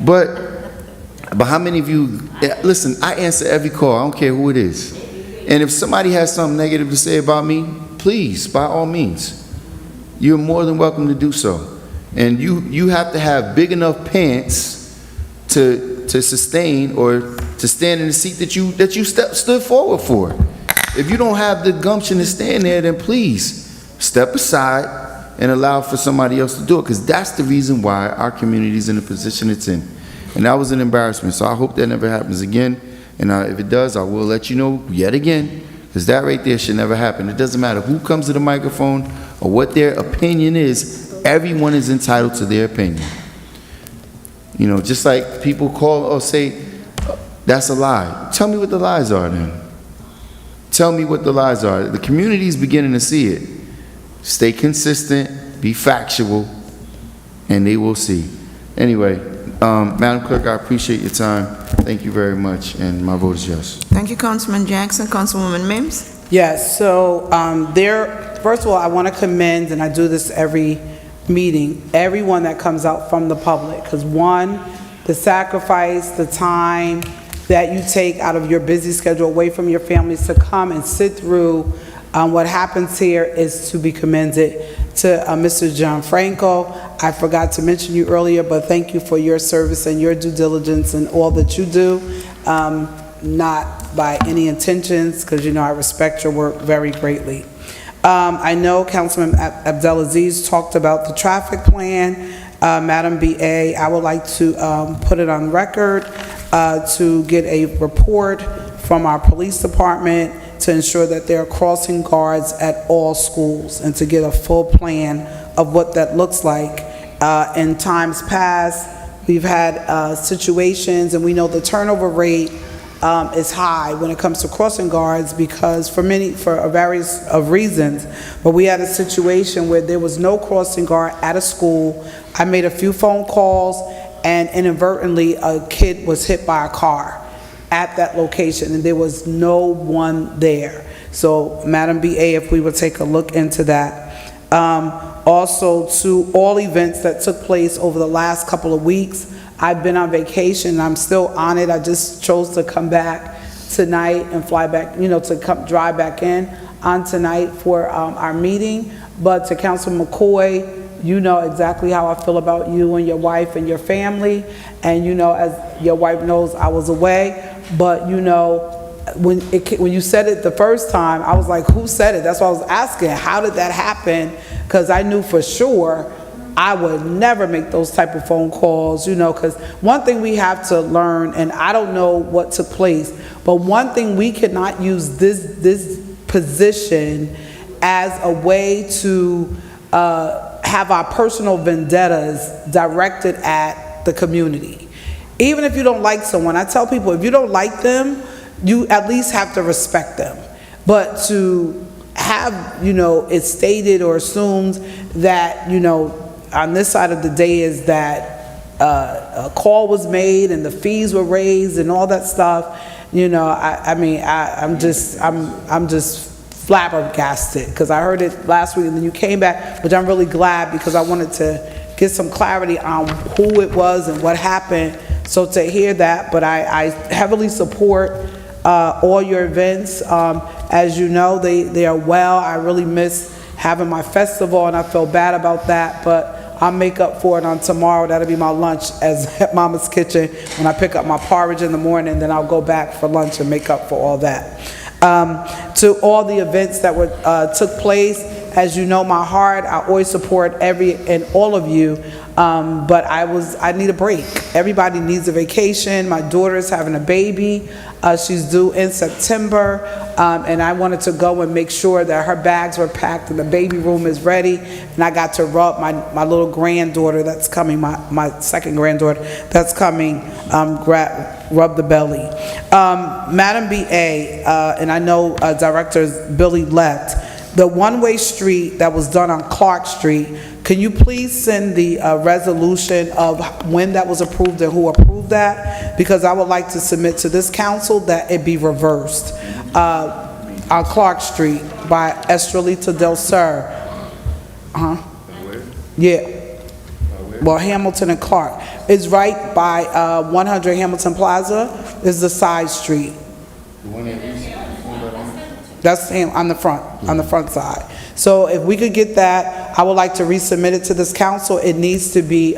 But how many of you, listen, I answer every call. I don't care who it is. And if somebody has something negative to say about me, please, by all means, you're more than welcome to do so. And you have to have big enough pants to sustain or to stand in the seat that you stood forward for. If you don't have the gumption to stand there, then please step aside and allow for somebody else to do it, because that's the reason why our community is in the position it's in. And that was an embarrassment, so I hope that never happens again. And if it does, I will let you know yet again, because that right there should never happen. It doesn't matter who comes to the microphone or what their opinion is. Everyone is entitled to their opinion. You know, just like people call or say, that's a lie. Tell me what the lies are then. Tell me what the lies are. The community is beginning to see it. Stay consistent, be factual, and they will see. Anyway, Madam Clerk, I appreciate your time. Thank you very much, and my vote is yes. Thank you, Councilman Jackson. Councilwoman Mims? Yes, so first of all, I want to commend, and I do this every meeting, everyone that comes out from the public, because one, the sacrifice, the time that you take out of your busy schedule away from your families to come and sit through what happens here is to be commended. To Mr. John Franco, I forgot to mention you earlier, but thank you for your service and your due diligence and all that you do. Not by any intentions, because you know I respect your work very greatly. I know Councilman Abdelaziz talked about the traffic plan. Madam BA, I would like to put it on record to get a report from our police department to ensure that there are crossing guards at all schools and to get a full plan of what that looks like. In times past, we've had situations, and we know the turnover rate is high when it comes to crossing guards because for various of reasons. But we had a situation where there was no crossing guard at a school. I made a few phone calls, and inadvertently a kid was hit by a car at that location, and there was no one there. So, Madam BA, if we would take a look into that. Also, to all events that took place over the last couple of weeks, I've been on vacation. I'm still on it. I just chose to come back tonight and fly back, to drive back in on tonight for our meeting. But to Councilman McCoy, you know exactly how I feel about you and your wife and your family. And as your wife knows, I was away. But when you said it the first time, I was like, who said it? That's why I was asking, how did that happen? Because I knew for sure I would never make those type of phone calls, because one thing we have to learn, and I don't know what took place, but one thing we cannot use this position as a way to have our personal vendettas directed at the community. Even if you don't like someone, I tell people, if you don't like them, you at least have to respect them. But to have, it stated or assumed that, on this side of the day is that a call was made and the fees were raised and all that stuff, I'm just flabbergasted, because I heard it last week and then you came back, but I'm really glad because I wanted to get some clarity on who it was and what happened. So to hear that, but I heavily support all your events. As you know, they are well. I really miss having my festival and I feel bad about that, but I'll make up for it on tomorrow. That'll be my lunch at Mama's Kitchen when I pick up my porridge in the morning, then I'll go back for lunch and make up for all that. To all the events that took place, as you know my heart, I always support every and all of you, but I need a break. Everybody needs a vacation. My daughter's having a baby. She's due in September, and I wanted to go and make sure that her bags were packed and the baby room is ready. And I got to rub my little granddaughter that's coming, my second granddaughter that's coming, rub the belly. Madam B.A., and I know Director Billy left, the one-way street that was done on Clark Street, can you please send the resolution of when that was approved and who approved that? Because I would like to submit to this council that it be reversed. On Clark Street by Estrelita Del Sur. Yeah. Well, Hamilton and Clark. It's right by 100 Hamilton Plaza. Is the side street. That's on the front side. So if we could get that, I would like to resubmit it to this council. It needs to be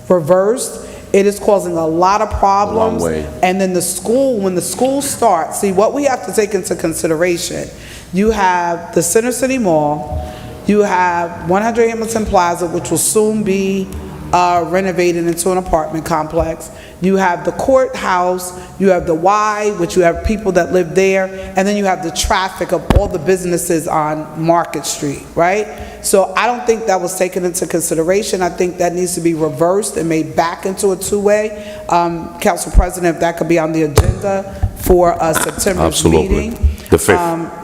reversed. It is causing a lot of problems. And then when the school starts, see what we have to take into consideration. You have the Center City Mall, you have 100 Hamilton Plaza, which will soon be renovated into an apartment complex. You have the courthouse, you have the Y, which you have people that live there, and then you have the traffic of all the businesses on Market Street, right? So I don't think that was taken into consideration. I think that needs to be reversed and made back into a two-way. Council President, if that could be on the agenda for September's meeting. The 5th.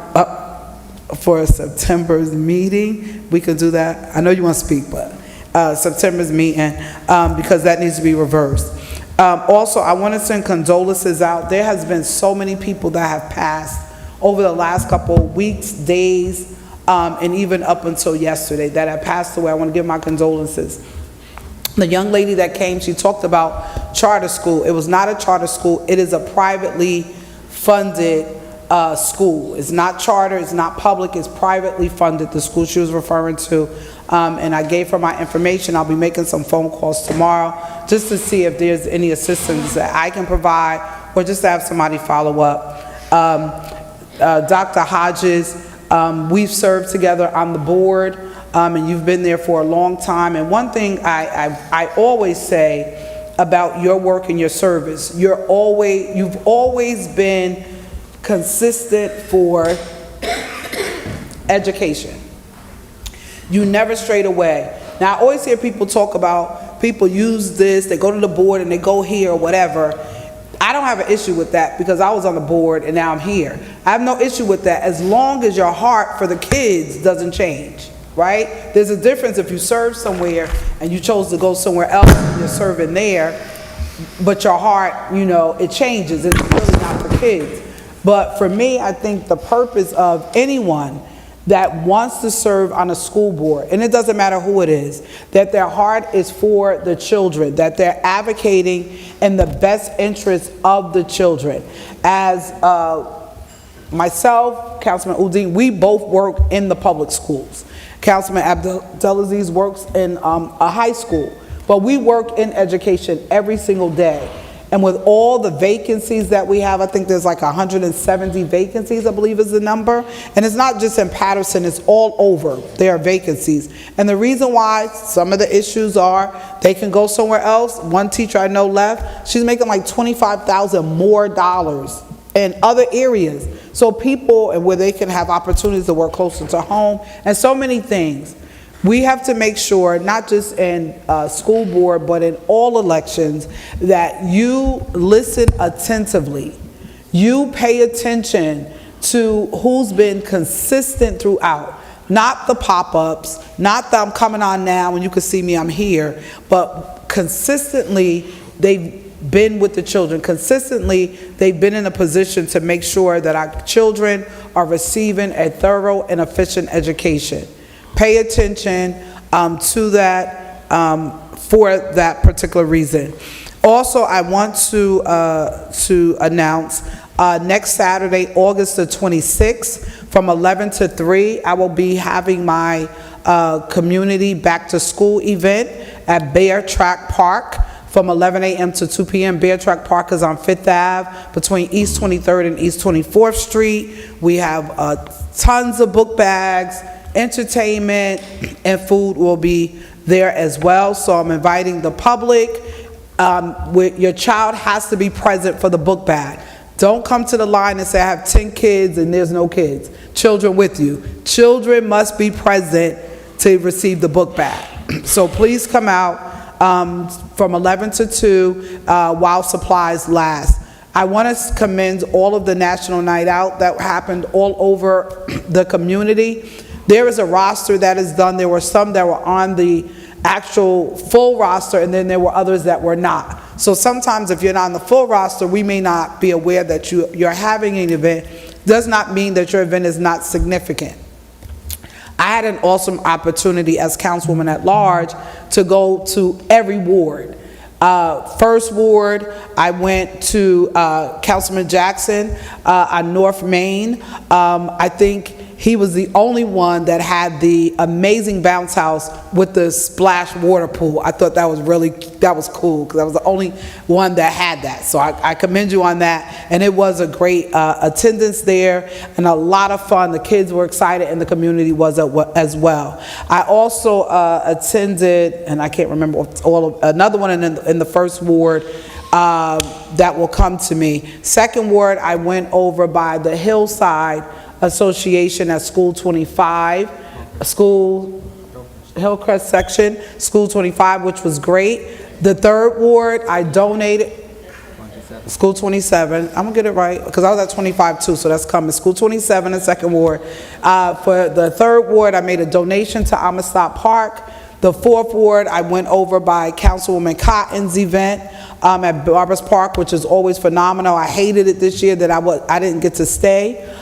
For September's meeting, we could do that. I know you want to speak, but September's meeting, because that needs to be reversed. Also, I want to send condolences out. There has been so many people that have passed over the last couple of weeks, days, and even up until yesterday that have passed away. I want to give my condolences. The young lady that came, she talked about charter school. It was not a charter school. It is a privately funded school. It's not charter, it's not public, it's privately funded, the school she was referring to. And I gave her my information. I'll be making some phone calls tomorrow just to see if there's any assistance that I can provide or just to have somebody follow up. Dr. Hodges, we've served together on the board, and you've been there for a long time. And one thing I always say about your work and your service, you've always been consistent for education. You never strayed away. Now, I always hear people talk about people use this, they go to the board and they go here or whatever. I don't have an issue with that because I was on the board and now I'm here. I have no issue with that as long as your heart for the kids doesn't change, right? There's a difference if you serve somewhere and you chose to go somewhere else and you're serving there, but your heart, it changes. It's really not for kids. But for me, I think the purpose of anyone that wants to serve on a school board, and it doesn't matter who it is, that their heart is for the children, that they're advocating in the best interest of the children. As myself, Councilman Udine, we both work in the public schools. Councilman Abdelaziz works in a high school, but we work in education every single day. And with all the vacancies that we have, I think there's like 170 vacancies, I believe is the number. And it's not just in Paterson, it's all over. There are vacancies. And the reason why some of the issues are they can go somewhere else. One teacher I know left, she's making like $25,000 more in other areas. So people, and where they can have opportunities to work closer to home and so many things. We have to make sure, not just in school board, but in all elections, that you listen attentively. You pay attention to who's been consistent throughout. Not the pop-ups, not the I'm coming on now and you can see me, I'm here, but consistently they've been with the children. Consistently, they've been in a position to make sure that our children are receiving a thorough and efficient education. Pay attention to that for that particular reason. Also, I want to announce next Saturday, August the 26th, from 11 to 3, I will be having my community back to school event at Bear Track Park from 11 a.m. to 2 p.m. Bear Track Park is on 5th Ave between East 23rd and East 24th Street. We have tons of book bags, entertainment, and food will be there as well. So I'm inviting the public. Your child has to be present for the book bag. Don't come to the line and say, I have 10 kids and there's no kids. Children with you. Children must be present to receive the book bag. So please come out from 11 to 2 while supplies last. I want to commend all of the National Night Out that happened all over the community. There is a roster that is done. There were some that were on the actual full roster, and then there were others that were not. So sometimes if you're not on the full roster, we may not be aware that you're having an event. Does not mean that your event is not significant. I had an awesome opportunity as councilwoman at large to go to every ward. First ward, I went to Councilman Jackson on North Main. I think he was the only one that had the amazing bounce house with the splash water pool. I thought that was cool, because I was the only one that had that. So I commend you on that. And it was a great attendance there and a lot of fun. The kids were excited and the community was as well. I also attended, and I can't remember another one in the first ward that will come to me. Second ward, I went over by the Hillside Association at School 25, Hillcrest section, School 25, which was great. The third ward, I donated, School 27, I'm gonna get it right, because I was at 25 too, so that's coming. School 27 and second ward. For the third ward, I made a donation to Amistad Park. The fourth ward, I went over by Councilwoman Cotton's event at Barbers Park, which is always phenomenal. I hated it this year that I didn't get to stay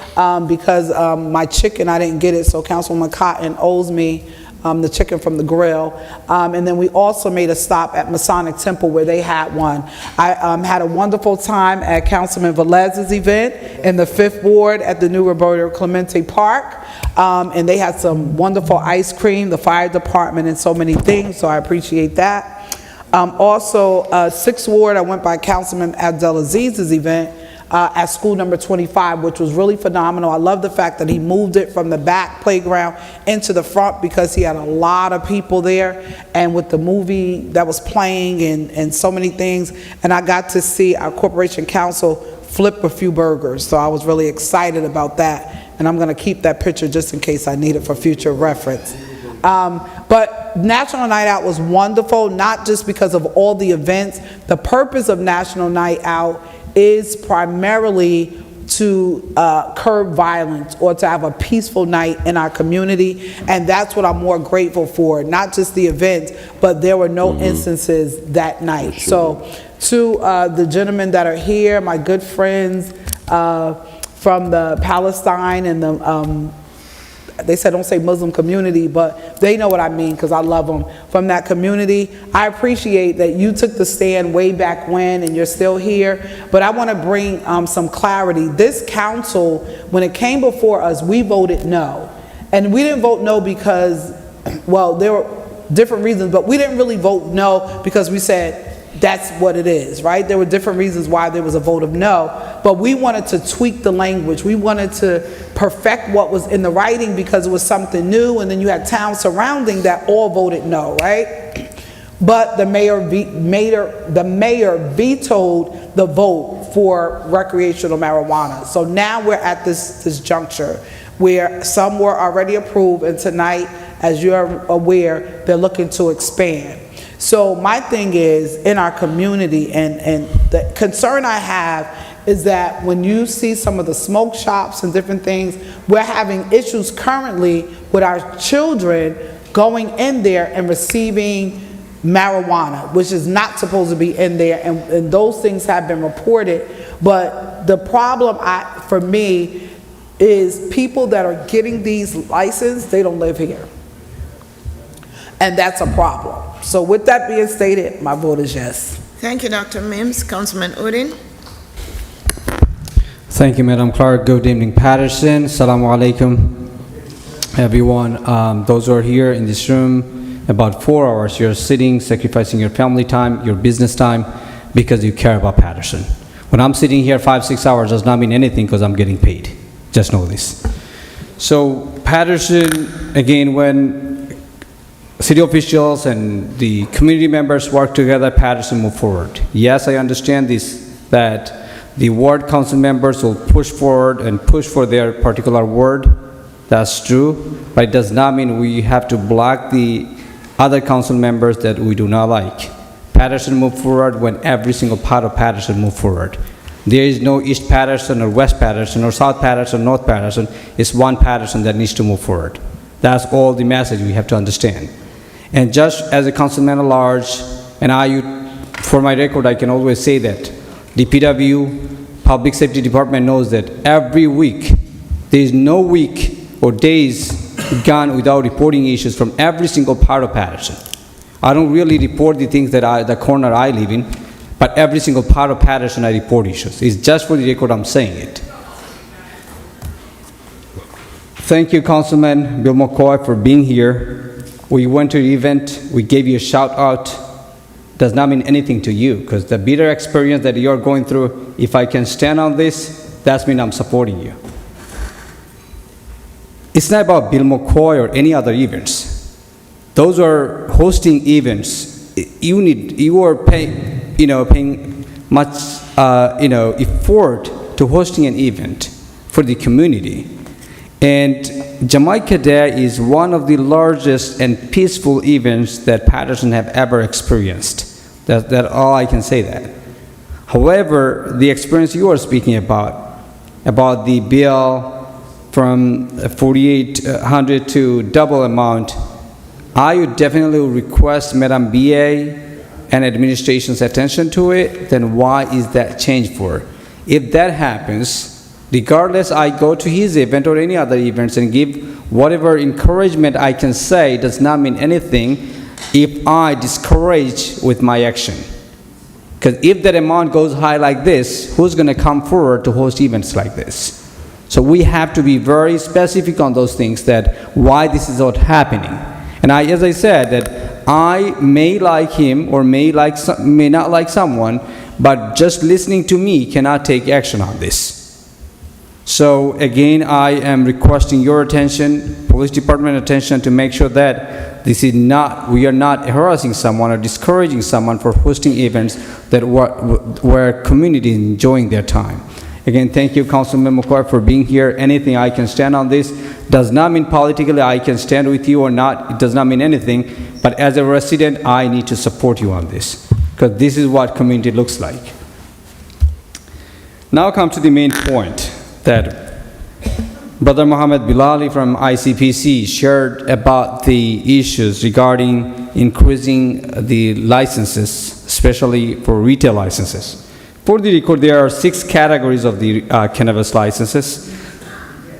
because my chicken, I didn't get it, so Councilwoman Cotton owes me the chicken from the grill. And then we also made a stop at Masonic Temple where they had one. I had a wonderful time at Councilman Velez's event in the 5th Ward at the new Roberto Clemente Park. And they had some wonderful ice cream, the fire department, and so many things, so I appreciate that. Also, 6th Ward, I went by Councilman Abdelaziz's event at school number 25, which was really phenomenal. I love the fact that he moved it from the back playground into the front because he had a lot of people there, and with the movie that was playing and so many things, and I got to see our corporation council flip a few burgers, so I was really excited about that, and I'm going to keep that picture just in case I need it for future reference. But National Night Out was wonderful, not just because of all the events. The purpose of National Night Out is primarily to curb violence or to have a peaceful night in our community, and that's what I'm more grateful for, not just the event, but there were no instances that night. So to the gentlemen that are here, my good friends from the Palestine and the they said don't say Muslim community, but they know what I mean because I love them. From that community, I appreciate that you took the stand way back when and you're still here, but I want to bring some clarity. This council, when it came before us, we voted no. And we didn't vote no because, well, there were different reasons, but we didn't really vote no because we said, that's what it is, right? There were different reasons why there was a vote of no, but we wanted to tweak the language. We wanted to perfect what was in the writing because it was something new, and then you had towns surrounding that all voted no, right? But the mayor vetoed the vote for recreational marijuana. So now we're at this juncture where some were already approved, and tonight, as you're aware, they're looking to expand. So my thing is, in our community, and the concern I have is that when you see some of the smoke shops and different things, we're having issues currently with our children going in there and receiving marijuana, which is not supposed to be in there, and those things have been reported. But the problem for me is people that are getting these licenses, they don't live here. And that's a problem. So with that being stated, my vote is yes. Thank you, Dr. Mims. Councilman Udin. Thank you, Madam Clerk. Good evening, Paterson. Assalamu alaikum, everyone. Those who are here in this room, about 4 hours, you're sitting, sacrificing your family time, your business time, because you care about Paterson. When I'm sitting here 5-6 hours, does not mean anything because I'm getting paid. Just know this. So Paterson, again, when city officials and the community members work together, Paterson move forward. Yes, I understand this, that the ward council members will push forward and push for their particular ward. That's true, but it does not mean we have to block the other council members that we do not like. Paterson move forward when every single part of Paterson move forward. There is no East Paterson or West Paterson or South Paterson, North Paterson. It's one Paterson that needs to move forward. That's all the message we have to understand. And just as a councilman at large, and for my record, I can always say that the PW Public Safety Department knows that every week, there is no week or days gone without reporting issues from every single part of Paterson. I don't really report the things that the corner I live in, but every single part of Paterson I report issues. It's just for the record I'm saying it. Thank you, Councilman Bill McCoy, for being here. We went to the event, we gave you a shout out. Does not mean anything to you, because the bitter experience that you're going through, if I can stand on this, that means I'm supporting you. It's not about Bill McCoy or any other events. Those are hosting events. You are paying much effort to hosting an event for the community. And Jamaica Day is one of the largest and peaceful events that Paterson have ever experienced. That's all I can say that. However, the experience you are speaking about the bill from 4,800 to double amount, I would definitely request Madam BA and administration's attention to it. Then why is that changed for? If that happens, regardless I go to his event or any other events and give whatever encouragement I can say, does not mean anything if I discourage with my action. Because if that amount goes high like this, who's going to come forward to host events like this? So we have to be very specific on those things, that why this is not happening. And as I said, that I may like him or may not like someone, but just listening to me cannot take action on this. So again, I am requesting your attention, police department attention, to make sure that we are not harassing someone or discouraging someone for hosting events that where community is enjoying their time. Again, thank you, Councilman McCoy, for being here. Anything I can stand on this does not mean politically I can stand with you or not. It does not mean anything. But as a resident, I need to support you on this, because this is what community looks like. Now come to the main point that Brother Muhammad Bilali from ICPC shared about the issues regarding increasing the licenses, especially for retail licenses. For the record, there are 6 categories of the cannabis licenses: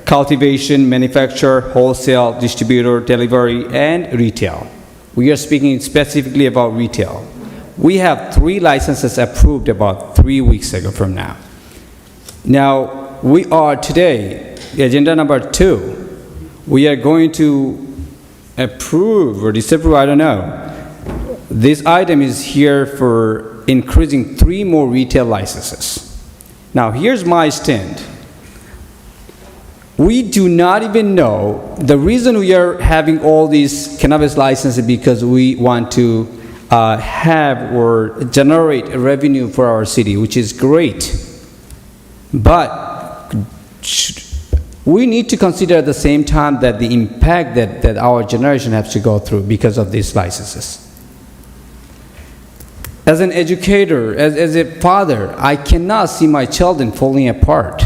cultivation, manufacture, wholesale, distributor, delivery, and retail. We are speaking specifically about retail. We have 3 licenses approved about 3 weeks ago from now. Now, we are today, agenda number 2, we are going to approve or disapprove, I don't know. This item is here for increasing 3 more retail licenses. Now, here's my stand. We do not even know the reason we are having all these cannabis licenses, because we want to have or generate revenue for our city, which is great. But we need to consider at the same time that the impact that our generation has to go through because of these licenses. As an educator, as a father, I cannot see my children falling apart.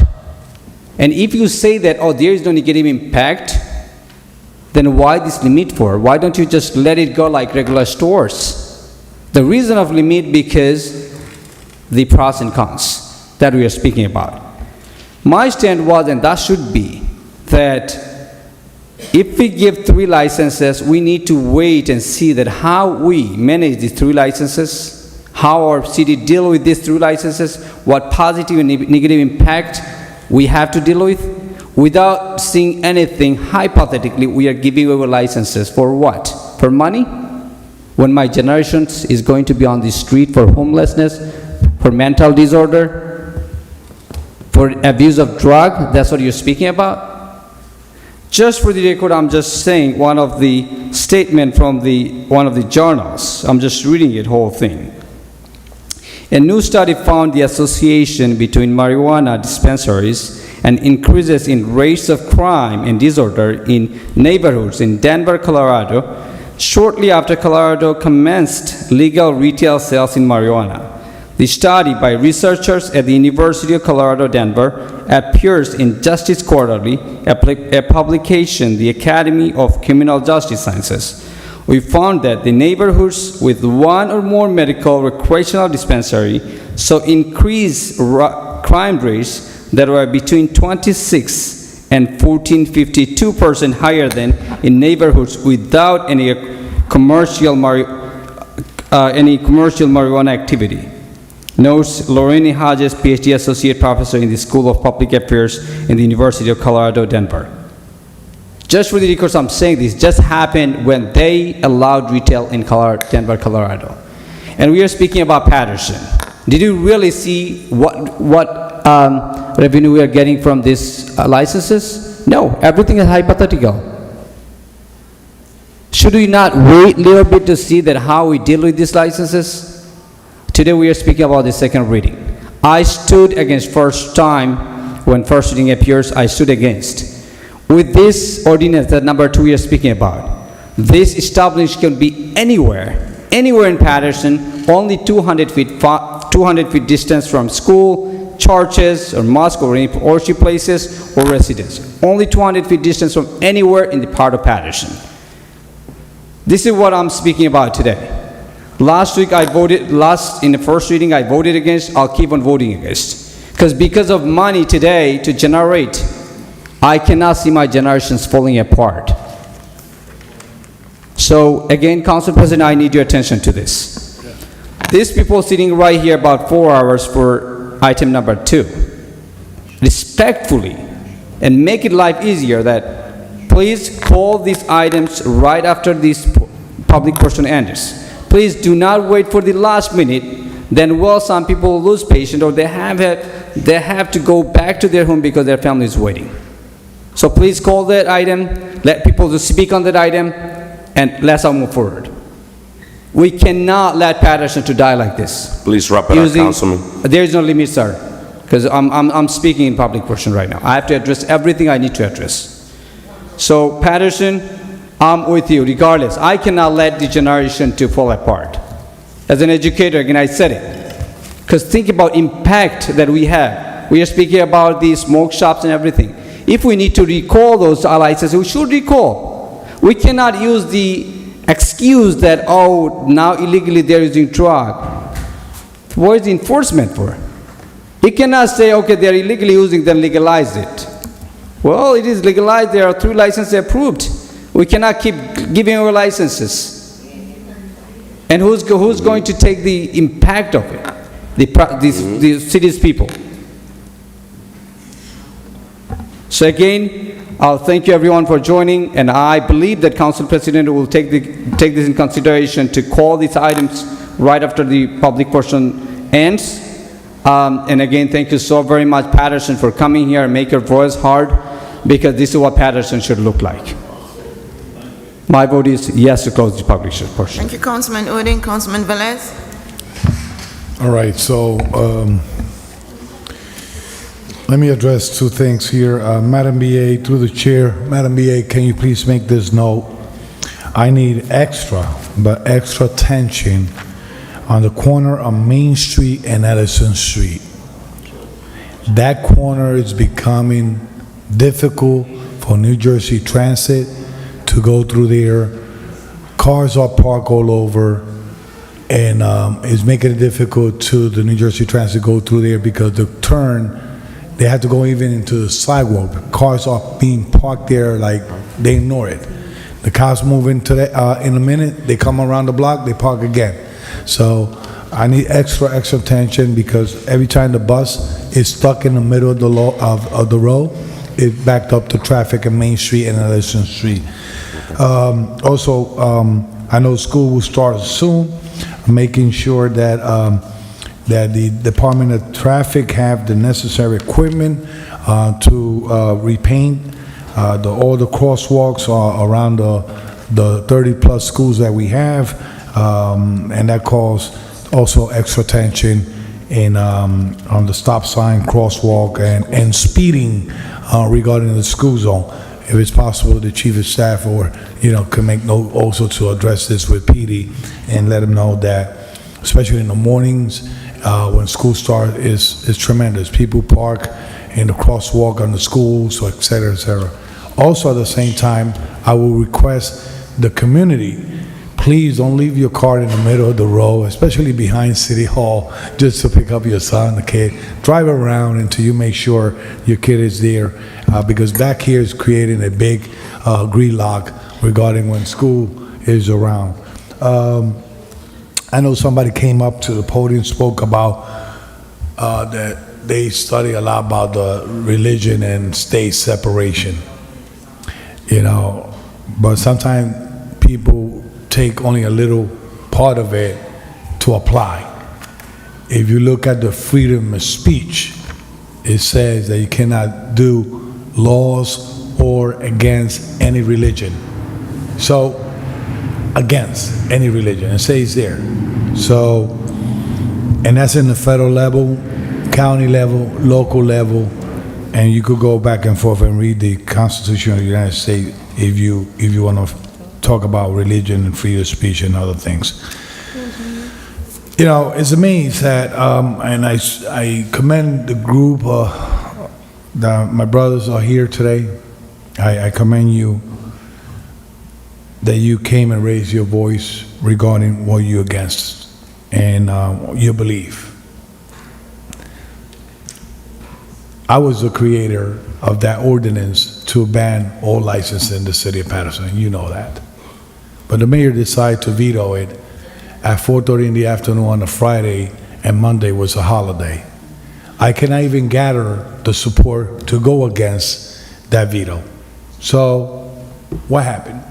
And if you say that, oh, there is no negative impact, then why this limit for? Why don't you just let it go like regular stores? The reason of limit because the pros and cons that we are speaking about. My stand was, and that should be, that if we give 3 licenses, we need to wait and see that how we manage these 3 licenses, how our city deal with these 3 licenses, what positive and negative impact we have to deal with, without seeing anything. Hypothetically, we are giving away licenses for what? For money? When my generation is going to be on the street for homelessness, for mental disorder, for abuse of drug, that's what you're speaking about? Just for the record, I'm just saying one of the statement from one of the journals. I'm just reading it whole thing. A new study found the association between marijuana dispensaries and increases in rates of crime and disorder in neighborhoods in Denver, Colorado, shortly after Colorado commenced legal retail sales in marijuana. The study by researchers at the University of Colorado, Denver, appears in Justice Quarterly, a publication, the Academy of Criminal Justice Sciences. We found that the neighborhoods with 1 or more medical recreational dispensary saw increased crime rates that were between 26 and 14.52% higher than in neighborhoods without any commercial marijuana activity. Notes Lorraine Hodges, PhD Associate Professor in the School of Public Affairs in the University of Colorado, Denver. Just for the record, I'm saying this just happened when they allowed retail in Denver, Colorado. And we are speaking about Paterson. Did you really see what revenue we are getting from these licenses? No, everything is hypothetical. Should we not wait a little bit to see that how we deal with these licenses? Today we are speaking about the second reading. I stood against first time, when first reading appears, I stood against. With this ordinance that number 2 we are speaking about, this establishment can be anywhere in Paterson, only 200 feet distance from school, churches, or mosque, or any worship places, or residence. Only 200 feet distance from anywhere in the part of Paterson. This is what I'm speaking about today. Last week I voted, in the first reading I voted against, I'll keep on voting against. Because of money today to generate, I cannot see my generations falling apart. So again, Council President, I need your attention to this. These people sitting right here about 4 hours for item number 2, respectfully, and make it life easier that please call these items right after this public portion ends. Please do not wait for the last minute, then some people lose patience or they have to go back to their home because their family is waiting. So please call that item, let people to speak on that item, and let's all move forward. We cannot let Paterson to die like this. Please wrap it up, Councilman. There is no limit, sir, because I'm speaking in public portion right now. I have to address everything I need to address. So Paterson, I'm with you regardless. I cannot let the generation to fall apart. As an educator, again, I said it. Because think about impact that we have. We are speaking about the smoke shops and everything. If we need to recall those licenses, we should recall. We cannot use the excuse that, oh, now illegally they're using drug. What is the enforcement for? You cannot say, okay, they're illegally using, then legalize it. Well, it is legalized. There are 3 licenses approved. We cannot keep giving away licenses. And who's going to take the impact of it? The city's people. So again, I'll thank you everyone for joining, and I believe that Council President will take this in consideration to call these items right after the public portion ends. And again, thank you so very much, Paterson, for coming here and make your voice heard, because this is what Paterson should look like. My vote is yes to close the public portion. Thank you, Councilman Uding. Councilman Velez? All right, so let me address 2 things here. Madam BA, through the chair, Madam BA, can you please make this note? I need extra attention on the corner of Main Street and Edison Street. That corner is becoming difficult for New Jersey Transit to go through there. Cars are parked all over, and it's making it difficult to the New Jersey Transit go through there because the turn, they have to go even into the sidewalk. Cars are being parked there like they ignore it. The cars move into in a minute, they come around the block, they park again. So I need extra attention because every time the bus is stuck in the middle of the road, it backed up the traffic in Main Street and Edison Street. Also, I know school will start soon, making sure that that the Department of Traffic have the necessary equipment to repaint all the crosswalks around the 30-plus schools that we have, and that calls also extra attention in on the stop sign, crosswalk, and speeding regarding the school zone. If it's possible, the chief of staff can make note also to address this with PD and let them know that, especially in the mornings when school starts, is tremendous. People park in the crosswalk on the schools, so et cetera, et cetera. Also, at the same time, I will request the community, please don't leave your car in the middle of the road, especially behind City Hall, just to pick up your son, the kid. Drive around until you make sure your kid is there, because back here is creating a big gridlock regarding when school is around. I know somebody came up to the podium, spoke about that they study a lot about the religion and state separation, but sometimes people take only a little part of it to apply. If you look at the freedom of speech, it says that you cannot do laws or against any religion. So, against any religion, it says there. So, and that's in the federal level, county level, local level, and you could go back and forth and read the Constitution of the United States if you want to talk about religion and freedom of speech and other things. It's amazing that, and I commend the group, that my brothers are here today. I commend you that you came and raised your voice regarding what you're against and your belief. I was the creator of that ordinance to ban all licenses in the city of Paterson. You know that. But the mayor decided to veto it at 4:30 in the afternoon on a Friday, and Monday was a holiday. I cannot even gather the support to go against that veto. So, what happened?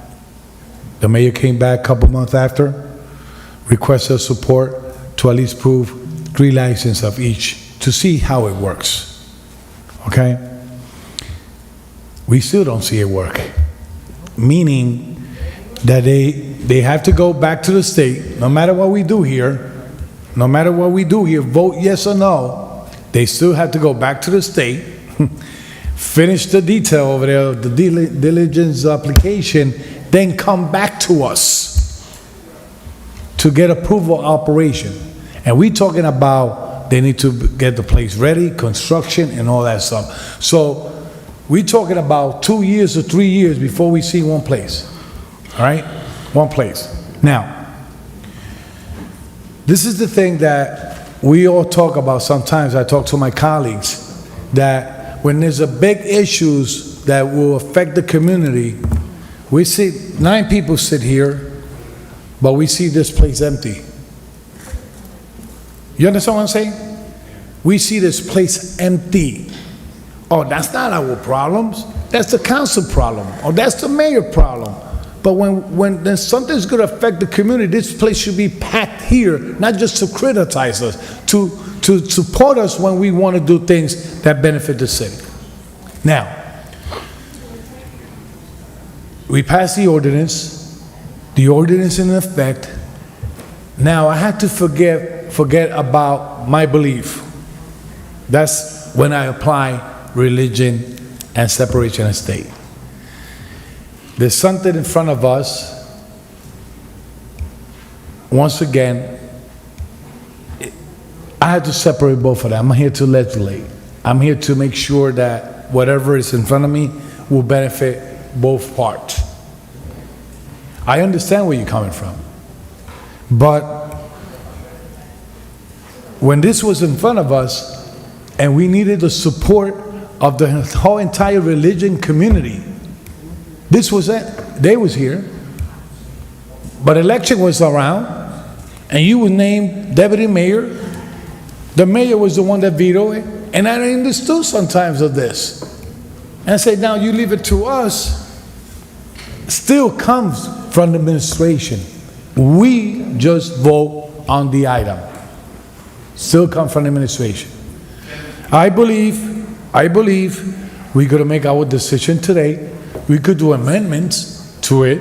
The mayor came back a couple months after, requested support to at least prove 3 licenses of each to see how it works. Okay? We still don't see it work. Meaning that they have to go back to the state, no matter what we do here, vote yes or no, they still have to go back to the state, finish the detail over there, the diligence application, then come back to us to get approval of operation. And we're talking about they need to get the place ready, construction, and all that stuff. So we're talking about 2 years or 3 years before we see one place. All right? One place. Now, this is the thing that we all talk about sometimes. I talk to my colleagues that when there's a big issues that will affect the community, we see 9 people sit here, but we see this place empty. You understand what I'm saying? We see this place empty. Oh, that's not our problems. That's the council problem. Or that's the mayor problem. But when there's something's going to affect the community, this place should be packed here, not just to criticize us, to support us when we want to do things that benefit the city. Now, we passed the ordinance in effect. Now I had to forget about my belief. That's when I apply religion and separation of state. There's something in front of us, once again, I had to separate both of them. I'm here to legislate. I'm here to make sure that whatever is in front of me will benefit both parts. I understand where you're coming from. But when this was in front of us and we needed the support of the whole entire religion community, this was it. They was here. But election was around and you were named deputy mayor. The mayor was the one that vetoed it. And I understood sometimes of this. And I said, now you leave it to us. Still comes from the administration. We just vote on the item. Still come from the administration. I believe we're going to make our decision today. We could do amendments to it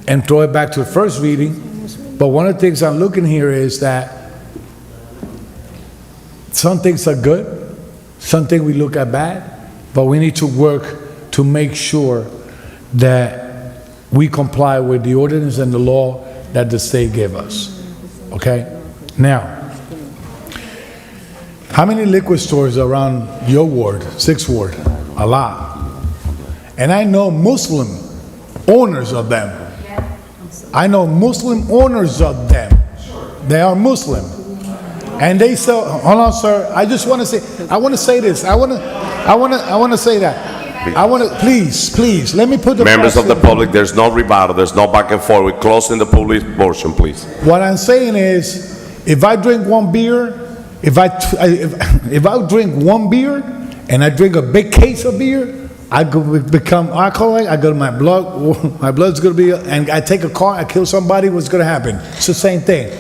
and throw it back to the first reading. But one of the things I'm looking here is that some things are good, some things we look at bad, but we need to work to make sure that we comply with the ordinance and the law that the state gave us. Okay? Now, how many liquor stores around your ward, 6th ward? A lot. And I know Muslim owners of them. I know Muslim owners of them. They are Muslim. And they sell, hold on, sir. I just want to say, I want to say this. I want to say that. I want to, please, let me put the Members of the precedent. public, there's no rebuttal, there's no back and forth. We're closing the public portion, please. What I'm saying is, if I drink one beer, if I drink one beer and I drink a big case of beer, I could become alcoholic. I go to my blood's going to be, and I take a car, I kill somebody. What's going to happen? It's the same thing.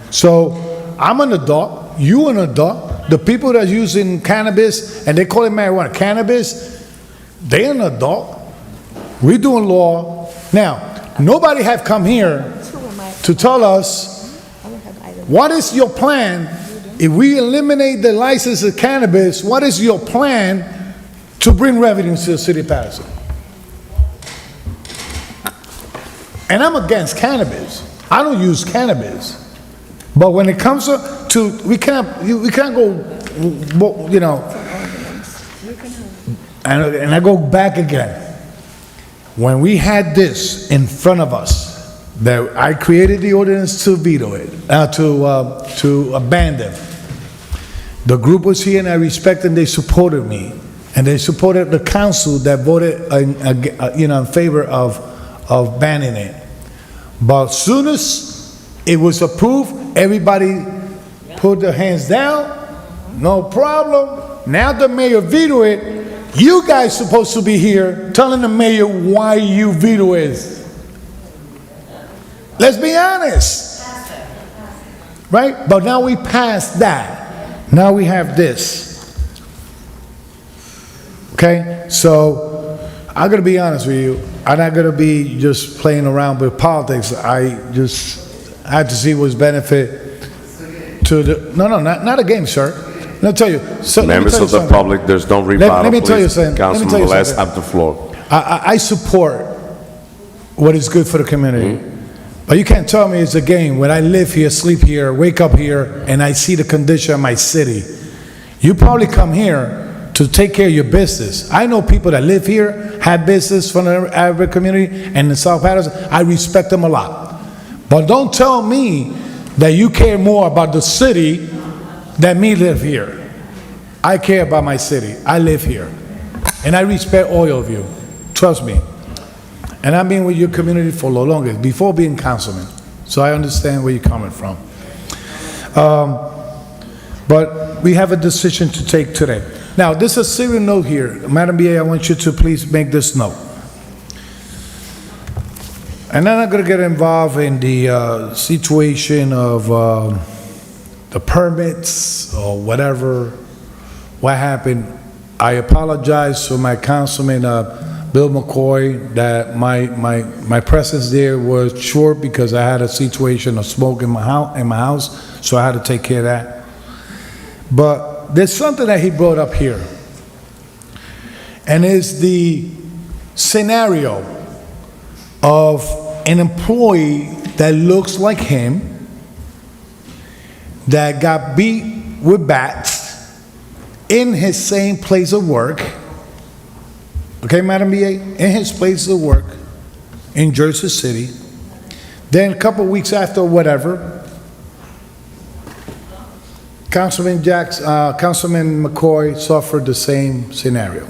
So I'm an adult. You an adult. The people that are using cannabis and they call it marijuana, cannabis, they're an adult. We're doing law now. Nobody have come here to tell us what is your plan. If we eliminate the license of cannabis, what is your plan to bring revenue to the city of Paterson? And I'm against cannabis. I don't use cannabis. But when it comes to we can't go, you know, and I go back again. When we had this in front of us, that I created the ordinance to veto it, to abandon. The group was here and I respect and they supported me. And they supported the council that voted in favor of banning it. But as soon as it was approved, everybody put their hands down, no problem. Now the mayor vetoed it. You guys supposed to be here telling the mayor why you veto it. Let's be honest. Right? But now we passed that. Now we have this. Okay? So, I'm going to be honest with you. I'm not going to be just playing around with politics. I had to see what's benefit to the... No, not a game, sir. Let me tell you. So, Members of the public, there's no rebuttal. Let me tell you something. Councilman Velez, have the floor. I support what is good for the community. But you can't tell me it's a game when I live here, sleep here, wake up here, and I see the condition of my city. You probably come here to take care of your business. I know people that live here, have business from the Arabic community, and in South Paterson, I respect them a lot. But don't tell me that you care more about the city than me live here. I care about my city. I live here. And I respect all of you. Trust me. And I've been with your community for the longest, before being councilman. So I understand where you're coming from. But we have a decision to take today. Now, there's a serious note here. Madam BA, I want you to please make this note. And I'm not going to get involved in the situation of the permits or whatever, what happened. I apologize to my councilman, Bill McCoy, that my presence there was short because I had a situation of smoke in my house, so I had to take care of that. But there's something that he brought up here, and it's the scenario of an employee that looks like him, that got beat with bats in his same place of work. Okay, Madam BA? In his place of work in Jersey City. Then a couple weeks after, whatever, Councilman McCoy suffered the same scenario.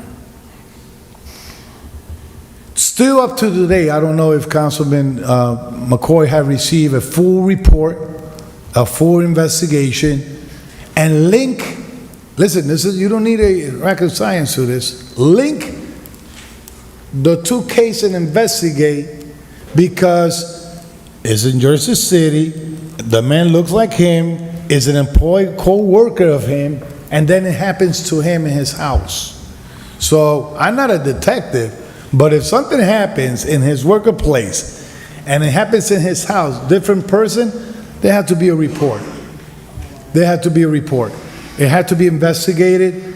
Still up to today, I don't know if Councilman McCoy have received a full report, a full investigation, and link, listen, this is, you don't need a rocket science to this, link the two cases and investigate, because it's in Jersey City, the man looks like him, is an employee, co-worker of him, and then it happens to him in his house. So I'm not a detective, but if something happens in his workplace and it happens in his house, different person, there have to be a report. There had to be a report. It had to be investigated,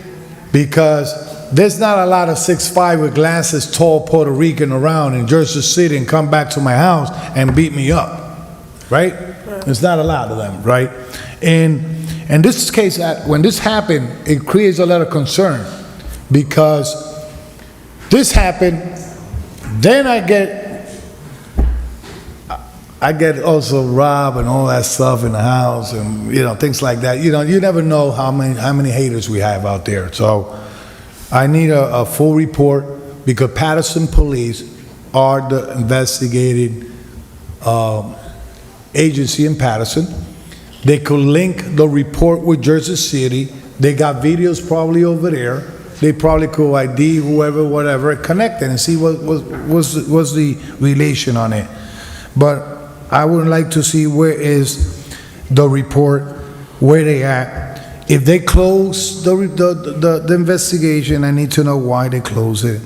because there's not a lot of 6'5" with glasses, tall Puerto Rican around in Jersey City and come back to my house and beat me up, right? There's not a lot of them, right? And in this case, when this happened, it creates a lot of concern, because this happened, then I get also robbed and all that stuff in the house, and things like that. You never know how many haters we have out there. So I need a full report, because Paterson Police are the investigating agency in Paterson. They could link the report with Jersey City. They got videos probably over there. They probably could ID whoever, whatever, connect it and see what was the relation on it. But I would like to see where is the report, where they at. If they close the investigation, I need to know why they close it,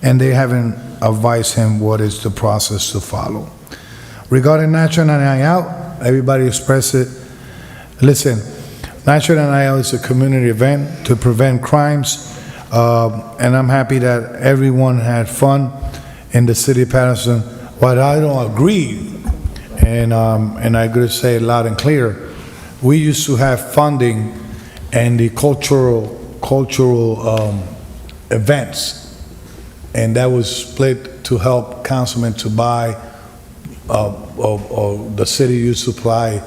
and they haven't advised him what is the process to follow. Regarding National Night Out, everybody expressed it. Listen, National Night Out is a community event to prevent crimes, and I'm happy that everyone had fun in the city of Paterson. But I don't agree, and I gotta say it loud and clear, we used to have funding and the cultural events, and that was split to help councilmen to buy, the city used to supply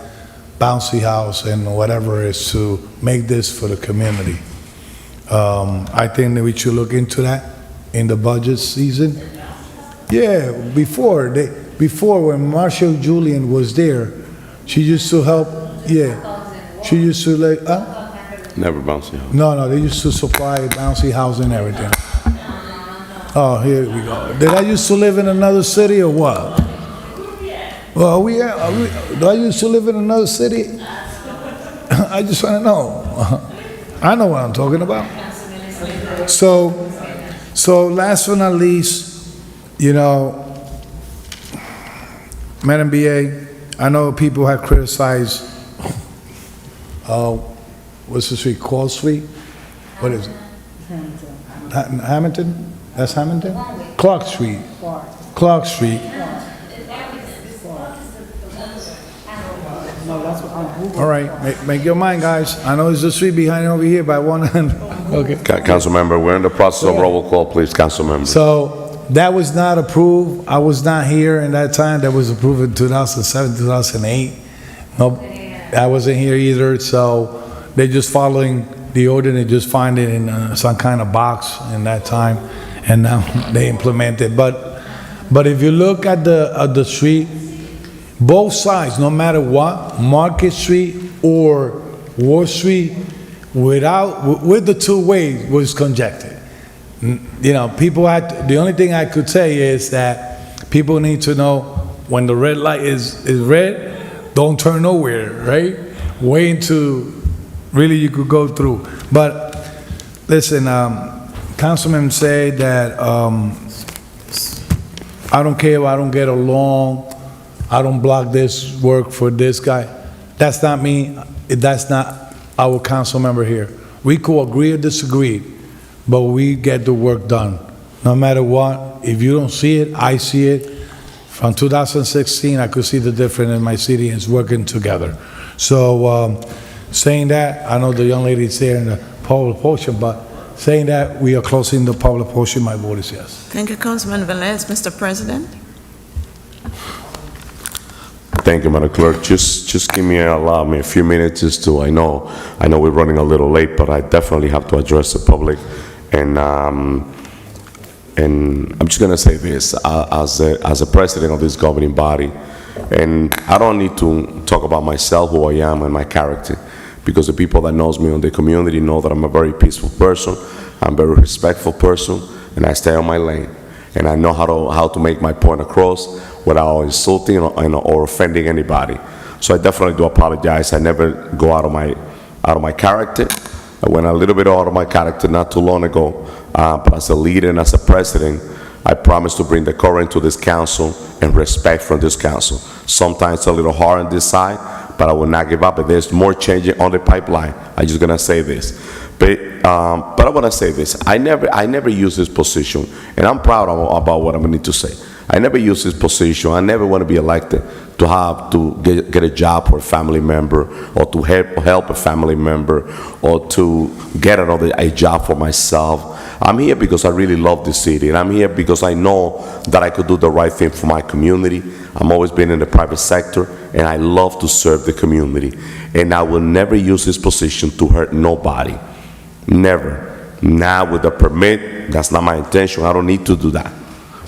bouncy house and whatever is to make this for the community. I think that we should look into that in the budget season. Yeah, before when Marshall Julian was there, she used to help, she used to Never bouncy house. No, they used to supply bouncy house and everything. Oh, here we go. Did I used to live in another city or what? Well, do I used to live in another city? I just want to know. I know what I'm talking about. So last but not least, Madam BA, I know people have criticized, what's the street, Call Street? What is it? Hamilton? That's Hamilton? Clark Street. Clark Street. All right, make your mind, guys. I know there's a street behind over here by one end. Okay. Council member, we're in the process of roll call, please, council member. So that was not approved. I was not here in that time. That was approved in 2007, 2008. Nope, I wasn't here either. So they're just following the order. They just find it in some kind of box in that time, and now they implement it. But if you look at the street, both sides, no matter what, Market Street or Wall Street, with the two ways was congested. People had the only thing I could say is that people need to know when the red light is red, don't turn nowhere, right? Wait until really you could go through. But listen, Councilman said that I don't care if I don't get along, I don't block this work for this guy. That's not me. That's not our council member here. We could agree or disagree, but we get the work done. No matter what, if you don't see it, I see it. From 2016, I could see the difference in my city and it's working together. So Saying that, I know the young lady is there in the public portion, but saying that we are closing the public portion, my vote is yes. Thank you, Councilman Velez. Mr. President? Thank you, Madam Clerk. Just allow me a few minutes just to, I know we're running a little late, but I definitely have to address the public. And I'm just gonna say this, as a president of this governing body, and I don't need to talk about myself, who I am, and my character, because the people that knows me in the community know that I'm a very peaceful person, I'm a very respectful person, and I stay on my lane. And I know how to make my point across without insulting or offending anybody. So I definitely do apologize. I never go out of my character. I went a little bit out of my character not too long ago, but as a leader and as a president, I promise to bring the current to this council and respect from this council. Sometimes a little hard on this side, but I will not give up. But there's more changing on the pipeline. I'm just gonna say this. But I want to say this. I never use this position, and I'm proud about what I'm going to say. I never use this position. I never want to be elected to have to get a job for a family member, or to help a family member, or to get a job for myself. I'm here because I really love the city, and I'm here because I know that I could do the right thing for my community. I'm always been in the private sector, and I love to serve the community. And I will never use this position to hurt nobody. Never. Now with the permit, that's not my intention. I don't need to do that.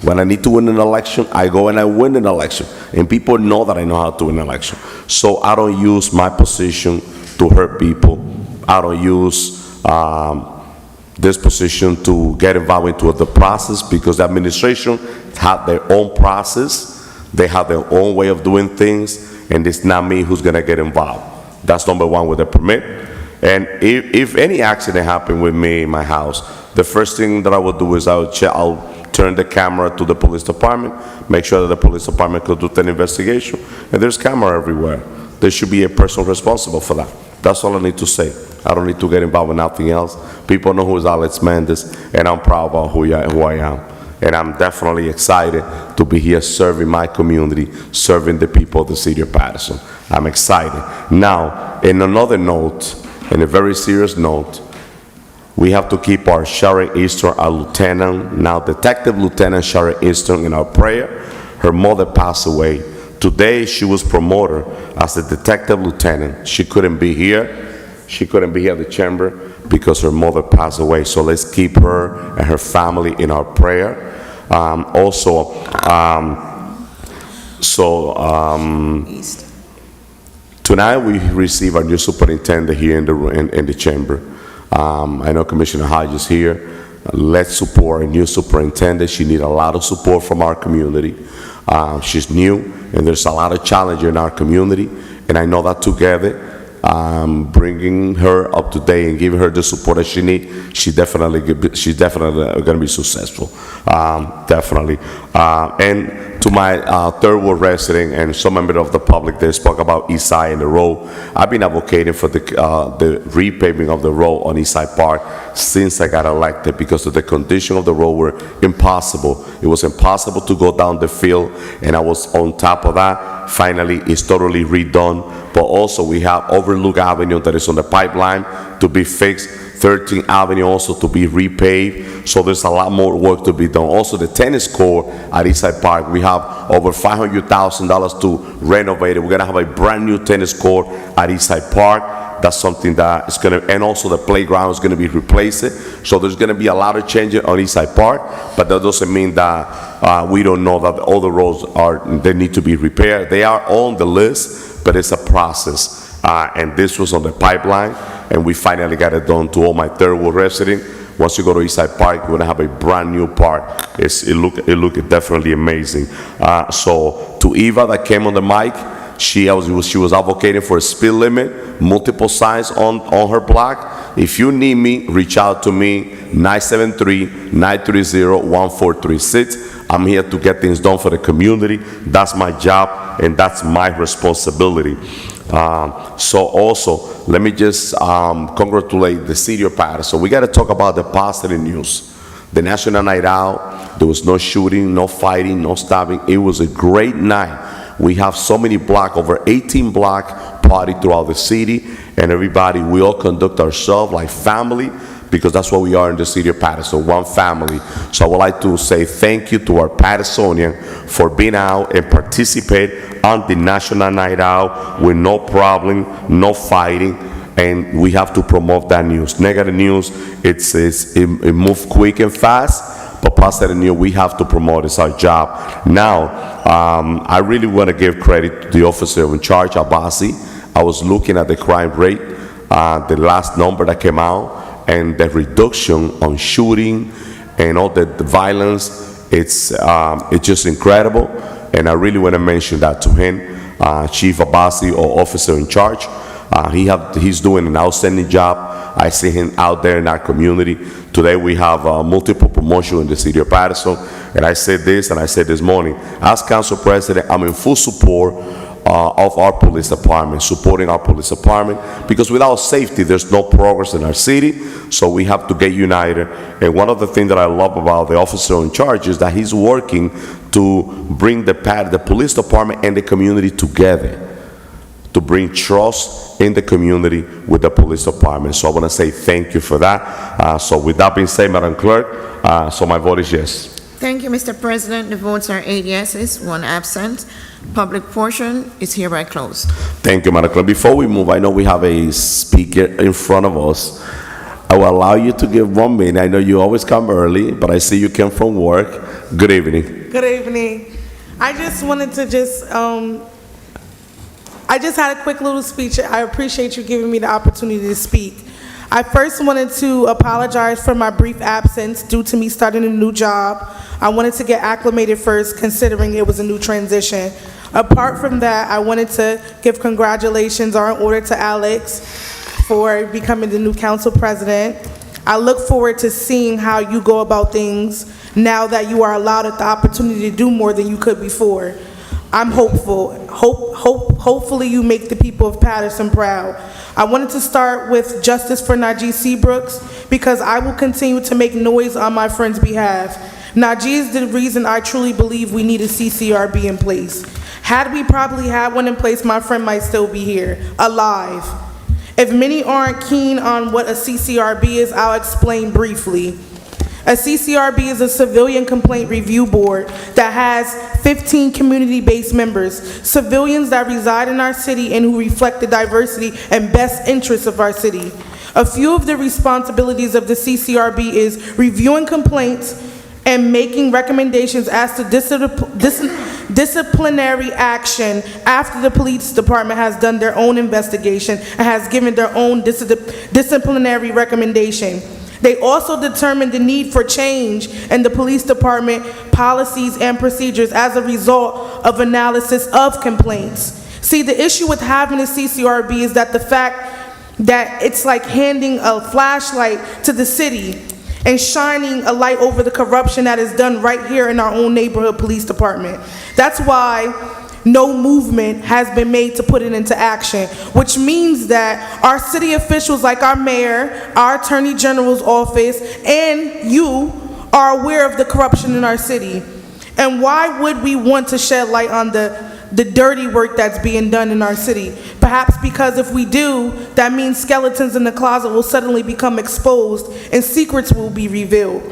When I need to win an election, I go and I win an election. And people know that I know how to win an election. So I don't use my position to hurt people. I don't use this position to get involved into the process, because the administration have their own process. They have their own way of doing things, and it's not me who's gonna get involved. That's number one with the permit. And if any accident happened with me in my house, the first thing that I would do is I'll turn the camera to the police department, make sure that the police department could do an investigation. And there's camera everywhere. There should be a person responsible for that. That's all I need to say. I don't need to get involved with nothing else. People know who is Alex Mendez, and I'm proud about who I am. And I'm definitely excited to be here serving my community, serving the people of the city of Paterson. I'm excited. Now, in another note, in a very serious note, we have to keep our Sharon Easton, our lieutenant, now Detective Lieutenant Sharon Easton, in our prayer. Her mother passed away. Today, she was promoted as a detective lieutenant. She couldn't be here. She couldn't be here at the chamber because her mother passed away. So let's keep her and her family in our prayer. Tonight we receive our new superintendent here in the chamber. I know Commissioner Hodge is here. Let's support a new superintendent. She needs a lot of support from our community. She's new, and there's a lot of challenges in our community, and I know that together, bringing her up to date and giving her the support that she needs, she's definitely going to be successful. Definitely. And to my third ward resident and some member of the public that spoke about East Side and the road, I've been advocating for the repaving of the road on East Side Park since I got elected, because of the condition of the road were impossible. It was impossible to go down the field, and I was on top of that. Finally, it's totally redone. But also we have Overlook Avenue that is on the pipeline to be fixed, 13th Avenue also to be repaved. So there's a lot more work to be done. Also the tennis court at Eastside Park, we have over $500,000 to renovate it. We're gonna have a brand new tennis court at Eastside Park. That's something that is gonna, and also the playground is gonna be replaced. So there's gonna be a lot of changes on Eastside Park, but that doesn't mean that we don't know that all the roads they need to be repaired. They are on the list, but it's a process. And this was on the pipeline, and we finally got it done. To all my third ward residents, once you go to Eastside Park, you're gonna have a brand new park. It look definitely amazing. So to Eva that came on the mic, she was advocating for a speed limit, multiple signs on her block. If you need me, reach out to me, 973-930-1436. I'm here to get things done for the community. That's my job, and that's my responsibility. So also, let me just congratulate the city of Paterson. We got to talk about the positive news. The National Night Out, there was no shooting, no fighting, no stabbing. It was a great night. We have so many blocks, over 18 blocks party throughout the city, and everybody, we all conduct ourselves like family, because that's what we are in the city of Paterson, one family. So I would like to say thank you to our Patersonian for being out and participate on the National Night Out with no problem, no fighting, and we have to promote that news. Negative news, it moves quick and fast, but positive news, we have to promote. It's our job. Now, I really want to give credit to the officer in charge, Abasi. I was looking at the crime rate, the last number that came out, and the reduction on shooting and all the violence, it's just incredible. And I really want to mention that to him, Chief Abasi, or officer in charge. He's doing an outstanding job. I see him out there in our community. Today we have multiple promotions in the city of Paterson. And I said this, and I said this morning, as council president, I'm in full support of our police department, supporting our police department, because without safety, there's no progress in our city. So we have to get united. And one of the things that I love about the officer in charge is that he's working to bring the police department and the community together, to bring trust in the community with the police department. So I want to say thank you for that. So with that being said, Madam Clerk, so my vote is yes. Thank you, Mr. President. The votes are 8 yeses, 1 absent. Public portion is hereby closed. Thank you, Madam Clerk. Before we move, I know we have a speaker in front of us. I will allow you to give 1 minute. I know you always come early, but I see you came from work. Good evening. Good evening. I just wanted to I just had a quick little speech. I appreciate you giving me the opportunity to speak. I first wanted to apologize for my brief absence due to me starting a new job. I wanted to get acclimated first, considering it was a new transition. Apart from that, I wanted to give congratulations are in order to Alex for becoming the new council president. I look forward to seeing how you go about things now that you are allowed the opportunity to do more than you could before. I'm hopeful. Hopefully you make the people of Paterson proud. I wanted to start with justice for Najee Seabrooks, because I will continue to make noise on my friend's behalf. Najee is the reason I truly believe we need a CCRB in place. Had we probably had one in place, my friend might still be here, alive. If many aren't keen on what a CCRB is, I'll explain briefly. A CCRB is a civilian complaint review board that has 15 community-based members, civilians that reside in our city and who reflect the diversity and best interests of our city. A few of the responsibilities of the CCRB is reviewing complaints and making recommendations as to disciplinary action after the police department has done their own investigation and has given their own disciplinary recommendation. They also determine the need for change in the police department policies and procedures as a result of analysis of complaints. See, the issue with having a CCRB is that the fact that it's like handing a flashlight to the city and shining a light over the corruption that is done right here in our own neighborhood police department. That's why no movement has been made to put it into action, which means that our city officials like our mayor, our attorney general's office, and you are aware of the corruption in our city. And why would we want to shed light on the dirty work that's being done in our city? Perhaps because if we do, that means skeletons in the closet will suddenly become exposed and secrets will be revealed.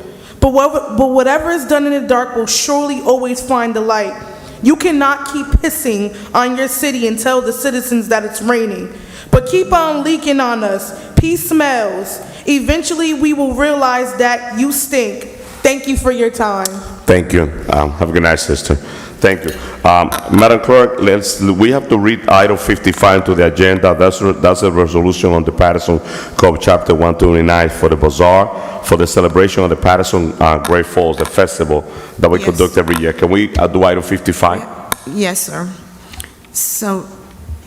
But whatever is done in the dark will surely always find the light. You cannot keep pissing on your city and tell the citizens that it's raining, but keep on leaking on us. Peace smells. Eventually, we will realize that you stink. Thank you for your time. Thank you. Have a good night, sister. Thank you. Madam Clerk, we have to read item 55 to the agenda. That's a resolution on the Paterson Code Chapter 129 for the bazaar, for the celebration of the Paterson Great Falls, the festival that we conduct every year. Can we do item 55? Yes, sir. So,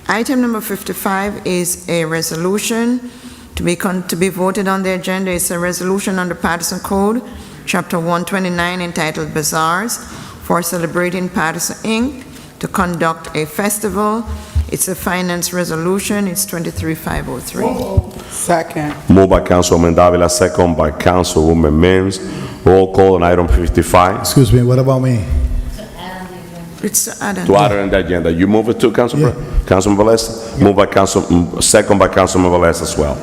item number 55 is a resolution to be voted on the agenda. It's a resolution on the Paterson Code, Chapter 129, entitled Bazaars, for celebrating Paterson, Inc., to conduct a festival. It's a finance resolution. It's 23503. Second. Moved by Councilwoman Davila, second by Councilwoman Mims. Roll call on item 55. Excuse me, what about me? It's add-on. To add it on the agenda. You move it to Councilman Velez? Moved by second by Councilman Velez as well.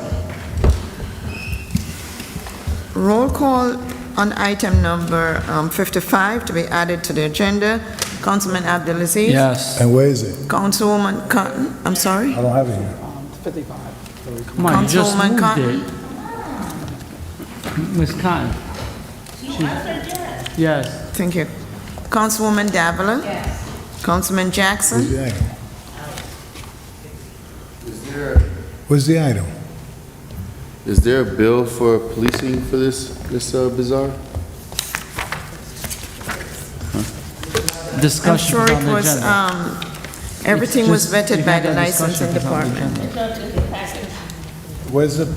Roll call on item number 55 to be added to the agenda. Councilman Abdelaziz? Yes. And where is it? Councilwoman Cotton, I'm sorry? I don't have it here. 55. Come on, you just Councilwoman moved Cotton? it. Ms. Cotton? Yes. Thank you. Councilwoman Davila? Yes. Councilman Jackson? Where's the item? Is there a bill for policing for this bazaar? I'm Discussion sure on it the was, agenda. everything was Just- vetted you by had the that licensing discussion on the department. agenda. Where's the, I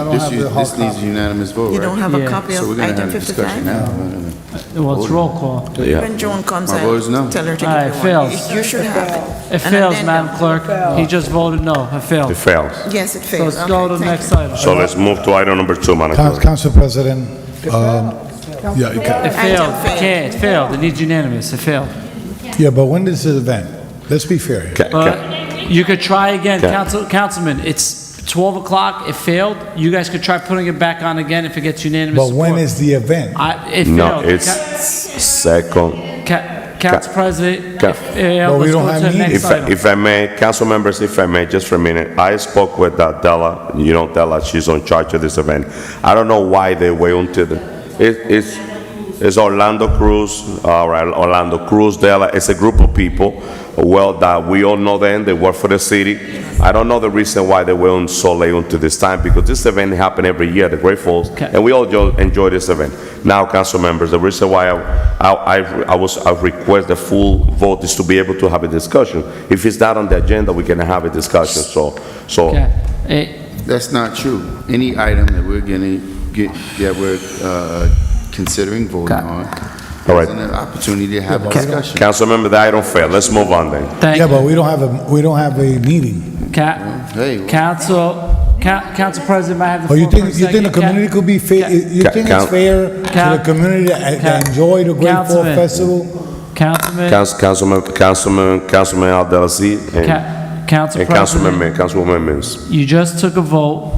don't have the hard This needs a copy. unanimous vote, right? You don't have a Yeah. copy So we're of gonna item have a discussion 55? now. Well, it's roll call. Yeah. When Joan comes My out, vote is no. tell her to All right, give you one. fails. You should have it. It An fails, addendum. Madam Clerk. He just voted no. It failed. It fails. Yes, it So fails. let's go to the Okay, next thank you. item. So let's move to item number 2, Madam Clerk. Council President, yeah, you It can- failed. failed. It can't. It failed. It needs unanimous. It failed. yeah, but when is the event? Let's be fair here. You could try again, Ca- Councilman. It's 12 o'clock. It failed. You guys could try putting it back on again if it gets unanimous But support. when is the event? It No, failed. it's second. Council President, Ca- But we let's don't go have to the next meetings. item. If I may, council members, if I may, just for a minute, I spoke with Della, you know Della, she's in charge of this event. I don't know why they wait until it's Orlando Cruz, Orlando Cruz, Della, it's a group of people, well, that we all know them, they work for the city. I don't know the reason why they wait so late until this time, because this event happens every year, the Great Falls, and we all enjoy this event. Now, council members, the reason why I request the full vote is to be able to have a discussion. If it's not on the agenda, we can have a discussion, so. That's not true. Any item that we're gonna get, that we're considering voting on, All right. there's an opportunity to have a discussion. Council member, the item failed, let's move on then. Yeah, but we don't have a meeting. Council President, may I have the Oh, floor for a second? you think the community could be fair, you think it's fair to the community to enjoy the Great Fall Councilman. Festival? Councilman Abdelaziz and Council President, Councilwoman Mims. you just took a vote.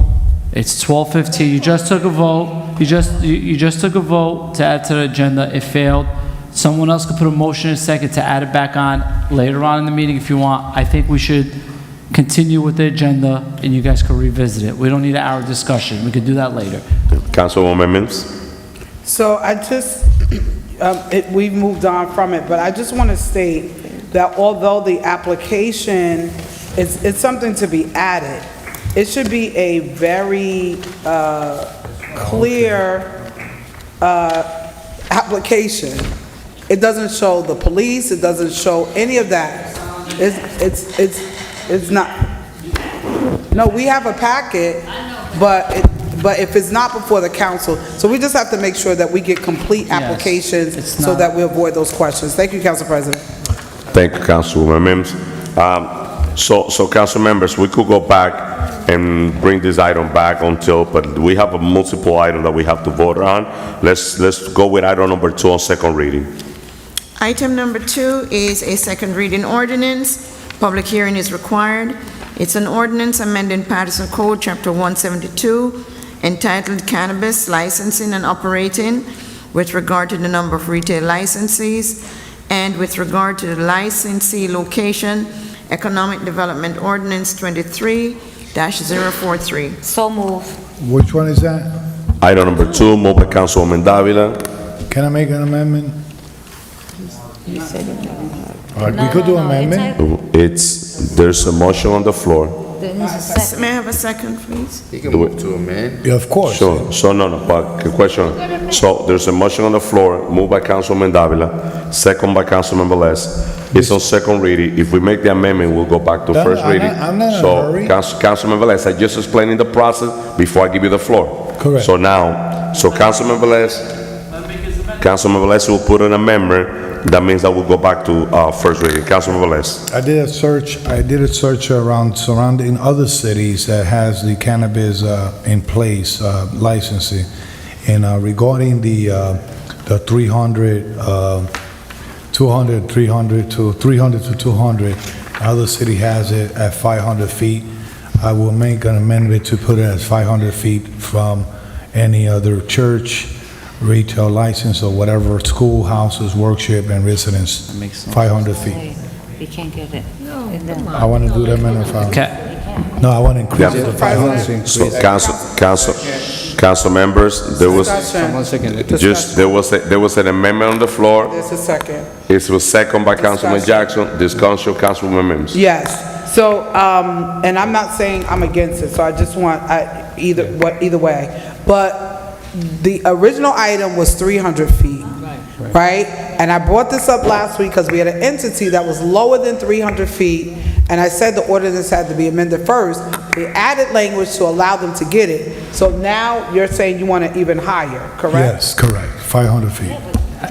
It's 12:15. You just took a vote. You just took a vote to add to the agenda. It failed. Someone else could put a motion in a second to add it back on later on in the meeting if you want. I think we should continue with the agenda and you guys can revisit it. We don't need an hour discussion. We could do that later. Councilwoman Mims. So I just, we've moved on from it, but I just want to state that although the application it's something to be added, it should be a very clear application. It doesn't show the police, it doesn't show any of that. It's not, no, we have a packet, but if it's not before the council, so we just have to make sure that we get complete applications so that we avoid those questions. Thank you, Council President. Thank you, Councilwoman Mims. So council members, we could go back and bring this item back but we have a multiple item that we have to vote on. Let's go with item number 2 on second reading. Item number 2 is a second reading ordinance. Public hearing is required. It's an ordinance amending Paterson Code, Chapter 172, entitled Cannabis Licensing and Operating, with regard to the number of retail licensees, and with regard to the licensee location, Economic Development Ordinance 23-043. So move. Which one is that? Item number 2, moved by Councilwoman Davila. Can I make an amendment? All right, we could do amendment. There's a motion on the floor. May I have a second, please? You can move to amend. Yeah, of course. Sure, so no, but question. So there's a motion on the floor, moved by Councilman Davila, second by Councilman Velez. It's on second reading. If we make the amendment, we'll go back to first reading. I'm not in a hurry. So Councilman Velez, I just explaining the process before I give you the floor. Correct. So now, Councilman Velez will put an amendment. That means that we'll go back to first reading. Councilman Velez. I did a search around surrounding other cities that has the cannabis in place, licensing. And regarding the 300 200, 300 to 300 to 200. Other city has it at 500 feet. I will make an amendment to put it as 500 feet from any other church, retail license, or whatever, schoolhouses, workshop, and residence, 500 feet. We can't get it. I want to do that amendment. Okay. No, I want to increase it to 500. So council members, there was, Discussion. just, there was an amendment on the floor. There's a second. It was second by Councilman Jackson, discussion, Councilwoman Mims. Yes, so, and I'm not saying I'm against it, so I just want, either way. But the original item was 300 feet, right? And I brought this up last week because we had an entity that was lower than 300 feet, and I said the ordinance had to be amended first. We added language to allow them to get it. So now you're saying you want it even higher, correct? Yes, correct, 500 feet.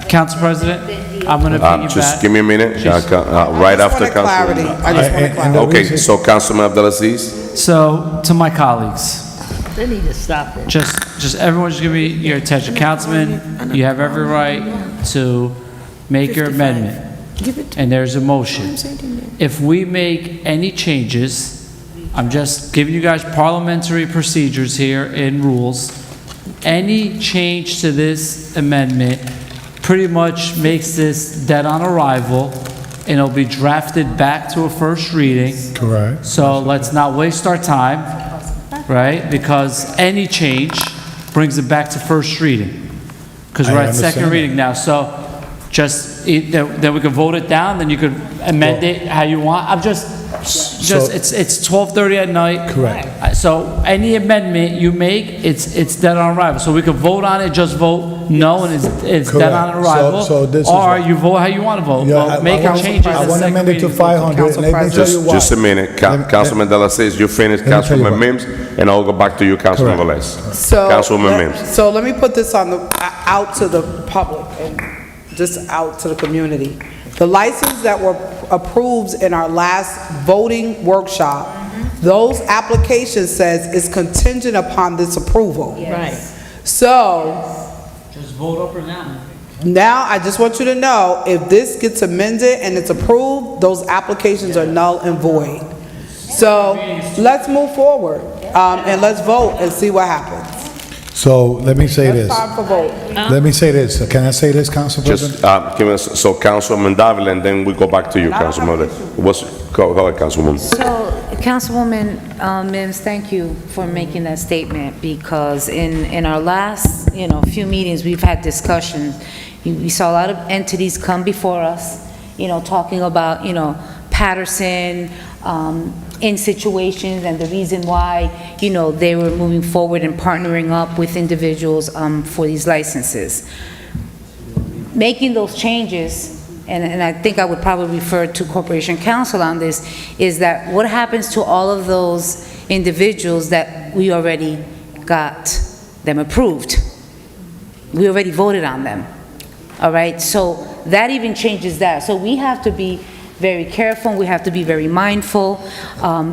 Council President, I'm going to Just piggyback. give me a minute, right after Clarity. Councilman. I just want clarity. Okay, so Councilman Abdelaziz? So, to my colleagues, They need to stop it. just everyone just give me your attention. Councilman, you have every right to make your amendment, and there's a motion. If we make any changes, I'm just giving you guys parliamentary procedures here and rules. Any change to this amendment pretty much makes this dead on arrival, and it'll be drafted back to a first reading. Correct. So let's not waste our time, right? Because any change brings it back to first reading. Because we're I at second understand. reading now, so just, then we could vote it down, then you could amend it how you want. I'm just, it's 12:30 at night. Correct. So any amendment you make, it's dead on arrival. So we could vote on it, just vote no, and it's dead on Correct. arrival. So this is Or what- you vote how you want to vote. Yeah, But make your changes I at want to second amend it to reading. 500, and let me tell you why. Just a minute, Councilman De La Cis, you finished, Let me tell you Councilman Mims, and I'll go back to you, Councilman Correct. Velez. So, Councilwoman Mims. So let me put this on the, out to the public and just out to the community. The license that were approved in our last voting workshop, those applications says is contingent upon this approval. Right. So, Just vote up or down. now I just want you to know, if this gets amended and it's approved, those applications are null and void. So, let's move forward, and let's vote and see what happens. So let me say this. It's time for vote. Let me say this. Can I say this, Council President? Just, give us, so Councilman Davila, and then we go back to you, Councilman. Go ahead, Councilwoman. So, Councilwoman Mims, thank you for making that statement, because in our last, few meetings, we've had discussions. We saw a lot of entities come before us, talking about, Paterson, in situations, and the reason why, they were moving forward and partnering up with individuals for these licenses. Making those changes, and I think I would probably refer to Corporation Council on this, is that what happens to all of those individuals that we already got them approved? We already voted on them, all right? So that even changes that. So we have to be very careful, we have to be very mindful.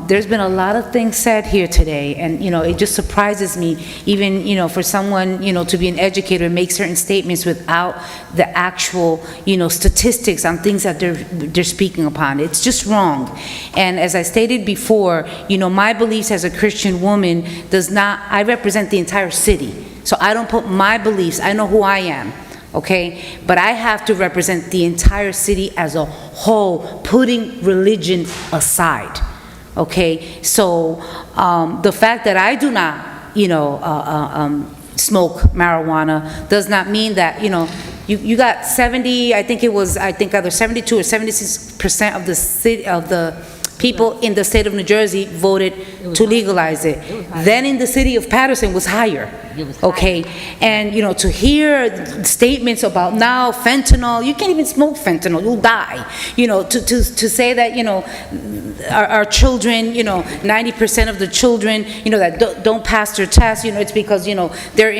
There's been a lot of things said here today, and, it just surprises me, even, for someone, to be an educator and make certain statements without the actual, statistics on things that they're speaking upon. It's just wrong. And as I stated before, my beliefs as a Christian woman I represent the entire city. So I don't put my beliefs, I know who I am. Okay, but I have to represent the entire city as a whole, putting religion aside. Okay, so the fact that I do not, smoke marijuana does not mean that, you got 70, I think either 72 or 76% of the city, of the people in the state of New Jersey voted to legalize it. Then in the city of Paterson was higher. Okay, and to hear statements about now fentanyl, you can't even smoke fentanyl, you'll die. To say that our children, 90% of the children, that don't pass their tests, it's because they're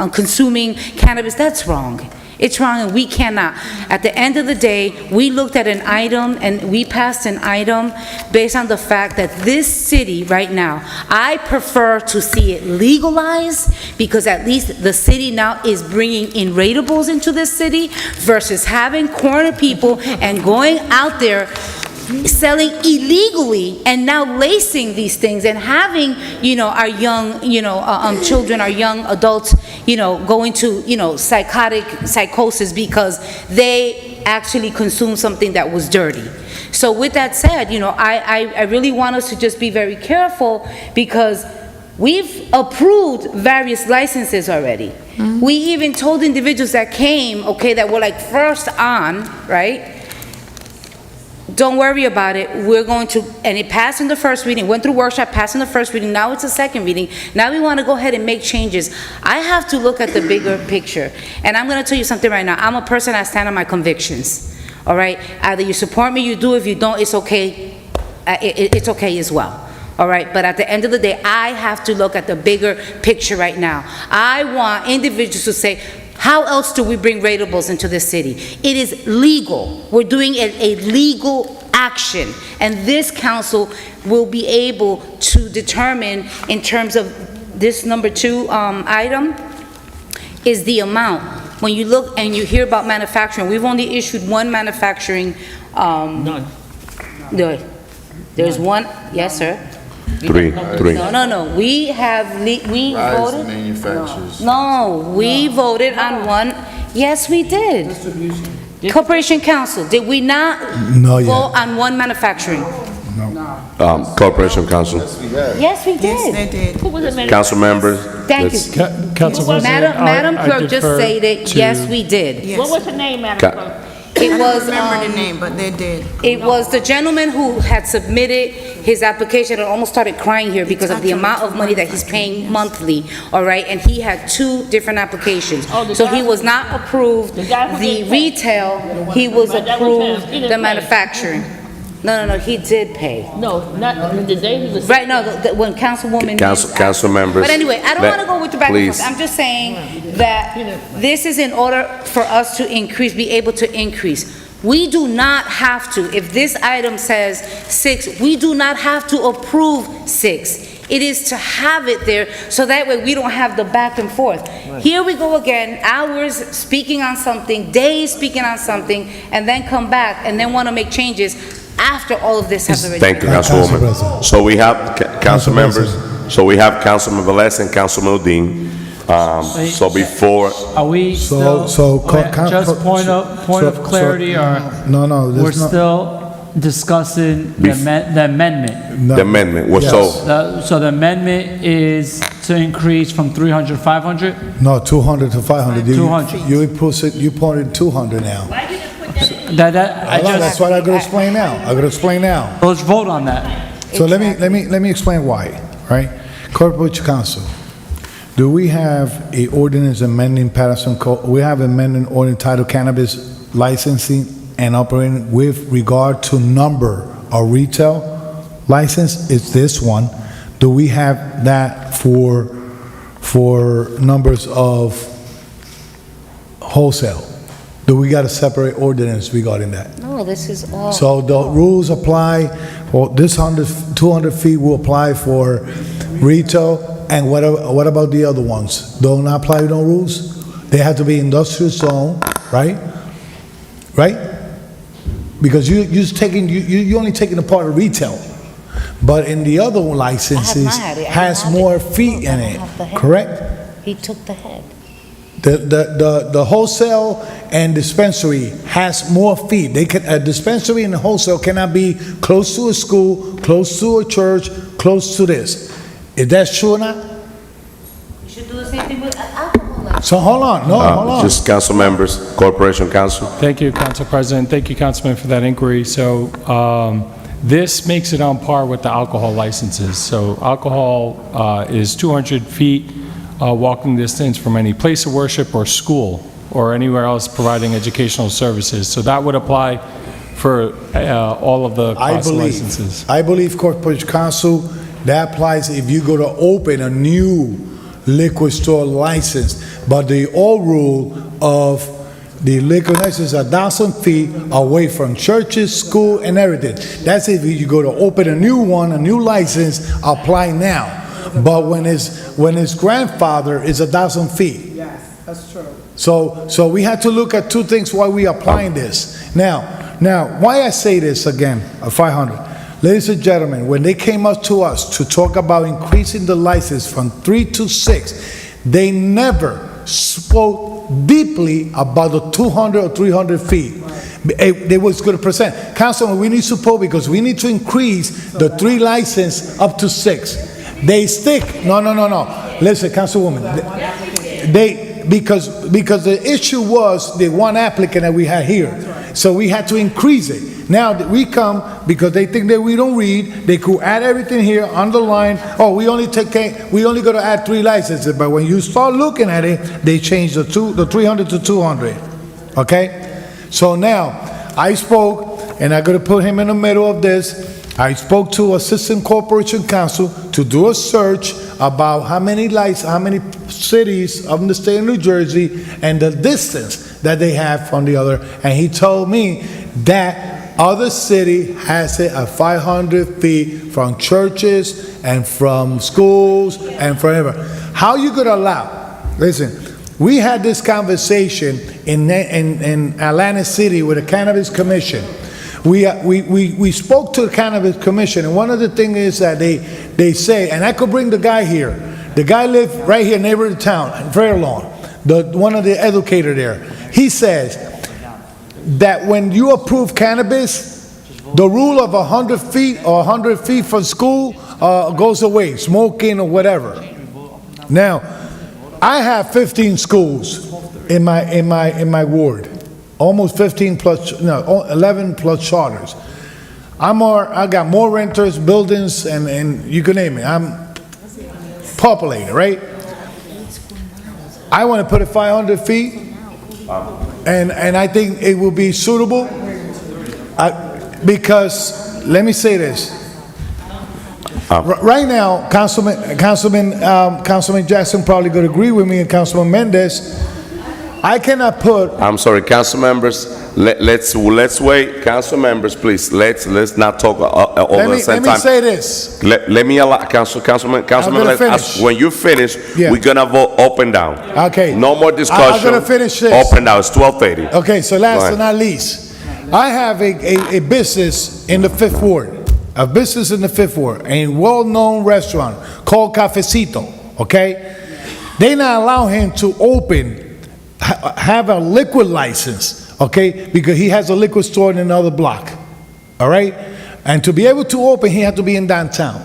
consuming cannabis. That's wrong. It's wrong, and we cannot. At the end of the day, we looked at an item, and we passed an item based on the fact that this city right now, I prefer to see it legalized, because at least the city now is bringing in ratables into this city versus having corner people and going out there selling illegally and now lacing these things and having, our young, children, our young adults, go into, psychosis because they actually consumed something that was dirty. So with that said, I really want us to just be very careful, because we've approved various licenses already. We even told individuals that came, that were like first on, right? Don't worry about it. We're going to, and it passed in the first reading, went through workshop, passed in the first reading, now it's a second reading. Now we want to go ahead and make changes. I have to look at the bigger picture. And I'm going to tell you something right now. I'm a person, I stand on my convictions. All right? Either you support me, you do. If you don't, it's okay. It's okay as well. All right? But at the end of the day, I have to look at the bigger picture right now. I want individuals to say, how else do we bring ratables into this city? It is legal. We're doing a legal action. And this council will be able to determine, in terms of this number 2 item, is the amount. When you look and you hear about manufacturing, we've only issued one manufacturing. None. There's one, yes, sir. Three. No. We have, we Rise voted. manufacturers. No, we voted on one. Yes, we did. Corporation Council, did we not vote on one manufacturing? Corporation Council. Yes, we did. Yes, they did. Who was it? Council members. Thank let's- you. Council President, Madam I Clerk just defer stated, to- yes, we did. Yes. What was her name, Madam Ca- Clerk? It I was, don't remember the name, but they did. it was the gentleman who had submitted his application and almost started crying here because of the amount of money that he's paying monthly, all right? And he had 2 different applications. Oh, the So guy he was not approved the guy who the didn't pay. retail, he was Right, that was him. approved He didn't the pay. manufacturing. No, he did pay. No, not the day he was. Right, no, when Councilwoman. Council members. But anyway, I don't let- want to go with the back and please. forth. I'm just saying that this is in order for us to increase, be able to increase. We do not have to, if this item says 6, we do not have to approve 6. It is to have it there, so that way we don't have the back and forth. Here we go again, hours speaking on something, days speaking on something, and then come back and then want to make changes after all of this has already been. Thank you, Councilwoman. So we have council members, so we have Councilman Velez and Councilman Udine. So before, Are we So- still, so okay, co- just point of clarity, or No, we're there's not. still discussing the the amendment? No. the amendment was Yes. so, So the amendment is to increase from 300, 500? No, 200 to 500. 200. You pointed 200 now. That's That's what I'm gonna explain now. Let's vote on that. So let me explain why, right? Corporation Council, do we have a ordinance amending Paterson Code? We have amending ordinance titled Cannabis Licensing and Operating with regard to number of retail license? It's this one. Do we have that for numbers of wholesale? Do we got a separate ordinance regarding that? No, this is all. So the rules apply, for this 200 feet will apply for retail, and what about the other ones? Don't apply no rules? They have to be industrial zone, right? Right? Because you're only taking a part of retail, but in the other licenses, has more feet in it, correct? He took the head. The wholesale and dispensary has more feet. A dispensary and a wholesale cannot be close to a school, close to a church, close to this. Is that true or not? You should do the same thing with alcohol. So hold on, hold on. just council members, Corporation Council. Thank you, Council President. Thank you, Councilman, for that inquiry. So this makes it on par with the alcohol licenses. So alcohol is 200 feet walking distance from any place of worship or school or anywhere else providing educational services. So that would apply for all of the class licenses. I believe Corporation Council, that applies if you go to open a new liquor store license. But the old rule of The liquor license is 1,000 feet away from churches, school, and everything. That's if you go to open a new one, a new license, apply now. But when his grandfather is 1,000 feet. Yes, that's true. So we had to look at two things while we applying this. Now, why I say this again, 500. Ladies and gentlemen, when they came up to us to talk about increasing the license from 3 to 6, they never spoke deeply about the 200 or 300 feet. They was going to present. Councilman, we need support because we need to increase the 3 license up to 6. They stick. No. Listen, Councilwoman. Because the issue was the one applicant that we had here. So we had to increase it. Now that we come, because they think that we don't read, they could add everything here, underline, oh, we only going to add 3 licenses. But when you start looking at it, they changed the 300 to 200. Okay? So now, I spoke, and I'm going to put him in the middle of this. I spoke to Assistant Corporation Counsel to do a search about how many cities of the state of New Jersey and the distance that they have from the other. And he told me that other city has it at 500 feet from churches and from schools and forever. How you gonna allow? Listen, we had this conversation in Atlantic City with the Cannabis Commission. We spoke to the Cannabis Commission, and one of the things is that they say, and I could bring the guy here. The guy lived right here, neighbor of the town, in Fairlawn, one of the educators there. He says that when you approve cannabis, the rule of 100 feet or 100 feet from school goes away, smoking or whatever. Now, I have 15 schools in my ward. Almost 15 plus, 11 plus charters. I got more renters, buildings, and you can name it. I'm populated, right? I want to put it 500 feet, and I think it will be suitable, because, let me say this. Right now, Councilman Jackson probably going to agree with me, and Councilman Mendez, I cannot put. I'm sorry, council members. Let's wait. Council members, please. Let's not talk all at the same time. Let me say this. Let me allow Councilman. When you finish, we're gonna vote up and down. Okay. No more discussion. I'm gonna finish this. Up and down. It's 12:30. Okay. So last but not least, I have a business in the 5th Ward. A business in the 5th Ward, a well-known restaurant called Cafecito. Okay. They not allow him to have a liquid license, okay, because he has a liquor store in another block, all right? And to be able to open, he had to be in downtown.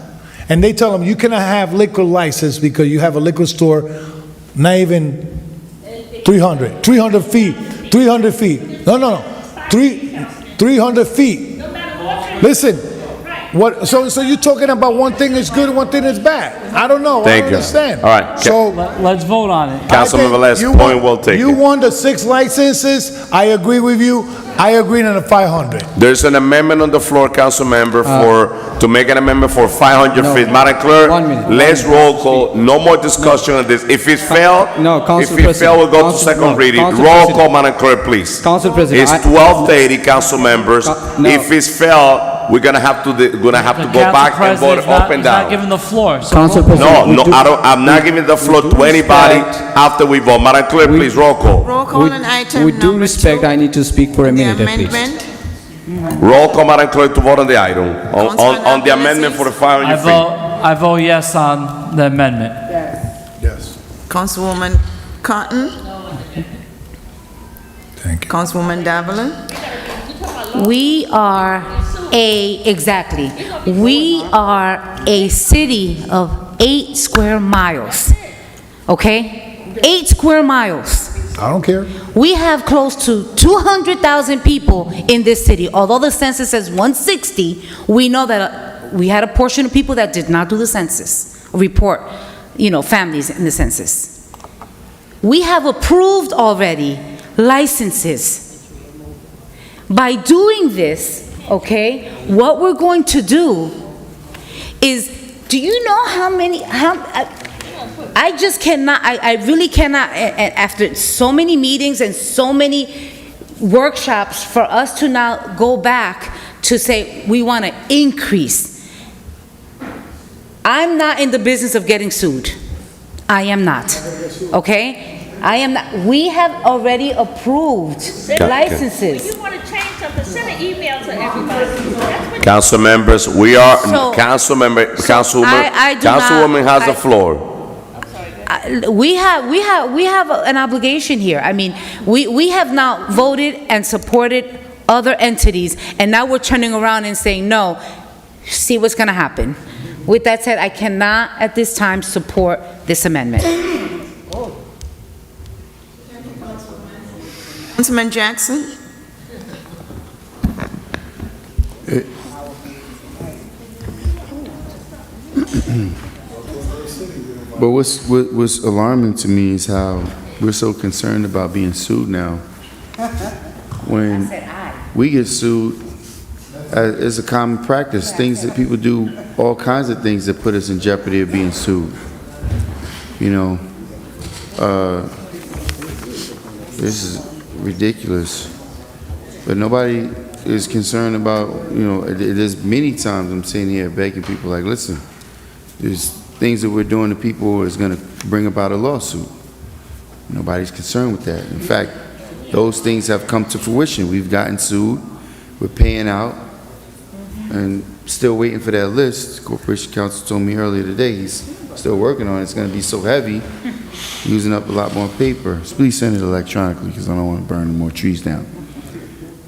And they tell him, you cannot have liquor license because you have a liquor store, not even 300 feet, 300 feet. No, 300 feet. Listen, so you're talking about one thing is good and one thing is bad. I don't know. I don't understand. All right. So let's vote on it. Councilman Velez, point well taken. You want the 6 licenses. I agree with you. I agree on the 500. There's an amendment on the floor, council member, to make an amendment for 500 feet. Madam Clerk, let's roll call. No more discussion on this. If it failed, we'll go to second reading. Roll call, Madam Clerk, please. Council President, it's 12:30, council members. If it's failed, we're gonna have to go back and vote up and down. Not giving the floor. So Council President, I'm not giving the floor to anybody after we vote. Madam Clerk, please roll call. Roll call on item with due respect, I need to speak for a minute, at least. Roll call, Madam Clerk, to vote on the item, on the amendment for the 500 feet. I vote yes on the amendment. Yes. Councilwoman Cotton. Thank you. Councilwoman Davila. We are a city of 8 square miles, okay? 8 square miles. I don't care. We have close to 200,000 people in this city. Although the census says 160, we know that we had a portion of people that did not do the census, report, families in the census. We have approved already licenses. By doing this, okay, what we're going to do is, do you know how many, I just cannot, I really cannot, after so many meetings and so many workshops, for us to now go back to say we want to increase. I'm not in the business of getting sued. I am not, okay? I am not. We have already approved licenses. If you want to change something, send an email to everybody. That's what Council members, we are, So- Councilwoman has the floor. We have an obligation here. I mean, we have now voted and supported other entities, and now we're turning around and saying, no, see what's going to happen. With that said, I cannot at this time support this amendment. Councilman Jackson? But what's alarming to me is how we're so concerned about being sued now. When we get sued, as a common practice, things that people do, all kinds of things that put us in jeopardy of being sued. You know, this is ridiculous. But nobody is concerned about, you know, there's many times I'm sitting here begging people like, listen, there's things that we're doing to people is going to bring about a lawsuit. Nobody's concerned with that. In fact, those things have come to fruition. We've gotten sued, we're paying out, and still waiting for that list. Corporation Counsel told me earlier today he's still working on it. It's going to be so heavy, using up a lot more paper. So please send it electronically because I don't want to burn more trees down.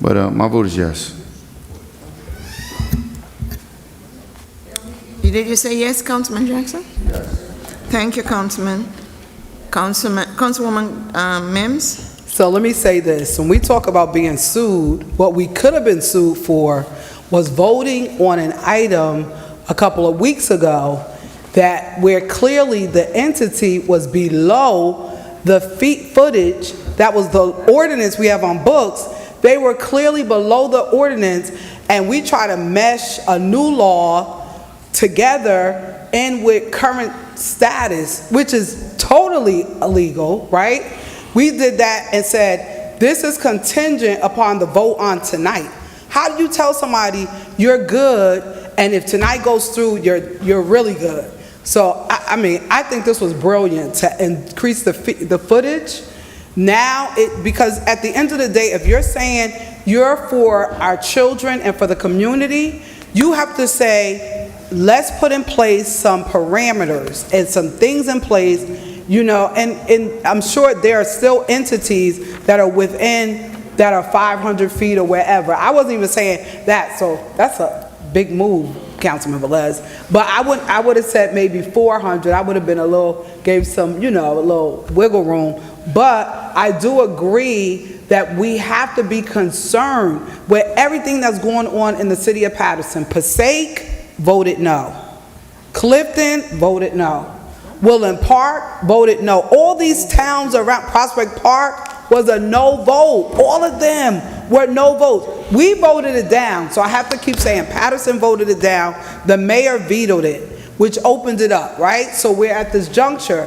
But my vote is yes. Did you say yes, Councilman Jackson? Yes. Thank you, Councilwoman Mims? So let me say this. When we talk about being sued, what we could have been sued for was voting on an item a couple of weeks ago that where clearly the entity was below the footage, that was the ordinance we have on books. They were clearly below the ordinance, and we try to mesh a new law together and with current status, which is totally illegal, right? We did that and said, this is contingent upon the vote on tonight. How do you tell somebody you're good, and if tonight goes through, you're really good? So, I mean, I think this was brilliant to increase the footage. Now, because at the end of the day, if you're saying you're for our children and for the community, you have to say, let's put in place some parameters and some things in place, you know, and I'm sure there are still entities that are within, that are 500 feet or wherever. I wasn't even saying that, so that's a big move, Councilman Velez. But I would have said maybe 400. I would have been gave some, you know, a little wiggle room. But I do agree that we have to be concerned with everything that's going on in the city of Paterson. Passaic voted no. Clifton voted no. Woodland Park voted no. All these towns around Prospect Park was a no vote. All of them were no votes. We voted it down, so I have to keep saying Paterson voted it down. The mayor vetoed it, which opened it up, right? So we're at this juncture.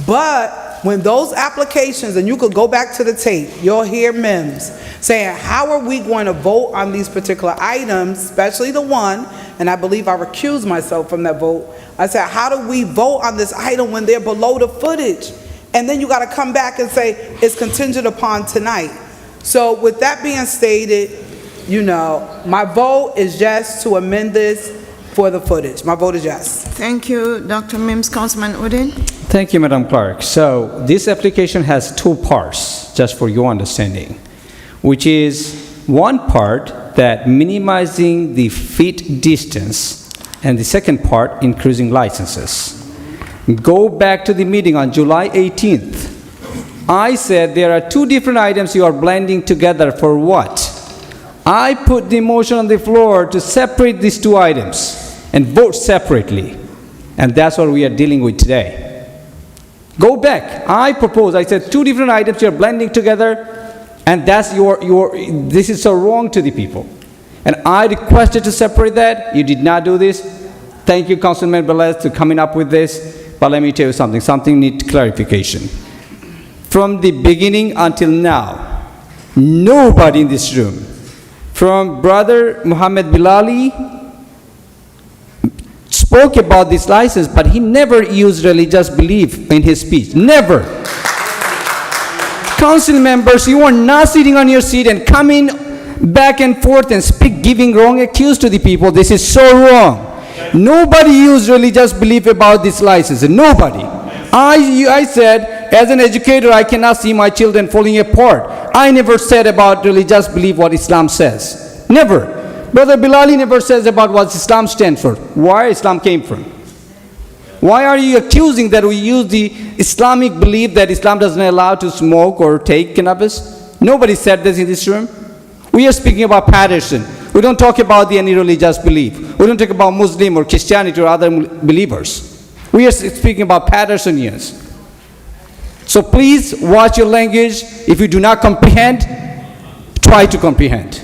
But when those applications, and you could go back to the tape, you'll hear Mims saying, how are we going to vote on these particular items, especially the one, and I believe I recused myself from that vote. I said, how do we vote on this item when they're below the footage? And then you got to come back and say, it's contingent upon tonight. So with that being stated, you know, my vote is yes to amend this for the footage. My vote is yes. Thank you, Dr. Mims. Councilman Udine? Thank you, Madam Clerk. So this application has two parts, just for your understanding, which is one part that minimizing the feet distance, and the second part increasing licenses. Go back to the meeting on July 18th. I said there are two different items you are blending together for what? I put the motion on the floor to separate these two items and vote separately. And that's what we are dealing with today. Go back. I said two different items you're blending together, and that's this is so wrong to the people. And I requested to separate that. You did not do this. Thank you, Councilman Velez, for coming up with this. but let me tell you something needs clarification. From the beginning until now, nobody in this room, from Brother Muhammad Bilali, spoke about this license, but he never used religious belief in his speech. Never. Council members, you are not sitting on your seat and coming back and forth and giving wrong accuse to the people. This is so wrong. Nobody used religious belief about this license. Nobody. I said, as an educator, I cannot see my children falling apart. I never said about religious belief what Islam says. Never. Brother Bilali never says about what Islam stands for, where Islam came from. Why are you accusing that we use the Islamic belief that Islam doesn't allow to smoke or take cannabis? Nobody said this in this room. We are speaking about Paterson. We don't talk about any religious belief. We don't talk about Muslim or Christianity or other believers. We are speaking about Patersonians. So please watch your language. If you do not comprehend, try to comprehend.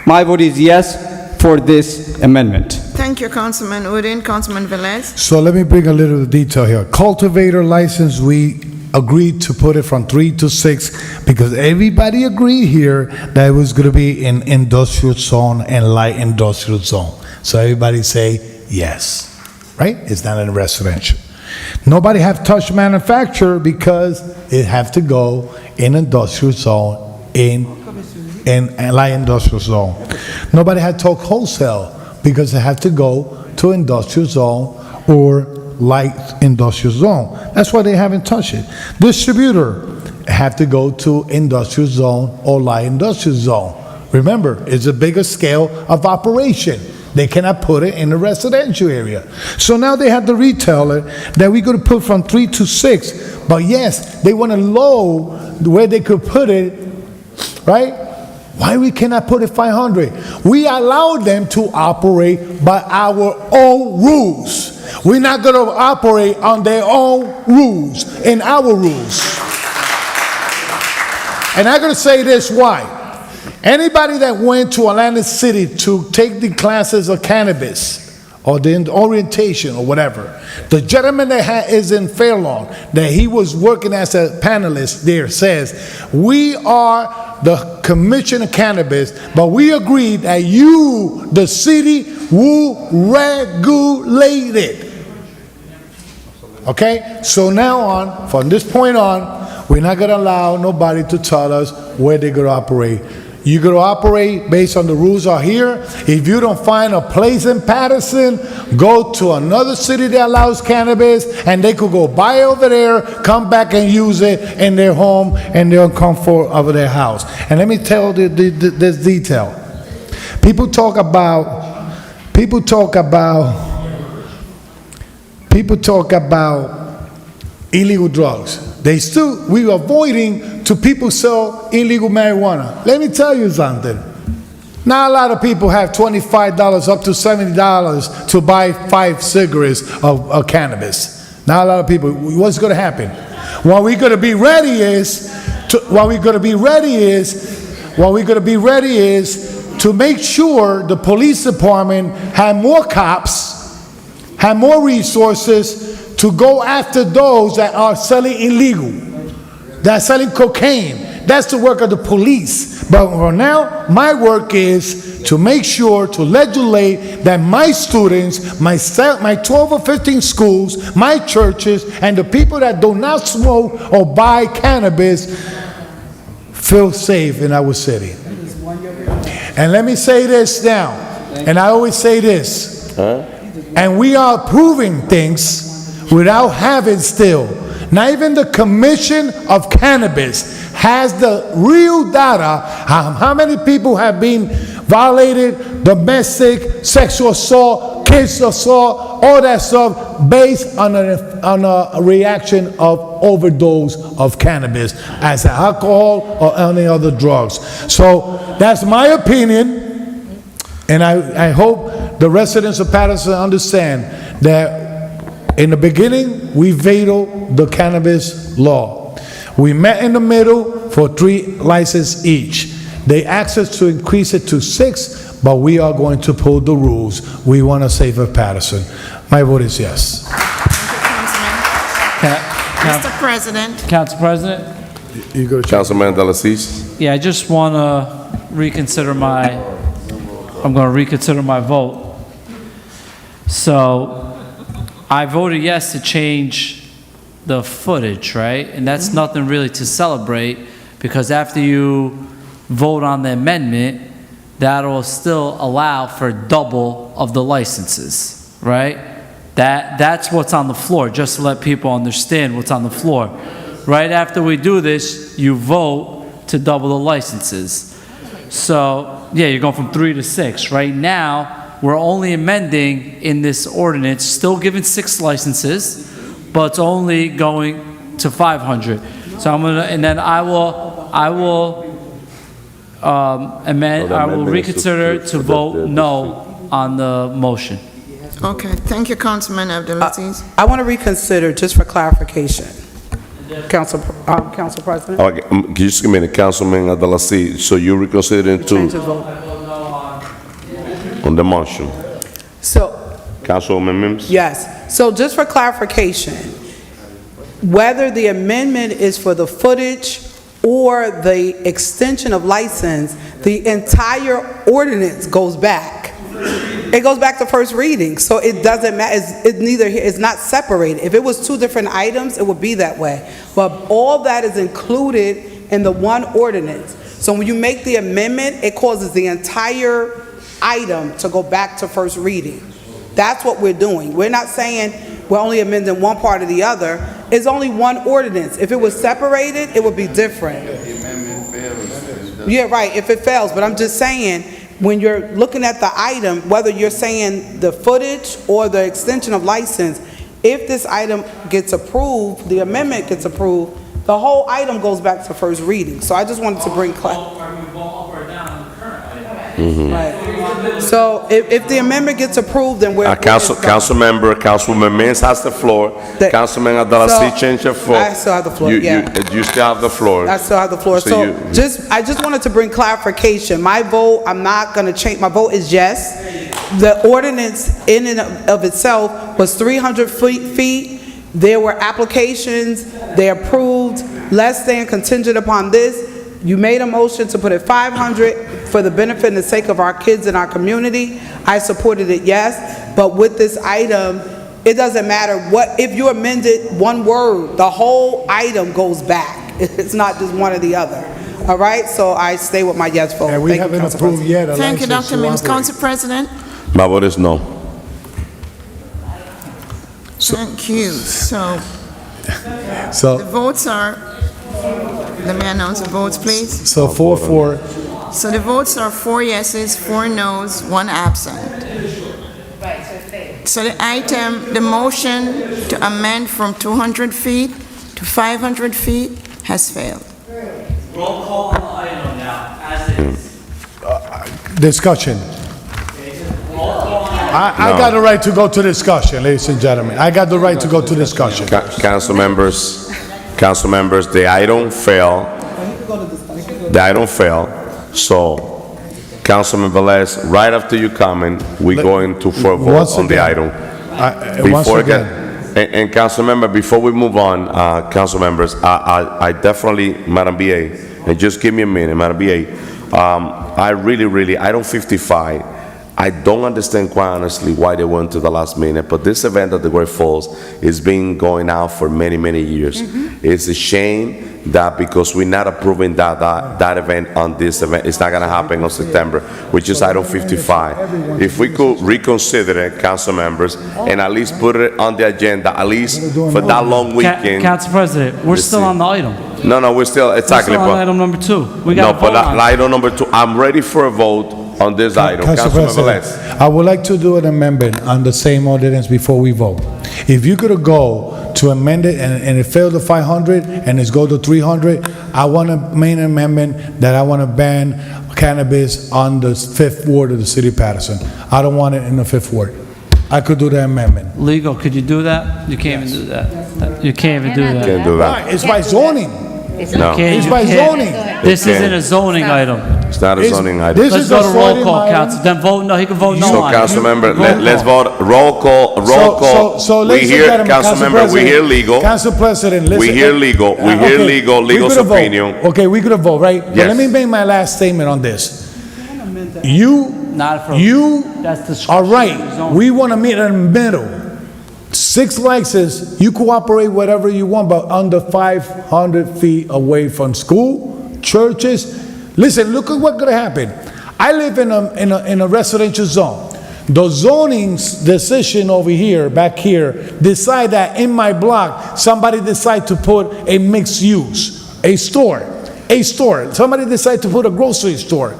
My vote is yes for this amendment. Thank you, Councilman Udine. Councilman Velez. So let me bring a little detail here. Cultivator license, we agreed to put it from 3 to 6 because everybody agreed here that it was going to be in industrial zone and light industrial zone. So everybody say yes, right? It's not in residential. Nobody have touched manufacturer because it have to go in industrial zone in light industrial zone. Nobody had talked wholesale because it had to go to industrial zone or light industrial zone. That's why they haven't touched it. Distributor have to go to industrial zone or light industrial zone. Remember, it's a bigger scale of operation. They cannot put it in the residential area. So now they have the retailer that we're going to put from 3 to 6. But yes, they want to low where they could put it, right? Why we cannot put it 500? We allow them to operate by our own rules. We're not going to operate on their own rules, in our rules. And I'm going to say this, why? Anybody that went to Atlantic City to take the classes of cannabis or the orientation or whatever, the gentleman that is in Fairlawn, that he was working as a panelist there, says, we are the Commission of Cannabis, but we agreed that you, the city, will regulate it. Okay? So now on, from this point on, we're not going to allow nobody to tell us where they're going to operate. You're going to operate based on the rules are here. If you don't find a place in Paterson, go to another city that allows cannabis, and they could go buy over there, come back and use it in their home and their comfort of their house. And let me tell you this detail. People talk about illegal drugs. We are avoiding to people sell illegal marijuana. Let me tell you something. Not a lot of people have $25 up to $70 to buy 5 cigarettes of cannabis. Not a lot of people. What's going to happen? What we're going to be ready is to make sure the police department have more cops, have more resources to go after those that are selling illegal, that are selling cocaine. That's the work of the police. But for now, my work is to make sure to legislate that my students, my 12 or 15 schools, my churches, and the people that do not smoke or buy cannabis feel safe in our city. And let me say this now, and I always say this, and we are proving things without having still. Not even the Commission of Cannabis has the real data how many people have been violated, domestic, sexual assault, kids assault, all that stuff based on a reaction of overdose of cannabis as alcohol or any other drugs. So that's my opinion, and I hope the residents of Paterson understand that in the beginning, we vetoed the cannabis law. We met in the middle for 3 licenses each. They asked us to increase it to 6, but we are going to pull the rules. We want to save Paterson. My vote is yes. Mr. President, Council President? You go to Councilman Delacis. Yeah, I just want to reconsider I'm going to reconsider my vote. So I voted yes to change the footage, right? And that's nothing really to celebrate, because after you vote on the amendment, that'll still allow for double of the licenses, right? That's what's on the floor, just to let people understand what's on the floor. Right after we do this, you vote to double the licenses. So, yeah, you're going from 3 to 6. Right now, we're only amending in this ordinance, still giving 6 licenses, but it's only going to 500. So I'm gonna, and then I will amend, I will reconsider to vote no on the motion. okay, thank you, Councilman Abdelaziz. I want to reconsider, just for clarification. Council President? Okay, can you just give me the Councilman Delacis, so you reconsidering Change to, his vote. on the motion? So, Councilwoman Mims? yes. So just for clarification, whether the amendment is for the footage or the extension of license, the entire ordinance goes back. It goes back to first reading, so it doesn't matter, it's not separated. If it was 2 different items, it would be that way. But all that is included in the one ordinance. So when you make the amendment, it causes the entire item to go back to first reading. That's what we're doing. We're not saying we're only amending one part or the other. It's only one ordinance. If it was separated, it would be different. Yeah, right, if it fails, but I'm just saying, when you're looking at the item, whether you're saying the footage or the extension of license, if this item gets approved, the amendment gets approved, the whole item goes back to first reading. So I just wanted to bring clarity. Right. So if the amendment gets approved, then we're... Councilwoman Mims has the floor. Councilman Abdelaziz changed your vote. I still have the floor, yeah. You still have the floor. I still have the floor. So I just wanted to bring clarification. My vote, I'm not going to change. My vote is yes. The ordinance in and of itself was 300 feet. There were applications. They approved less than contingent upon this. You made a motion to put it 500 for the benefit and the sake of our kids and our community. I supported it, yes. But with this item, it doesn't matter what, if you amended one word, the whole item goes back. It's not just one or the other. All right, so I stay with my yes vote. And we haven't approved yet a Thank you, license Dr. to Mims. operate. Council President? My vote is no. Thank you. So the votes are, let me announce the votes, please. So 4-4. So the votes are 4 yeses, 4 noes, 1 absent. So the item, the motion to amend from 200 feet to 500 feet has failed. Roll call on the item now, as is. Discussion. I got the right to go to discussion, ladies and gentlemen. I got the right to go to discussion. Council members, the item failed. The item failed. So, Councilman Velez, right after you comment, we're going to for a vote on the item. And council member, before we move on, council members, I definitely, Madam BA, and just give me a minute, Madam BA, I really, item 55, I don't understand quite honestly why they went to the last minute, but this event at the Great Falls is been going out for many years. It's a shame that because we're not approving that event on this event, it's not gonna happen on September, which is item 55. If we could reconsider it, council members, and at least put it on the agenda, at least for that long weekend. Council President, we're still on the item. No, we're still, exactly. We're still on item number 2. We got no, but item number 2, I'm ready for a vote on this item. Council Councilman President, I would like to do an amendment on the same ordinance before we vote. If you could go to amend it and it failed to 500 and it's go to 300, I want to make an amendment that I want to ban cannabis on the 5th ward of the city of Paterson. I don't want it in the 5th ward. I could do the amendment. Legal, could you do that? You can't even do that. You can't even do that. Can't do that. Why? It's by zoning. No. Okay, It's you by can't. zoning. This isn't a zoning item. It's not a It's- zoning item. this Let's is go a to roll zoning call, item. council. Then vote no, he can vote no So, on it. Councilmember, Roll let's call. vote, roll call. So, We ladies and hear, gentlemen, Council Councilmember, we President, hear legal. Council President, listen. We hear legal, we hear Okay, legal, we legal's could vote. opinion. Okay, we could have vote, right? But Yes. let me make my last statement on this. You Not for- You That's are discretionary right. zoning. We want to meet in the middle. 6 licenses, you cooperate whatever you want, but under 500 feet away from school, churches. Listen, look at what's going to happen. I live in a residential zone. The zoning's decision over here, back here, decide that in my block, somebody decide to put a mixed use, a store. Somebody decide to put a grocery store.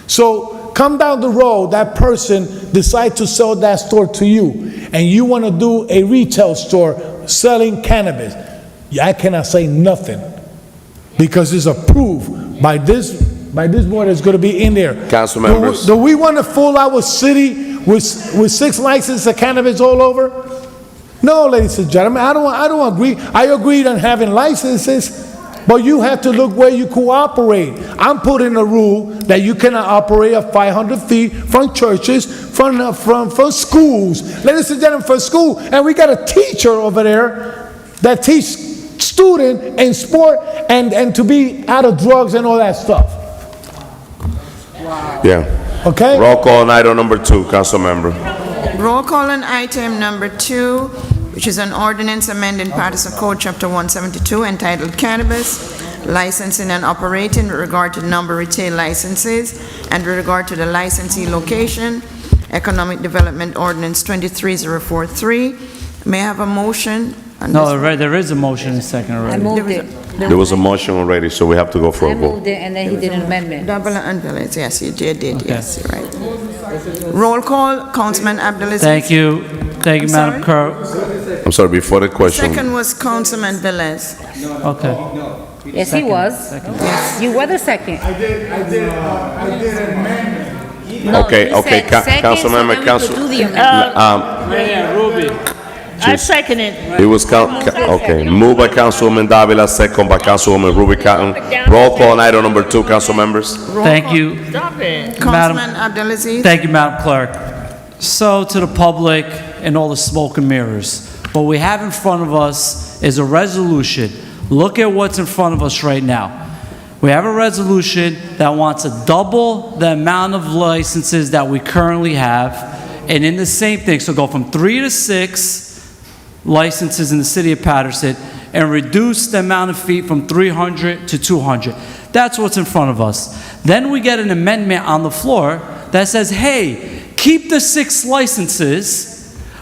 So come down the road, that person decide to sell that store to you, and you want to do a retail store selling cannabis. I cannot say nothing because it's approved by this board. It's going to be in there. Council members. Do we want to fool our city with 6 licenses of cannabis all over? No, ladies and gentlemen, I don't agree. I agree on having licenses, but you have to look where you cooperate. I'm putting a rule that you cannot operate at 500 feet from churches, from schools. Ladies and gentlemen, for school, and we got a teacher over there that teach student in sport and to be out of drugs and all that stuff. Yeah. Okay? Roll call on item number 2, Councilmember. Roll call on item number 2, which is an ordinance amending Paterson Code, Chapter 172, entitled Cannabis, Licensing and Operating with regard to number of retail licenses and with regard to the licensee location, Economic Development Ordinance 23043. May I have a motion on No, this? right, there is a motion in second I already. moved it. There was a motion already, so we have to go for I a vote. moved it, and then he did an amendment. Double Abdulaziz, yes, you did, yes, you're right. Roll call, Councilman Abdulaziz. Thank you, Madam sorry? Clerk. I'm sorry, before the question. Second was Councilman Velez. Okay. Yes, he was. You were the second. I did amendment. No, Okay, he okay, said second, Councilmember, so then we could do the amendment. Ruby. I second it. It was, okay, moved by Councilwoman Davila, second by Councilwoman Ruby Cotton. Roll call on item number 2, council members. Thank you. Stop it. Councilman Abdulaziz. Thank you, Madam Clerk. So to the public and all the smoke and mirrors, what we have in front of us is a resolution. Look at what's in front of us right now. We have a resolution that wants to double the amount of licenses that we currently have, and in the same thing, so go from 3 to 6 licenses in the city of Paterson and reduce the amount of feet from 300 to 200. That's what's in front of us. Then we get an amendment on the floor that says, hey, keep the 6 licenses,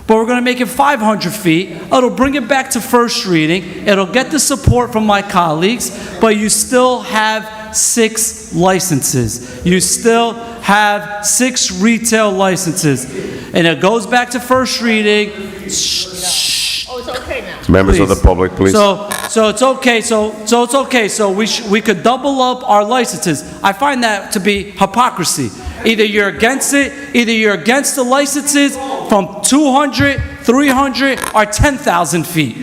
but we're going to make it 500 feet. It'll bring it back to first reading. It'll get the support from my colleagues, but you still have 6 licenses. You still have 6 retail licenses. And it goes back to first reading. Oh, it's okay now. Members of the public, please. So it's okay. So it's okay. So we could double up our licenses. I find that to be hypocrisy. Either you're against it, either you're against the licenses from 200, 300, or 10,000 feet.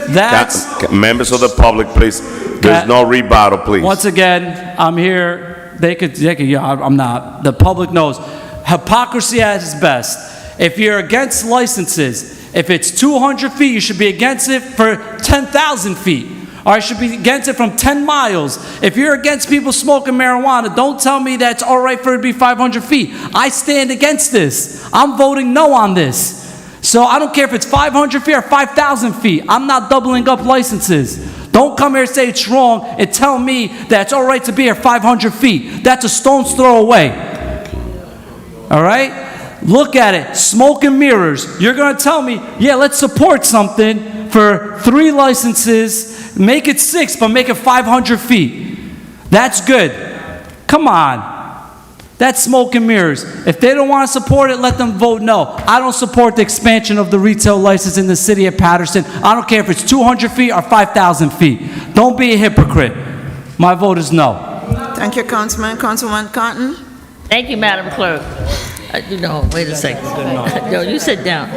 That's Members of the public, please. There's no rebuttal, please. once again. I'm here. They could. Yeah, I'm not. The public knows hypocrisy at its best. If you're against licenses, if it's 200 feet, you should be against it for 10,000 feet. Or you should be against it from 10 miles. If you're against people smoking marijuana, don't tell me that it's all right for it to be 500 feet. I stand against this. I'm voting no on this. So I don't care if it's 500 feet or 5,000 feet. I'm not doubling up licenses. Don't come here and say it's wrong and tell me that it's all right to be here 500 feet. That's a stone's throw away. All right? Look at it. Smoke and mirrors. You're going to tell me, yeah, let's support something for 3 licenses, make it 6, but make it 500 feet. That's good. Come on. That's smoke and mirrors. If they don't want to support it, let them vote no. I don't support the expansion of the retail license in the city of Paterson. I don't care if it's 200 feet or 5,000 feet. Don't be a hypocrite. My vote is no. Thank you, Councilman. Councilwoman Cotton. Thank you, Madam Clerk. Wait a second. No, you sit down.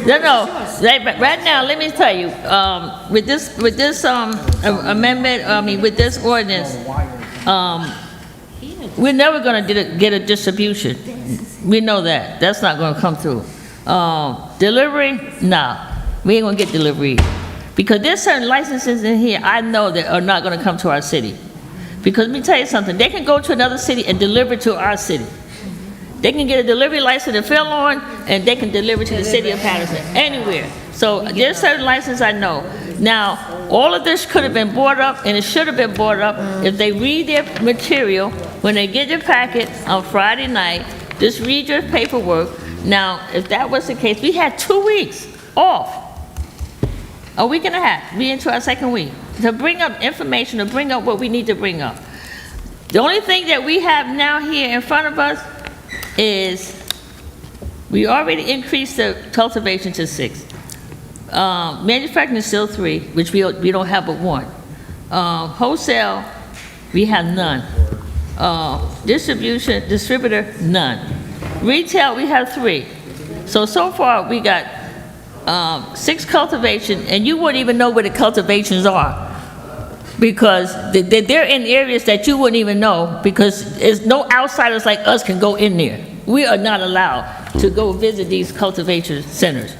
Right now, let me tell you, with this amendment, with this ordinance, we're never gonna get a distribution. We know that. That's not gonna come through. Delivery, nah, we ain't gonna get delivery. Because there's certain licenses in here I know that are not gonna come to our city. Because let me tell you something, they can go to another city and deliver to our city. They can get a delivery license in Fairlawn, and they can deliver to the city of Paterson, anywhere. So there's certain licenses I know. Now, all of this could have been brought up, and it should have been brought up if they read their material, when they get their packet on Friday night, just read your paperwork. Now, if that was the case, we had 2 weeks off. A week and a half, we into our second week, to bring up information, to bring up what we need to bring up. The only thing that we have now here in front of us is we already increased the cultivation to 6. Manufacturing is still 3, which we don't have but 1. Wholesale, we have none. Distributor, none. Retail, we have 3. So far, we got 6 cultivation, and you wouldn't even know where the cultivations are. Because they're in areas that you wouldn't even know, because there's no outsiders like us can go in there. We are not allowed to go visit these cultivation centers.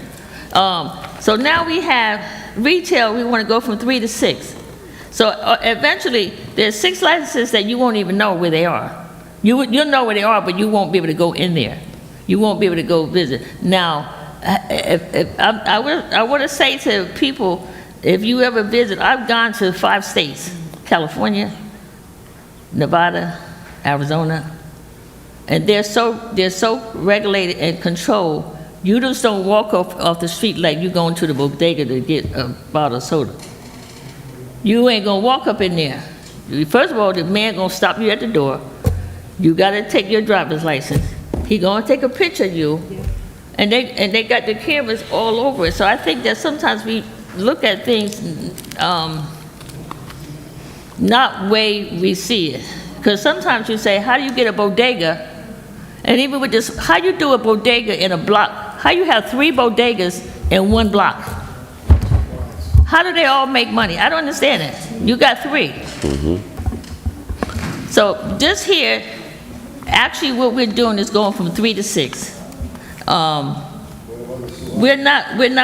So now we have retail, we want to go from 3 to 6. So eventually, there's 6 licenses that you won't even know where they are. You'll know where they are, but you won't be able to go in there. You won't be able to go visit. Now, I want to say to people, if you ever visit, I've gone to 5 states, California, Nevada, Arizona, and they're so regulated and controlled, you just don't walk off the street like you going to the bodega to get a bottle of soda. You ain't gonna walk up in there. First of all, the man gonna stop you at the door. You gotta take your driver's license. He gonna take a picture of you, and they got the cameras all over it. So I think that sometimes we look at things not way we see it. Because sometimes you say, how do you get a bodega? And even with this, how you do a bodega in a block? How you have 3 bodegas in 1 block? How do they all make money? I don't understand it. You got 3. So just here, actually what we're doing is going from 3 to 6. We're not in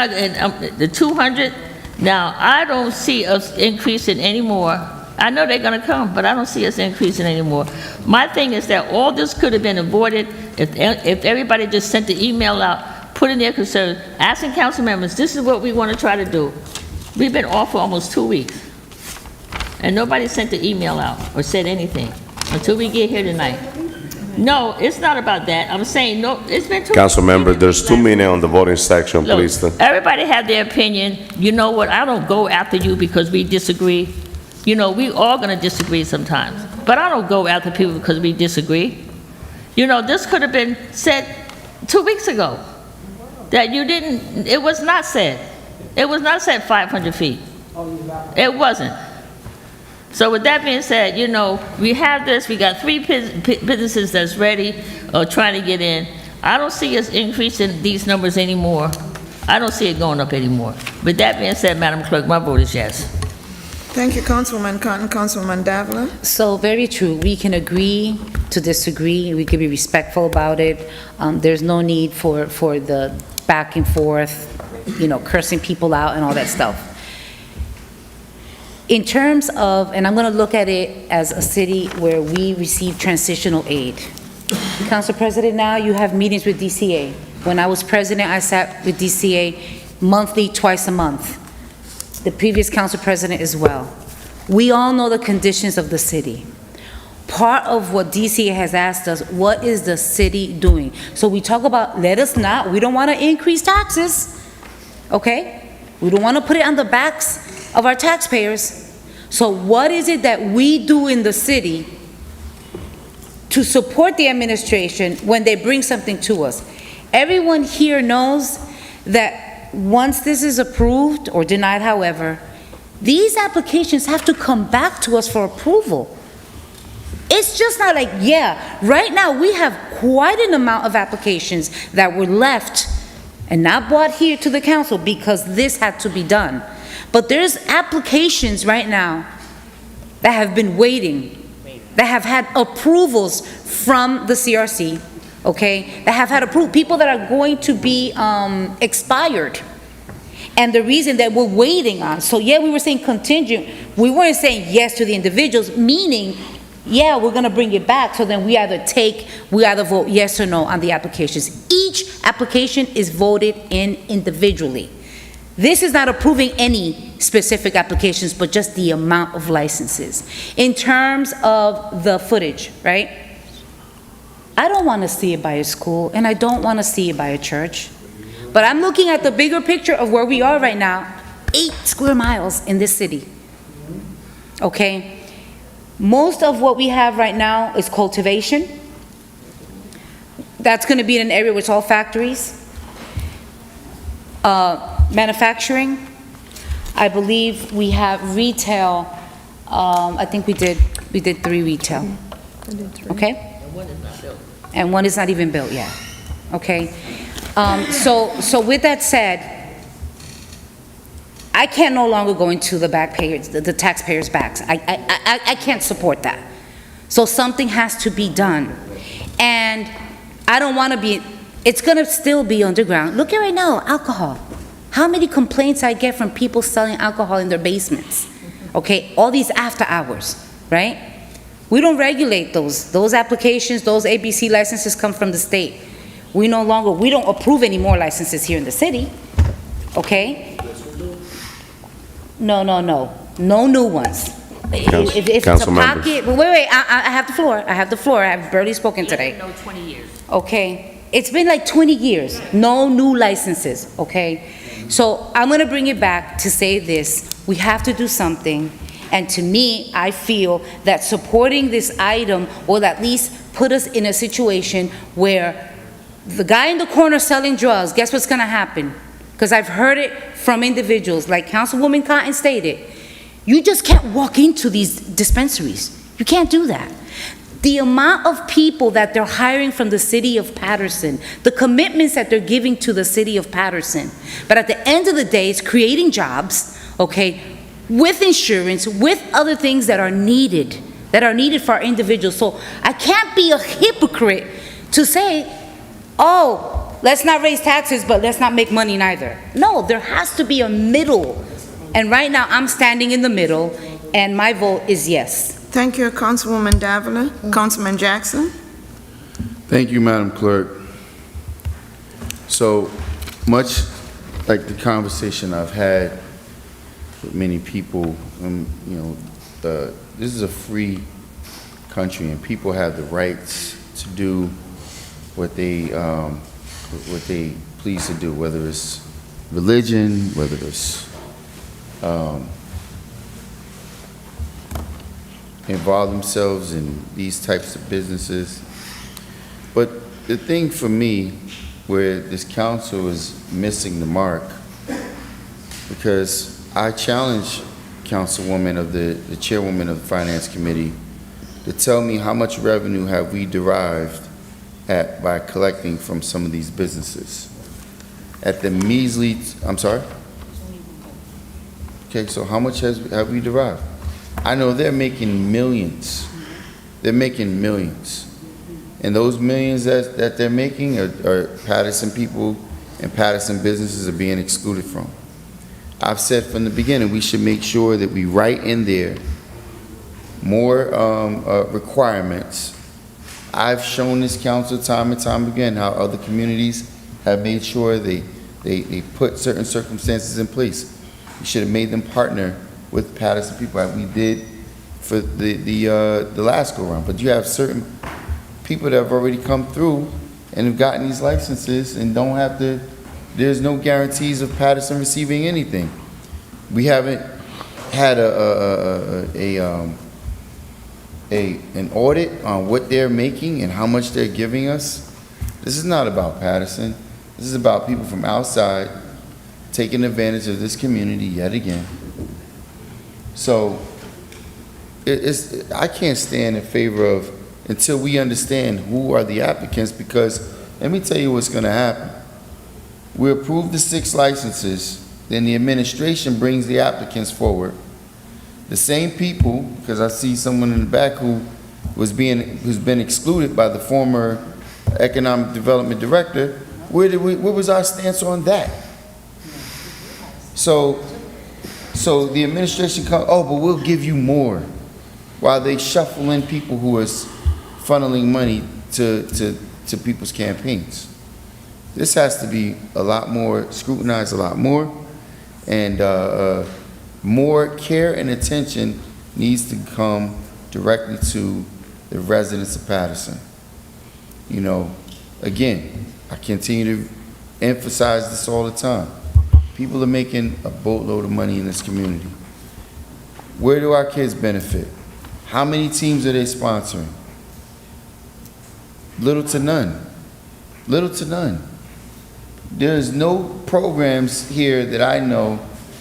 the 200. Now, I don't see us increasing anymore. I know they're gonna come, but I don't see us increasing anymore. My thing is that all this could have been avoided if everybody just sent the email out, put in their concerns, asking council members, this is what we want to try to do. We've been off for almost 2 weeks, and nobody sent the email out or said anything until we get here tonight. No, it's not about that. I'm saying, no, it's been 2 weeks. Council member, there's 2 minutes on the voting section, Look, please. everybody have their opinion. You know what? I don't go after you because we disagree. You know, we all gonna disagree sometimes. But I don't go after people because we disagree. You know, this could have been said 2 weeks ago. That you didn't, it was not said. It was not said 500 feet. It wasn't. So with that being said, you know, we have this, we got 3 businesses that's ready or trying to get in. I don't see us increasing these numbers anymore. I don't see it going up anymore. With that being said, Madam Clerk, my vote is yes. Thank you, Councilwoman Cotton. Councilwoman Davila. So very true. We can agree to disagree. We can be respectful about it. There's no need for the back and forth, you know, cursing people out and all that stuff. In terms of, and I'm going to look at it as a city where we receive transitional aid. Council President, now you have meetings with DCA. When I was president, I sat with DCA monthly, twice a month. The previous council president as well. We all know the conditions of the city. Part of what DCA has asked us, what is the city doing? So we talk about, we don't want to increase taxes, okay? We don't want to put it on the backs of our taxpayers. So what is it that we do in the city to support the administration when they bring something to us? Everyone here knows that once this is approved or denied, however, these applications have to come back to us for approval. It's just not like, yeah, right now we have quite an amount of applications that were left and not brought here to the council because this had to be done. But there's applications right now that have been waiting, that have had approvals from the CRC, okay? That have had approved, people that are going to be expired. And the reason that we're waiting on, so yeah, we were saying contingent, we weren't saying yes to the individuals, meaning, yeah, we're gonna bring it back, so then we either vote yes or no on the applications. Each application is voted in individually. This is not approving any specific applications, but just the amount of licenses. In terms of the footage, right? I don't wanna see it by a school, and I don't wanna see it by a church. But I'm looking at the bigger picture of where we are right now, 8 square miles in this city, okay? Most of what we have right now is cultivation. That's gonna be in an area where it's all factories. Manufacturing, I believe we have retail, I think we did 3 retail, okay? And one is not even built yet, okay? So with that said, I can no longer go into the taxpayers' backs. I can't support that. So something has to be done. And I don't want to be, it's going to still be underground. Look at right now, alcohol. How many complaints I get from people selling alcohol in their basements? Okay, all these after hours, right? We don't regulate those. Those applications, those ABC licenses come from the state. We don't approve any more licenses here in the city, okay? No new ones. If it's a pocket, wait, I have the floor, I've barely spoken today. No, 20 years. Okay, it's been like 20 years, no new licenses, okay? So I'm gonna bring it back to say this, we have to do something, and to me, I feel that supporting this item will at least put us in a situation where the guy in the corner selling drugs, guess what's gonna happen? Because I've heard it from individuals, like Councilwoman Cotton stated, you just can't walk into these dispensaries. You can't do that. The amount of people that they're hiring from the city of Paterson, the commitments that they're giving to the city of Paterson, but at the end of the day, it's creating jobs, okay, with insurance, with other things that are needed for our individuals. So I can't be a hypocrite to say, oh, let's not raise taxes, but let's not make money neither. No, there has to be a middle. And right now, I'm standing in the middle, and my vote is yes. Thank you, Councilwoman Davila. Councilman Jackson? Thank you, Madam Clerk. So much like the conversation I've had with many people, this is a free country, and people have the rights to do what they please to do, whether it's religion, whether it's involve themselves in these types of businesses. But the thing for me where this council is missing the mark, because I challenge Councilwoman of the chairwoman of the Finance Committee to tell me how much revenue have we derived by collecting from some of these businesses. At the measly, I'm sorry? Okay, so how much have we derived? I know they're making millions. They're making millions. And those millions that they're making are Paterson people and Paterson businesses are being excluded from. I've said from the beginning, we should make sure that we write in there more requirements. I've shown this council time and time again how other communities have made sure they put certain circumstances in place. We should have made them partner with Paterson people like we did for the last go round. But you have certain people that have already come through and have gotten these licenses and don't have to, there's no guarantees of Paterson receiving anything. We haven't had an audit on what they're making and how much they're giving us. This is not about Paterson. This is about people from outside taking advantage of this community yet again. So I can't stand in favor of until we understand who are the applicants, because let me tell you what's going to happen. We approve the 6 licenses, then the administration brings the applicants forward. The same people, because I see someone in the back who's been excluded by the former economic development director, what was our stance on that? So the administration comes, oh, but we'll give you more, while they shuffle in people who are funneling money to people's campaigns. This has to be a lot more scrutinized, a lot more, and more care and attention needs to come directly to the residents of Paterson. You know, again, I continue to emphasize this all the time. People are making a boatload of money in this community. Where do our kids benefit? How many teams are they sponsoring? Little to none. Little to none. There's no programs here that I know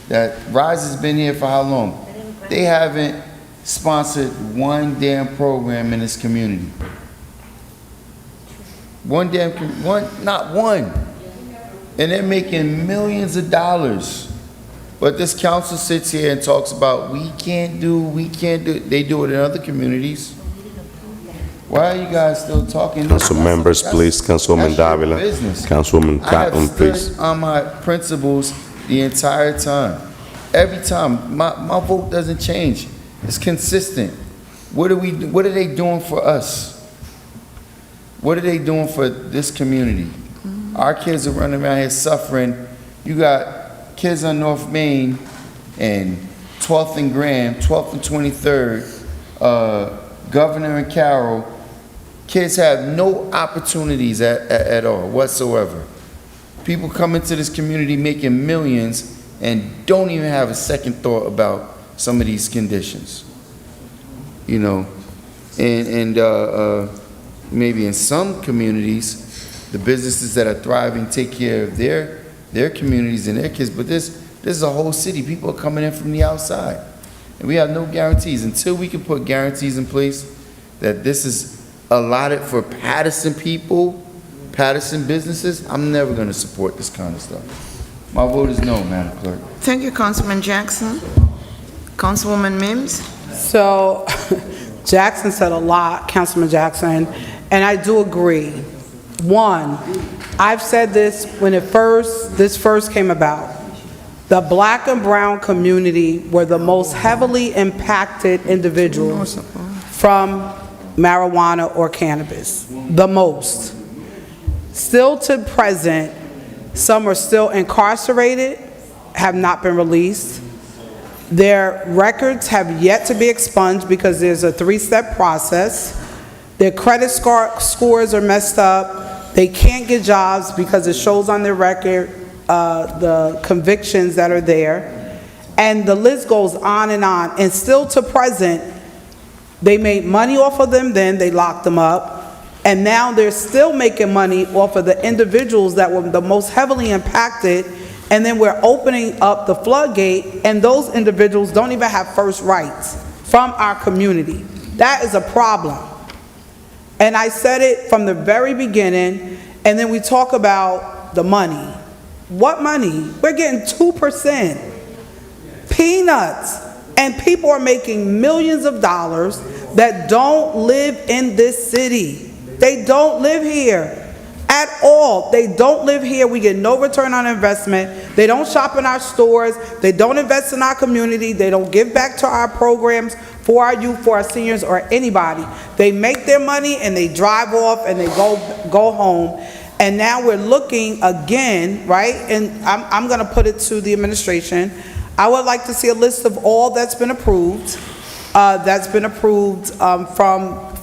that Rise has been here for how long? They haven't sponsored one damn program in this community. Not one. And they're making millions of dollars. But this council sits here and talks about, we can't do. They do it in other communities. Why are you guys still talking? Council members, please. Councilwoman That's your Davila. business. Councilwoman I have Cotton, please. stood on my principles the entire time. Every time, my vote doesn't change. It's consistent. What are they doing for us? What are they doing for this community? Our kids are running around here suffering. You got kids on North Main and 12th and Graham, 12th and 23rd, Governor and Carroll. Kids have no opportunities at all whatsoever. People come into this community making millions and don't even have a second thought about some of these conditions. You know, and maybe in some communities, the businesses that are thriving take care of their communities and their kids, but this is a whole city. People are coming in from the outside, and we have no guarantees. Until we can put guarantees in place that this is allotted for Paterson people, Paterson businesses, I'm never going to support this kind of stuff. My vote is no, Madam Clerk. Thank you, Councilman Jackson. Councilwoman Mims? So, Jackson said a lot, Councilman Jackson, and I do agree. One, I've said this when this first came about. The black and brown community were the most heavily impacted individuals from marijuana or cannabis. The most. Still to present, some are still incarcerated, have not been released. Their records have yet to be expunged because there's a 3-step process. Their credit scores are messed up. They can't get jobs because it shows on their record the convictions that are there. And the list goes on. And still to present, they made money off of them then, they locked them up. And now they're still making money off of the individuals that were the most heavily impacted. And then we're opening up the floodgate, and those individuals don't even have first rights from our community. That is a problem. And I said it from the very beginning, and then we talk about the money. What money? We're getting 2%. Peanuts. And people are making millions of dollars that don't live in this city. They don't live here at all. They don't live here. We get no return on investment. They don't shop in our stores. They don't invest in our community. They don't give back to our programs for our youth, for our seniors, or anybody. They make their money and they drive off and they go home. And now we're looking again, right? And I'm going to put it to the administration. I would like to see a list of all that's been approved,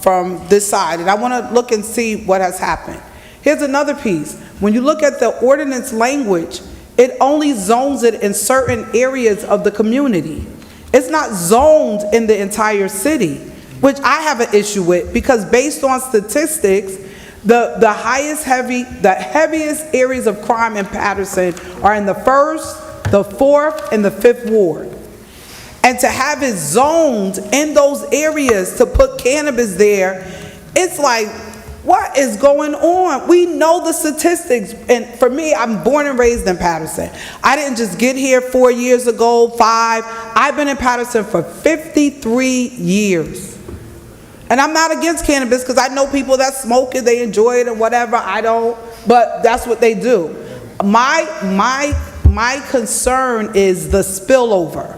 from this side. And I want to look and see what has happened. Here's another piece. When you look at the ordinance language, it only zones it in certain areas of the community. It's not zoned in the entire city, which I have an issue with, because based on statistics, the heaviest areas of crime in Paterson are in the 1st, the 4th, and the 5th ward. And to have it zoned in those areas to put cannabis there, it's like, What is going on? We know the statistics. And for me, I'm born and raised in Paterson. I didn't just get here 4 years ago, 5. I've been in Paterson for 53 years. And I'm not against cannabis because I know people that smoke it, they enjoy it and whatever. I don't, but that's what they do. My concern is the spillover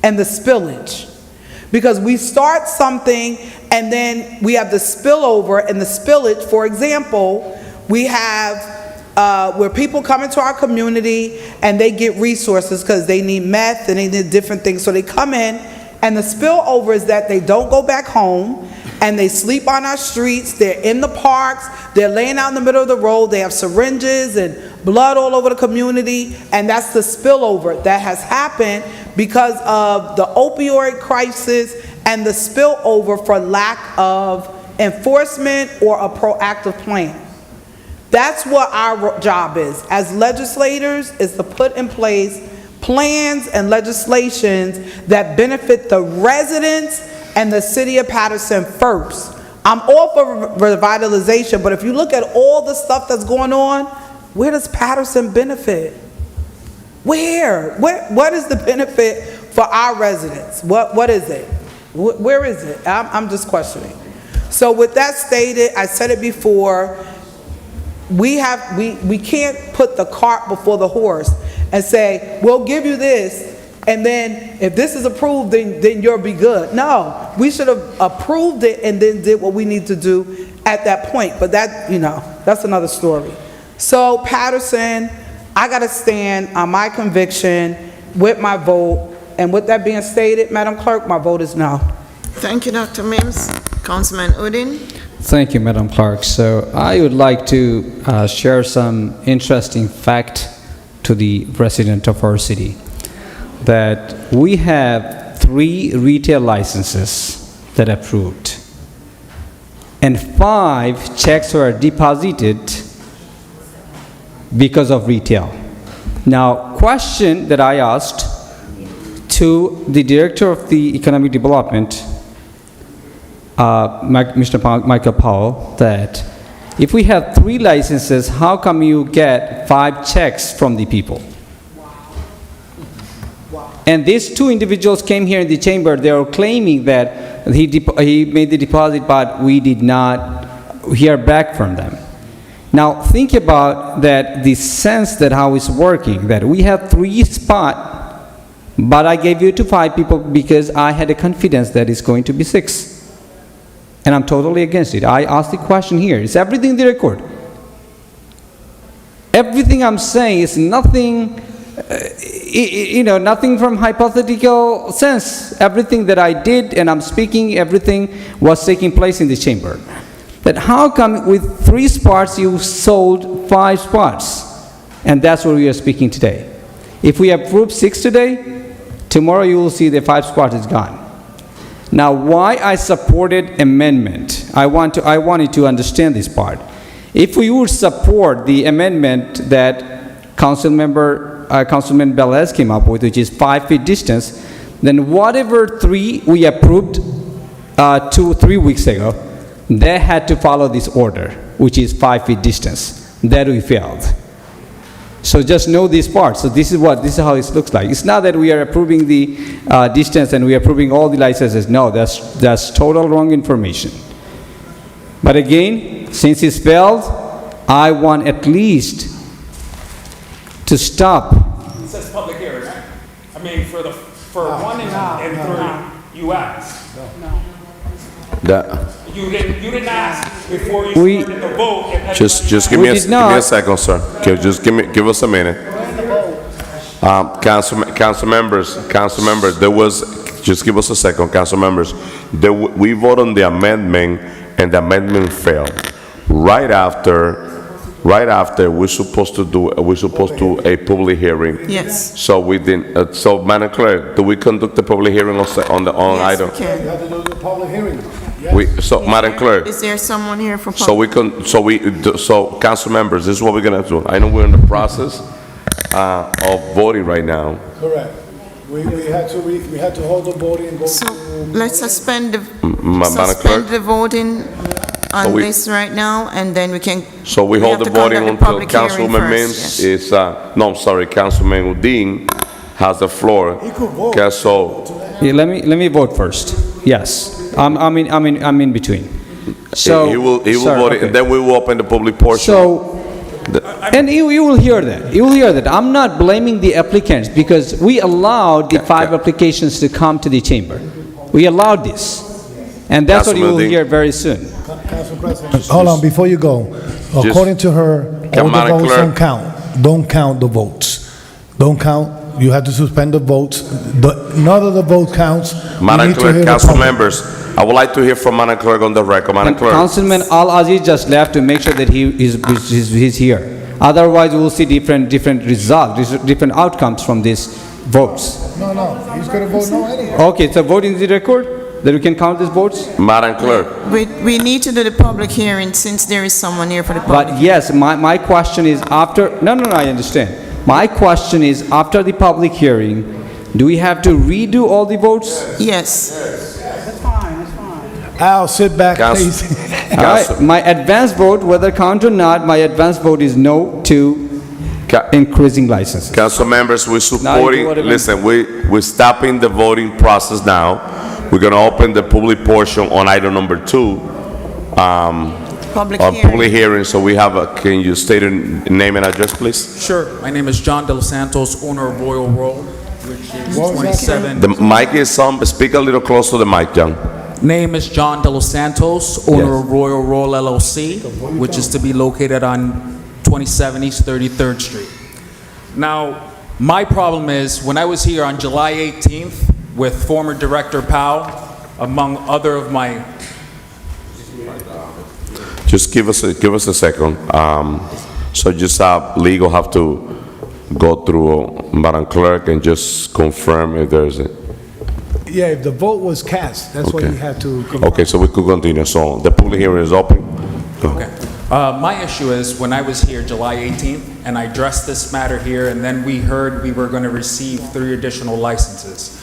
and the spillage. Because we start something and then we have the spillover and the spillage. For example, we have where people come into our community and they get resources because they need meth and they need different things. So they come in, and the spillover is that they don't go back home and they sleep on our streets. They're in the parks. They're laying out in the middle of the road. They have syringes and blood all over the community. And that's the spillover that has happened because of the opioid crisis and the spillover for lack of enforcement or a proactive plan. That's what our job is as legislators, is to put in place plans and legislations that benefit the residents and the city of Paterson first. I'm all for revitalization, but if you look at all the stuff that's going on, where does Paterson benefit? Where? What is the benefit for our residents? What is it? Where is it? I'm just questioning. So with that stated, I said it before, we can't put the cart before the horse and say, we'll give you this, and then if this is approved, then you'll be good. No, we should have approved it and then did what we need to do at that point. But that, that's another story. So Paterson, I gotta stand on my conviction with my vote. And with that being stated, Madam Clerk, my vote is no. Thank you, Dr. Mims. Councilman Udine. Thank you, Madam Clerk. So I would like to share some interesting fact to the resident of our city, that we have 3 retail licenses that are approved, and 5 checks were deposited because of retail. Now, question that I asked to the Director of the Economic Development, Mr. Michael Powell, that if we have 3 licenses, how come you get 5 checks from the people? And these 2 individuals came here in the chamber. They were claiming that he made the deposit, but we did not hear back from them. Now think about that, the sense that how it's working, that we have 3 spots, but I gave you to 5 people because I had a confidence that it's going to be 6. And I'm totally against it. I asked the question here. Is everything in the record? Everything I'm saying is nothing, nothing from hypothetical sense. Everything that I did and I'm speaking, everything was taking place in the chamber. But how come with 3 spots you sold 5 spots? And that's what we are speaking today. If we approve 6 today, tomorrow you will see the 5 spots is gone. Now, why I supported amendment? I wanted to understand this part. If we would support the amendment that Councilman Velez came up with, which is 5 feet distance, then whatever 3 we approved 2-3 weeks ago, they had to follow this order, which is 5 feet distance. That we failed. So just know this part. So this is how it looks like. It's not that we are approving the distance and we are approving all the licenses. No, that's total wrong information. But again, since it's failed, I want at least to stop. It says public hearing, right? I mean, for 1 and 3, you asked. You didn't ask before you started the vote. Just give me a second, sir. Just give us a minute. Council members, there was, just give us a second, council members. We vote on the amendment and the amendment failed. Right after we're supposed to do a public hearing. Yes. So we didn't. So Madam Clerk, do we conduct the public hearing on the item? Yes, we can. You have to do the public hearing. Madam Clerk. Is there someone here for public? So council members, this is what we're gonna do. I know we're in the process of voting right now. Correct. We had to hold the voting and go So let's suspend the Madam Clerk. voting on we- this right now, and then we can. So we hold have the to voting conduct the until public hearing Councilwoman first, Mims is, no, I'm sorry, Councilman Udine has the floor. Okay, so, Yeah, let me vote first. Yes, I'm in between. So he will sir, vote, okay. and then we will open the public portion. So, and you will hear that. You will hear that. I'm not blaming the applicants because we allowed the 5 applications to come to the chamber. We allowed this. And that's what you will Councilman hear very soon. Hold on, before you go, according to her, all the Madam votes Clerk. don't count. Don't count the votes. Don't count. You have to suspend the votes. None of the vote counts. We Madam need to Clerk, hear the council public. members, I would like to hear from Madam Clerk on the record. Madam And Clerk. Councilman Al-Aziz just left to make sure that he's here. Otherwise, we will see different results, different outcomes from these votes. No, he's gonna vote no anyway. Okay, so vote in the record, that we can count these votes? Madam Clerk. We need to do the public hearing since there is someone here for the public. But yes, my question is after, no, I understand. My question is, after the public hearing, do we have to redo all the votes? Yes. Al, sit back, Council- please. All right, my advance vote, whether count or not, my advance vote is no to increasing licenses. Council members, we're Now you supporting, do whatever- listen, we're stopping the voting process now. We're gonna open the public portion on item number 2. Public On hearing. public hearing, so we have can you state your name and address, please? Sure. My name is John De Los Santos, owner of Royal Roll, which is 27. The mic is on, speak a little close to the mic, John. Name is John De Los Santos, owner of Royal Roll LLC, which is to be located on 27 East 33rd Street. Now, my problem is, when I was here on July 18th with former Director Powell, among other of my Just give us a second. So just legal have to go through Madam Clerk and just confirm if there's a, Yeah, if the vote was cast, that's why Okay. you had to. okay, so we could continue. So the public hearing is open. Okay. My issue is, when I was here July 18th, and I addressed this matter here, and then we heard we were going to receive 3 additional licenses.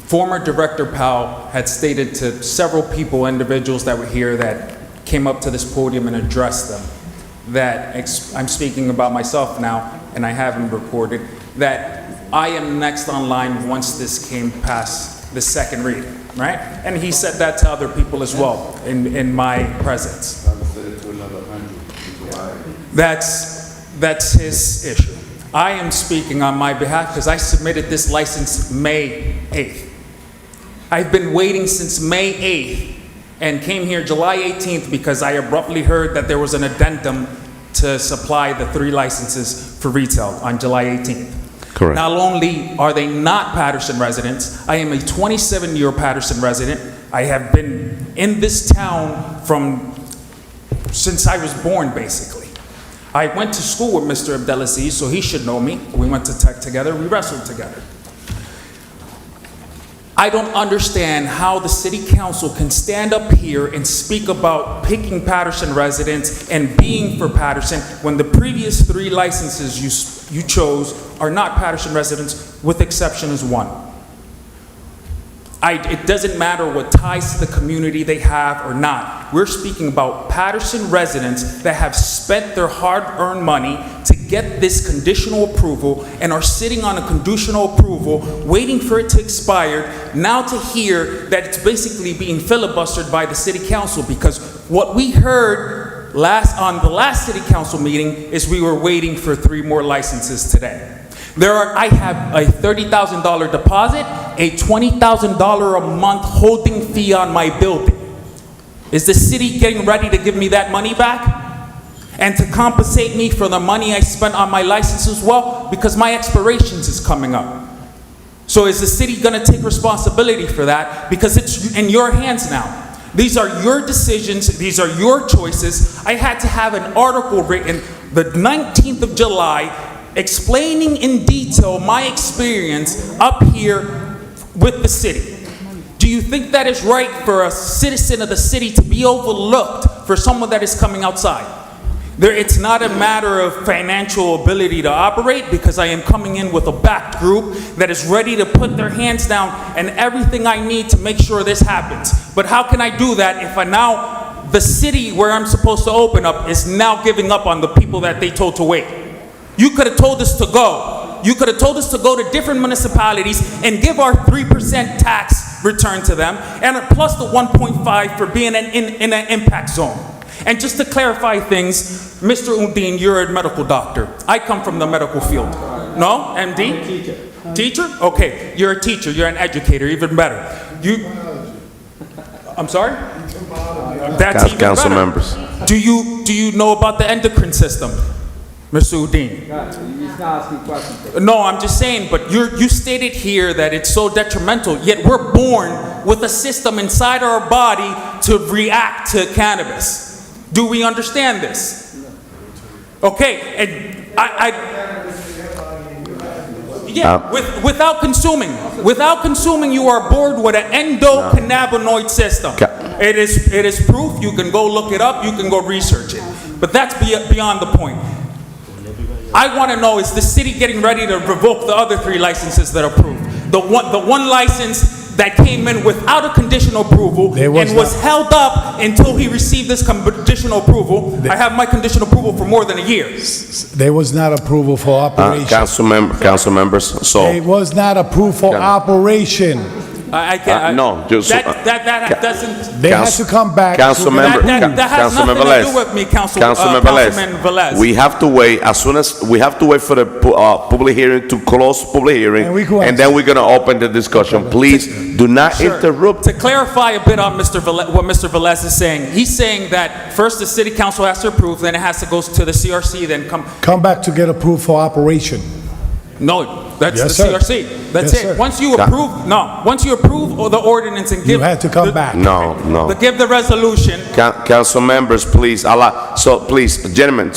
Former Director Powell had stated to several people, individuals that were here that came up to this podium and addressed them, that, I'm speaking about myself now, and I haven't recorded, that I am next on line once this came past the second reading, right? And he said that to other people as well in my presence. That's his issue. I am speaking on my behalf because I submitted this license May 8th. I've been waiting since May 8th and came here July 18th because I abruptly heard that there was an addendum to supply the 3 licenses for retail on July 18th. Correct. Not only are they not Paterson residents, I am a 27-year Paterson resident. I have been in this town since I was born, basically. I went to school with Mr. Abdelaziz, so he should know me. We went to tech together, we wrestled together. I don't understand how the city council can stand up here and speak about picking Paterson residents and being for Paterson when the previous 3 licenses you chose are not Paterson residents, with exception is 1. It doesn't matter what ties to the community they have or not. We're speaking about Paterson residents that have spent their hard-earned money to get this conditional approval and are sitting on a conditional approval, waiting for it to expire, now to hear that it's basically being filibustered by the city council, because what we heard on the last city council meeting is we were waiting for 3 more licenses today. I have a $30,000 deposit, a $20,000 a month holding fee on my building. Is the city getting ready to give me that money back? And to compensate me for the money I spent on my license as well? Because my expirations is coming up. So is the city gonna take responsibility for that? Because it's in your hands now. These are your decisions, these are your choices. I had to have an article written the 19th of July explaining in detail my experience up here with the city. Do you think that is right for a citizen of the city to be overlooked for someone that is coming outside? It's not a matter of financial ability to operate, because I am coming in with a back group that is ready to put their hands down and everything I need to make sure this happens. But how can I do that if the city where I'm supposed to open up is now giving up on the people that they told to wait? You could have told us to go. You could have told us to go to different municipalities and give our 3% tax return to them, and plus the 1.5 for being in an impact zone. And just to clarify things, Mr. Undine, you're a medical doctor. I come from the medical field. No? MD? Teacher? Okay, you're a teacher, you're an educator, even better. I'm sorry? That's even Council better. members. Do you know about the endocrine system, Mr. Udine? He's not asking questions. No, I'm just saying, but you stated here that it's so detrimental, yet we're born with a system inside our body to react to cannabis. Do we understand this? Okay, and without consuming, you are born with an endocannabinoid system. It is proof. You can go look it up. You can go research it. But that's beyond the point. I want to know, is the city getting ready to revoke the other 3 licenses that are approved? The one license that came in without a conditional approval and was held up until he received this conditional approval. I have my conditional approval for more than a year. There was not approval for operation. Council members, so. It was not approved for operation. I can't. No, just. That doesn't. They had to come back. Councilmember, That has nothing to do with me, Councilman Velez. We have to wait we have to wait for the public hearing to close public hearing, and then we're gonna open the discussion. Please do not interrupt. To clarify a bit on what Mr. Velez is saying, he's saying that first the city council has to approve, then it has to go to the CRC, then come back to get approved for operation. No, that's Yes, the sir. CRC. That's Yes, it. sir. Once you approve the ordinance and give. You had to come back. No. Give the resolution. Council members, please allow. So please, gentlemen,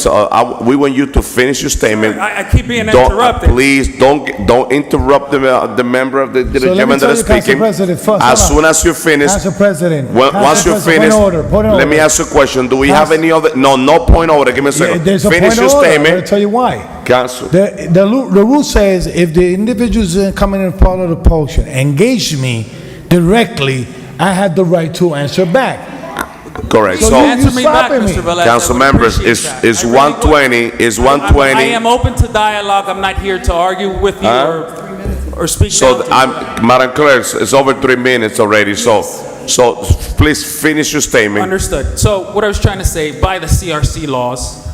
we want you to finish your statement. I keep being Don't- interrupted. Please don't interrupt the member of the So let me gentleman that tell is you, Council speaking. President, first, As hold on. soon as you finish. Council President. Once you finish, Point of order. let me ask you a question. Do we have any other? No point of order. Give me a second. There's a Finish point your of order. I'm statement. going to tell you why. Council. The rule says if the individuals coming in part of the potion engage me directly, I have the right to answer back. Correct. So So, you answer me back, Mr. Velez. council I would members, appreciate is that. 120, is 120. I am open to dialogue. I'm not here to argue with you or speak So, down to you. Madam Clerk, it's over 3 minutes already, so please finish your statement. Understood. So what I was trying to say, by the CRC laws,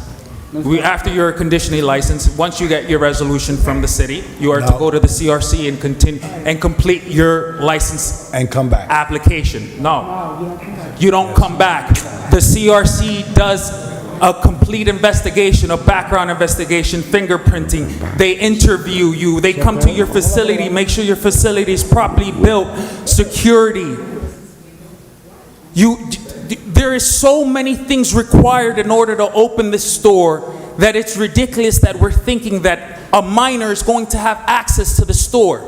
after you're conditionally licensed, once you get your resolution from the city, you are to go to the CRC and continue and complete your license and come back application. No, you don't come back. The CRC does a complete investigation, a background investigation, fingerprinting. They interview you. They come to your facility, make sure your facility is properly built, security. There is so many things required in order to open this store that it's ridiculous that we're thinking that a minor is going to have access to the store.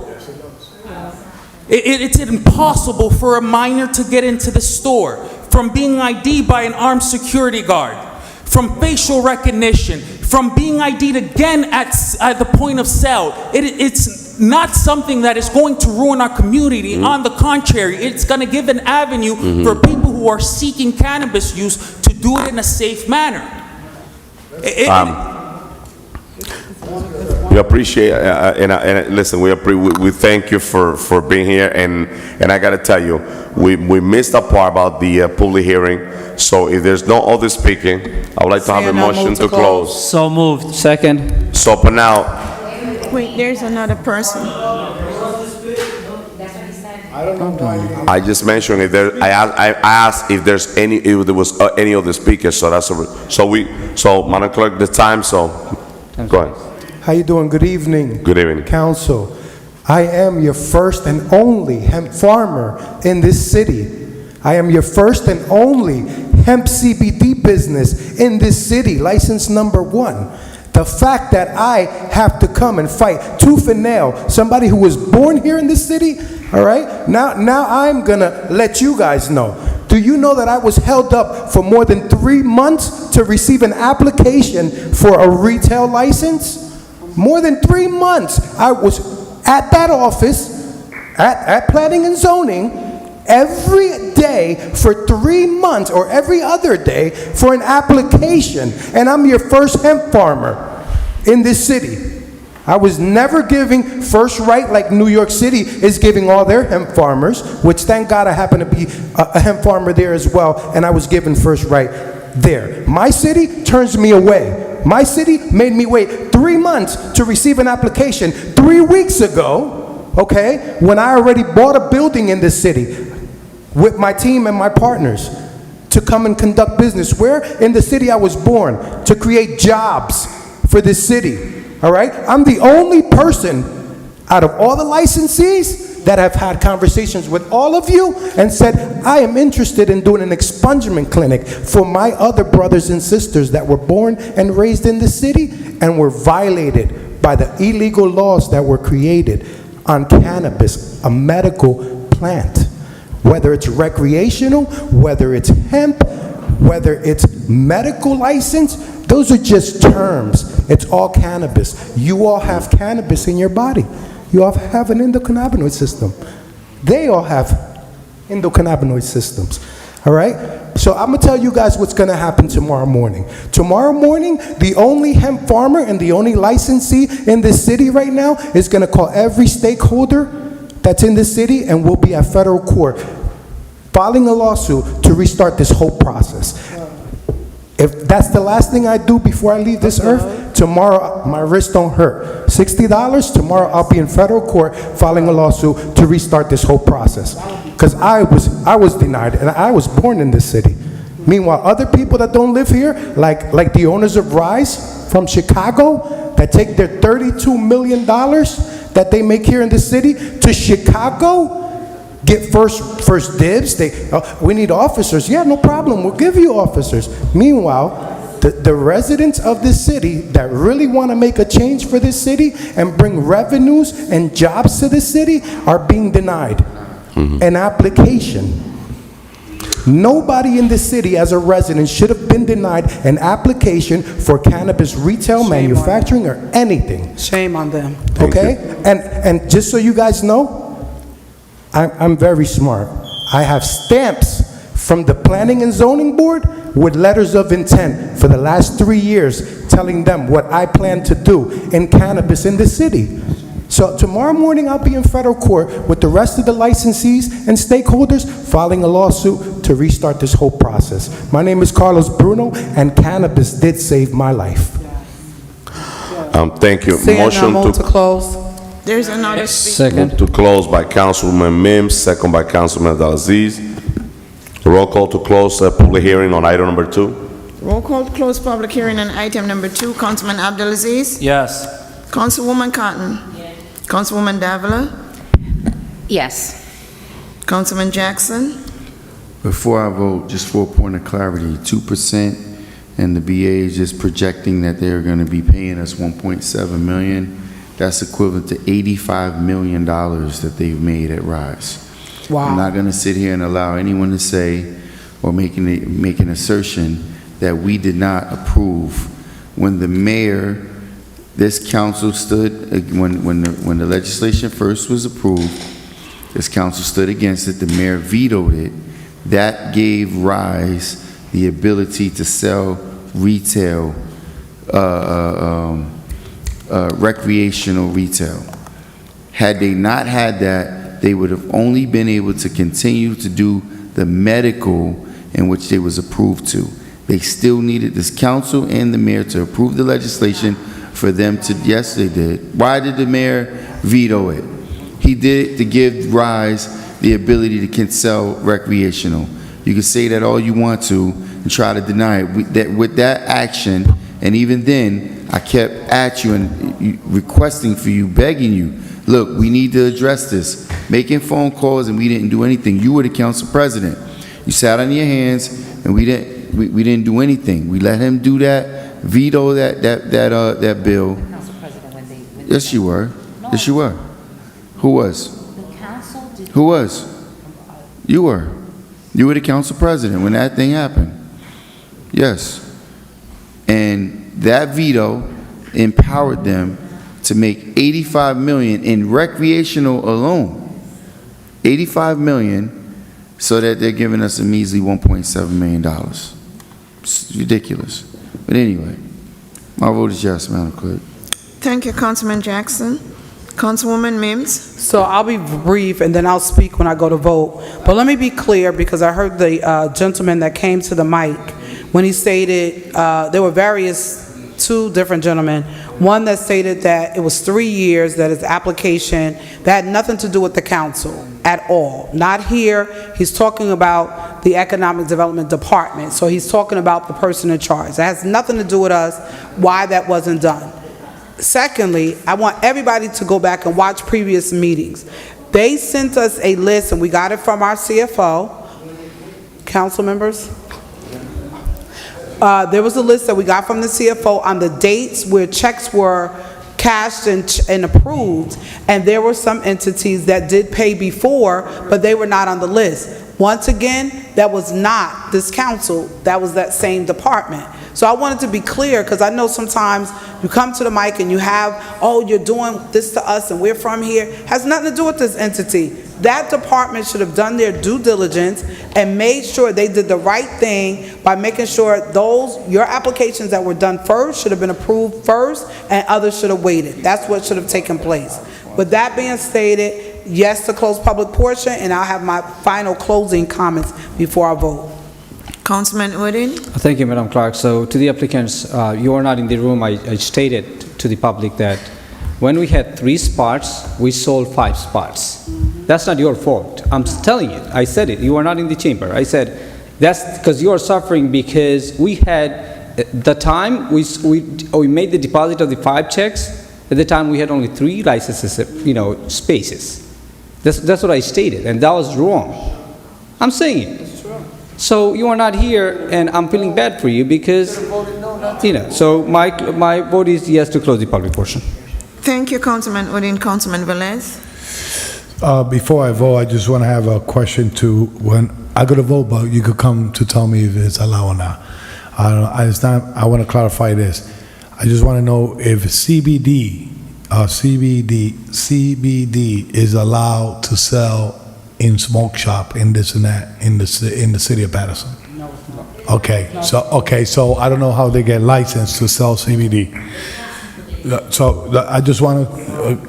It's impossible for a minor to get into the store, from being ID'd by an armed security guard, from facial recognition, from being ID'd again at the point of sale. It's not something that is going to ruin our community. On the contrary, it's going to give an avenue for people who are seeking cannabis use to do it in a safe manner. We appreciate, and listen, we thank you for being here, and I gotta tell you, we missed a part about the public hearing, so if there's no other speaking, I would like to have a motion to close. So moved. Second. So for now, Wait, there's another person. I just mentioned I asked if there was any other speakers, so so Madam Clerk, the time, so go ahead. How you doing? Good evening. Good evening. Council. I am your first and only hemp farmer in this city. I am your first and only hemp CBD business in this city, license number 1. The fact that I have to come and fight tooth and nail somebody who was born here in this city, all right? Now I'm gonna let you guys know. Do you know that I was held up for more than 3 months to receive an application for a retail license? More than 3 months. I was at that office, at Planning and Zoning, every day for 3 months or every other day for an application, and I'm your first hemp farmer in this city. I was never giving first right like New York City is giving all their hemp farmers, which thank God I happen to be a hemp farmer there as well, and I was given first right there. My city turns me away. My city made me wait 3 months to receive an application 3 weeks ago, okay, when I already bought a building in this city with my team and my partners to come and conduct business. Where? In the city I was born, to create jobs for this city. All right? I'm the only person out of all the licensees that have had conversations with all of you and said, I am interested in doing an expungement clinic for my other brothers and sisters that were born and raised in the city and were violated by the illegal laws that were created on cannabis, a medical plant. Whether it's recreational, whether it's hemp, whether it's medical license, those are just terms. It's all cannabis. You all have cannabis in your body. You all have an endocannabinoid system. They all have endocannabinoid systems. All right? So I'm going to tell you guys what's going to happen tomorrow morning. Tomorrow morning, the only hemp farmer and the only licensee in this city right now is going to call every stakeholder that's in this city, and we'll be at federal court filing a lawsuit to restart this whole process. If that's the last thing I do before I leave this earth, tomorrow my wrist don't hurt. $60, tomorrow I'll be in federal court filing a lawsuit to restart this whole process. Because I was denied, and I was born in this city. Meanwhile, other people that don't live here, like the owners of Rise from Chicago, that take their $32 million that they make here in the city to Chicago, get first dibs. We need officers. Yeah, no problem. We'll give you officers. Meanwhile, the residents of this city that really want to make a change for this city and bring revenues and jobs to this city are being denied an application. Nobody in this city as a resident should have been denied an application for cannabis retail, manufacturing, or anything. Shame on them. Okay? And just so you guys know, I'm very smart. I have stamps from the Planning and Zoning Board with letters of intent for the last 3 years telling them what I plan to do in cannabis in the city. So tomorrow morning I'll be in federal court with the rest of the licensees and stakeholders filing a lawsuit to restart this whole process. My name is Carlos Bruno, and cannabis did save my life. Thank you. Motion to close. There's another speaker. Second. To close by Councilwoman Mims, second by Councilman Abdelaziz. Roll call to close public hearing on item number 2. Roll call to close public hearing on item number 2. Councilman Abdelaziz? Yes. Councilwoman Cotton? Yes. Councilwoman Davila? Yes. Councilman Jackson? Before I vote, just for a point of clarity, 2%, and the BA is just projecting that they're going to be paying us $1.7 million. That's equivalent to $85 million that they've made at Rise. Wow. I'm not going to sit here and allow anyone to say or make an assertion that we did not approve. When the mayor, this council stood, when the legislation first was approved, this council stood against it, the mayor vetoed it. That gave Rise the ability to sell retail, recreational retail. Had they not had that, they would have only been able to continue to do the medical in which they was approved to. They still needed this council and the mayor to approve the legislation for them to, yes, they did. Why did the mayor veto it? He did it to give Rise the ability to sell recreational. You can say that all you want to and try to deny it. With that action, and even then, I kept at you and requesting for you, begging you, look, we need to address this. Making phone calls, and we didn't do anything. You were the council president. You sat on your hands, and we didn't do anything. We let him do that, veto that bill. Council President, when Yes, you were. Yes, you were. Who was? The council did. Who was? You were. You were the council president when that thing happened. Yes. And that veto empowered them to make $85 million in recreational alone. $85 million so that they're giving us a measly $1.7 million. It's ridiculous. But anyway, my vote is yes, Madam Clerk. Thank you, Councilman Jackson. Councilwoman Mims? So I'll be brief, and then I'll speak when I go to vote. But let me be clear, because I heard the gentleman that came to the mic when he stated, there were two different gentlemen. One that stated that it was 3 years, that his application, that had nothing to do with the council at all. Not here. He's talking about the Economic Development Department. So he's talking about the person in charge. That has nothing to do with us, why that wasn't done. Secondly, I want everybody to go back and watch previous meetings. They sent us a list, and we got it from our CFO. Council members? There was a list that we got from the CFO on the dates where checks were cashed and approved, and there were some entities that did pay before, but they were not on the list. Once again, that was not this council, that was that same department. So I wanted to be clear, because I know sometimes you come to the mic and you have, oh, you're doing this to us and we're from here. Has nothing to do with this entity. That department should have done their due diligence and made sure they did the right thing by making sure your applications that were done first should have been approved first, and others should have waited. That's what should have taken place. With that being stated, yes to close public portion, and I'll have my final closing comments before I vote. Councilman Udine? Thank you, Madam Clerk. So to the applicants, you are not in the room. I stated to the public that when we had 3 spots, we sold 5 spots. That's not your fault. I'm telling you. I said it. You are not in the chamber. I said, that's because you are suffering, because we had, the time we made the deposit of the 5 checks, at the time we had only 3 licenses, spaces. That's what I stated, and that was wrong. I'm saying it. So you are not here, and I'm feeling bad for you because, so my vote is yes to close the public portion. Thank you, Councilman Udine. Councilman Velez? Before I vote, I just want to have a question to, when I go to vote, but you could come to tell me if it's allowed or not. I want to clarify this. I just want to know if CBD is allowed to sell in smoke shop in this and that in the city of Paterson. No, it's not. Okay, so I don't know how they get licensed to sell CBD. So I just want to,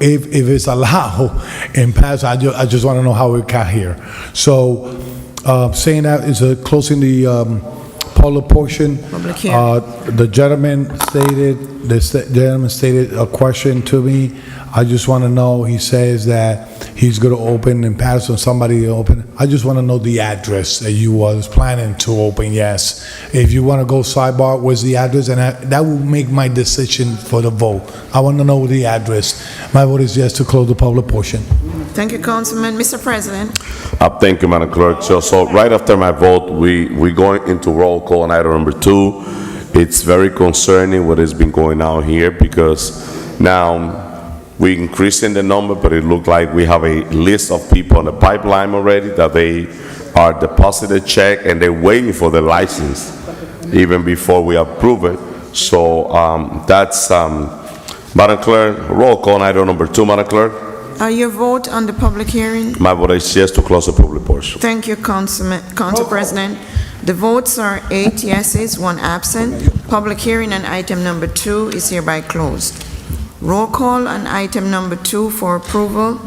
if it's allowed in Paterson, I just want to know how it got here. So saying that is closing the public portion. Public hearing. The gentleman stated a question to me. I just want to know, he says that he's going to open in Paterson, somebody open. I just want to know the address that you was planning to open, yes. If you want to go sidebar, where's the address? And that will make my decision for the vote. I want to know the address. My vote is yes to close the public portion. Thank you, Councilman. Mr. President? Thank you, Madam Clerk. So right after my vote, we going into roll call on item number 2. It's very concerning what has been going on here, because now we're increasing the number, but it looked like we have a list of people in the pipeline already that they are deposited check and they're waiting for the license even before we approve it. So that's, Madam Clerk, roll call on item number 2, Madam Clerk. Your vote on the public hearing? My vote is yes to close the public portion. Thank you, Council President. The votes are 8 yeses, 1 absent. Public hearing on item number 2 is hereby closed. Roll call on item number 2 for approval.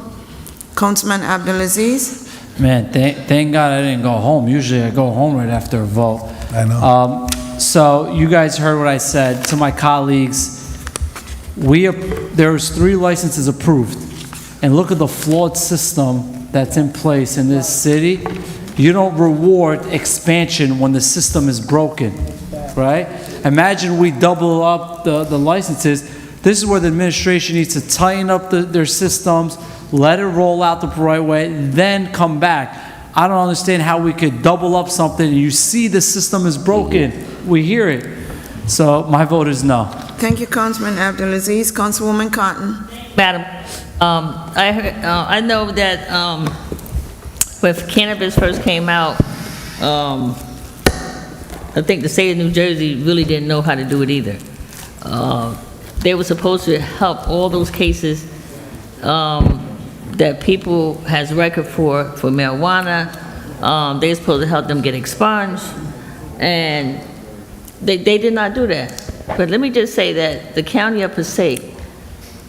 Councilman Abdulaziz? Man, thank God I didn't go home. Usually I go home right after a vote. I know. So you guys heard what I said to my colleagues. There's 3 licenses approved. And look at the flawed system that's in place in this city. You don't reward expansion when the system is broken, right? Imagine we double up the licenses. This is where the administration needs to tighten up their systems, let it roll out the right way, then come back. I don't understand how we could double up something and you see the system is broken. We hear it. So my vote is no. Thank you, Councilman Abdulaziz. Councilwoman Cotton? Madam, I know that when cannabis first came out, I think the state of New Jersey really didn't know how to do it either. They were supposed to help all those cases that people has record for marijuana, They were supposed to help them get expunged, and they did not do that. But let me just say that the county of Passaic,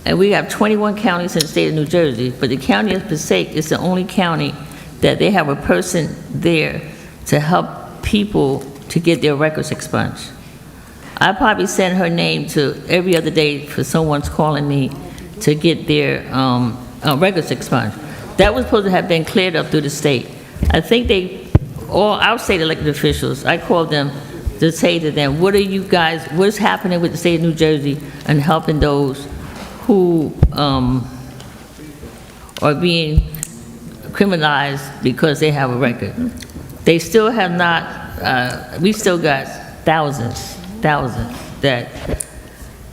and we have 21 counties in the state of New Jersey, but the county of Passaic is the only county that they have a person there to help people to get their records expunged. I probably send her name to every other day for someone's calling me to get their records expunged. That was supposed to have been cleared up through the state. I think all our state elected officials, I called them to say to them, what's happening with the state of New Jersey and helping those who are being criminalized because they have a record. They still have not, we still got thousands that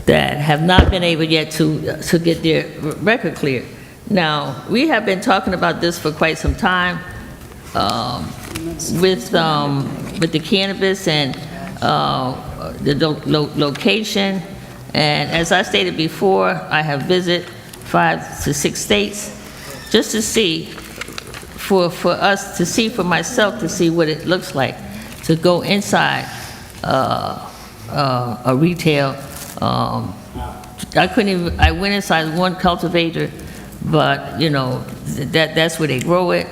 have not been able yet to get their record cleared. Now, we have been talking about this for quite some time with the cannabis and the location. And as I stated before, I have visited 5 to 6 states just to see, for us to see for myself, to see what it looks like to go inside a retail. I went inside one cultivator, but you know, that's where they grow it.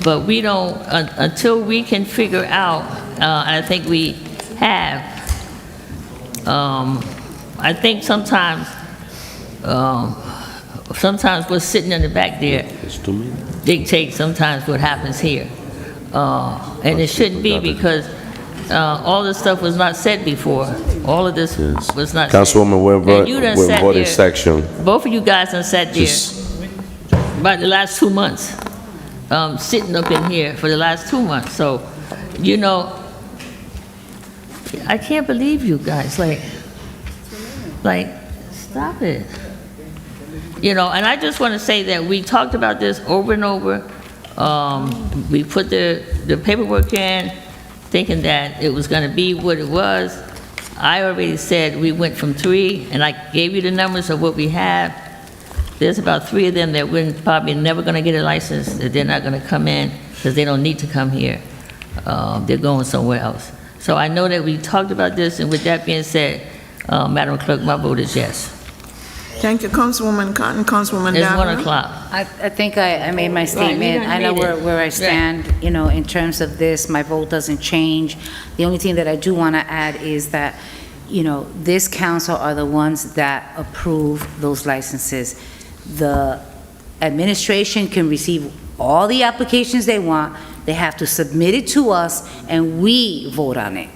But we don't, until we can figure out, I think we have, I think sometimes what's sitting in the back there dictates sometimes what happens here. And it shouldn't be, because all this stuff was not said before. All of this was not said. Councilwoman, And you done we're sat voting there. section. Both of you guys done sat there about the last 2 months, sitting up in here for the last 2 months. So, you know, I can't believe you guys, like, stop it. You know, and I just want to say that we talked about this over and over. We put the paperwork in, thinking that it was going to be what it was. I already said we went from 3, and I gave you the numbers of what we have. There's about 3 of them that we're probably never going to get a license, that they're not going to come in because they don't need to come here. They're going somewhere else. So I know that we talked about this, and with that being said, Madam Clerk, my vote is yes. Thank you, Councilwoman Cotton. Councilwoman It's Downer. 1 o'clock. I think I made my statement. I know where I stand, you know, in terms of this. My vote doesn't change. The only thing that I do want to add is that, you know, this council are the ones that approve those licenses. The administration can receive all the applications they want. They have to submit it to us, and we vote on it.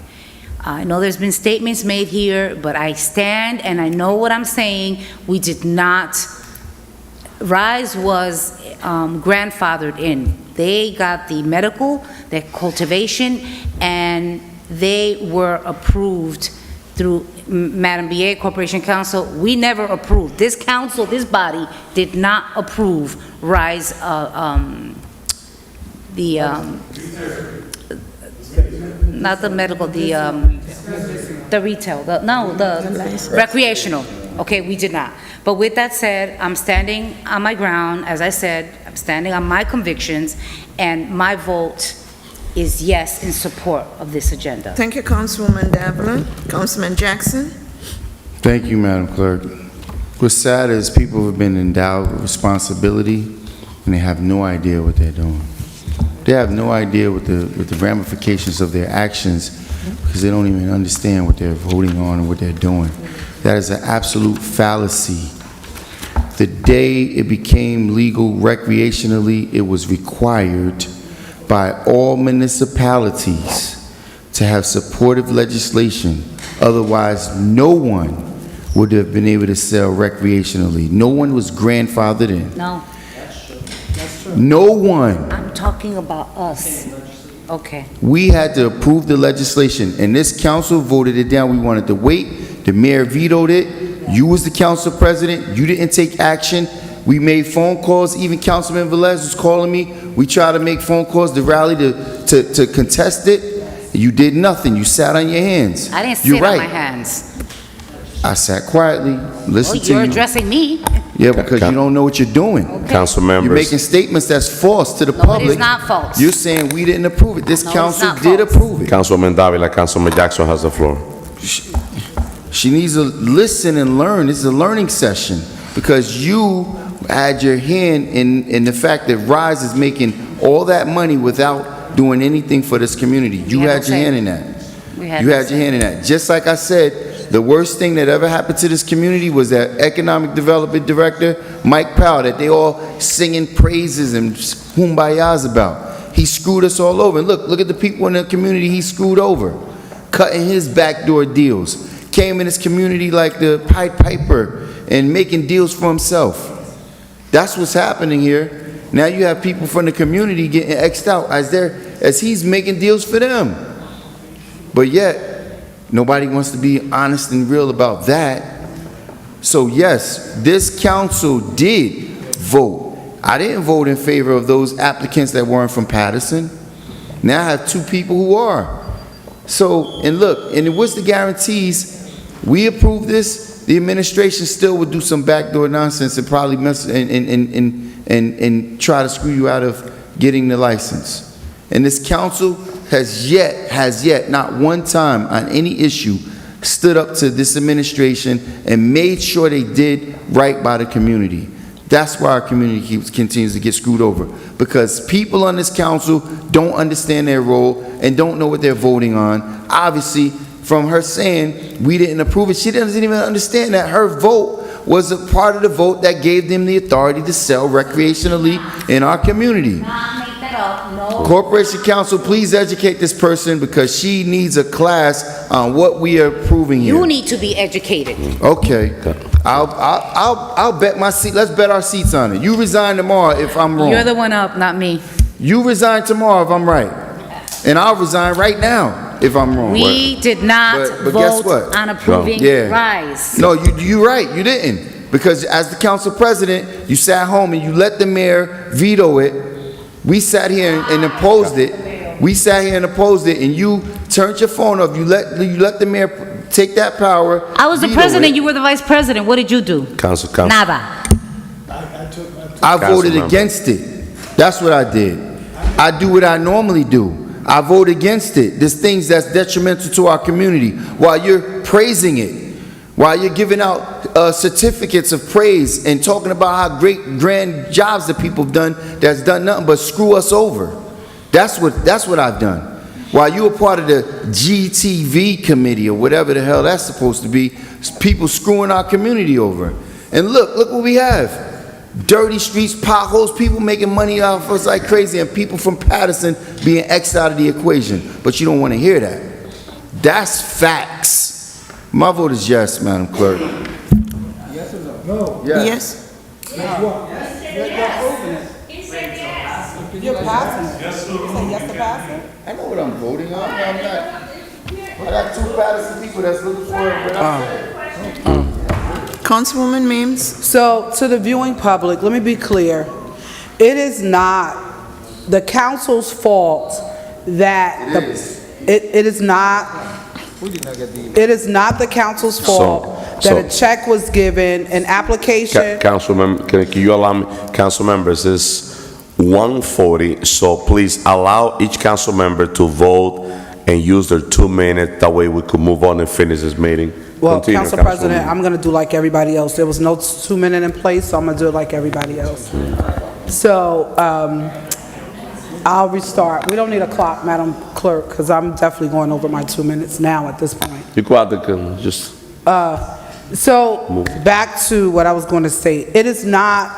I know there's been statements made here, but I stand and I know what I'm saying. We did not, Rise was grandfathered in. They got the medical, the cultivation, and they were approved through Madam BA Corporation Council. We never approved. This council, this body, did not approve Rise, not the medical, the retail, the recreational. Okay, we did not. But with that said, I'm standing on my ground. As I said, I'm standing on my convictions, and my vote is yes in support of this agenda. Thank you, Councilwoman Davila. Councilman Jackson. Thank you, Madam Clerk. What's sad is people have been endowed with responsibility, and they have no idea what they're doing. They have no idea what the ramifications of their actions, because they don't even understand what they're voting on and what they're doing. That is an absolute fallacy. The day it became legal recreationally, it was required by all municipalities to have supportive legislation. Otherwise, no one would have been able to sell recreationally. No one was grandfathered in. No. No one. I'm talking about us. Okay. We had to approve the legislation, and this council voted it down. We wanted to wait. The mayor vetoed it. You was the council president. You didn't take action. We made phone calls. Even Councilman Velez was calling me. We tried to make phone calls to rally to contest it. You did nothing. You sat on your hands. I didn't You're sit right. on my hands. I sat quietly, listened to You're you. addressing me. Yeah, because you don't know what you're doing. Council You're members. making statements that's false to the No, it public. is not false. You're saying we didn't approve it. This No, it's council not did false. approve it. Councilwoman Davila, Councilman Jackson has the floor. She needs to listen and learn. This is a learning session because you had your hand in the fact that Rise is making all that money without doing anything for this community. You had had no your say. hand in that. We had You no had your say. hand in that. Just like I said, the worst thing that ever happened to this community was that economic development director, Mike Powell, that they all singing praises and kumbayas about. He screwed us all over. And look at the people in the community he screwed over. Cutting his backdoor deals. Came in his community like the Pied Piper and making deals for himself. That's what's happening here. Now you have people from the community getting X'd out as he's making deals for them. But yet, nobody wants to be honest and real about that. So yes, this council did vote. I didn't vote in favor of those applicants that weren't from Paterson. Now I have 2 people who are. So, and look, and what's the guarantees? We approve this, the administration still would do some backdoor nonsense and probably mess and try to screw you out of getting the license. And this council has yet, not one time on any issue, stood up to this administration and made sure they did right by the community. That's why our community continues to get screwed over. Because people on this council don't understand their role and don't know what they're voting on. Obviously, from her saying we didn't approve it, she doesn't even understand that her vote was a part of the vote that gave them the authority to sell recreationally in our community. Corporation Council, please educate this person because she needs a class on what we are approving here. You need to be educated. Okay, I'll bet my seat. Let's bet our seats on it. You resign tomorrow if I'm wrong. You're the one up, not me. You resign tomorrow if I'm right, and I'll resign right now if I'm wrong. We did not But guess vote what? on approving Yeah. Rise. No, you're right. You didn't. Because as the council president, you sat home and you let the mayor veto it. We sat here and opposed it. We sat here and opposed it, and you turned your phone off. You let the mayor take that power. I was the veto president, it. you were the vice president. What did you do? Council. Nada. I voted Councilmember. against it. That's what I did. I do what I normally do. I vote against it. There's things that's detrimental to our community. While you're praising it, while you're giving out certificates of praise and talking about how great, grand jobs that people have done that's done nothing but screw us over. That's what I've done. While you were part of the GTV committee or whatever the hell that's supposed to be, people screwing our community over. And look what we have. Dirty streets, potholes, people making money off of us like crazy, and people from Paterson being X'd out of the equation. But you don't want to hear that. That's facts. My vote is yes, Madam Clerk. Yes. You're passing it. You say yes to pass it? I know what I'm voting on. I'm not. I got 2 Paterson people that's looking for it, but Councilwoman Mims. So, to the viewing public, let me be clear. It is not the council's fault that it is not. It is not the council's fault that a check was given, an application. Councilmember, can you allow me, council members, it's 1:40, so please allow each council member to vote and use their 2 minutes. That way we could move on and finish this meeting. Well, Continue, Council President, Councilwoman. I'm going to do like everybody else. There was no 2 minute in place, so I'm going to do it like everybody else. So, I'll restart. We don't need a clock, Madam Clerk, because I'm definitely going over my 2 minutes now at this point. You go out there, just So, back to what I was going to say. It is not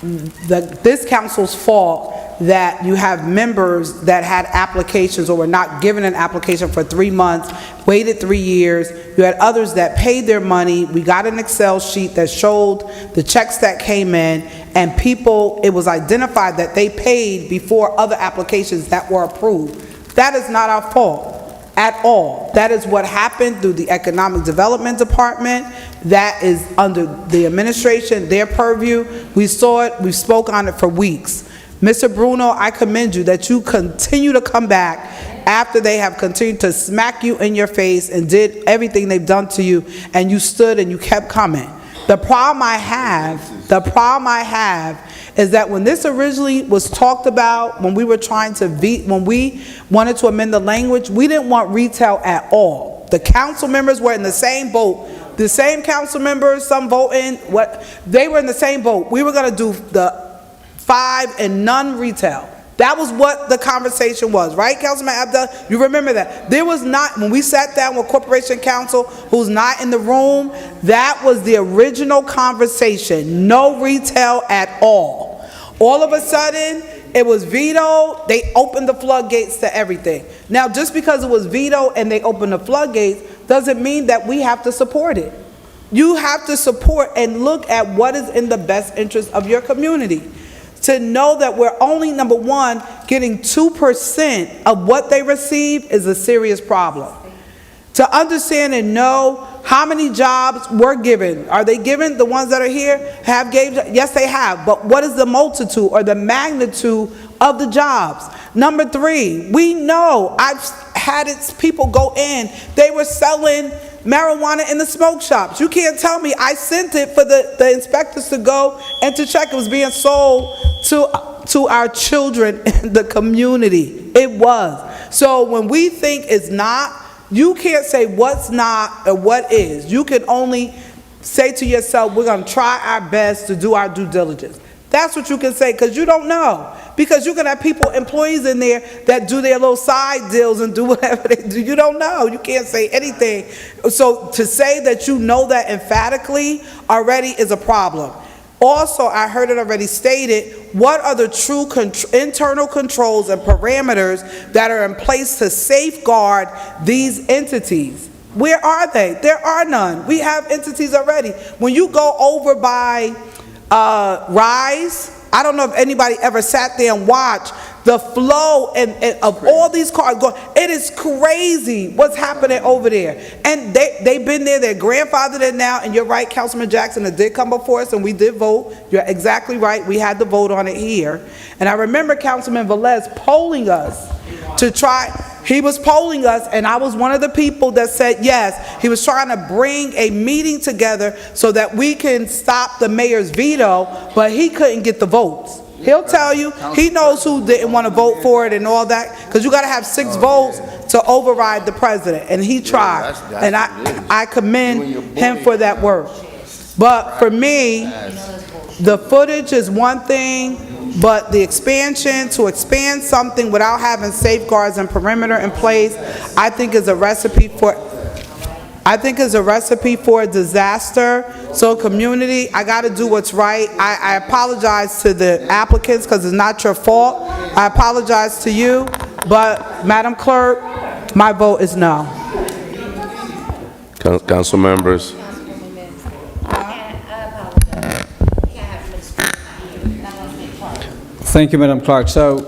this council's fault that you have members that had applications or were not given an application for 3 months, waited 3 years. You had others that paid their money. We got an Excel sheet that showed the checks that came in, and people, it was identified that they paid before other applications that were approved. That is not our fault at all. That is what happened through the Economic Development Department. That is under the administration, their purview. We saw it, we spoke on it for weeks. Mr. Bruno, I commend you that you continue to come back after they have continued to smack you in your face and did everything they've done to you, and you stood and you kept coming. The problem I have is that when this originally was talked about, when we were trying to, when we wanted to amend the language, we didn't want retail at all. The council members were in the same boat. The same council members, some voting, they were in the same boat. We were gonna do the 5 and none retail. That was what the conversation was, right, Councilman Abdul? You remember that. There was not, when we sat down with Corporation Counsel, who's not in the room, that was the original conversation. No retail at all. All of a sudden, it was vetoed. They opened the floodgates to everything. Now, just because it was vetoed and they opened the floodgates doesn't mean that we have to support it. You have to support and look at what is in the best interest of your community. To know that we're only, number one, getting 2% of what they receive is a serious problem. To understand and know how many jobs were given. Are they given? The ones that are here have gave? Yes, they have. But what is the multitude or the magnitude of the jobs? Number 3, we know, I've had people go in, they were selling marijuana in the smoke shops. You can't tell me. I sent it for the inspectors to go and to check. It was being sold to our children in the community. It was. So when we think it's not, you can't say what's not or what is. You can only say to yourself, we're going to try our best to do our due diligence. That's what you can say, because you don't know. Because you can have people, employees in there that do their little side deals and do whatever they do. You don't know. You can't say anything. So to say that you know that emphatically already is a problem. Also, I heard it already stated, what are the true internal controls and parameters that are in place to safeguard these entities? Where are they? There are none. We have entities already. When you go over by Rise, I don't know if anybody ever sat there and watched the flow of all these cars going. It is crazy what's happening over there. And they've been there, they're grandfathered in now, and you're right, Councilman Jackson, it did come before us and we did vote. You're exactly right, we had to vote on it here. And I remember Councilman Velez polling us to try, he was polling us, and I was one of the people that said yes. He was trying to bring a meeting together so that we can stop the mayor's veto, but he couldn't get the votes. He'll tell you, he knows who didn't want to vote for it and all that, because you got to have 6 votes to override the president, and he tried. And I commend him for that work. But for me, the footage is one thing, but the expansion, to expand something without having safeguards and perimeter in place, I think is a recipe for a disaster. So community, I got to do what's right. I apologize to the applicants because it's not your fault. I apologize to you, but Madam Clerk, my vote is no. Council members. Thank you, Madam Clerk. So,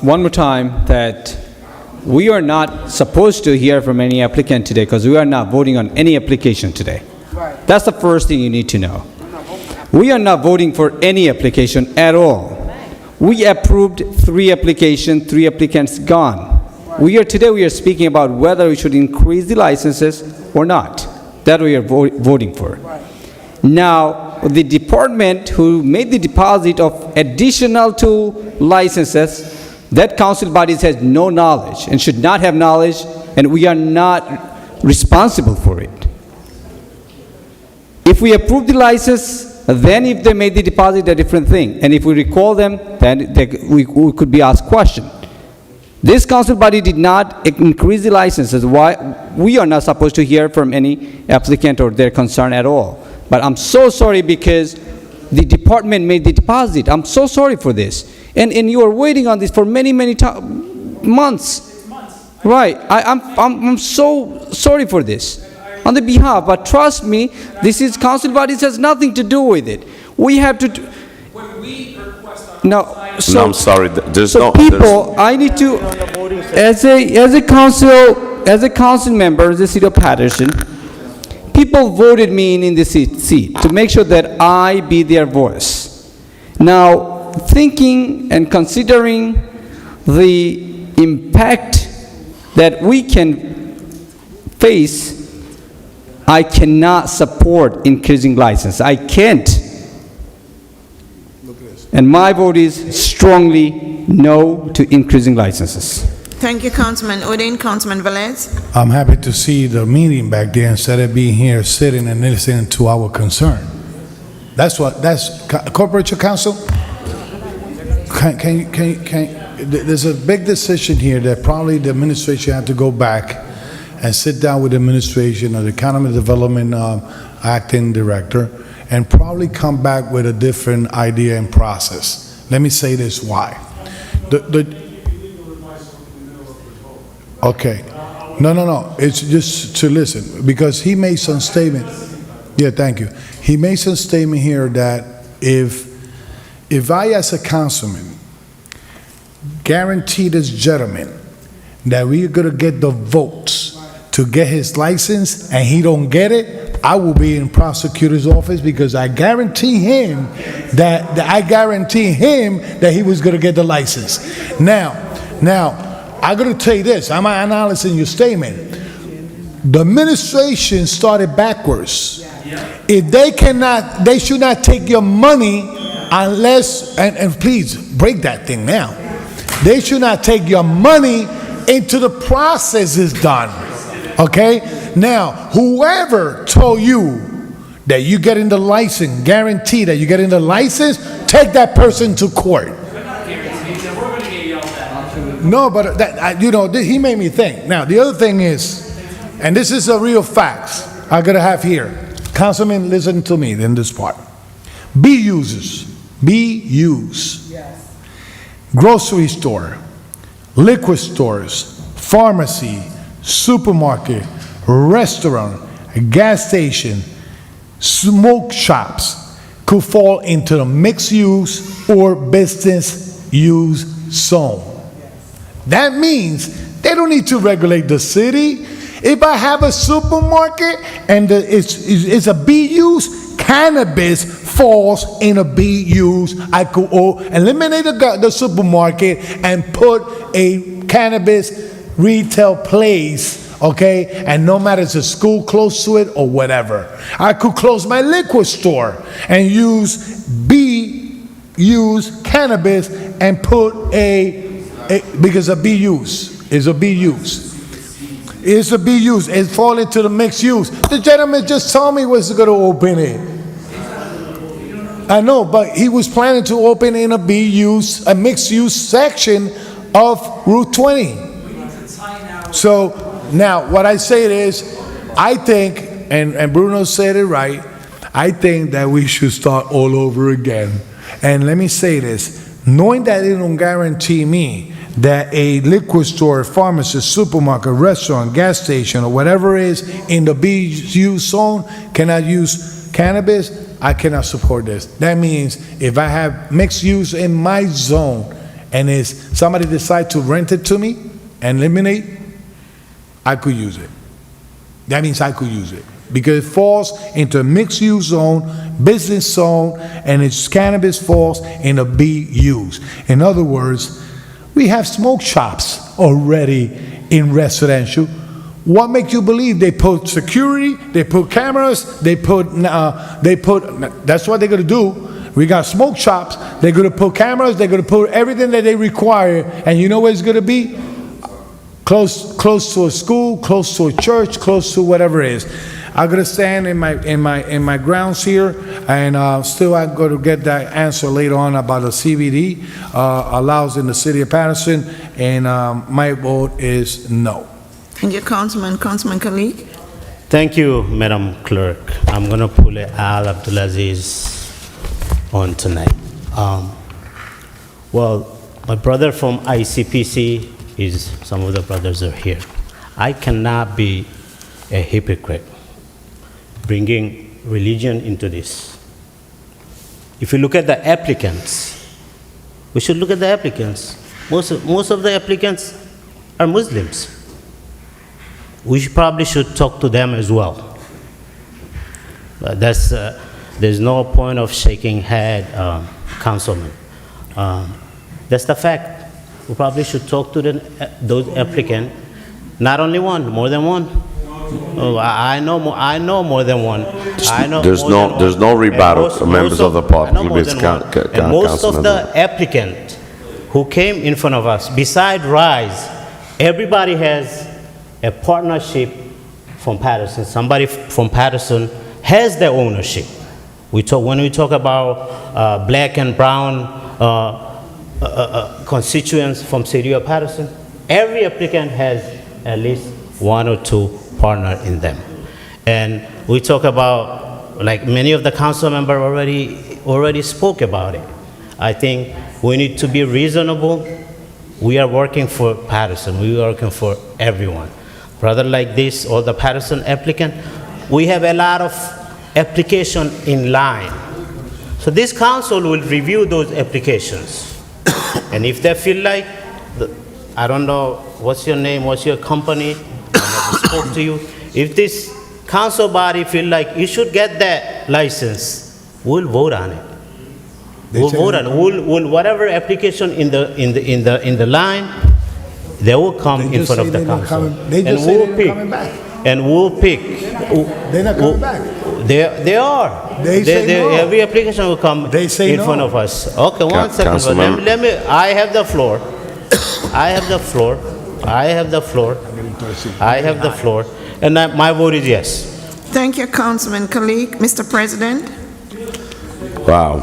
one more time, that we are not supposed to hear from any applicant today because we are not voting on any application today. Right. That's the first thing you need to know. We are not voting for any application at all. We approved 3 applications, 3 applicants gone. Today we are speaking about whether we should increase the licenses or not. That we are voting for. Right. Now, the department who made the deposit of additional 2 licenses, that council bodies has no knowledge and should not have knowledge, and we are not responsible for it. If we approve the license, then if they made the deposit, a different thing. And if we recall them, then we could be asked question. This council body did not increase the licenses. Why? We are not supposed to hear from any applicant or their concern at all. But I'm so sorry because the department made the deposit. I'm so sorry for this. And you are waiting on this for many months. Right. I'm so sorry for this on the behalf. But trust me, this is council bodies has nothing to do with it. We have to. When we request no. So, no, I'm sorry. There's no people. I need to, as a council member in the city of Paterson. People voted me in the seat to make sure that I be their voice. Now, thinking and considering the impact that we can face I cannot support increasing license. I can't. And my vote is strongly no to increasing licenses. Thank you, Councilman Udine. Councilman Velez? I'm happy to see the meeting back there instead of being here sitting and listening to our concern. That's Corporation Council? There's a big decision here that probably the administration had to go back and sit down with the administration or the Economic Development Acting Director and probably come back with a different idea and process. Let me say this why. Okay. No. It's just to listen because he made some statement. Yeah, thank you. He made some statement here that if I as a councilman guarantee this gentleman that we're going to get the votes to get his license and he don't get it, I will be in prosecutor's office because I guarantee him that he was going to get the license. Now, I'm going to tell you this. I'm analyzing your statement. The administration started backwards. If they should not take your money unless, and please break that thing now. They should not take your money until the process is done. Okay? Now, whoever told you that you're getting the license, guarantee that you're getting the license, take that person to court. No, but he made me think. Now, the other thing is, and this is a real fact I gotta have here. Councilman, listen to me in this part. BUs, grocery store, liquor stores, pharmacy, supermarket, restaurant, gas station, smoke shops could fall into the mixed use or business use zone. That means they don't need to regulate the city. If I have a supermarket and it's a B-use, cannabis falls in a B-use. I could eliminate the supermarket and put a cannabis retail place, okay? And no matter it's a school close to it or whatever. I could close my liquor store and use cannabis and put because a B-use is a B-use. It's a B-use. It fall into the mixed use. The gentleman just told me was going to open it. I know, but he was planning to open in a B-use, a mixed-use section of Route 20. So now what I say is, I think, and Bruno said it right, I think that we should start all over again. And let me say this, knowing that it don't guarantee me that a liquor store, pharmacy, supermarket, restaurant, gas station, or whatever is in the B-use zone cannot use cannabis, I cannot support this. That means if I have mixed use in my zone and somebody decide to rent it to me and eliminate, I could use it. That means I could use it. Because it falls into a mixed use zone, business zone, and its cannabis falls in a B-use. In other words, we have smoke shops already in residential. What makes you believe they put security, they put cameras, that's what they're gonna do. We got smoke shops, they're gonna put cameras, they're gonna put everything that they require, and you know where it's gonna be? Close to a school, close to a church, close to whatever it is. I'm gonna stand in my grounds here, and still I'm gonna get that answer later on about the CBD allows in the city of Paterson, and my vote is no. Thank you, Councilman. Councilman Khalid? Thank you, Madam Clerk. I'm gonna pull Al Abdulaziz on tonight. Well, my brother from ICPC some of the brothers are here. I cannot be a hypocrite bringing religion into this. If you look at the applicants, we should look at the applicants. Most of the applicants are Muslims. We probably should talk to them as well. But there's no point of shaking head, Councilman. That's the fact. We probably should talk to those applicants, not only one, more than one. Oh, I know more than one. I know There's more than one. there's no And rebuttal, most members of the I public. know more than one. And most of the applicants who came in front of us, beside RISE, everybody has a partnership from Paterson. Somebody from Paterson has their ownership. When we talk about black and brown constituents from city of Paterson, every applicant has at least one or two partner in them. And we talk about, like many of the council members already spoke about it. I think we need to be reasonable. We are working for Paterson. We are working for everyone. Rather like this, all the Paterson applicant, we have a lot of application in line. So this council will review those applications. And if they feel like, I don't know, what's your name, what's your company, I never spoke to you. If this council body feel like you should get that license, we'll vote on it. We'll vote on it. We'll whatever application in the line, they will come in front of the council. They just say they're coming back. And we'll pick. They're not coming back. They are. They say no. Every application will come in front of us. Okay, one second. But let me, I have the floor. I have the floor. I have the floor. I have the floor. And my vote is yes. Thank you, Councilman Kalik. Mr. President? Wow.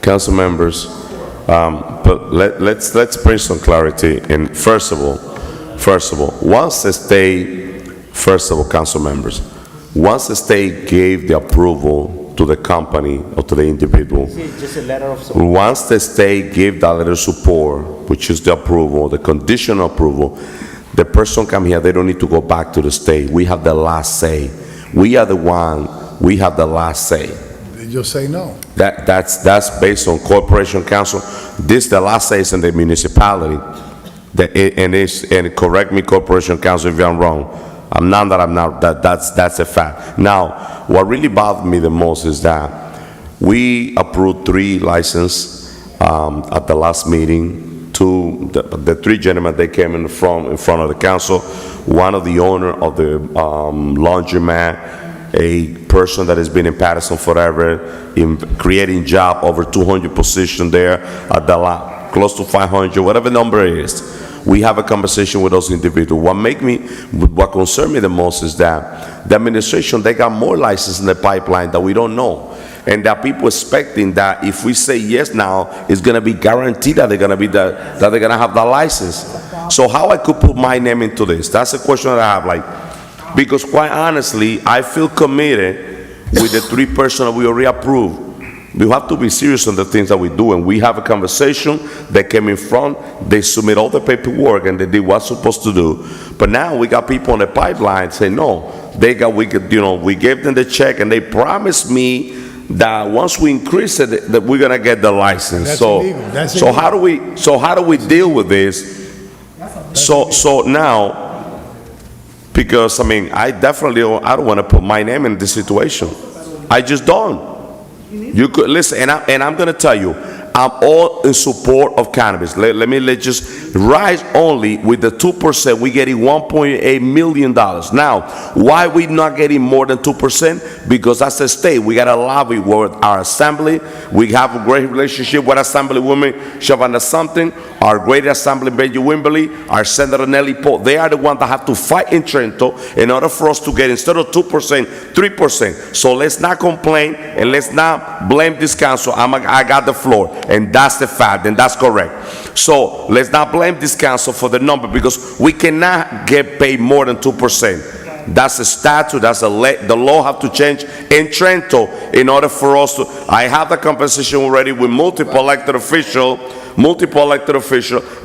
Council members, but let's bring some clarity. And first of all, once the state, council members, once the state gave the approval to the company or to the individual, Just a letter of support. once the state gave that letter of support, which is the approval, the conditional approval, the person come here, they don't need to go back to the state. We have the last say. We are the one, we have the last say. They just say no. That's based on corporation council. This, the last say is in the municipality. And correct me, corporation council, if I'm wrong. That's a fact. Now, what really bothered me the most is that we approved 3 licenses at the last meeting. The 3 gentlemen, they came in front of the council. One of the owner of the laundromat, a person that has been in Paterson forever, in creating job, over 200 positions there at the lot, close to 500, whatever the number is. We have a conversation with those individuals. What concerns me the most is that the administration, they got more licenses in the pipeline that we don't know. And there are people expecting that if we say yes now, it's going to be guaranteed that they're going to have the license. So how I could put my name into this? That's a question that I have. Because quite honestly, I feel committed with the 3 persons that we already approved. We have to be serious on the things that we do, and we have a conversation. They came in front, they submit all the paperwork, and they did what's supposed to do. But now we got people on the pipeline saying no. We gave them the check, and they promised me that once we increase it, that we're gonna get the license. That's so illegal. That's so illegal. how do we deal with this? So now, because I don't want to put my name in this situation. I just don't. You could listen, and I'm going to tell you, I'm all in support of cannabis. Let's just rise only with the 2%. We're getting $1.8 million. Now, why we not getting more than 2%? Because as a state, we got to lobby with our assembly. We have a great relationship with Assemblywoman Shavana Something, our great Assembly Benji Wimberly, our Senator Nelly Poe. They are the ones that have to fight in Trento in order for us to get, instead of 2%, 3%. So let's not complain and let's not blame this council. I got the floor. And that's the fact, and that's correct. So let's not blame this council for the number, because we cannot get paid more than 2%. That's a statute, the law have to change in Trento in order for us to. I have the compensation already with multiple elected official,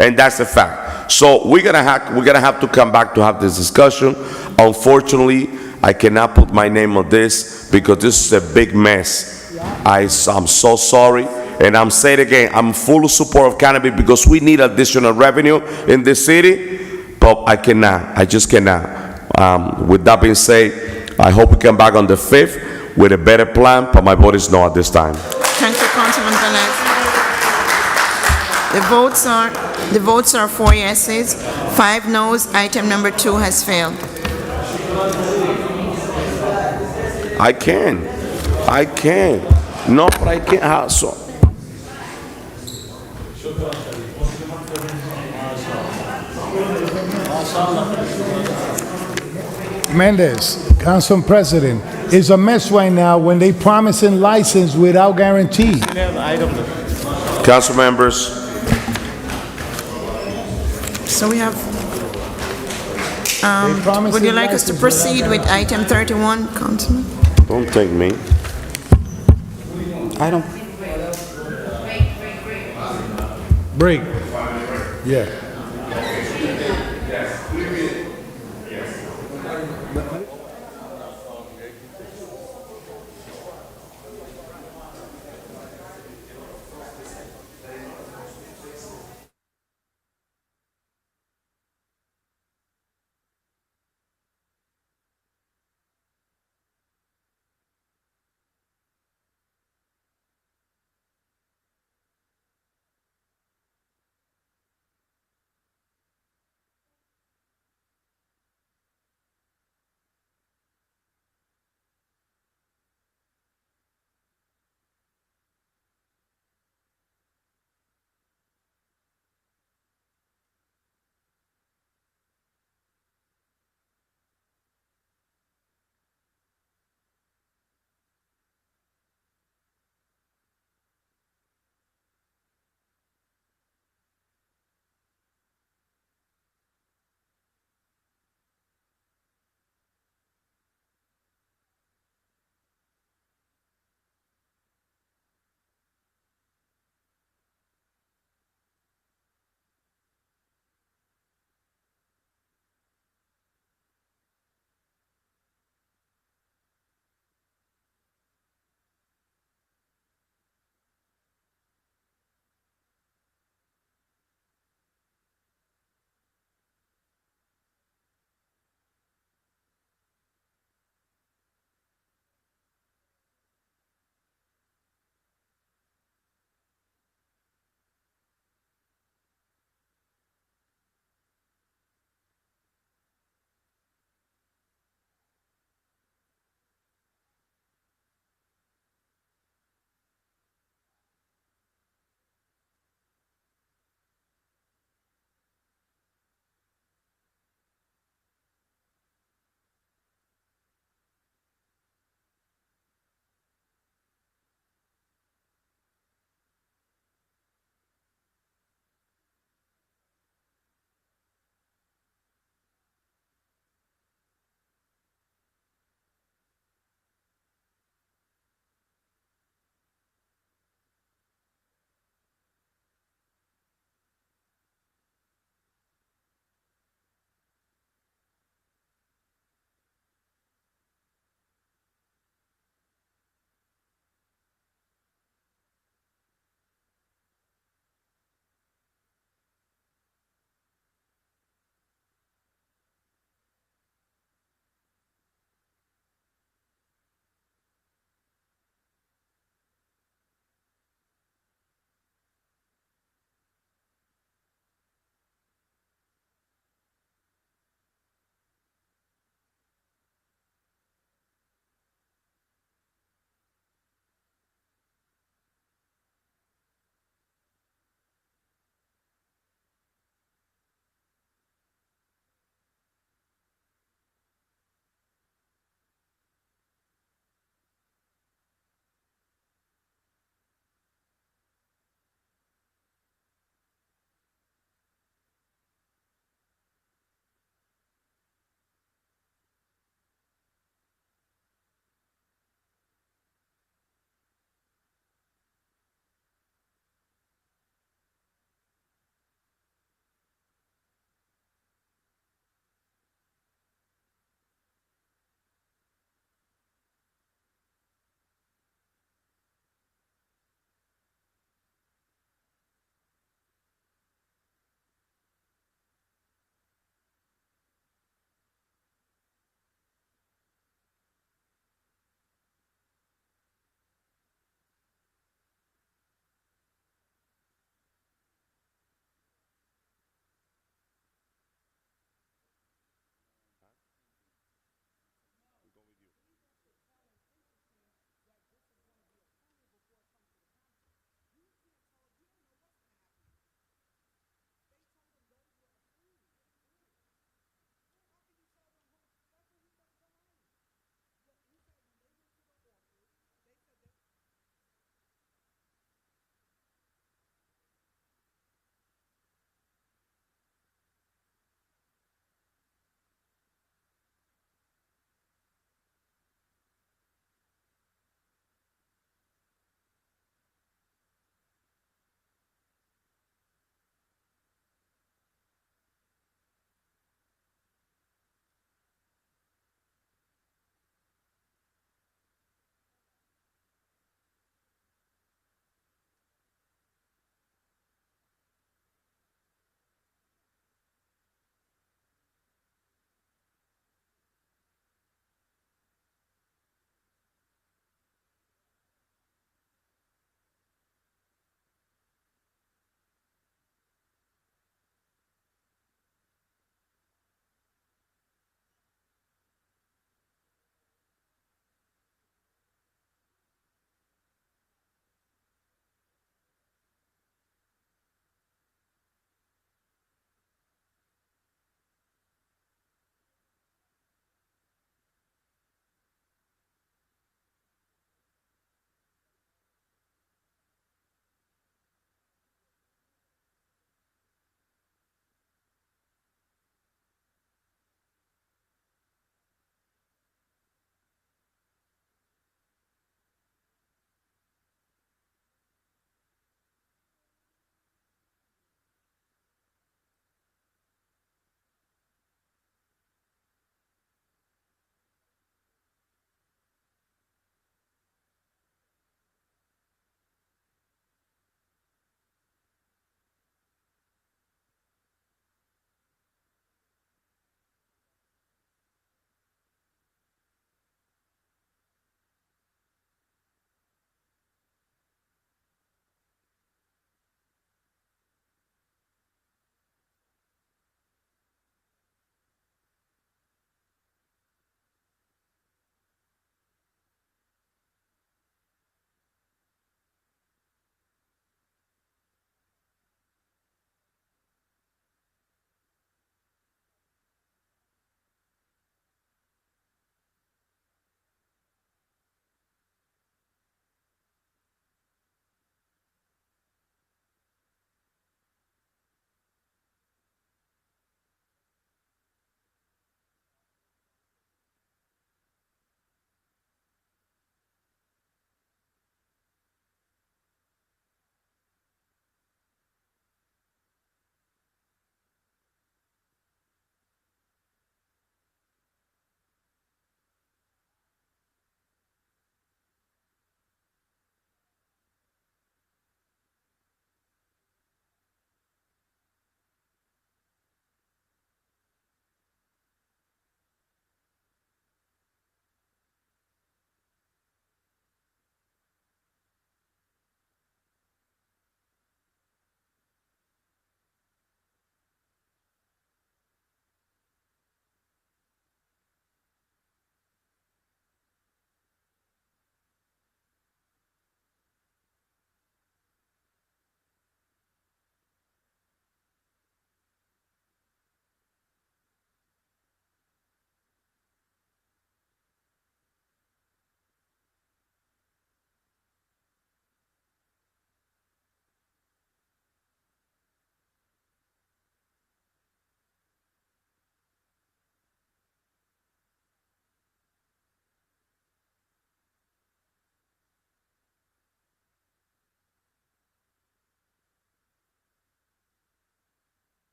and that's a fact. So we're gonna have to come back to have this discussion. Unfortunately, I cannot put my name on this because this is a big mess. I'm so sorry. And I'm saying again, I'm full support of cannabis because we need additional revenue in this city, but I just cannot. With that being said, I hope we come back on the 5th with a better plan, but my vote is no at this time. Thank you, Councilman Velez. The votes are 4 yeses, 5 noes. Item number 2 has failed. I can. No, but I can't. So, Mendez, Council President, it's a mess right now when they promising license without guarantee. council members, So we have, promising would you like us to license proceed without with item 31, Councilman? don't take me. I don't. Break. Yeah.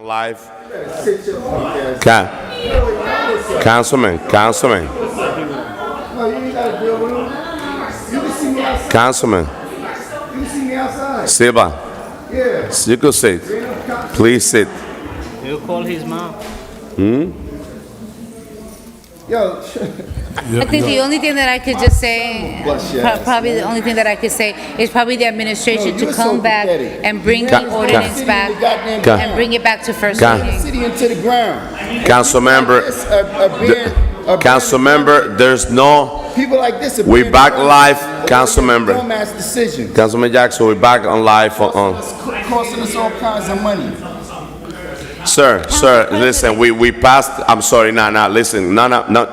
Live. Councilman. Silva. You could sit. Please sit. You call his mom. I think the only thing that I could just say, probably the only thing that I could say is probably the administration to come back and bring the ordinance back and bring it back to first reading. City into the ground. Councilmember, there's no. People like this. We back live, Councilmember. Dumbass decision. Councilman Jackson, we back on live on. Costing us all kinds of money. Sir, listen, we passed, I'm sorry, listen,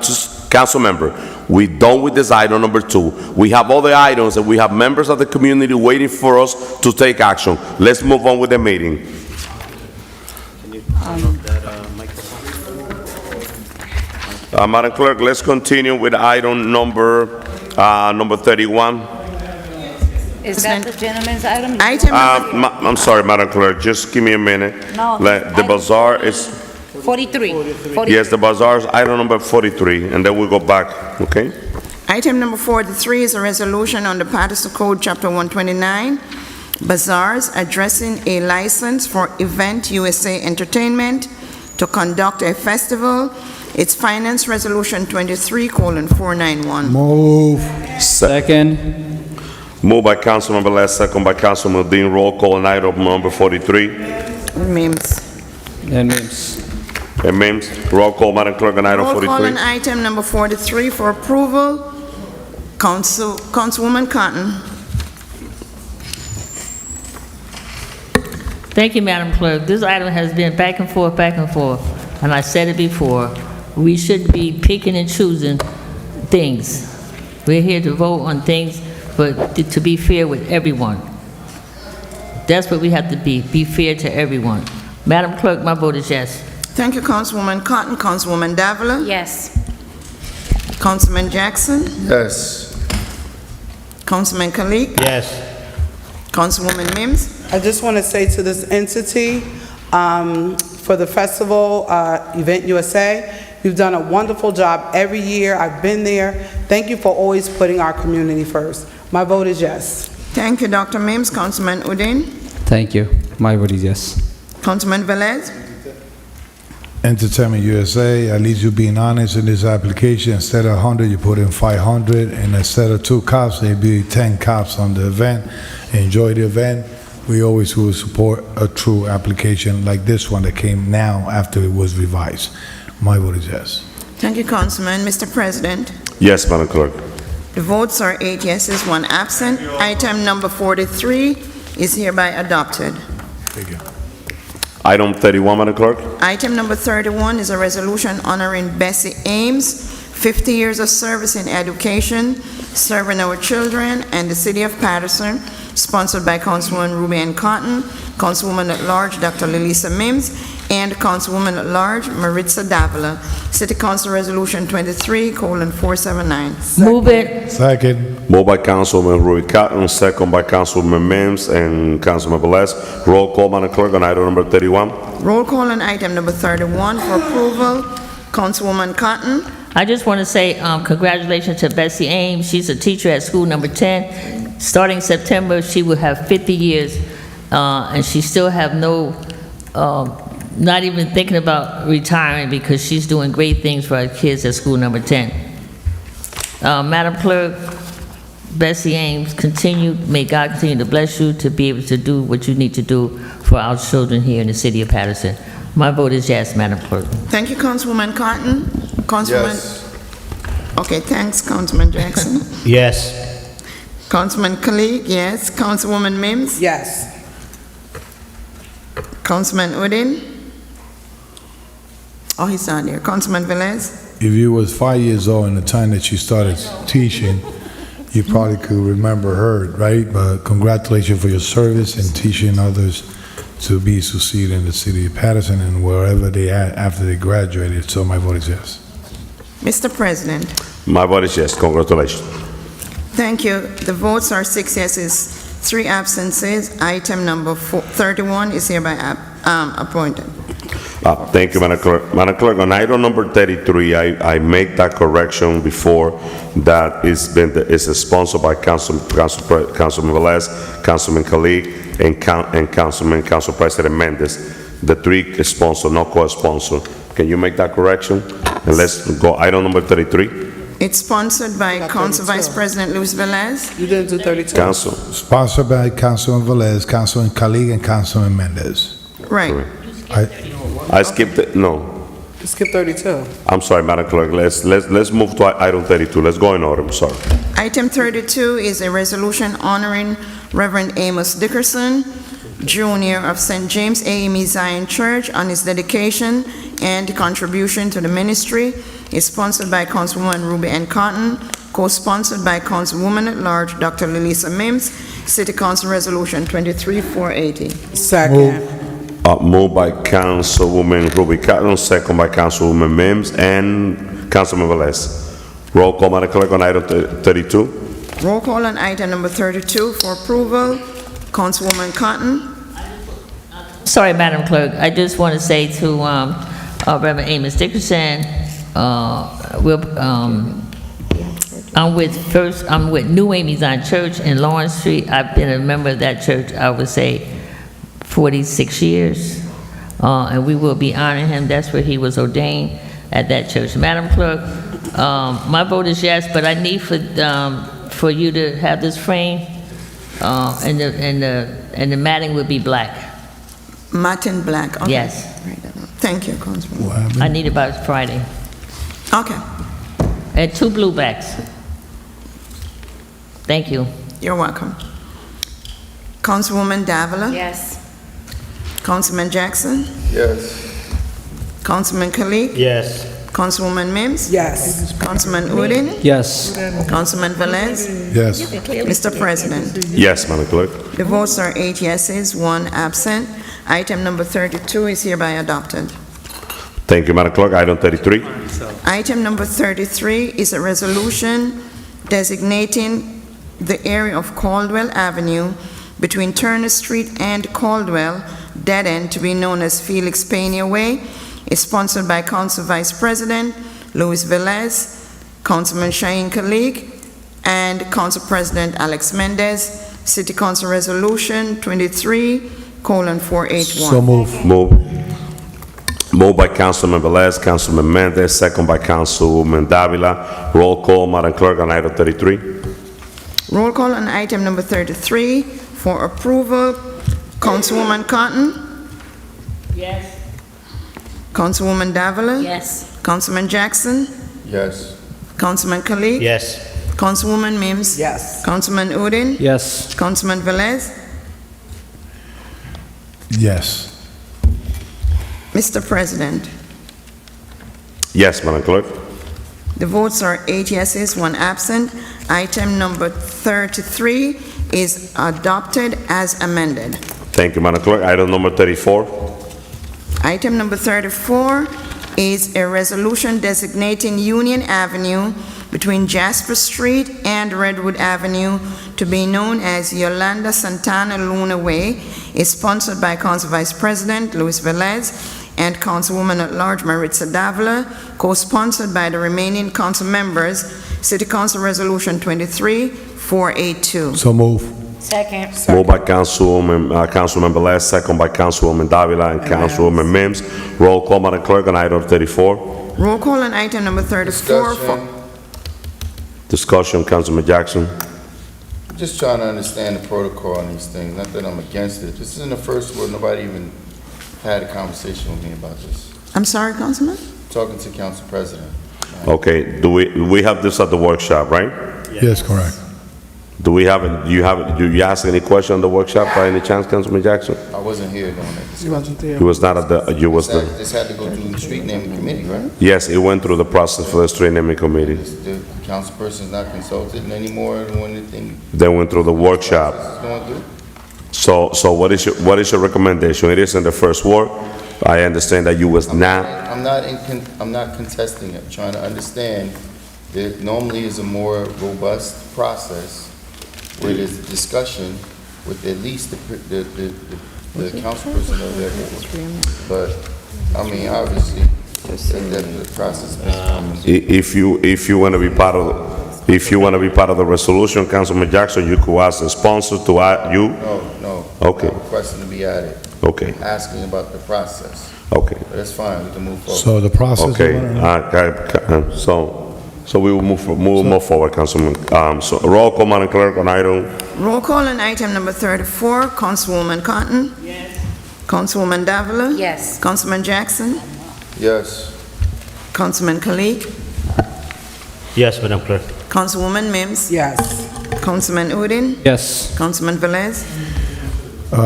just council member. We done with this item number 2. We have other items and we have members of the community waiting for us to take action. Let's move on with the meeting. Madam Clerk, let's continue with item number 31. Is that the gentleman's item? I'm sorry, Madam Clerk, just give me a minute. No. The bazaar is, 43. yes, the bazaar is item number 43, and then we'll go back, okay? Item number 43 is a resolution on the Paterson Code, Chapter 129, bazaars, addressing a license for Event USA Entertainment to conduct a festival. It's Finance Resolution 23:491. Move. Second. Moved by Councilman Velez, second by Councilman Dean. Roll call on item number 43. Mims. And Mims. And Mims. Roll call, Madam Clerk, on item Roll call 43. on item number 43 for approval. Councilwoman Cotton. Thank you, Madam Clerk. This item has been back and forth, and I said it before. We should be picking and choosing things. We're here to vote on things, but to be fair with everyone. That's what we have to be fair to everyone. Madam Clerk, my vote is yes. Thank you, Councilwoman Cotton. Councilwoman Davila? Yes. Councilman Jackson? Yes. Councilman Kalik? Yes. Councilwoman Mims? I just want to say to this entity, for the festival, Event USA, you've done a wonderful job every year. I've been there. Thank you for always putting our community first. My vote is yes. Thank you, Dr. Mims. Councilman Udine? Thank you. My vote is yes. Councilman Velez? Entertainment USA, at least you're being honest in this application. Instead of 100, you put in 500, and instead of 2 cops, there'd be 10 cops on the event. Enjoy the event. We always will support a true application like this one that came now after it was revised. My vote is yes. Thank you, Councilman. Mr. President? Yes, Madam Clerk. The votes are 8 yeses, 1 absent. Item number 43 is hereby adopted. Thank you. Item 31, Madam Clerk. Item number 31 is a resolution honoring Bessie Ames, 50 years of service in education, serving our children and the city of Paterson, sponsored by Councilwoman Ruby Ann Cotton, Councilwoman at Large Dr. Lilisa Mims, and Councilwoman at Large Maritza Davila. City Council Resolution 23:479. Move it. Second. Moved by Councilwoman Ruby Cotton, second by Councilwoman Mims and Councilman Velez. Roll call, Madam Clerk, on item number 31. Roll call on item number 31 for approval. Councilwoman Cotton. I just want to say congratulations to Bessie Ames. She's a teacher at school number 10. Starting September, she will have 50 years, and she still have not even thinking about retiring because she's doing great things for our kids at school number 10. Madam Clerk, Bessie Ames, may God continue to bless you to be able to do what you need to do for our children here in the city of Paterson. My vote is yes, Madam Clerk. Thank you, Councilwoman Cotton. Councilwoman. Yes. Okay, thanks, Councilman Jackson. Yes. Councilman Kalik, yes. Councilwoman Mims? Yes. Councilman Udine? Oh, he's not there. Councilman Velez? If you was 5 years old in the time that you started teaching, you probably could remember her, right? But congratulations for your service and teaching others to be succeed in the city of Paterson and wherever they at after they graduated. So my vote is yes. Mr. President? My vote is yes. Congratulations. Thank you. The votes are 6 yeses, 3 absences. Item number 31 is hereby appointed. Thank you, Madam Clerk. Madam Clerk, on item number 33, I make that correction before that is sponsored by Councilman Velez, Councilman Khalid, and Council President Mendez. The three sponsor, no co-sponsor. Can you make that correction? And let's go item number 33. It's sponsored by Council Vice President Luis Velez. You didn't do 32. Council. Sponsored by Councilman Velez, Councilman Khalid, and Councilman Mendez. Right. I skipped it, no. Skip 32. I'm sorry, Madam Clerk. Let's move to item 32. Let's go in order, I'm sorry. Item 32 is a resolution honoring Reverend Amos Dickerson, Jr. of St. James AME Zion Church on his dedication and contribution to the ministry. It's sponsored by Councilwoman Ruby Ann Cotton, co-sponsored by Councilwoman at Large Dr. Lilisa Mims, City Council Resolution 23-480. Second. Moved by Councilwoman Ruby Cotton, second by Councilwoman Mims and Councilman Velez. Roll call, Madam Clerk, on item 32. Roll call on item number 32 for approval. Councilwoman Cotton. Sorry, Madam Clerk, I just want to say to Reverend Amos Dickerson, I'm with New AME Zion Church in Lawrence Street. I've been a member of that church, I would say, 46 years, and we will be honoring him. That's where he was ordained, at that church. Madam Clerk, my vote is yes, but I need for you to have this frame, and the matting would be black. Matin black. Okay. Yes. Thank you, Councilwoman. I need it by Friday. Okay. And 2 blue bags. Thank you. You're welcome. Councilwoman Davila. Yes. Councilman Jackson. Yes. Councilman Khalid. Yes. Councilwoman Mims. Yes. Councilman Udine. Yes. Councilman Velez. Yes. Mr. President. Yes, Madam Clerk. The votes are 8 yeses, 1 absent. Item number 32 is hereby adopted. Thank you, Madam Clerk. Item 33. Item number 33 is a resolution designating the area of Caldwell Avenue between Turner Street and Caldwell dead end to be known as Felix Pena Way. It's sponsored by Council Vice President Luis Velez, Councilman Shahin Khalid, and Council President Alex Mendez. City Council Resolution 23:481. So move. Moved by Councilman Velez, Councilman Mendez, second by Councilwoman Davila. Roll call, Madam Clerk, on item 33. Roll call on item number 33 for approval. Councilwoman Cotton. Yes. Councilwoman Davila. Yes. Councilman Jackson. Yes. Councilman Khalid. Yes. Councilwoman Mims. Yes. Councilman Udine. Yes. Councilman Velez. Yes. Mr. President, Yes, Madam Clerk. the votes are 8 yeses, 1 absent. Item number 33 is adopted as amended. Thank you, Madam Clerk. Item number 34. Item number 34 is a resolution designating Union Avenue between Jasper Street and Redwood Avenue to be known as Yolanda Santana Luna Way. It's sponsored by Council Vice President Luis Velez and Councilwoman at Large Maritza Davila, co-sponsored by the remaining council members. City Council Resolution 23-482. So move. Second. Moved by Councilman Velez, second by Councilwoman Davila and Councilwoman Mims. Roll call, Madam Clerk, on item 34. Roll call on item number 34. Discussion, Councilman Jackson. Just trying to understand the protocol on these things, not that I'm against it. This isn't the first where nobody even had a conversation with me about this. I'm sorry, Councilman? Talking to Council President. Okay, do we have this at the workshop, right? Yes, correct. Do you ask any question on the workshop by any chance, Councilman Jackson? I wasn't here during that You wasn't there. You was not at the, you was the, This had to go through the street naming committee, right? yes, it went through the process for the street naming committee. The council person's not consulted anymore when the thing Then went through the workshop. is going through? So what is your recommendation? It is in the first ward. I understand that you was not, I'm not contesting it, I'm trying to understand that normally is a more robust process where there's discussion with at least the the councilperson of that, but, I mean, obviously, the process has been. If you want to be part of, if you want to be part of the resolution, Councilman Jackson, you could ask the sponsor to add you. No. Okay. I'm requesting to be added. Okay. Asking about the process. Okay. But that's fine, we can move forward. So the process. Okay, so we will move forward, Councilman. So roll call, Madam Clerk, on item. Roll call on item number 34, Councilwoman Cotton. Yes. Councilwoman Davila. Yes. Councilman Jackson. Yes. Councilman Kalik. Yes, Madam Clerk. Councilwoman Mims. Yes. Councilman Udine. Yes. Councilman Velez.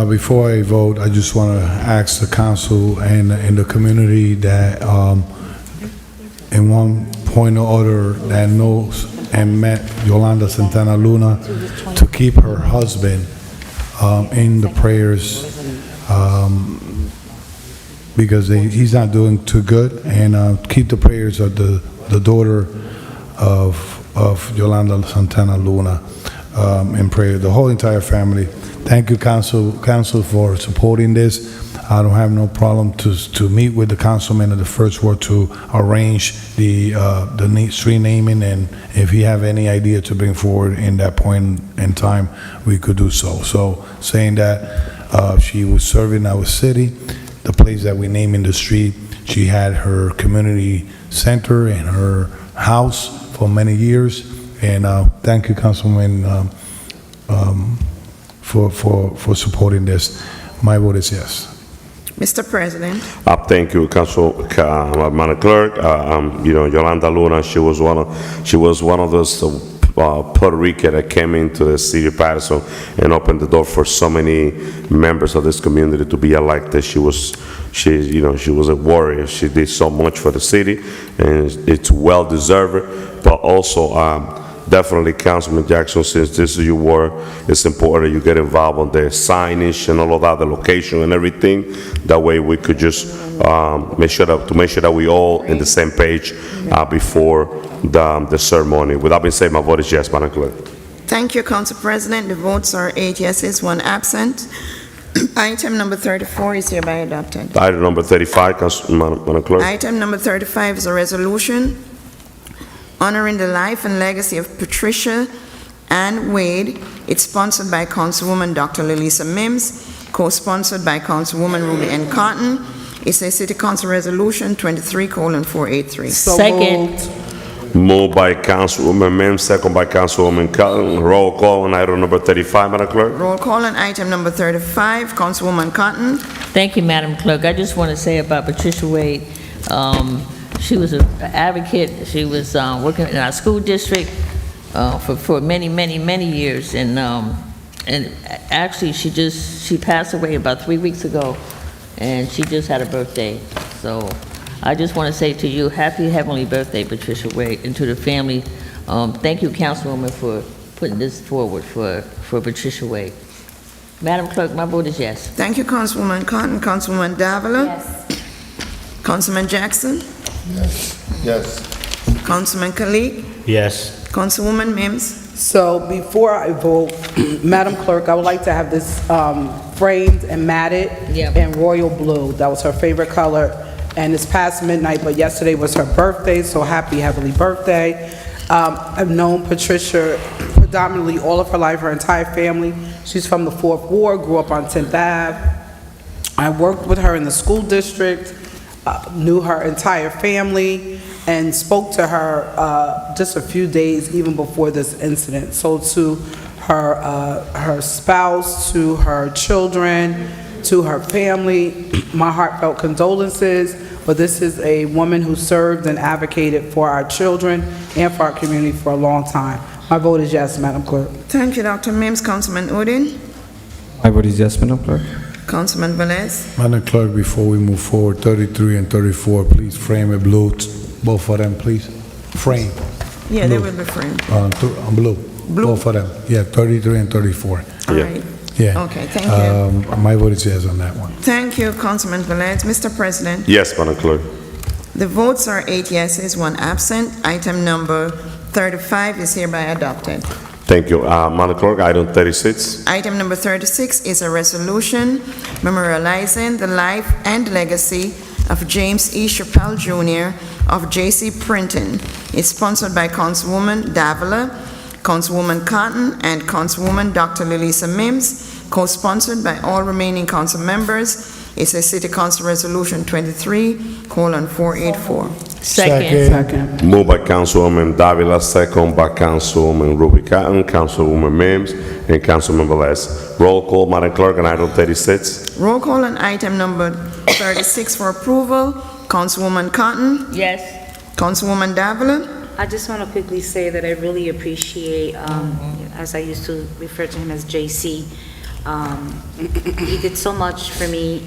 Before I vote, I just want to ask the council and the community that, in one point or other, that knows and met Yolanda Santana Luna, to keep her husband in the prayers, because he's not doing too good, and keep the prayers of the daughter of Yolanda Santana Luna in prayer, the whole entire family. Thank you, council for supporting this. I don't have no problem to meet with the councilman of the First Ward to arrange the street naming, and if he have any idea to bring forward in that point in time, we could do so. So saying that she was serving our city, the place that we name in the street, she had her community center and her house for many years, and thank you, Councilman, for supporting this. My vote is yes. Mr. President. Thank you, Madam Clerk. Yolanda Luna, she was one of those Puerto Rican that came into the city of Paterson and opened the door for so many members of this community to be elected. She was a warrior. She did so much for the city, and it's well deserved. But also, definitely, Councilman Jackson, since this is your ward, it's important that you get involved on the signage and all of that, the location and everything. That way, we could just make sure that we all in the same page before the ceremony. With that being said, my vote is yes, Madam Clerk. Thank you, Council President. The votes are 8 yeses, 1 absent. Item number 34 is hereby adopted. Item number 35, Madam Clerk. Item number 35 is a resolution honoring the life and legacy of Patricia Ann Wade. It's sponsored by Councilwoman Dr. Lilisa Mims, co-sponsored by Councilwoman Ruby N. Cotton. It's a City Council Resolution 23:483. Second. Moved by Councilwoman Mims, second by Councilwoman Cotton. Roll call on item number 35, Madam Clerk. Roll call on item number 35, Councilwoman Cotton. Thank you, Madam Clerk. I just want to say about Patricia Wade, she was an advocate. She was working in our school district for many, many, many years, and actually she passed away about 3 weeks ago, and she just had a birthday. So I just want to say to you, happy heavenly birthday, Patricia Wade, and to the family. Thank you, Councilwoman, for putting this forward for Patricia Wade. Madam Clerk, my vote is yes. Thank you, Councilwoman Cotton. Councilwoman Davila. Yes. Councilman Jackson. Yes. Councilman Kalik. Yes. Councilwoman Mims. So before I vote, Madam Clerk, I would like to have this framed and matted in royal blue. That was her favorite color. And it's past midnight, but yesterday was her birthday, so happy heavenly birthday. I've known Patricia predominantly all of her life, her entire family. She's from the 4th Ward, grew up on 10th Ave. I worked with her in the school district, knew her entire family, and spoke to her just a few days even before this incident. So to her spouse, to her children, to her family, my heartfelt condolences, but this is a woman who served and advocated for our children and for our community for a long time. My vote is yes, Madam Clerk. Thank you, Dr. Mims. Councilman Udine. My vote is yes, Madam Clerk. Councilman Velez. Madam Clerk, before we move forward, 33 and 34, please frame it blue, both of them, please. Frame. Yeah, they Blue. will be framed. Blue. Blue. Both of them. Yeah, 33 and 34. All right. Yeah. Okay, thank you. My vote is yes on that one. Thank you, Councilman Velez. Mr. President. Yes, Madam Clerk. The votes are 8 yeses, 1 absent. Item number 35 is hereby adopted. Thank you. Madam Clerk, item 36. Item number 36 is a resolution memorializing the life and legacy of James E. Chappelle Jr. of J.C. Printing. It's sponsored by Councilwoman Davila, Councilwoman Cotton, and Councilwoman Dr. Lilisa Mims, co-sponsored by all remaining council members. It's a City Council Resolution 23:484. Second. Moved by Councilwoman Davila, second by Councilwoman Ruby Cotton, Councilwoman Mims, and Councilman Velez. Roll call, Madam Clerk, on item 36. Roll call on item number 36 for approval. Councilwoman Cotton, Yes. Councilwoman Davila, I just want to quickly say that I really appreciate, as I used to refer to him as JC, he did so much for me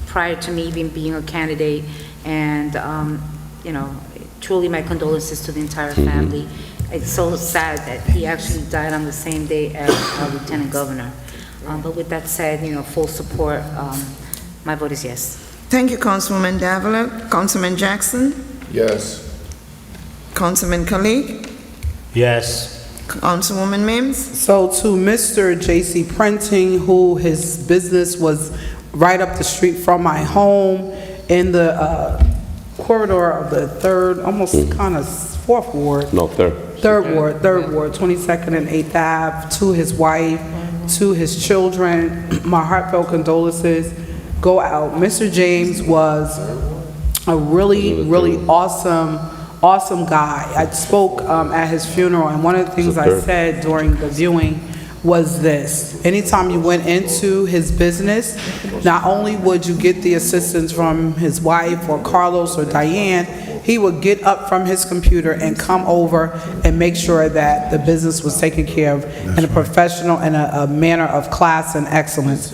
prior to me even being a candidate, and, you know, truly my condolences to the entire family. It's so sad that he actually died on the same day as our Lieutenant Governor. But with that said, you know, full support, my vote is yes. thank you, Councilwoman Davila. Councilman Jackson, Yes. Councilman Kalik, Yes. Councilwoman Mims. So to Mr. J.C. Printing, who his business was right up the street from my home in the corridor of the third, almost kind of fourth ward. No, third. Third ward, 22nd and 8th Ave, to his wife, to his children, my heartfelt condolences go out. Mr. James was a really, really awesome guy. I spoke at his funeral, and one of the things I said during the viewing was this: anytime you went into his business, not only would you get the assistance from his wife or Carlos or Diane, he would get up from his computer and come over and make sure that the business was taken care of in a professional and a manner of class and excellence.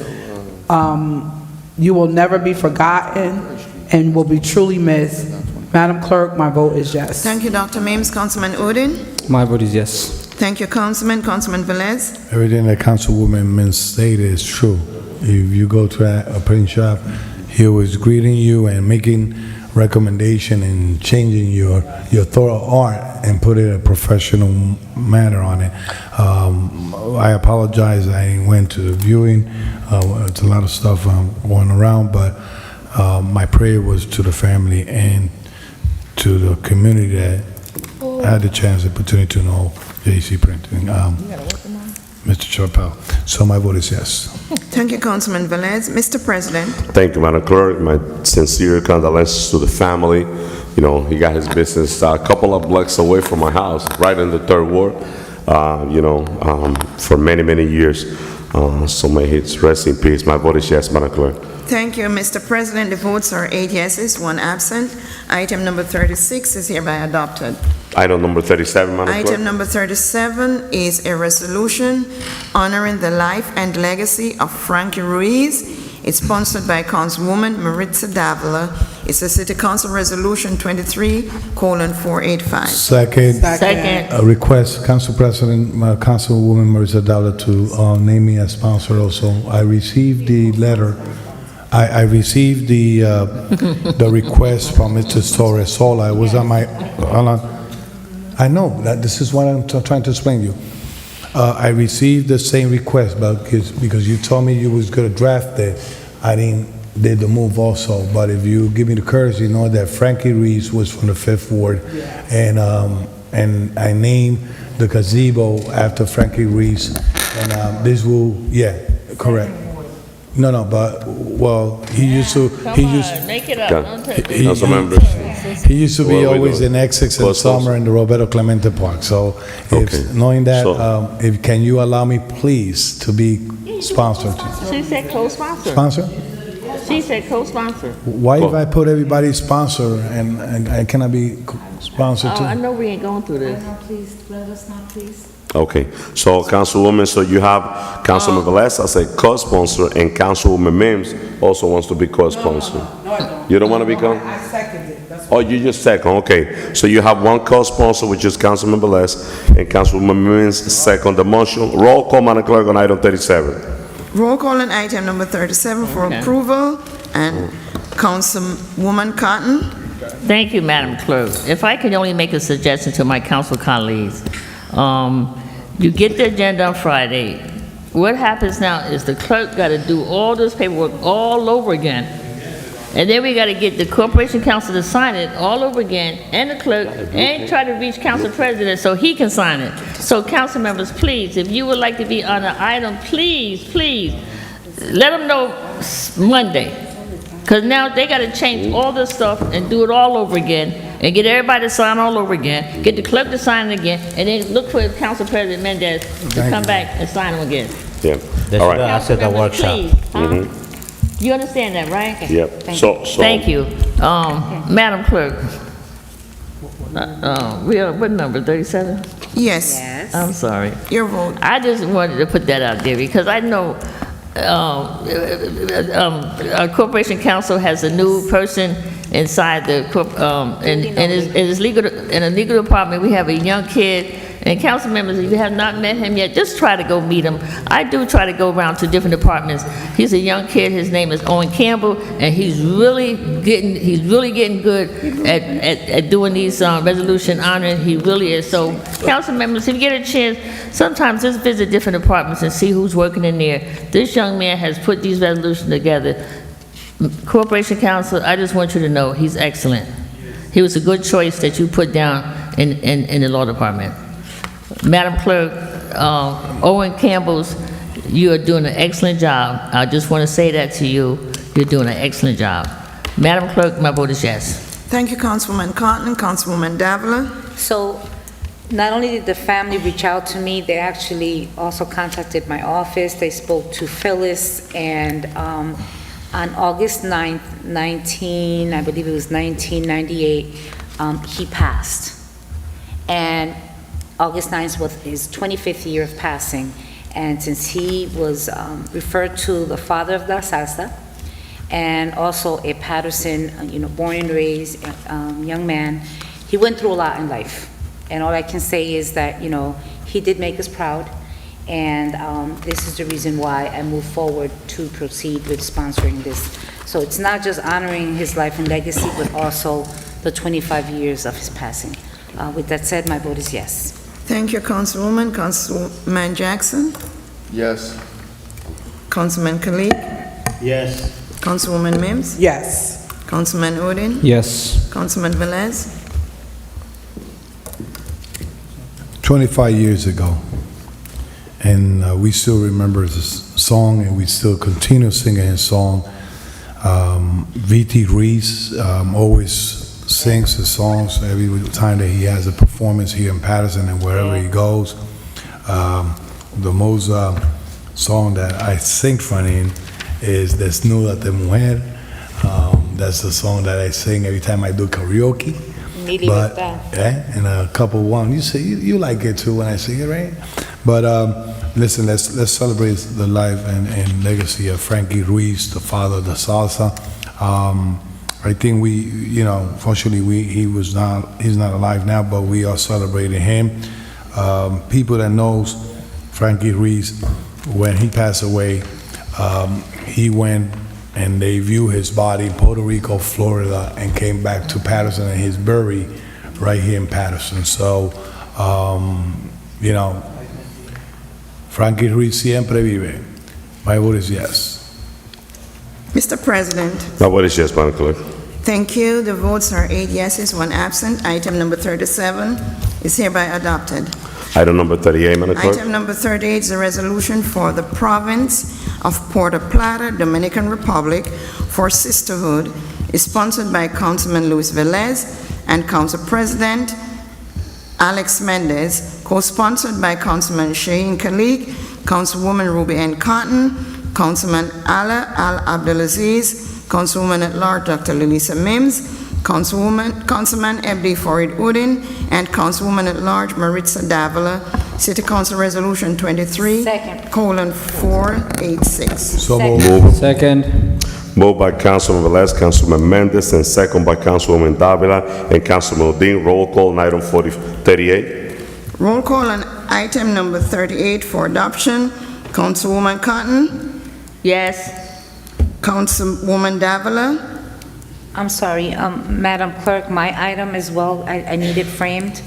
You will never be forgotten and will be truly missed. Madam Clerk, my vote is yes. Thank you, Dr. Mims. Councilman Udine. My vote is yes. Thank you, Councilman. Councilman Velez. Everything that Councilwoman Mims stated is true. If you go to a print shop, he was greeting you and making recommendation and changing your thorough art and put it in a professional manner on it. I apologize, I went to the viewing. It's a lot of stuff going around, but my prayer was to the family and to the community that had the chance, the opportunity to know J.C. Printing, Mr. Chappelle. So my vote is yes. Thank you, Councilman Velez. Mr. President. Thank you, Madam Clerk. My sincere condolences to the family. You know, he got his business a couple of blocks away from my house, right in the third ward, for many, many years. So may he rest in peace. My vote is yes, Madam Clerk. Thank you, Mr. President. The votes are 8 yeses, 1 absent. Item number 36 is hereby adopted. Item number 37, Madam Clerk. Item number 37 is a resolution honoring the life and legacy of Frankie Ruiz. It's sponsored by Councilwoman Maritza Davila. It's a City Council Resolution 23:485. Second. A request, Council President, Councilwoman Maritza Davila to name me as sponsor also. I received the letter. I received the request from Mr. Torresola. It was on my, I know, that this is what I'm trying to explain to you. I received the same request, but because you told me you was gonna draft it, I did the move also. But if you give me the courtesy, you know that Frankie Reeves was from the 5th Ward, and I named the gazebo after Frankie Reeves, and this will, correct. No, but, well, he used to Make it up. Don't take it. he used to be always in Essex and Summer in the Roberto Clemente Park. So, knowing that, can you allow me, please, to be sponsored? She said co-sponsor. Sponsor? She said co-sponsor. Why if I put everybody sponsor and can I be sponsored too? I know we ain't going through this. Please, let us not, please. Okay, so Councilwoman, so you have Councilman Velez as a co-sponsor, and Councilwoman Mims also wants to be co-sponsor. No, I don't. You don't want to become? I second it. That's Oh, you just second, okay. So you have one co-sponsor, which is Councilman Velez, and Councilwoman Mims second the motion. Roll call, Madam Clerk, on item 37. Roll call on item number 37 for approval, and Councilwoman Cotton. Thank you, Madam Clerk. If I could only make a suggestion to my council colleagues, You get the agenda on Friday. What happens now is the clerk got to do all this paperwork all over again. And then we got to get the corporation council to sign it all over again, and the clerk, and try to reach council president so he can sign it. So council members, please, if you would like to be on an item, please, let them know Monday. Because now they got to change all this stuff and do it all over again, and get everybody to sign all over again, get the clerk to sign it again, and then look for council president Mendez to come back and sign them again. Yeah, They all should right. ask at the workshop. Please, huh? You understand that, right? Yep. So Thank you. Madam Clerk, we are, what number, 37? Yes. I'm sorry. Your vote. I just wanted to put that out there because I know our Corporation Council has a new person inside the, in a legal department, we have a young kid. And council members, if you have not met him yet, just try to go meet him. I do try to go around to different departments. He's a young kid, his name is Owen Campbell, and he's really getting good at doing these resolution honoring. He really is. So council members, if you get a chance, sometimes just visit different departments and see who's working in there. This young man has put these resolutions together. Corporation Council, I just want you to know, he's excellent. He was a good choice that you put down in the law department. Madam Clerk, Owen Campbell's, you are doing an excellent job. I just want to say that to you. You're doing an excellent job. Madam Clerk, my vote is yes. Thank you, Councilwoman Cotton. Councilwoman Davila. So, not only did the family reach out to me, they actually also contacted my office. They spoke to Phyllis, and on August 9th, I believe it was 1998, he passed. And August 9th was his 25th year of passing, and since he was referred to the father of La Salsa, and also a Paterson, born and raised young man, he went through a lot in life. And all I can say is that, he did make us proud, and this is the reason why I moved forward to proceed with sponsoring this. So it's not just honoring his life and legacy, but also the 25 years of his passing. With that said, my vote is yes. Thank you, Councilwoman. Councilman Jackson. Yes. Councilman Kalik. Yes. Councilwoman Mims. Yes. Councilman Udine. Yes. Councilman Velez. 25 years ago, and we still remember his song, and we still continue singing his song. V.T. Reese always sings his songs every time that he has a performance here in Paterson and wherever he goes. The most song that I sing for him is Desnuda de Mujer. That's the song that I sing every time I do karaoke. But, and a couple one. You say you like it too when I sing it, right? But listen, let's celebrate the life and legacy of Frankie Ruiz, the father of the salsa. I think fortunately he's not alive now, but we are celebrating him. People that knows Frankie Ruiz, when he passed away, he went and they viewed his body in Puerto Rico, Florida, and came back to Paterson, and he's buried right here in Paterson. So, Frankie Ruiz siempre vive. My vote is yes. Mr. President. My vote is yes, Madam Clerk. Thank you. The votes are 8 yeses, 1 absent. Item number 37 is hereby adopted. Item number 38, Madam Clerk. Item number 38 is a resolution for the province of Puerto Plata, Dominican Republic, for sisterhood, is sponsored by Councilman Luis Velez and Council President Alex Mendez, co-sponsored by Councilman Shaheen Kalik, Councilwoman Ruby Ann Cotton, Councilman Ala Al-Abdulaziz, Councilwoman at Large Dr. Lilisa Mims, Councilman Ebdi Farid Udine, and Councilwoman at Large Maritza Davila. City Council Resolution 23:486. So moved. Second. Moved by Councilman Velez, Councilman Mendez, and second by Councilwoman Davila and Councilman Udine. Roll call on item 38. Roll call on item number 38 for adoption. Councilwoman Cotton. Yes. Councilwoman Davila. I'm sorry, Madam Clerk, my item as well, I need it framed.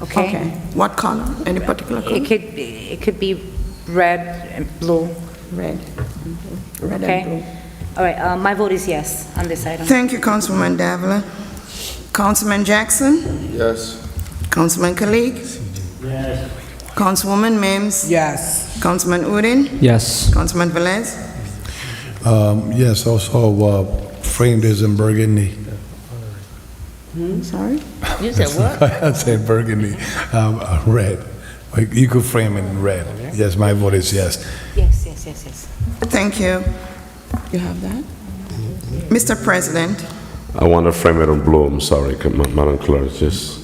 Okay? What color? Any particular color? It could be red and blue. Red. Red and Okay? blue. All right, my vote is yes on this item. Thank you, Councilwoman Davila. Councilman Jackson? Yes. Councilman Kalik? Yes. Councilwoman Mims? Yes. Councilman Udine? Yes. Councilman Velez? Yes, also framed as in burgundy. Sorry? You said what? I said burgundy, red. Like, you could frame it in red. Yes, my vote is yes. Yes, yes, yes, yes. Thank you. You have that? Mr. President, I want to frame it in blue, I'm sorry, Madam Clerk, just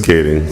kidding.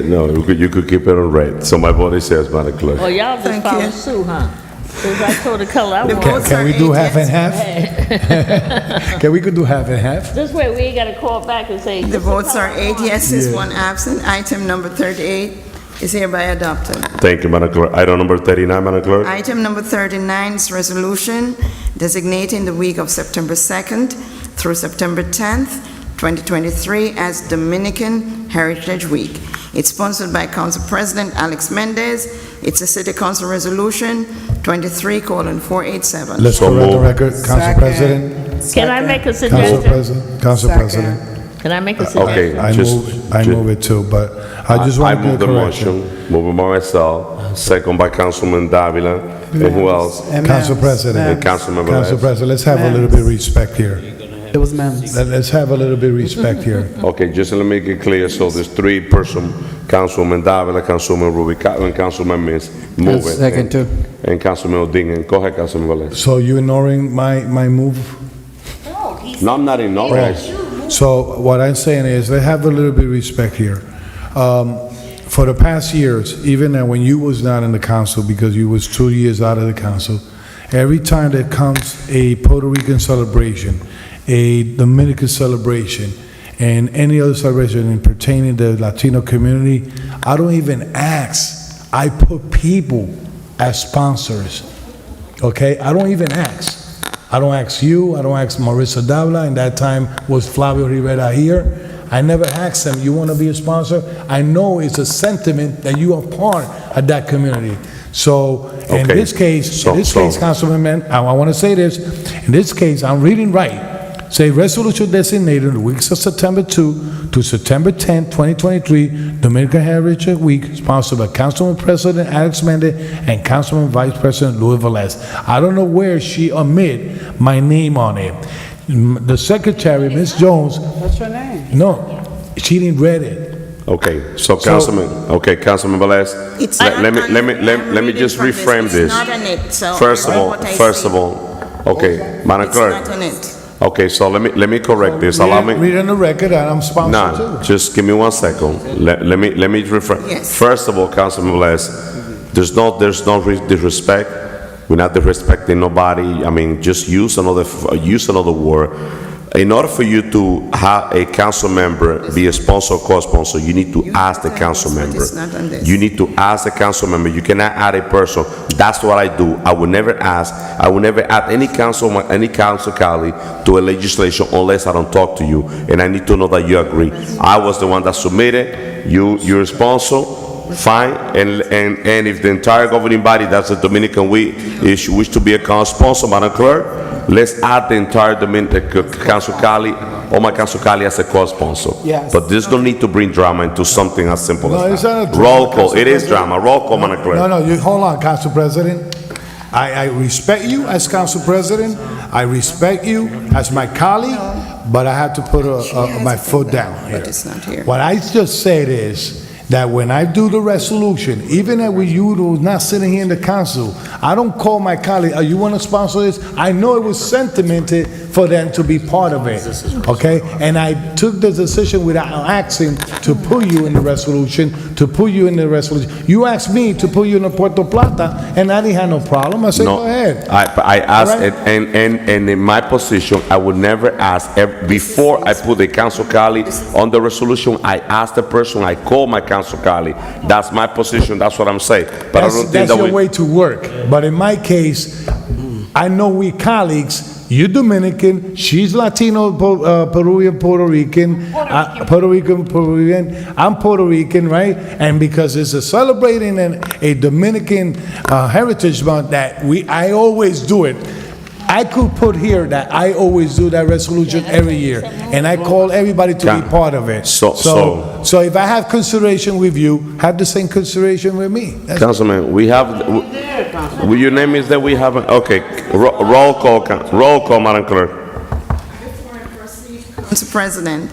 No, you could keep it in red, so my vote is yes, Madam Clerk. Oh, y'all just Thank follow you. suit, huh? Because I told the color I want. Can we do half and half? Can we could do half and half? This way, we ain't got to call back and say. the "This is votes color are I 8 want." yeses, Yeah. 1 absent. Item number 38 is hereby adopted. Thank you, Madam Clerk. Item number 39, Madam Clerk. Item number 39 is resolution designating the week of September 2nd through September 10th, 2023 as Dominican Heritage Week. It's sponsored by Council President Alex Mendez. It's a City Council Resolution 23:487. Let's So correct the moved. record, Council Second. President. Can I make a Council suggestion? President, Council Second. President. Can I make a Okay, suggestion? I move it too, but I just I want to move get the a correction. motion, moved by myself, second by Councilman Davila, and who else? Council President. And Councilman Council Velez. President, let's have a little bit of respect here. It was Mims. Let's have a little bit of respect here. Okay, just let me make it clear, so there's three-person, Councilman Davila, Councilman Rubica, and Councilman Mims. Move it. Second, too. And Councilman Odingen. Go ahead, Councilman Velez. So you ignoring my move? No, I'm not ignoring. So what I'm saying is, let's have a little bit of respect here. For the past years, even when you was not in the council, because you was 2 years out of the council, every time there comes a Puerto Rican celebration, a Dominican celebration, and any other celebration pertaining to the Latino community, I don't even ask. I put people as sponsors, okay? I don't even ask. I don't ask you, I don't ask Marissa Davila, and that time was Flavio Rivera here. I never asked them, you want to be a sponsor? I know it's a sentiment that you are part of that community. So, in Okay. this case, So- Councilman, I want to say this, in this case, I'm reading right. Say resolution designated the weeks of September 2 to September 10, 2023, Dominican Heritage Week, sponsored by Councilman President Alex Mendez and Councilman Vice President Luis Velez. I don't know where she omit my name on it. The secretary, Ms. Jones, What's your name? no, she didn't read it. Okay, so Councilman Velez, It's let not me on let me it. let, I'm let me reading just from reframe It's this. not on it, so First of I know all, what I first see. of all, okay, Madam It's Clerk. not on it. Okay, so let me correct this. Allow me. Read on the record, and I'm sponsored Nah, too. just give me 1 second. Let me reframe. Yes. First of all, Councilman Velez, there's no disrespect. We're not disrespecting nobody. I mean, just use another word. In order for you to have a council member be a sponsor or co-sponsor, you need to ask the council member. It's not on this. You need to ask the council member. You cannot add a person. That's what I do. I will never add any council colleague to a legislation unless I don't talk to you, and I need to know that you agree. I was the one that submitted. You're a sponsor. Fine, and if the entire governing body, that's the Dominican wish to be a co-sponsor, Madam Clerk, let's add the entire council colleague, or my council colleague as a co-sponsor. Yes. But this don't need to bring drama into something as simple No, as it's that. not a drama, Roll call, Council it is President. drama, roll call, Madam Clerk. No, you, hold on, Council President. I respect you as Council President. I respect you as my colleague, but I have to put my foot down here. But it's not here. What I just said is that when I do the resolution, even if you who's not sitting here in the council, I don't call my colleague, you want to sponsor this? I know it was sentimented for them to be part of it, okay? And I took the decision without asking to put you in the resolution, You asked me to put you in the Puerto Plata, and I didn't have no problem. I said, No, go ahead. I asked, All right. and in my position, I would never ask, before I put the council colleague on the resolution, I ask the person, I call my council colleague. That's my position, that's what I'm saying. But I don't think That's that your we... way to work. But in my case, I know we colleagues, you're Dominican, she's Latino, Peruvian, Puerto Rican, I'm Puerto Rican, right? And because it's a celebrating a Dominican Heritage Month that I always do it. I could put here that I always do that resolution every year, and I call everybody to be part of it. So if I have consideration with you, have the same consideration with me. Councilman, we have, your name is that we have, okay, roll call, Madam Clerk. Council President,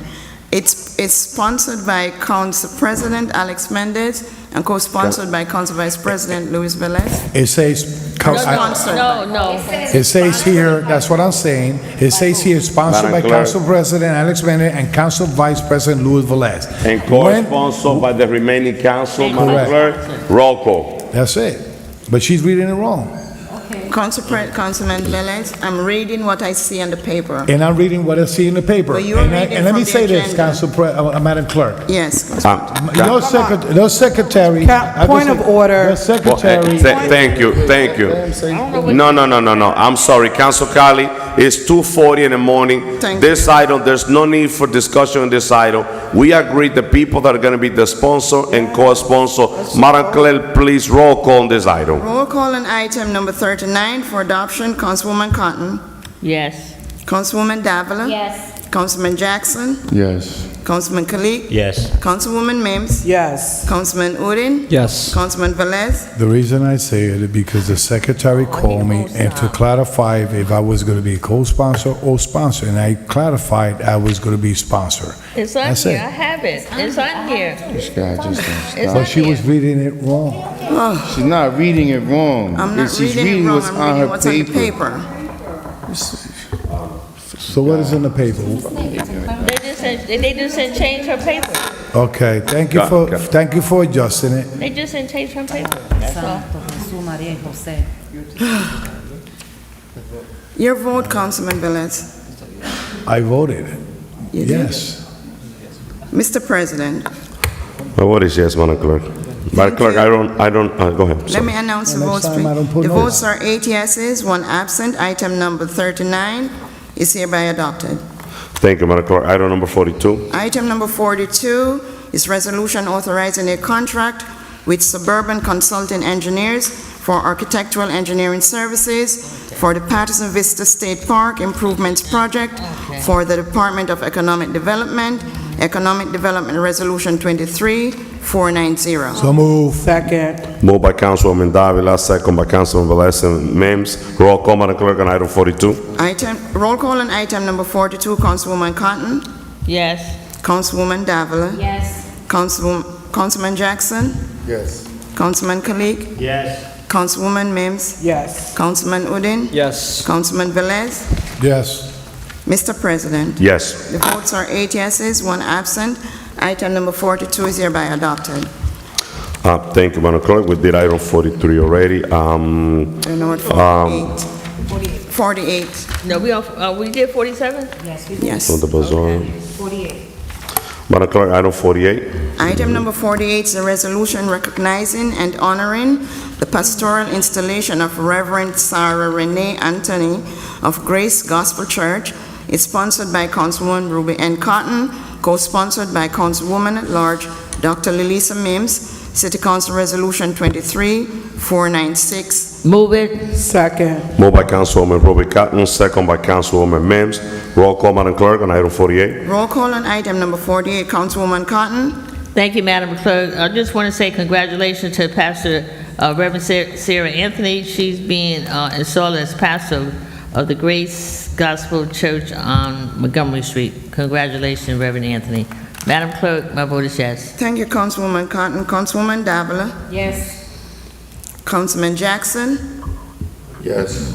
it's sponsored by Council President Alex Mendez and co-sponsored by Council Vice President Luis Velez. It says, No. it says here, that's what I'm saying, it says here, sponsored by Madam Clerk. Council President Alex Mendez and Council Vice President Luis Velez. And co-sponsored by the remaining council, Madam Correct. Clerk. Roll call. That's it. But she's reading it wrong. Councilman Velez, I'm reading what I see on the paper. And I'm reading what I see in the paper. But you're And reading let me from say the this, Madam Clerk. Yes. Your secretary. Point of order. Your secretary. Thank you. No. I'm sorry, Council Cali, it's 2:40 in the morning. This item, there's no need for discussion on this item. We agreed the people that are gonna be the sponsor and co-sponsor. Madam Clerk, please roll call on this item. Roll call on item number 39 for adoption, Councilwoman Cotton. Yes. Councilwoman Davila. Yes. Councilman Jackson. Yes. Councilman Kalik. Yes. Councilwoman Mims. Yes. Councilman Udine. Yes. Councilman Velez. The reason I say it is because the secretary called me and to clarify if I was gonna be co-sponsor or sponsor, and I clarified I was gonna be sponsor. It's on That's here. it. I have it. It's on here. This guy just don't It's stop. on But she here. was reading it wrong. She's not reading it wrong. I'm not She's reading it wrong, what's I'm on reading her what's on the paper. paper. So what is in the paper? They just said change her paper. Okay, thank you for adjusting it. They just said change her paper. That's all. Your vote, Councilman Velez. I voted. You did? Yes. Mr. President, My vote is yes, Madam Clerk. Madam Clerk, I don't, go ahead. let Sorry. me announce the Next votes, time I don't please. put The no. votes are 8 yeses, 1 absent. Item number 39 is hereby adopted. Thank you, Madam Clerk. Item number 42. Item number 42 is resolution authorizing a contract with Suburban Consulting Engineers for architectural engineering services for the Paterson Vista State Park Improvements Project for the Department of Economic Development, Economic Development Resolution 23490. So move. Second. Moved by Councilwoman Davila, second by Councilman Velez and Mims. Roll call, Madam Clerk, on item 42. Roll call on item number 42, Councilwoman Cotton, Yes. Councilwoman Davila, Yes. Councilman Jackson, Yes. Councilman Kalik, Yes. Councilwoman Mims, Yes. Councilman Udine, Yes. Councilman Velez. Yes. Mr. President, Yes. the votes are 8 yeses, 1 absent. Item number 42 is hereby adopted. Thank you, Madam Clerk. We did item 43 already. You know what, 48. 48, No, we did 47? yes. On the bazaar. 48. Madam Clerk, item 48. Item number 48 is a resolution recognizing and honoring the pastoral installation of Reverend Sarah Renee Anthony of Grace Gospel Church. It's sponsored by Councilwoman Ruby N. Cotton, co-sponsored by Councilwoman at Large Dr. Lilisa Mims, City Council Resolution 23496. Move it. Second. Moved by Councilwoman Ruby Cotton, second by Councilwoman Mims. Roll call, Madam Clerk, on item 48. Roll call on item number 48, Councilwoman Cotton. Thank you, Madam Clerk. I just want to say congratulations to Pastor Reverend Sarah Anthony. She's being installed as pastor of the Grace Gospel Church on Montgomery Street. Congratulations, Reverend Anthony. Madam Clerk, my vote is yes. Thank you, Councilwoman Cotton. Councilwoman Davila. Yes. Councilman Jackson. Yes.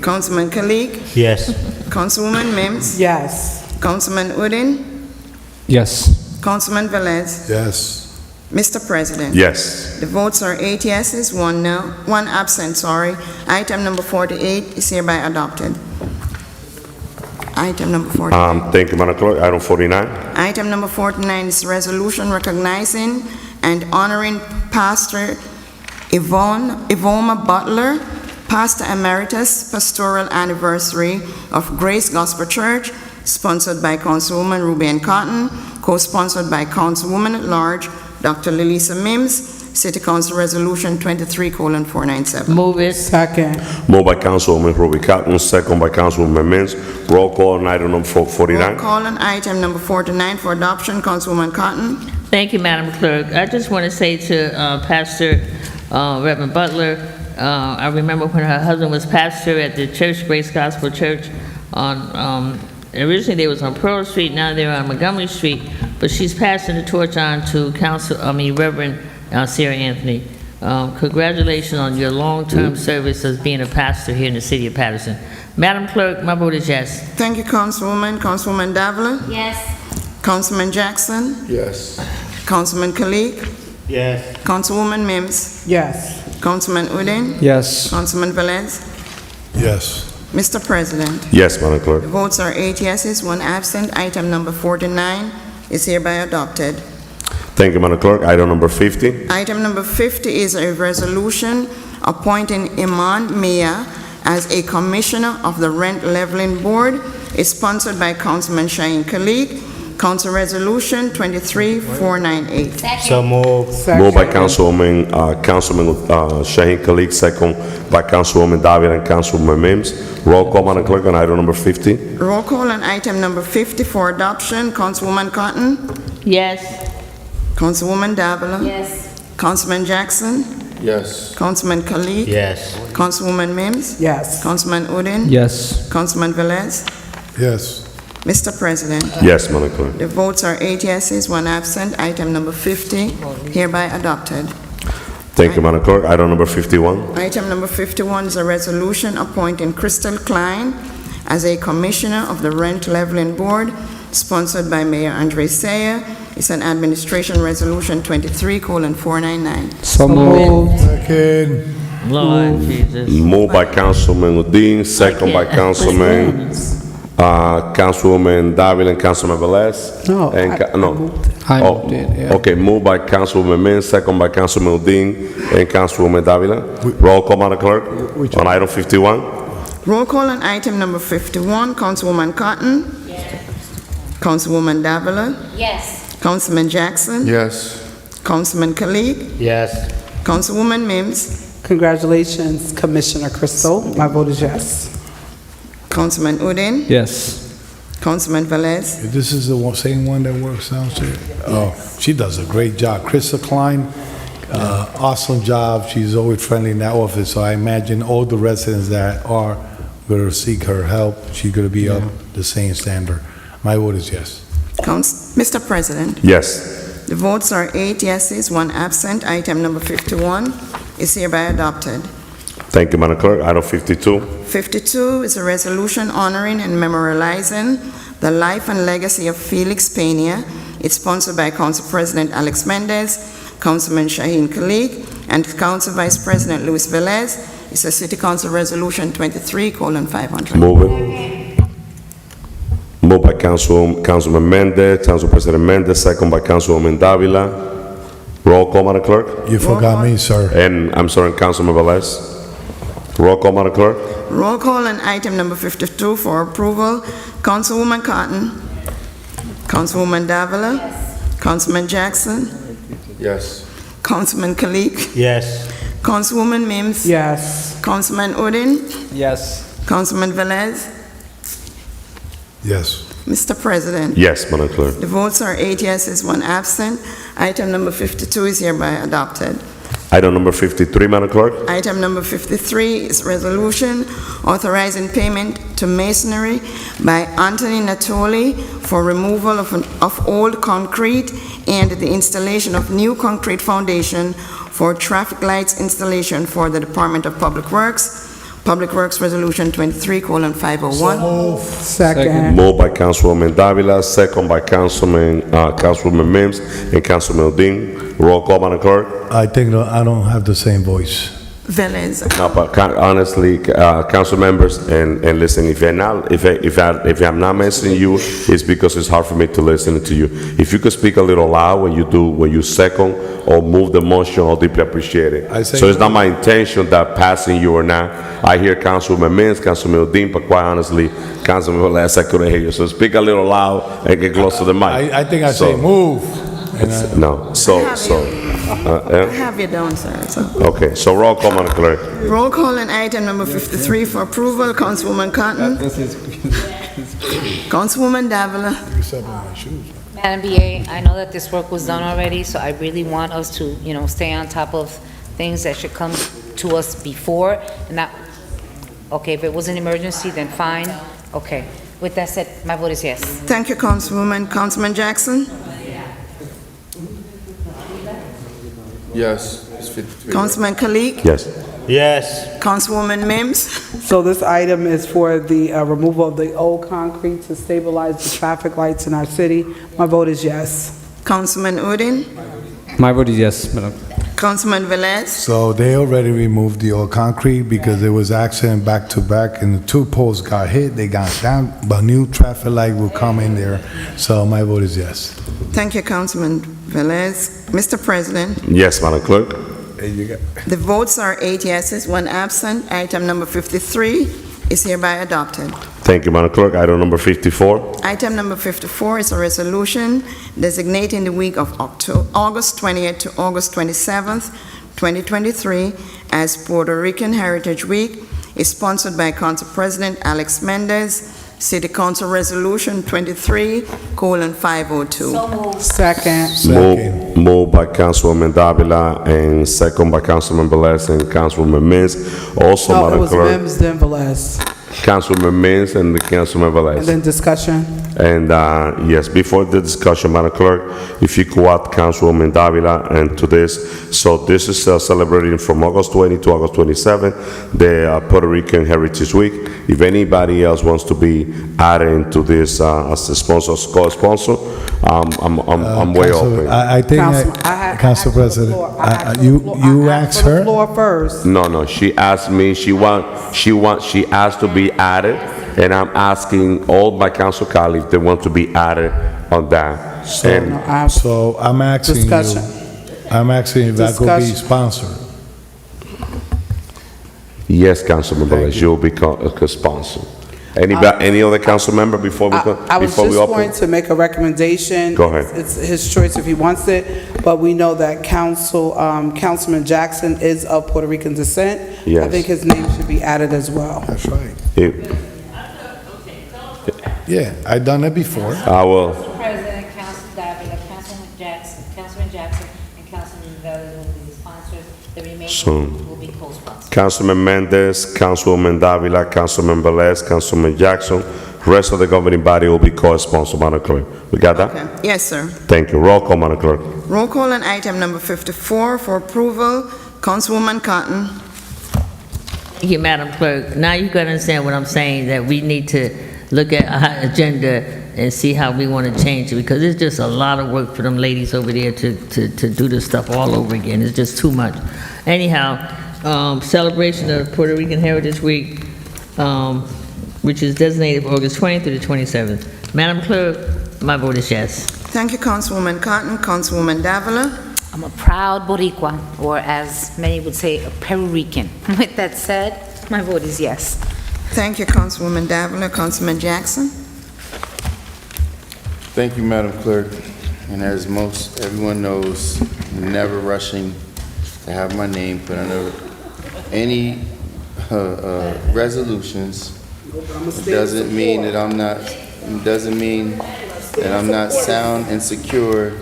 Councilman Kalik. Yes. Councilwoman Mims. Yes. Councilman Udine. Yes. Councilman Velez. Yes. Mr. President. Yes. The votes are 8 yeses, 1 no, 1 absent, sorry. Item number 48 is hereby adopted. Item number 49. Thank you, Madam Clerk. Item 49. Item number 49 is a resolution recognizing and honoring Pastor Ivoma Butler Pastor Emeritus Pastoral Anniversary of Grace Gospel Church, sponsored by Councilwoman Ruben Cotton, co-sponsored by Councilwoman at Large, Dr. Lilisa Mims, City Council Resolution 23:497. Move it. Second. Moved by Councilwoman Ruben Cotton, second by Councilwoman Mims. Roll call on item number 49. Roll call on item number 49 for adoption, Councilwoman Cotton. Thank you, Madam Clerk. I just want to say to Pastor Reverend Butler, I remember when her husband was pastor at the church, Grace Gospel Church, on originally they was on Pearl Street, now they're on Montgomery Street, but she's passing the torch on to Reverend Sarah Anthony. Congratulations on your long-term service as being a pastor here in the city of Paterson. Madam Clerk, my vote is yes. Thank you, Councilwoman. Councilwoman Davila? Yes. Councilman Jackson? Yes. Councilman Kalik? Yes. Councilwoman Mims? Yes. Councilman Udine? Yes. Councilman Velez? Yes. Mr. President, Yes, Madam Clerk. the votes are 8 yeses, 1 absent. Item number 49 is hereby adopted. Thank you, Madam Clerk. Item number 50. Item number 50 is a resolution appointing Iman Mia as a commissioner of the Rent Leveling Board. It's sponsored by Councilman Shaheen Khalid. Council Resolution 23-498. So moved. Moved by Councilman Shaheen Khalid, second by Councilwoman David and Councilwoman Mims. Roll call, Madam Clerk, on item number 50. Roll call on item number 50 for adoption. Councilwoman Cotton. Yes. Councilwoman Davila. Yes. Councilman Jackson. Yes. Councilman Khalid. Yes. Councilwoman Mims. Yes. Councilman Udine. Yes. Councilman Velez. Yes. Mr. President, Yes, Madam Clerk. the votes are 8 yeses, 1 absent. Item number 50 hereby adopted. Thank you, Madam Clerk. Item number 51. Item number 51 is a resolution appointing Crystal Klein as a commissioner of the Rent Leveling Board, sponsored by Mayor Andre Sayer. It's an administration resolution 23:499. So moved. Second. Lord Jesus. Moved by Councilman Udine, second by Councilwoman Davila and Councilman Velez. No, And no. I Oh, moved it, yeah. Okay, moved by Councilwoman Mims, second by Councilman Udine and Councilwoman Davila. Roll call, Madam Clerk, on item 51. Roll call on item number 51. Councilwoman Cotton. Councilwoman Davila. Yes. Councilman Jackson. Yes. Councilman Khalid. Yes. Councilwoman Mims. Congratulations, Commissioner Crystal. My vote is yes. Councilman Udine. Yes. Councilman Velez. This is the same one that works downstairs? Oh, she does a great job. Krista Klein, awesome job. She's always friendly in that office, so I imagine all the residents that are going to seek her help, she's going to be up the same standard. My vote is yes. Mr. President, Yes. the votes are 8 yeses, 1 absent. Item number 51 is hereby adopted. Thank you, Madam Clerk. Item 52. 52 is a resolution honoring and memorializing the life and legacy of Felix Pena. It's sponsored by Council President Alex Mendez, Councilman Shaheen Khalid, and Council Vice President Luis Velez. It's a City Council Resolution 23:500. Move it. Moved by Councilman Mendez, Council President Mendez, second by Councilwoman Davila. Roll call, Madam Clerk. You forgot me, sir. And I'm sorry, Councilman Velez. Roll call, Madam Clerk. Roll call on item number 52 for approval. Councilwoman Cotton. Councilwoman Davila. Councilman Jackson. Yes. Councilman Khalid. Yes. Councilwoman Mims. Yes. Councilman Udine. Yes. Councilman Velez. Yes. Mr. President, Yes, Madam Clerk. the votes are 8 yeses, 1 absent. Item number 52 is hereby adopted. Item number 53, Madam Clerk. Item number 53 is resolution authorizing payment to masonry by Anthony Natoli for removal of old concrete and the installation of new concrete foundation for traffic lights installation for the Department of Public Works. Public Works Resolution 23:501. Second. Moved by Councilwoman Davila, second by Councilwoman Mims and Councilman Udine. Roll call, Madam Clerk. I think I don't have the same voice. Velez. No, but honestly, council members, and listen, if I'm not mentioning you, it's because it's hard for me to listen to you. If you could speak a little loud when you second or move the motion, I'll deeply appreciate it. So it's not my intention that passing you or not. I hear Councilman Mins, Councilman Udine, but quite honestly, Councilman Velez, I couldn't hear you. So speak a little loud and get close to the mic. I think I say move. No, I have you down, sir. So. Okay, so roll call, Madam Clerk. Roll call on item number 53 for approval. Councilwoman Cotton. Councilwoman Davila. Madam BA, I know that this work was done already, so I really want us to, stay on top of things that should come to us before, and not, okay, if it was an emergency, then fine, okay. With that said, my vote is yes. Thank you, Councilwoman. Councilman Jackson? Yes, it's 53. Councilman Kalik? Yes. Yes. Councilwoman Mims? So this item is for the removal of the old concrete to stabilize the traffic lights in our city. My vote is yes. Councilman Udine? My vote is yes, Madam. Councilman Velez? So they already removed the old concrete because there was accident back to back and the two poles got hit, they got down, but new traffic light will come in there. So my vote is yes. Thank you, Councilman Velez. Mr. President? Yes, Madam Clerk. The votes are 8 yeses, 1 absent. Item number 53 is hereby adopted. Thank you, Madam Clerk. Item number 54. Item number 54 is a resolution designating the week of August 20th to August 27th, 2023 as Puerto Rican Heritage Week. Is sponsored by Council President Alex Mendez. City Council Resolution 23:502. Second. Moved by Councilwoman Davila and second by Councilman Velez and Councilwoman Mins. Also, No, it Madam was Clerk. Mims, then Velez. Councilman Mins and the Councilman Velez. And then discussion. And yes, before the discussion, Madam Clerk, if you could add Councilwoman Davila and to this. So this is celebrating from August 20 to August 27, the Puerto Rican Heritage Week. If anybody else wants to be added into this as a sponsor, co-sponsor, I'm way open. I think, Council President, you asked her? Floor first. No, she asked me, she asked to be added, and I'm asking all my council colleagues if they want to be added on that. So I'm asking Discussion. I'm asking if that could be sponsored. Yes, Councilman Velez, you'll be co-sponsor. Any other council member before we I was just open? going to make a recommendation. Go ahead. It's his choice if he wants it, but we know that Councilman Jackson is of Puerto Rican descent. Yes. I think his name should be added as well. That's right. Yeah, I done it before. I will. President, Council Davila, Councilman Jackson, and Councilman Velez will be the sponsors. The remaining will be co-sponsors. Councilman Mendez, Councilwoman Davila, Councilman Velez, Councilman Jackson. Rest of the governing body will be co-sponsored, Madam Clerk. We got that? Okay. Yes, sir. Thank you. Roll call, Madam Clerk. Roll call on item number 54 for approval. Councilwoman Cotton. Thank you, Madam Clerk. Now you got to understand what I'm saying, that we need to look at our agenda and see how we want to change it, because it's just a lot of work for them ladies over there to do this stuff all over again. It's just too much. Anyhow, celebration of Puerto Rican Heritage Week, which is designated for August 20th through the 27th. Madam Clerk, my vote is yes. Thank you, Councilwoman Cotton. Councilwoman Davila. I'm a proud Boricua, or as many would say, a Puerto Rican. With that said, my vote is yes. Thank you, Councilwoman Davila. Councilman Jackson. Thank you, Madam Clerk. And as everyone knows, I'm never rushing to have my name put under any resolutions. It doesn't mean that I'm not sound and secure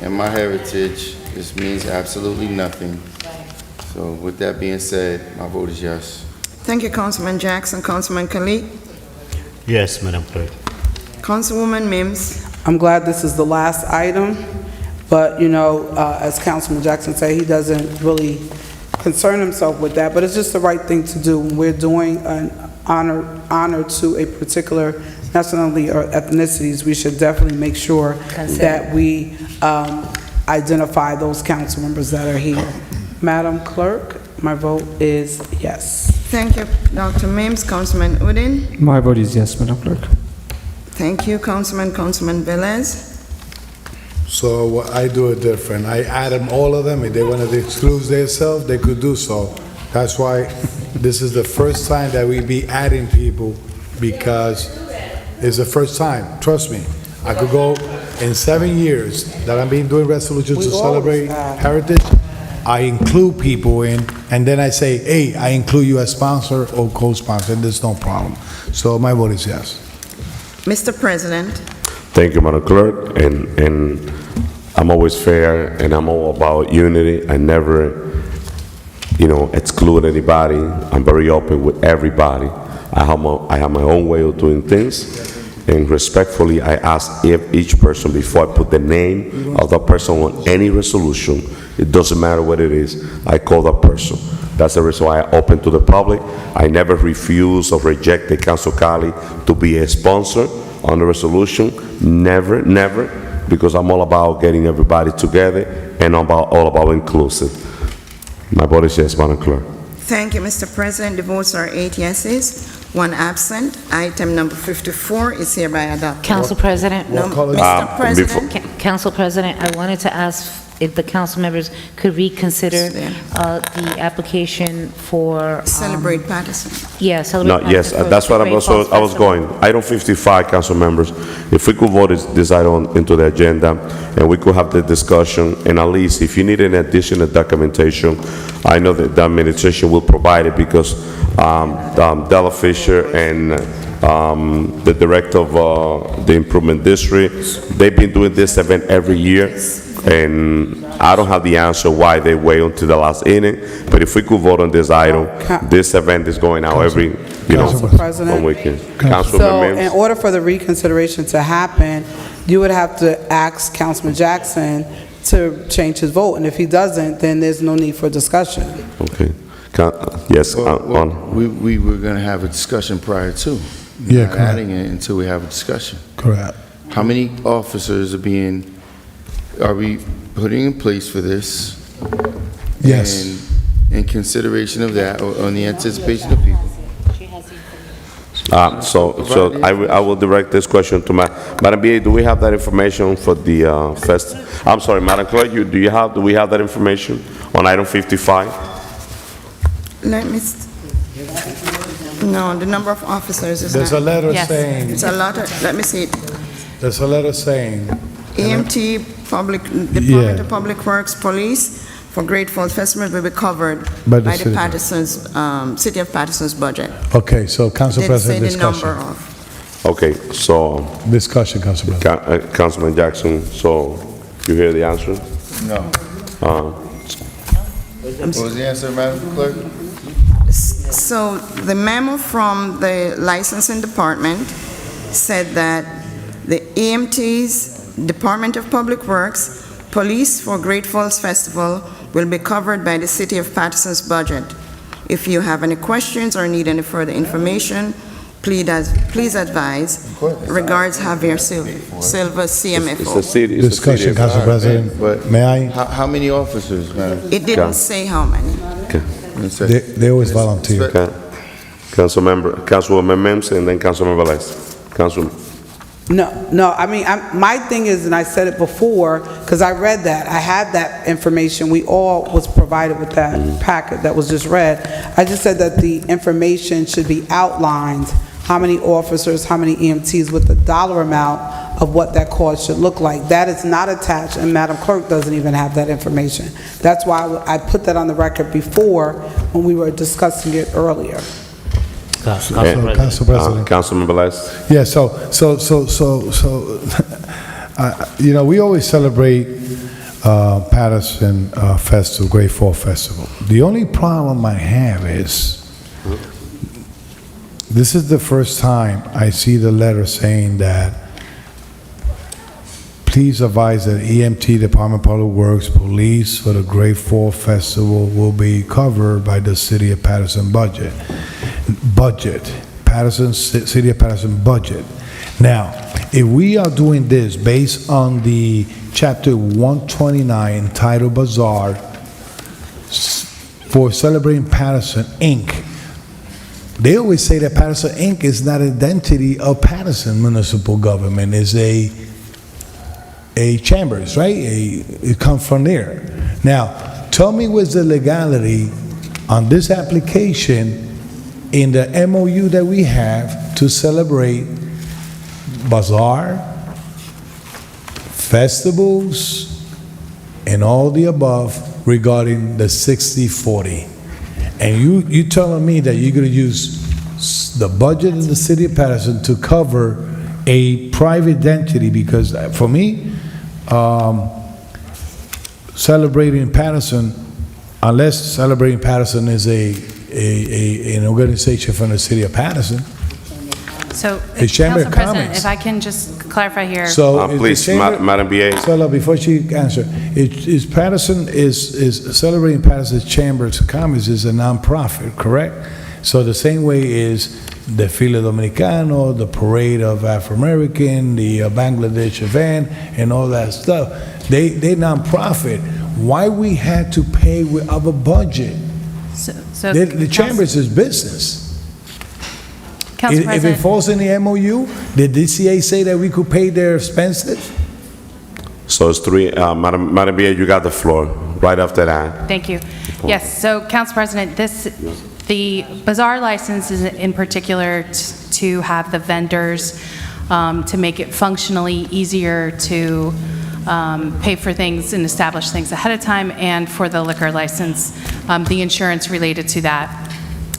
in my heritage. This means absolutely nothing. So with that being said, my vote is yes. Thank you, Councilman Jackson. Councilman Kalik. Yes, Madam Clerk. Councilwoman Mims. I'm glad this is the last item, but, as Councilman Jackson said, he doesn't really concern himself with that, but it's just the right thing to do. When we're doing an honor to a particular nationality or ethnicities, we should definitely make sure that we identify those council members that are here. Madam Clerk, My vote is yes. Thank you, Dr. Mims. Councilman Udine? My vote is yes, Madam Clerk. Thank you, Councilman Velez? So what I do it different. I add them, all of them. If they wanted to exclude themselves, they could do so. That's why this is the first time that we be adding people, because it's the first time. Trust me. I could go in 7 years that I've been doing resolutions to celebrate heritage. I include people in, and then I say, hey, I include you as sponsor or co-sponsor, and there's no problem. So my vote is yes. Mr. President? Thank you, Madam Clerk, and I'm always fair, and I'm all about unity. I never, exclude anybody. I'm very open with everybody. I have my own way of doing things, and respectfully, I ask each person, before I put the name of that person on any resolution, it doesn't matter what it is, I call that person. That's the reason why I open to the public. I never refuse or reject the Council Cali to be a sponsor on the resolution. Never, never, because I'm all about getting everybody together, and all about inclusive. My vote is yes, Madam Clerk. Thank you, Mr. President. The votes are 8 yeses, 1 absent. Item number 54 is hereby adopted. Council President. Mr. President. Council President, I wanted to ask if the council members could reconsider the application for... Celebrate Paterson. Yeah, Celebrate No, yes, Paterson. that's what I was going. Item 55, council members, if we could vote this item into the agenda, and we could have the discussion, and at least if you need any additional documentation, I know that the administration will provide it, because Della Fisher and the director of the Improvement District, they've been doing this event every year, and I don't have the answer why they wait until the last inning, but if we could vote on this item, this event is going out every, one weekend. Councilman So in Mims? order for the reconsideration to happen, you would have to ask Councilman Jackson to change his vote, and if he doesn't, then there's no need for discussion. Okay. Yes, We were going to have a discussion prior to. Yeah, Not correct. adding it until we have a discussion. Correct. How many officers are we putting in place for this? Yes. And in consideration of that, or on the anticipation of people? So I will direct this question to Madam B.A., do we have that information for the fest? I'm sorry, Madam Clerk, do we have that information on item 55? Let me, no, the number of officers is not. There's a letter saying, It's a lot of, let me see. there's a letter saying, EMT, Department of Public Works, Police, for Great Falls Festival will be covered By by the the Paterson's, City of Paterson's budget. okay, so Council Didn't say President, the number discussion. of. Okay, so, Discussion, Council President. Councilman Jackson, so you hear the answer? No. What was the answer, Madam Clerk? So the memo from the licensing department said that the EMTs, Department of Public Works, Police for Great Falls Festival will be covered by the City of Paterson's budget. If you have any questions or need any further information, please advise. Regards, Javier Silva, CMFO. It's the city. Discussion, Council President. But May I? How many officers, Madam? It didn't say how many. They always volunteer. Councilwoman Mims, and then Councilman Velez. Councilman. No, I mean, my thing is, and I said it before, because I read that, I had that information, we all was provided with that packet that was just read. I just said that the information should be outlined, how many officers, how many EMTs, with the dollar amount of what that cost should look like. That is not attached, and Madam Clerk doesn't even have that information. That's why I put that on the record before, when we were discussing it earlier. Council President. Councilman Velez. Yeah, we always celebrate Paterson Festival, Great Fall Festival. The only problem I have is, this is the first time I see the letter saying that, please advise that EMT, Department of Public Works, Police for the Great Fall Festival will be covered by the City of Paterson budget. City of Paterson budget. Now, if we are doing this based on the Chapter 129 entitled Bazaar, for celebrating Paterson, Inc. They always say that Paterson, Inc. is not an identity of Paterson municipal government. It's a chambers, right? It comes from there. Now, tell me what's the legality on this application in the MOU that we have to celebrate bazaar, festivals, and all the above regarding the 60/40. And you telling me that you're going to use the budget in the city of Paterson to cover a private entity? Because for me, celebrating Paterson, unless celebrating Paterson is an organization from the city of Paterson. So, The Chamber Council of President, Commerce. if I can just clarify here. So is the Please, chamber- Madam BA. So, before she answers, is Paterson, is celebrating Paterson's Chambers of Commerce is a nonprofit, correct? So the same way is the Fila Dominicano, the Parade of Afro-American, the Bangladesh event, and all that stuff. They nonprofit. Why we had to pay with our budget? So The Chambers is business. Council If it President, falls in the MOU, did DCA say that we could pay their expenses? So it's three, Madam BA, you got the floor, right after that. thank you. Yes, so Council President, the bazaar license is in particular to have the vendors, to make it functionally easier to pay for things and establish things ahead of time, and for the liquor license, the insurance related to that,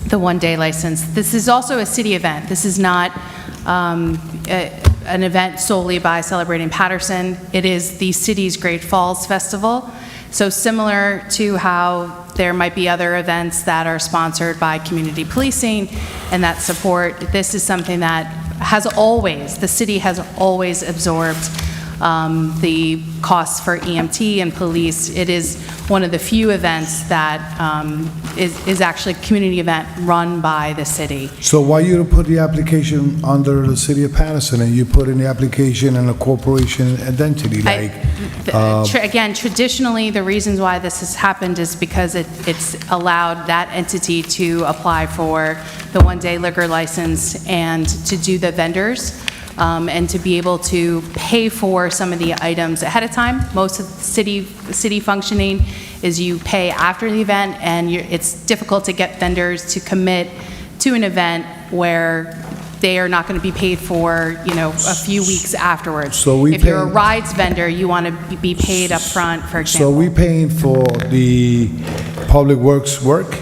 the one-day license. This is also a city event. This is not an event solely by Celebrating Paterson. It is the city's Great Falls Festival. So similar to how there might be other events that are sponsored by community policing and that support, this is something that the city has always absorbed the costs for EMT and police. It is one of the few events that is actually a community event run by the city. So why you don't put the application under the city of Paterson and you put in the application in a corporation identity like? Again, traditionally, the reasons why this has happened is because it's allowed that entity to apply for the one-day liquor license and to do the vendors. And to be able to pay for some of the items ahead of time. Most of the city functioning is you pay after the event, and it's difficult to get vendors to commit to an event where they are not going to be paid for, a few weeks afterwards. So if you're a rides vendor, you want to be paid up front, for example. So we paying for the public works work,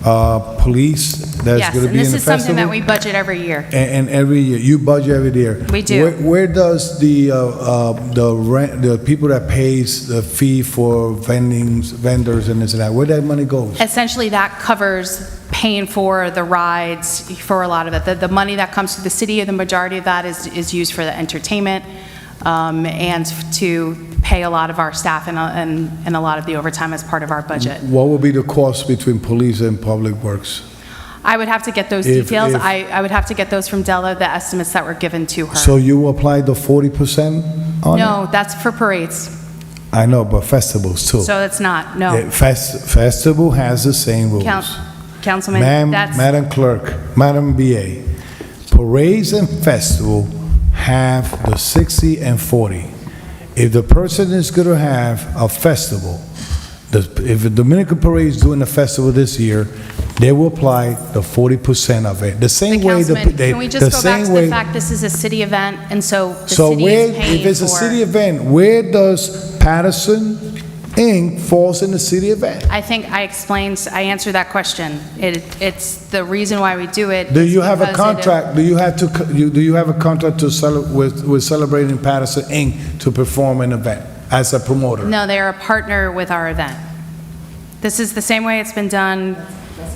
police that's Yes, going to and be in this the is something that festival? we budget every year. And every year, you budget every year? We do. Where does the rent, the people that pays the fee for vendors and this and that, where that money goes? Essentially, that covers paying for the rides for a lot of it. The money that comes to the city, the majority of that is used for the entertainment and to pay a lot of our staff and a lot of the overtime as part of our budget. What will be the cost between police and public works? I would have to get those details. I would have to get those from Della, the estimates that were given to her. So you apply the 40% on it? No, that's for parades. I know, but festivals too. So it's not, no. Festival has the same rules. Councilman, that's... Madam Clerk, Madam BA, parades and festival have the 60 and 40. If the person is going to have a festival, if the Dominican Parade is doing a festival this year, they will apply the 40% of it. The same way Councilman, can we just go back to the fact this is a city event, and so the city is paying if it's a city event, where does Paterson Inc. falls in the city event? I think I answered that question. It's the reason why we do it. Do you have a because contract? Do you have a contract with Celebrating Paterson Inc. to perform an event as a promoter? No, they are a partner with our event. This is the same way it's been done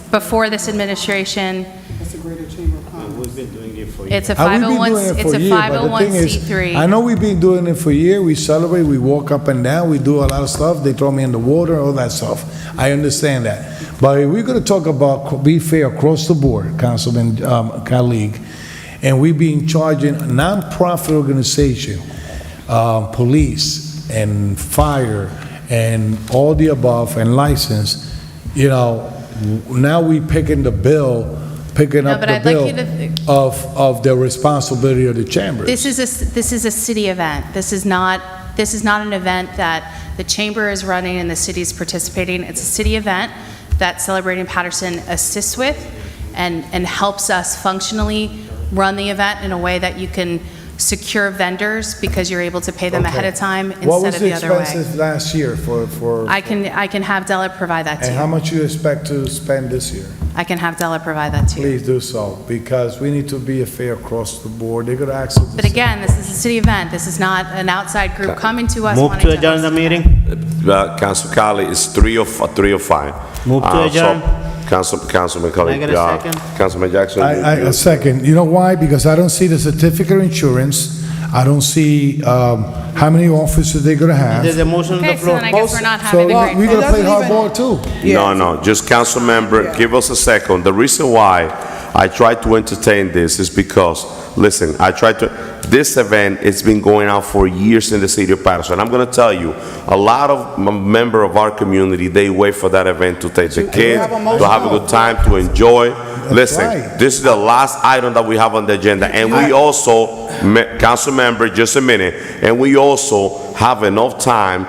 before this administration. That's the Greater Chamber of Commerce. We've been doing it for years. It's a 501c3. I know we've been doing it for years. We celebrate, we walk up and down, we do a lot of stuff. They throw me in the water, all that stuff. I understand that. But if we're going to talk about be fair across the board, Councilman colleague, and we've been charging a nonprofit organization, police and fire and all the above and license, now we picking the bill, picking No, up but the I'd like bill you to of the responsibility of the chambers. This is a city event. This is not an event that the chamber is running and the city is participating. It's a city event that Celebrating Paterson assists with and helps us functionally run the event in a way that you can secure vendors because you're able to pay them ahead of time instead of the other What way. was the expenses last year for? I can have Della provide that to And how you. much you expect to spend this year? I can have Della provide that to you. Please do so, because we need to be fair across the board. They're gonna ask us. But again, this is a city event. This is not an outside group coming to us Move wanting to to adjourn host the an event. meeting. Council Cali is 3:05. Move to adjourn. Councilman Cali. Can I get a second? Councilman Jackson. A second. You know why? Because I don't see the certificate of insurance. I don't see how many officers they're gonna have. There's a motion on the Okay, so floor. then I guess we're not So having a great we're vote. gonna play hardball too. No, just council member, give us a second. The reason why I tried to entertain this is because, listen, this event, it's been going on for years in the city of Paterson. I'm gonna tell you, a lot of member of our community, they wait for that event to take the kids, to have a good time, to enjoy. Listen, right. this is the last item that we have on the agenda, and we also, council member, just a minute, and we also have enough time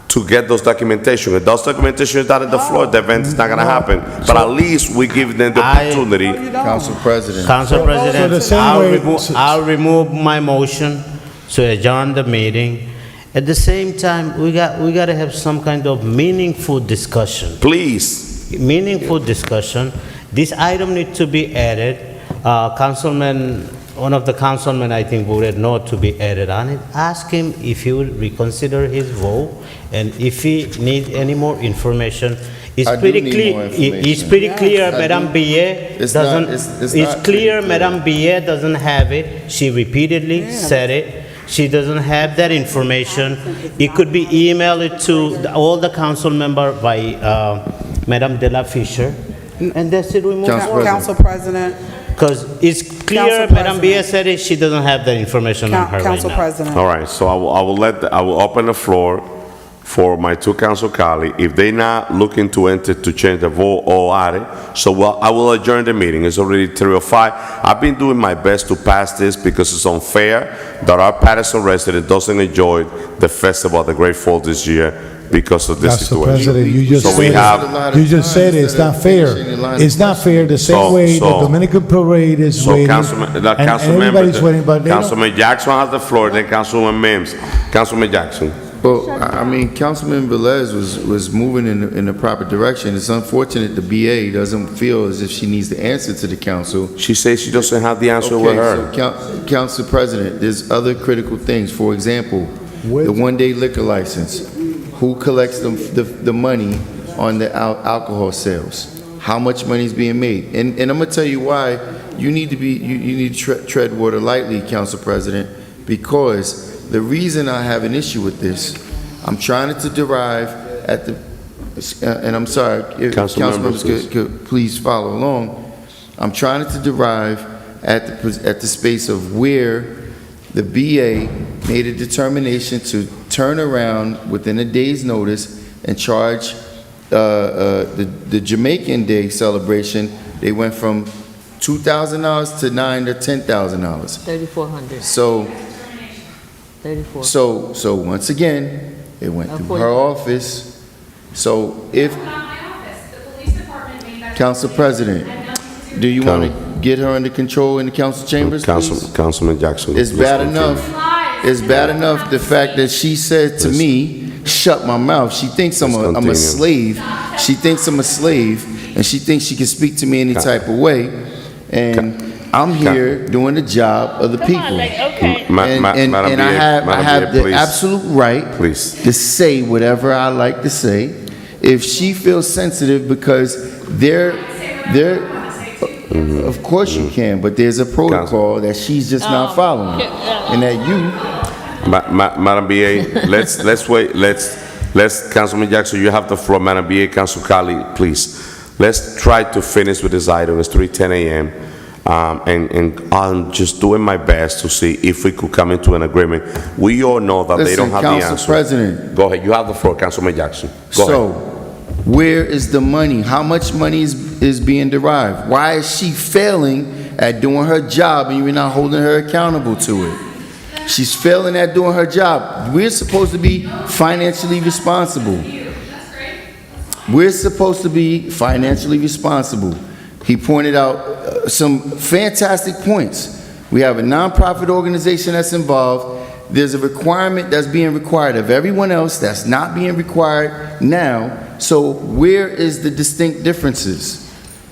to get those documentation. If those documentation is not on the floor, the event is not gonna happen. But at least we give them the opportunity. Council President. Council So President, the same way- I'll remove my motion to adjourn the meeting. At the same time, we gotta have some kind of meaningful discussion. Please. Meaningful discussion. This item needs to be added. One of the councilmen, I think, voted no to be added on it. Ask him if he will reconsider his vote, and if he needs any more information. It's I do pretty need clear. more It's information. pretty clear, I do. Madame Billet It's not- doesn't. it's It's not clear, pretty clear. Madame Billet doesn't have it. She repeatedly said it. She doesn't have that information. It could be emailed to all the council member by Madame De La Fisher, and that's it. We move Council forward. Council President, Because it's clear, Council Madame Billet said it. She doesn't have that information on her right Council now. President. All right, so I will open the floor for my two council colleagues. If they're not looking to enter to change the vote or add it, so I will adjourn the meeting. It's already 3:05. I've been doing my best to pass this because it's unfair that our Paterson resident doesn't enjoy the festival of the Great Fall this year because of this That's the situation. president, you just So we said have, it. You just said it, it's not fair. It's not fair, the same way the Dominican parade is so waiting. Councilman, and Councilmember, everybody's waiting, but they don't. Councilman Jackson has the floor, then Councilman Mims. Councilman Jackson. Well, I mean, Councilman Velez was moving in the proper direction. It's unfortunate the BA doesn't feel as if she needs the answer to the council. She says she doesn't have the answer with her. So Council President, there's other critical things. For example, the one-day liquor license. Who collects the money on the alcohol sales? How much money is being made? And I'm gonna tell you why you need to tread water lightly, Council President, because the reason I have an issue with this, I'm trying to derive at the, and I'm sorry, if Council council members, members could please follow along. I'm trying to derive at the space of where the BA made a determination to turn around within a day's notice and charge the Jamaican Day celebration. They went from $2,000 to $9,000 to $10,000. $3,400. So, 34. so once again, it went through her office. So if, Council President, do you want to get her under control in the council chambers, please? Councilman Jackson. It's please bad continue. enough. It's bad enough the fact that she said to me, "Shut my mouth." She thinks I'm a continue. slave. She thinks I'm a slave, and she thinks she can speak to me any type of way. And I'm here doing the job of the people. And I have the absolute right to say whatever I like to say. If she feels sensitive because of course you can, but there's a protocol that she's just not following, and that you. Madam BA, let's wait. Let's Councilman Jackson, you have the floor. Madam BA, Council Kali, please. Let's try to finish with this item. It's 3:10 a.m. And I'm just doing my best to see if we could come into an agreement. We all know that they don't have the answer. Council President. Go ahead. You have the floor, Councilman Jackson. Go ahead. Where is the money? How much money is being derived? Why is she failing at doing her job and you're not holding her accountable to it? She's failing at doing her job. We're supposed to be financially responsible. We're supposed to be financially responsible. He pointed out some fantastic points. We have a nonprofit organization that's involved. There's a requirement that's being required of everyone else that's not being required now. So where is the distinct differences?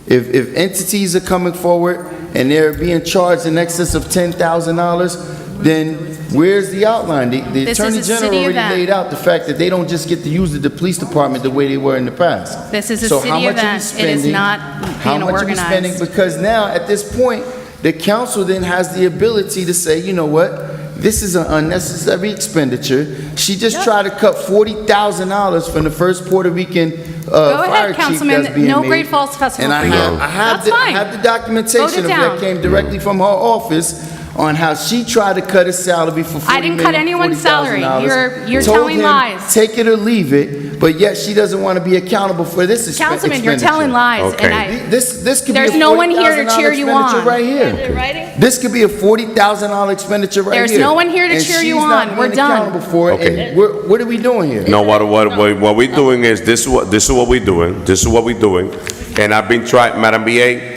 If entities are coming forward and they're being charged in excess of $10,000, then where's the outline? The This Attorney is a General city already event. laid out the fact that they don't just get to use the police department the way they were in the past. This is a So how city much are we event. It is spending? not How being much are we spending? organized. Because now, at this point, the council then has the ability to say, you know what? This is an unnecessary expenditure. She just tried to cut $40,000 from the first Puerto Rican Go fire ahead, chief Councilman. that's being No made. Great Falls Festival And I for you. have That's fine. the documentation Vote it of that down. came directly from her office on how she tried to cut his salary for I didn't cut anyone's salary. You're Told telling him, lies. take it or leave it, but yet she doesn't want to be accountable for this Councilman, you're telling lies, and I- This could There's be a no one here to cheer you $40,000 expenditure on. right here. This could be a $40,000 expenditure right There's here. no one here to And cheer you she's not on. We're being done. accountable for it. Okay. And what are we doing here? No, what we're doing is, this is what we're doing. And I've been trying, Madam BA,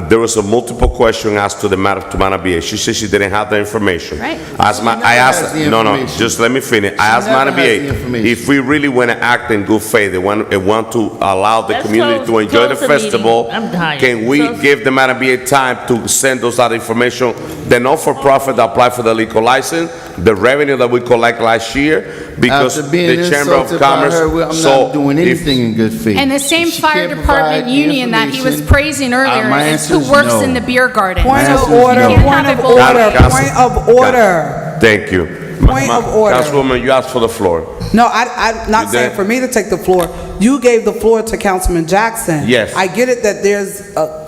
there was a multiple question asked to Madam BA. She said she didn't have the information. Right. I asked, no, just let me finish. I asked never Madam has the BA, information. if we really want to act in good faith and want to allow the Let's community to close- enjoy the close the meeting. festival, I'm tired. can we Close- give the Madam BA time to send those out information? The not-for-profit that apply for the liquor license, the revenue that we collect last year, because After being the Chamber of insulted by Commerce. her, I'm so not doing if- anything in good faith. And the same She fire can't department provide the union that he was information. praising earlier my is who answer is works no. in the beer garden. Point My of answer is order, no. You can't point have of it both order, Council- point of order. Thank you. Point of order. Councilwoman, you asked for the floor. No, I'm not You saying did? for me to take the floor. You gave the floor to Councilman Jackson. Yes. I get it that there's a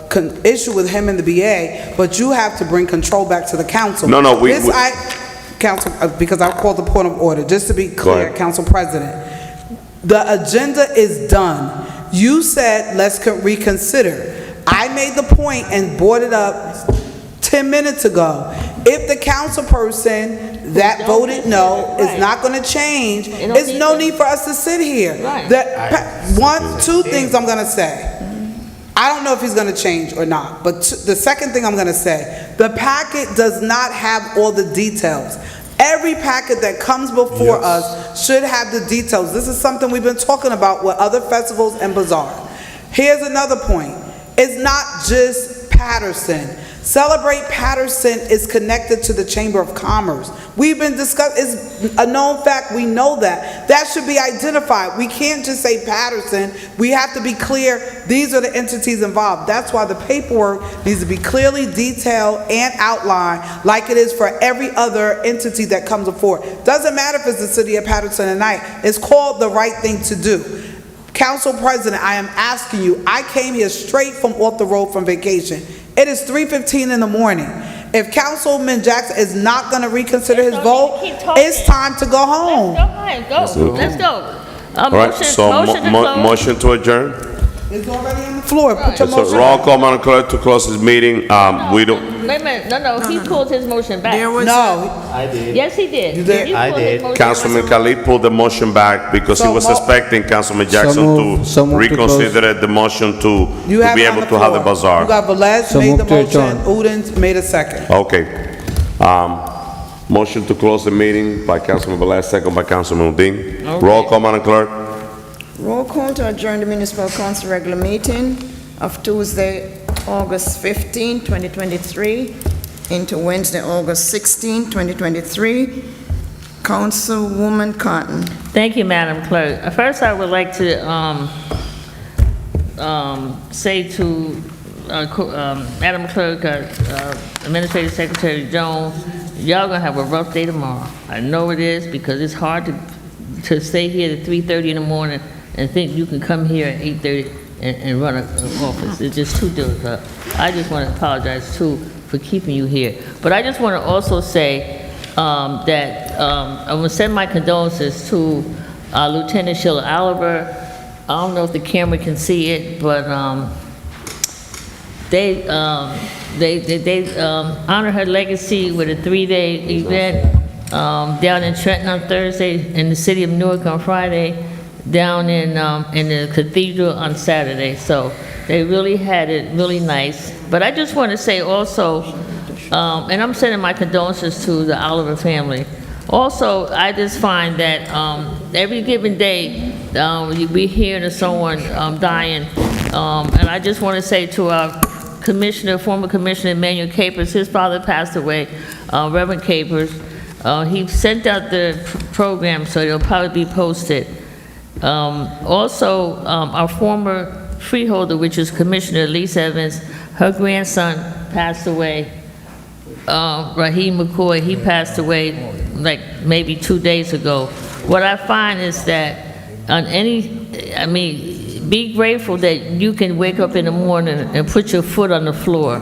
issue with him and the BA, but you have to bring control back to the council. No, we- Council, because I called the point of order, just to be clear, ahead. Council President. The agenda is done. You said, let's reconsider. I made the point and brought it up 10 minutes ago. If the council person that voted no is not going to change, there's no need for us to sit here. Two things I'm going to say. I don't know if he's going to change or not, but the second thing I'm going to say, the packet does not have all the details. Every packet that comes before us should have the details. This is something we've been talking about with other festivals and bazaars. Here's another point. It's not just Paterson. Celebrate Paterson is connected to the Chamber of Commerce. We've been discussing, it's a known fact, we know that. That should be identified. We can't just say Paterson. We have to be clear, these are the entities involved. That's why the paperwork needs to be clearly detailed and outlined like it is for every other entity that comes before. Doesn't matter if it's the city of Paterson or not. It's called the right thing to do. Council President, I am asking you, I came here straight from off the road from vacation. It is 3:15 in the morning. If Councilman Jackson is not going to reconsider his vote, it's time to go home. Let's go. All right, so motion to adjourn? It's already on the floor. Put your So motion. roll call, Madam Clerk, to close this meeting. We don't, Wait a minute, no, he pulled his motion back. No. I did. Yes, he did. You did? He I pulled his did. motion Councilman back. Khalid pulled the motion back because he So was mo- expecting Councilman Jackson move to to reconsider the motion to You have be it on able the to have the floor. bazaar. You got Velez So made the move to motion, adjourn. Udens made a second. Okay. Motion to close the meeting by Councilman Velez, second by Councilman Udine. Roll call, Madam Clerk. Roll call to adjourn the municipal council regular meeting of Tuesday, August 15, 2023, into Wednesday, August 16, 2023. Councilwoman Cotton. Thank you, Madam Clerk. First, I would like to say to Madam Clerk, Administrative Secretary Jones, y'all gonna have a rough day tomorrow. I know it is, because it's hard to stay here at 3:30 in the morning and think you can come here at 8:30 and run an office. It's just too difficult. I just want to apologize too for keeping you here. But I just want to also say that I'm going to send my condolences to Lieutenant Sheila Oliver don't know if the camera can see it, but they honor her legacy with a 3-day event down in Trenton on Thursday, in the city of Newark on Friday, down in the cathedral on Saturday. So they really had it really nice. But I just want to say also, and I'm sending my condolences to the Oliver family. Also, I just find that every given day, we hear of someone dying. And I just want to say to our commissioner, former Commissioner Emmanuel Capers, his father passed away, Reverend Capers. He sent out the program, so it'll probably be posted. Also, our former freeholder, which is Commissioner Elise Evans, her grandson passed away. Raheem McCoy, he passed away like maybe 2 days ago. What I find is that be grateful that you can wake up in the morning and put your foot on the floor.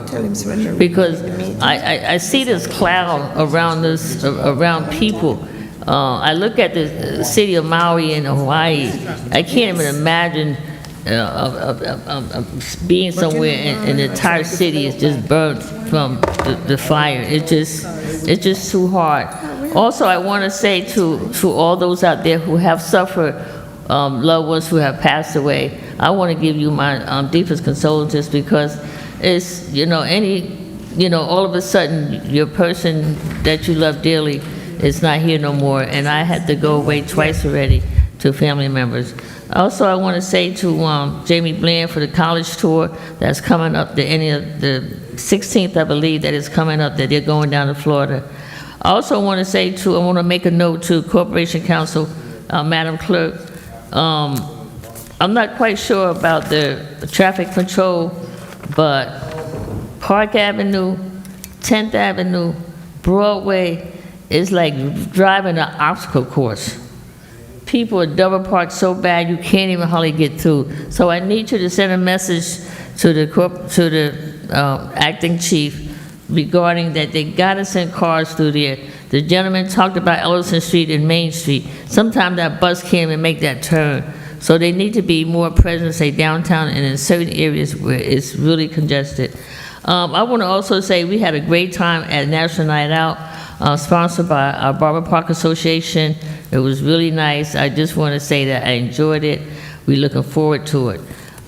Because I see this cloud around us, around people. I look at the city of Maui in Hawaii. I can't even imagine being somewhere and the entire city is just burnt from the fire. It's just too hard. Also, I want to say to all those out there who have suffered, loved ones who have passed away, I want to give you my deepest condolences, because it's, all of a sudden your person that you love dearly is not here no more, and I had to go away twice already to family members. Also, I want to say to Jamie Bland for the college tour that's coming up, the 16th, I believe, that is coming up, that they're going down to Florida. I also want to say I want to make a note to Corporation Counsel, Madam Clerk. I'm not quite sure about the traffic control, but Park Avenue, 10th Avenue, Broadway is like driving an obstacle course. People are double parked so bad you can't even hardly get through. So I need you to send a message to the acting chief regarding that they gotta send cars through there. The gentleman talked about Ellison Street and Main Street. Sometimes that bus can't even make that turn. So they need to be more present, say downtown and in certain areas where it's really congested. I want to also say we had a great time at National Night Out, sponsored by our Barber Park Association. It was really nice. I just want to say that I enjoyed it. We're looking forward to it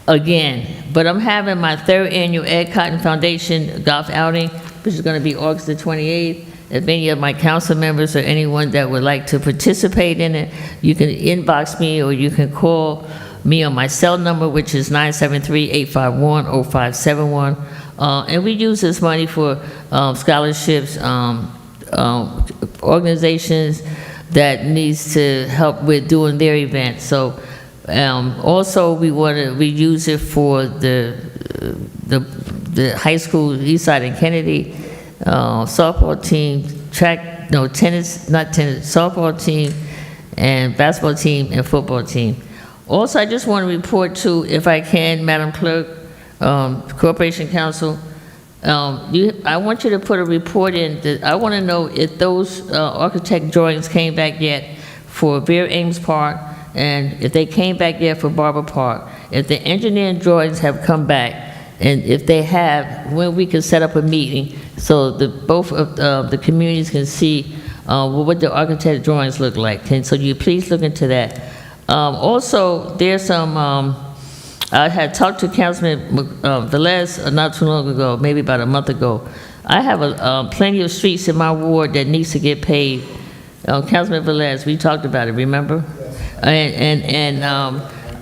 again. But I'm having my 3rd annual Ed Cotton Foundation golf outing, which is going to be August the 28th. If any of my council members or anyone that would like to participate in it, you can inbox me or you can call me on my cell number, which is 973-851-0571. And we use this money for scholarships, organizations that needs to help with doing their events. So also we use it for the high school, Eastside and Kennedy, softball team, softball team, and basketball team and football team. Also, I just want to report to, if I can, Madam Clerk, Corporation Counsel, I want you to put a report in. I want to know if those architect drawings came back yet for Vera Ames Park, and if they came back yet for Barber Park. If the engineering drawings have come back, and if they have, when we can set up a meeting so that both of the communities can see what the architect drawings look like. So you please look into that. Also, there's some, I had talked to Councilman Velez not too long ago, maybe about a month ago. I have plenty of streets in my ward that needs to get paved. Councilman Velez, we talked about it, remember? And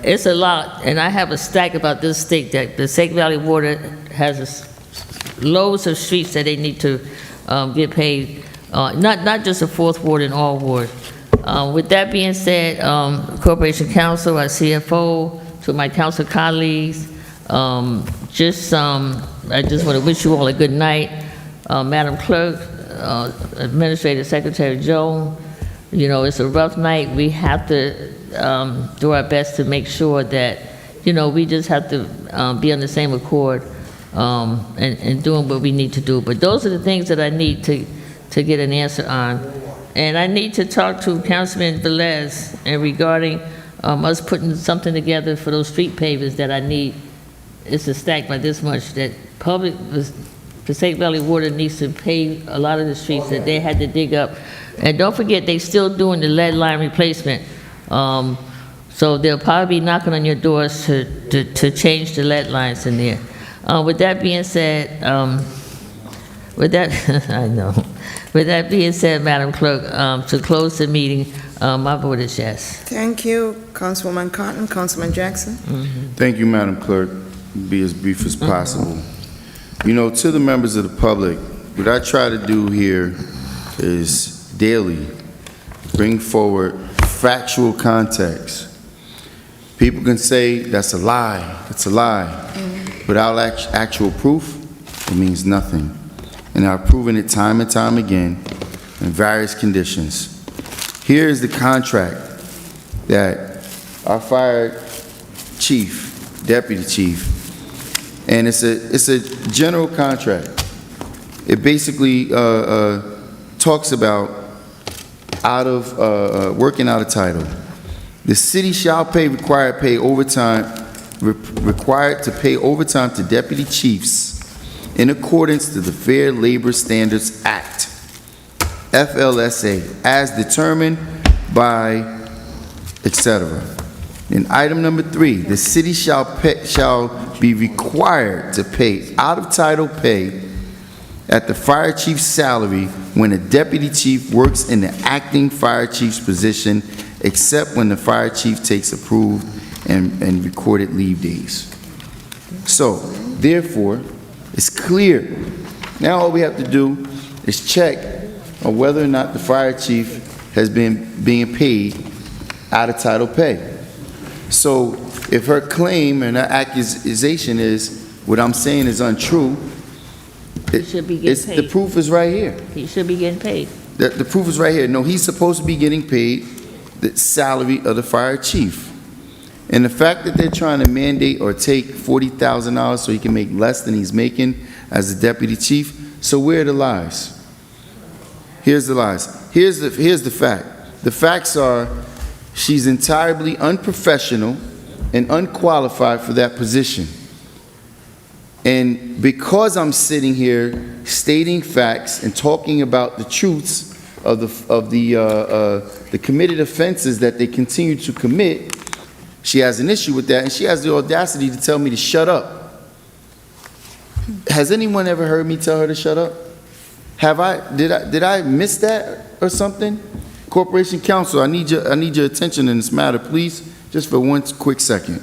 it's a lot, and I have a stack about this state that the Sake Valley Water has loads of streets that they need to get paved. Not just the 4th Ward and all wards. With that being said, Corporation Counsel, our CFO, to my council colleagues, I just want to wish you all a good night. Madam Clerk, Administrative Secretary Joan, it's a rough night. We have to do our best to make sure that, we just have to be on the same accord and doing what we need to do. But those are the things that I need to get an answer on. And I need to talk to Councilman Velez and regarding us putting something together for those street pavers that I need. It's a stack like this much that Passaic Valley Water needs to pave a lot of the streets that they had to dig up. And don't forget, they still doing the lead line replacement. So they'll probably be knocking on your doors to change the lead lines in there. With that being said, I know. With that being said, Madam Clerk, to close the meeting, my vote is yes. Thank you, Councilwoman Cotton. Councilman Jackson? Thank you, Madam Clerk. Be as brief as possible. You know, to the members of the public, what I try to do here is daily bring forward factual context. People can say that's a lie, it's a lie. Without actual proof, it means nothing. And I've proven it time and time again in various conditions. Here is the contract that our fire chief, deputy chief, and it's a general contract. It basically talks about working out of title. The city shall required to pay overtime to deputy chiefs in accordance to the Fair Labor Standards Act, FLSA, as determined by, etc. In item number 3, the city shall be required to pay out-of-title pay at the fire chief's salary when a deputy chief works in the acting fire chief's position, except when the fire chief takes approved and recorded leave days. So, therefore, it's clear. Now all we have to do is check on whether or not the fire chief has been being paid out-of-title pay. So if her claim and her accusation is what I'm saying is untrue, the proof is right here. He should be getting paid. The proof is right here. No, he's supposed to be getting paid the salary of the fire chief. And the fact that they're trying to mandate or take $40,000 so he can make less than he's making as a deputy chief, so where are the lies? Here's the lies. Here's the fact. The facts are she's entirely unprofessional and unqualified for that position. And because I'm sitting here stating facts and talking about the truths of the committed offenses that they continue to commit, she has an issue with that, and she has the audacity to tell me to shut up. Has anyone ever heard me tell her to shut up? Did I miss that or something? Corporation Counsel, I need your attention in this matter, please, just for one quick second.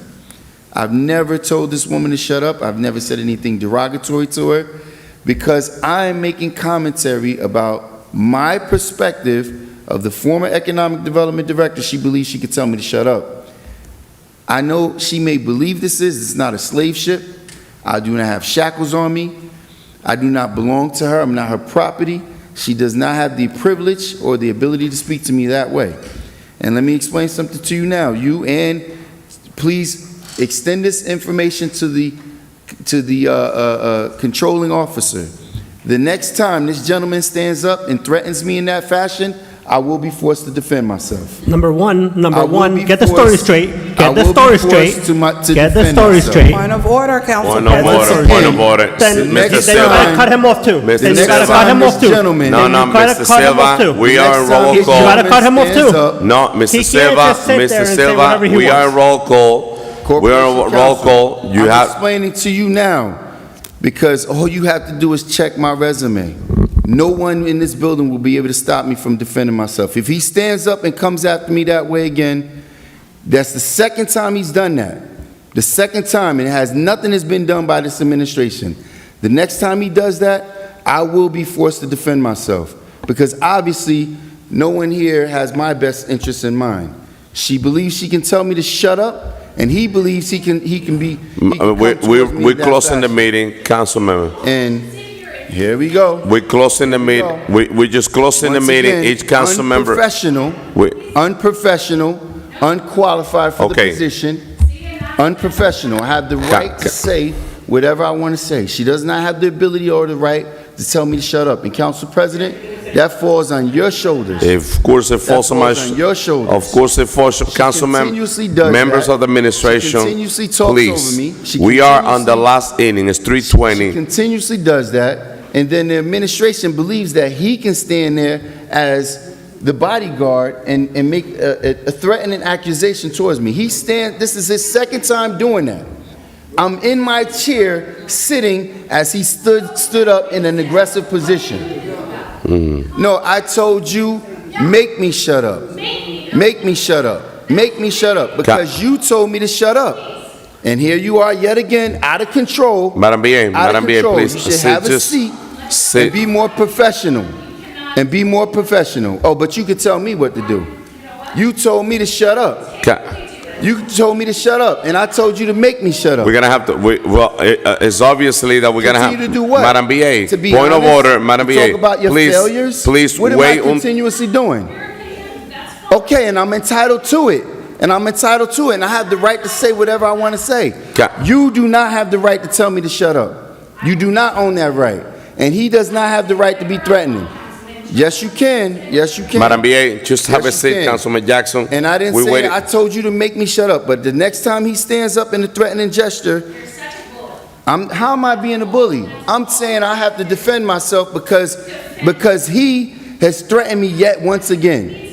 I've never told this woman to shut up. I've never said anything derogatory to her, because I'm making commentary about my perspective of the former Economic Development Director. She believes she could tell me to shut up. I know she may believe this is not a slave ship. I do not have shackles on me. I do not belong to her. I'm not her property. She does not have the privilege or the ability to speak to me that way. And let me explain something to you now. You, and please extend this information to the controlling officer. The next time this gentleman stands up and threatens me in that fashion, I will be forced to defend myself. Number one, get the story straight. Get the story straight. Get the story straight. Point of order, Council Point of order. Then you Mr. gotta cut him off too. Mr. Then you gotta cut him off too. No, Mr. Silva, we are in roll You call. gotta cut him off too. No, Mr. Silva, we are in roll call. We are in roll call. You I'm have, explaining to you now, because all you have to do is check my resume. No one in this building will be able to stop me from defending myself. If he stands up and comes after me that way again, that's the second time he's done that. The second time, and nothing has been done by this administration. The next time he does that, I will be forced to defend myself, because obviously no one here has my best interests in mind. She believes she can tell me to shut up, and he believes he can we're closing the meeting, Councilmember. And here we go. We're closing the meeting. We're just closing the meeting. Each council member. Unprofessional, unqualified for the position. Unprofessional. I have the right to say whatever I want to say. She does not have the ability or the right to tell me to shut up. And Council President, That falls on your shoulders. Of course, it falls on my on your shoulders. Of course, it falls. Councilman, continuously does members that. of the administration, She continuously talks please. over me. She We are on the continuously- last inning. It's She 3:20. continuously does that, and then the administration believes that he can stand there as the bodyguard and make a threatening accusation towards me. This is his second time doing that. I'm in my chair sitting as he stood up in an aggressive position. No, I told you, make me shut up. Make me shut up. Make me shut up, because you told me to shut up. And here you are yet again, out of control. Madam BA, please. You should have a seat and be more professional. And be more professional. Oh, but you could tell me what to do. You told me to shut up. You told me to shut up, and I told you to make me shut up. We're gonna have to. It's obviously that we're gonna have. Continue to do what? Madam BA, To be point of honest? order, Madam To BA. talk about your please, failures? please What am I wait. continuously doing? Okay, and I'm entitled to it. And I'm entitled to it, and I have the right to say whatever I want to say. You do not have the right to tell me to shut up. You do not own that right. And he does not have the right to be threatening. Yes, you can. Yes, you can. Madam BA, just have a Yes, you seat, can. Councilman Jackson. And I didn't We say, waited. I told you to make me shut up, but the next time he stands up in a threatening gesture, how am I being a bully? I'm saying I have to defend myself because he has threatened me yet once again.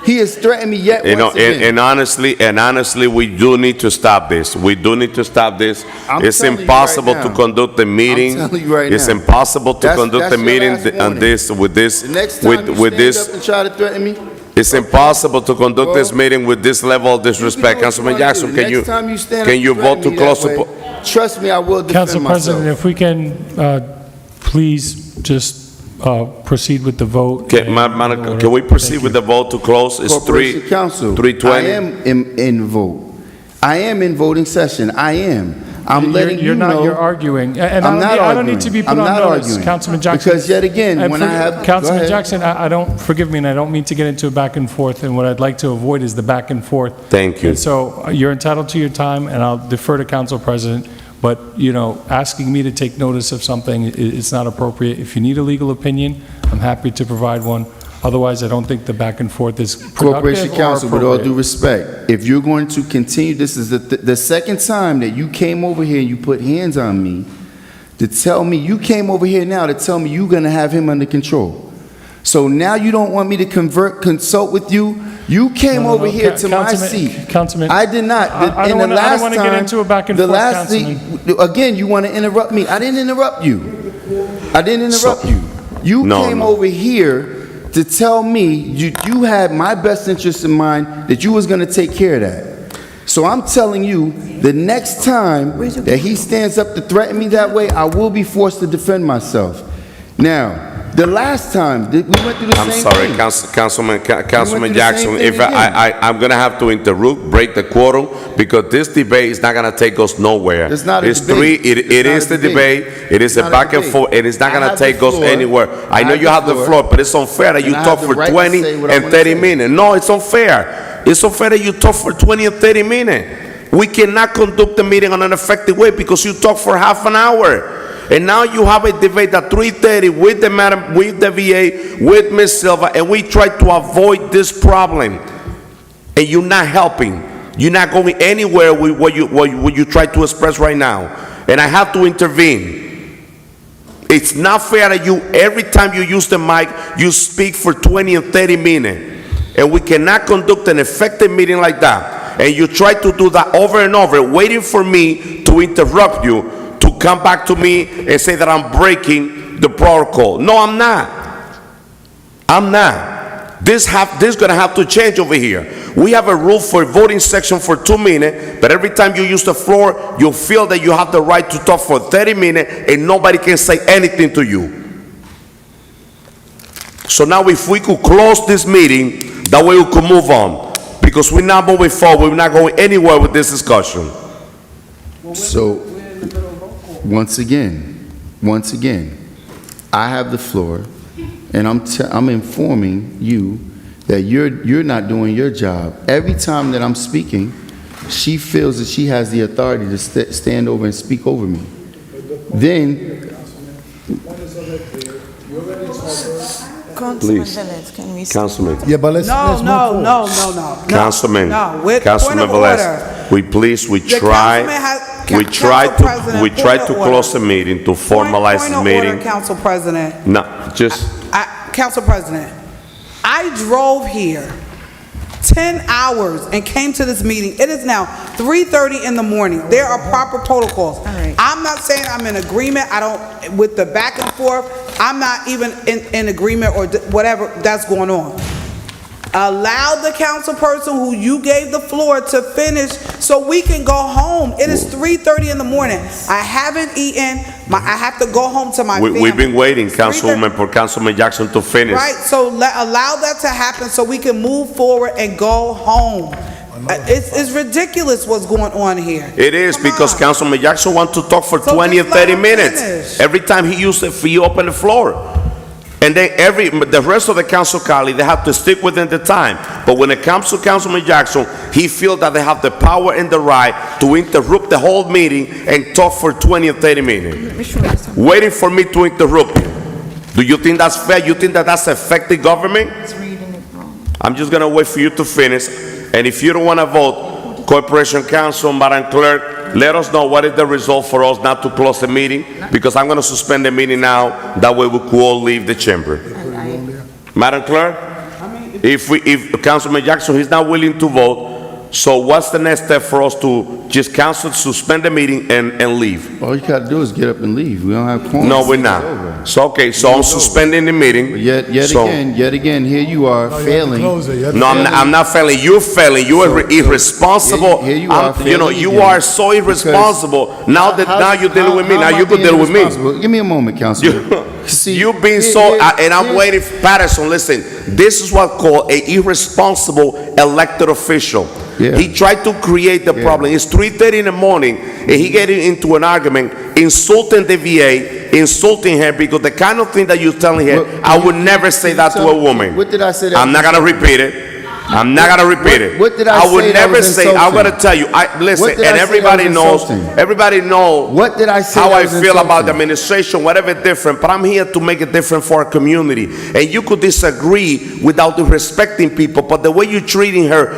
He has threatened me yet once again. And honestly, we do need to stop this. We do need to stop this. It's telling you impossible right to now. conduct the meeting. I'm telling you right It's now. impossible to conduct That's the your meeting last on warning. this, with this, The next time you with stand this. up and try to threaten me, It's impossible to conduct this meeting with this level of disrespect. what Councilman you wanna Jackson, do. can The you, next time you stand up can and you threaten vote to me close that the? way, trust me, I will defend Council myself. President, if we can, please just proceed with the vote. Can we proceed with the vote to close? It's Corporation Council. 3:20. I am in vote. I am in voting session. I am. I'm letting you know. You're arguing. And I'm not I don't need to be put arguing. I'm on not notice, arguing. Councilman Jackson. Because yet again, And when I have. go Councilman ahead. Jackson, I don't, forgive me, and I don't mean to get into a back and forth, and what I'd like to avoid is the back and forth. Thank you. And so you're entitled to your time, and I'll defer to Council President, but, asking me to take notice of something, it's not appropriate. If you need a legal opinion, I'm happy to provide one. Otherwise, I don't think the back and forth is Corporation productive or Council, with all appropriate. due respect, if you're going to continue, this is the second time that you came over here and you put hands on me to tell me, you came over here now to tell me you're going to have him under control. So now you don't want me to consult with you? You came over here to my seat. Councilman, I did not. I don't want to get into a back and the forth, last thing, again, you want to interrupt me. I didn't interrupt you. I didn't interrupt you. You came over here to tell me you had my best interest in mind, that you was going to take care of that. So I'm telling you, the next time that he stands up to threaten me that way, I will be forced to defend myself. Now, the last time we went through the I'm same sorry, thing. Councilman through the Jackson, same if thing again. I'm gonna have to interrupt, break the quorum, because this debate is not gonna take us nowhere. It's not a It's debate. three, it is the debate, it is a back and forth, and it's not gonna take us anywhere. I know you have the floor, but it's unfair that you And I talk have the for right to 20 say what I and wanna 30 say. minutes. No, it's unfair. It's unfair that you talk for 20 and 30 minutes. We cannot conduct the meeting on an effective way because you talk for half an hour. And now you have a debate at 3:30 with the VA, with Ms. Silva, and we try to avoid this problem. And you're not helping. You're not going anywhere with what you try to express right now. And I have to intervene. It's not fair that every time you use the mic, you speak for 20 and 30 minutes. And we cannot conduct an effective meeting like that. And you try to do that over and over, waiting for me to interrupt you, to come back to me and say that I'm breaking the protocol. No, I'm not. I'm not. This gonna have to change over here. We have a rule for voting section for 2 minutes, but every time you use the floor, you feel that you have the right to talk for 30 minutes and nobody can say anything to you. So now if we could close this meeting, that way we could move on. Because we're not moving forward, we're not going anywhere with this discussion. So, once again, I have the floor, and I'm informing you that you're not doing your job. Every time that I'm speaking, she feels that she has the authority to stand over and speak over me. Then, Councilman Please. Velez, can we? Councilman. Yeah, but let's move forward. No. Councilman, No, with Councilman point of Velez, order. we councilman tried President, we point tried of to order. close the meeting, to formalize Point the of meeting. order, Council President. No, just, Council President, I drove here 10 hours and came to this meeting. It is now 3:30 in the morning. There are proper protocols. I'm not saying I'm in agreement. I don't, with the back and forth, I'm not even in agreement or whatever that's going on. Allow the council person who you gave the floor to finish so we can go home. It is 3:30 in the morning. I haven't eaten. I have to go home to my family. we've been waiting, Councilwoman, for Councilman Jackson to finish. Right, so allow that to happen so we can move forward and go home. It's ridiculous what's going on here. It is, because Councilman Jackson wants to talk for 20 or 30 minutes. Every time he open the floor. And then the rest of the council colleagues, they have to stick within the time. But when it comes to Councilman Jackson, he feels that they have the power and the right to interrupt the whole meeting and talk for 20 or 30 minutes. Waiting for me to interrupt you. Do you think that's fair? You think that that's effective government? I'm just gonna wait for you to finish. And if you don't wanna vote, Corporation Council, Madam Clerk, let us know what is the result for us not to close the meeting, because I'm gonna suspend the meeting now. That way we could all leave the chamber. Madam Clerk, if Councilman Jackson is not willing to vote, so what's the next step for us to just cancel, suspend the meeting and leave? All you gotta do is get up and leave. We don't have quorum. No, we're not. So, okay, so I'm suspending the meeting. Yet So- again, here you are failing. No, I'm not failing. You're failing. You are irresponsible. Here you are You know, failing you again. are so irresponsible. Now you're dealing with me. Now you could deal with me. Give me a moment, Councilman. You've been and I'm waiting for Paterson. Listen, this is what called an irresponsible elected official. He tried to create the problem. It's 3:30 in the morning, and he getting into an argument, insulting the VA, insulting her, because the kind of thing that you're telling her, I would never say that to a woman. What did I say? I'm not gonna repeat it. I'm not gonna repeat it. What did I say would that never was say. I'm insulting? gonna tell you. Listen, What did and I say everybody that was knows. insulting? Everybody knows. What did I say How that I was feel about insulting? the administration, whatever different. But I'm here to make it different for our community. And you could disagree without respecting people. But the way you're treating her,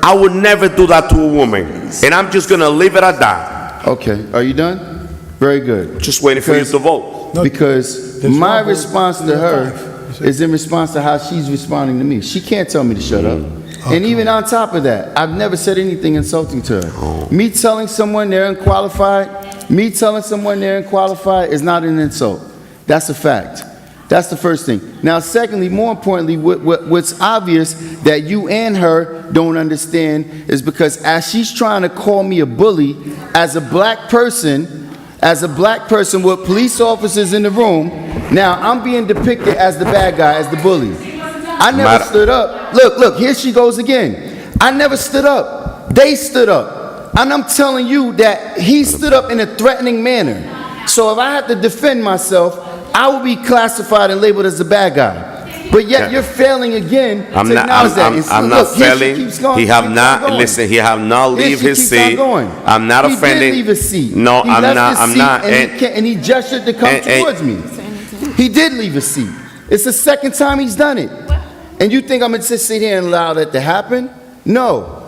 I would never do that to a woman. And I'm just gonna leave it at that. Okay, are you done? Very good. Just waiting for you to vote. Because my response to her is in response to how she's responding to me. She can't tell me to shut up. And even on top of that, I've never said anything insulting to her. Me telling someone they're unqualified is not an insult. That's a fact. That's the first thing. Now, secondly, more importantly, what's obvious that you and her don't understand is because as she's trying to call me a bully, as a black person with police officers in the room, now I'm being depicted as the bad guy, as the bully. I never stood up. Look, here she goes again. I never stood up. They stood up. And I'm telling you that he stood up in a threatening manner. So if I have to defend myself, I will be classified and labeled as the bad guy. But yet you're failing again to acknowledge that. And I'm look, not here she failing. keeps going, He have keeps not, on going. listen, he have not Here leave she his keeps on seat. going. I'm not He offended. did leave his seat. No, He I'm left not, his I'm seat not. And he gestured to come towards me. He did leave his seat. It's the second time he's done it. And you think I'm gonna just sit here and allow that to happen? No.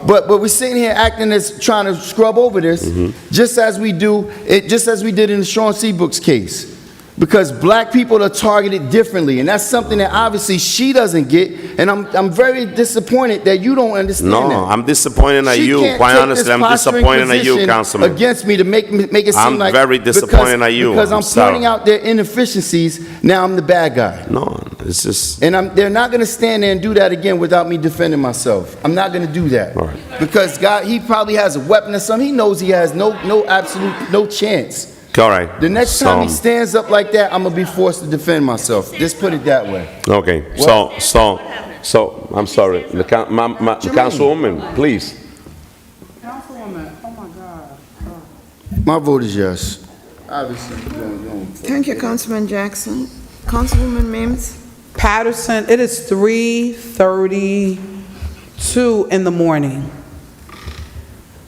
But we're sitting here acting as trying to scrub over this, just as we did in the Sean Seabrook's case. Because black people are targeted differently, and that's something that obviously she doesn't get, and I'm very disappointed that you don't understand that. No, I'm disappointed at She you. can't Quite take honestly, this I'm posturing disappointed at you, position Councilman. against me to make it seem I'm like very disappointed at you. because I'm I'm sorry. pointing out their inefficiencies. Now I'm the bad guy. No, it's just. And they're not going to stand there and do that again without me defending myself. I'm not going to do that. Because God, he probably has a weapon or something. He knows he has no chance. All right. The next time he stands up like that, I'm going to be forced to defend myself. Just put it that way. Okay, so, I'm sorry, the Councilwoman, please. Councilwoman, oh my God. My vote is yes. Obviously. Thank you, Councilman Jackson. Councilwoman Mims? Paterson, it is 3:32 in the morning.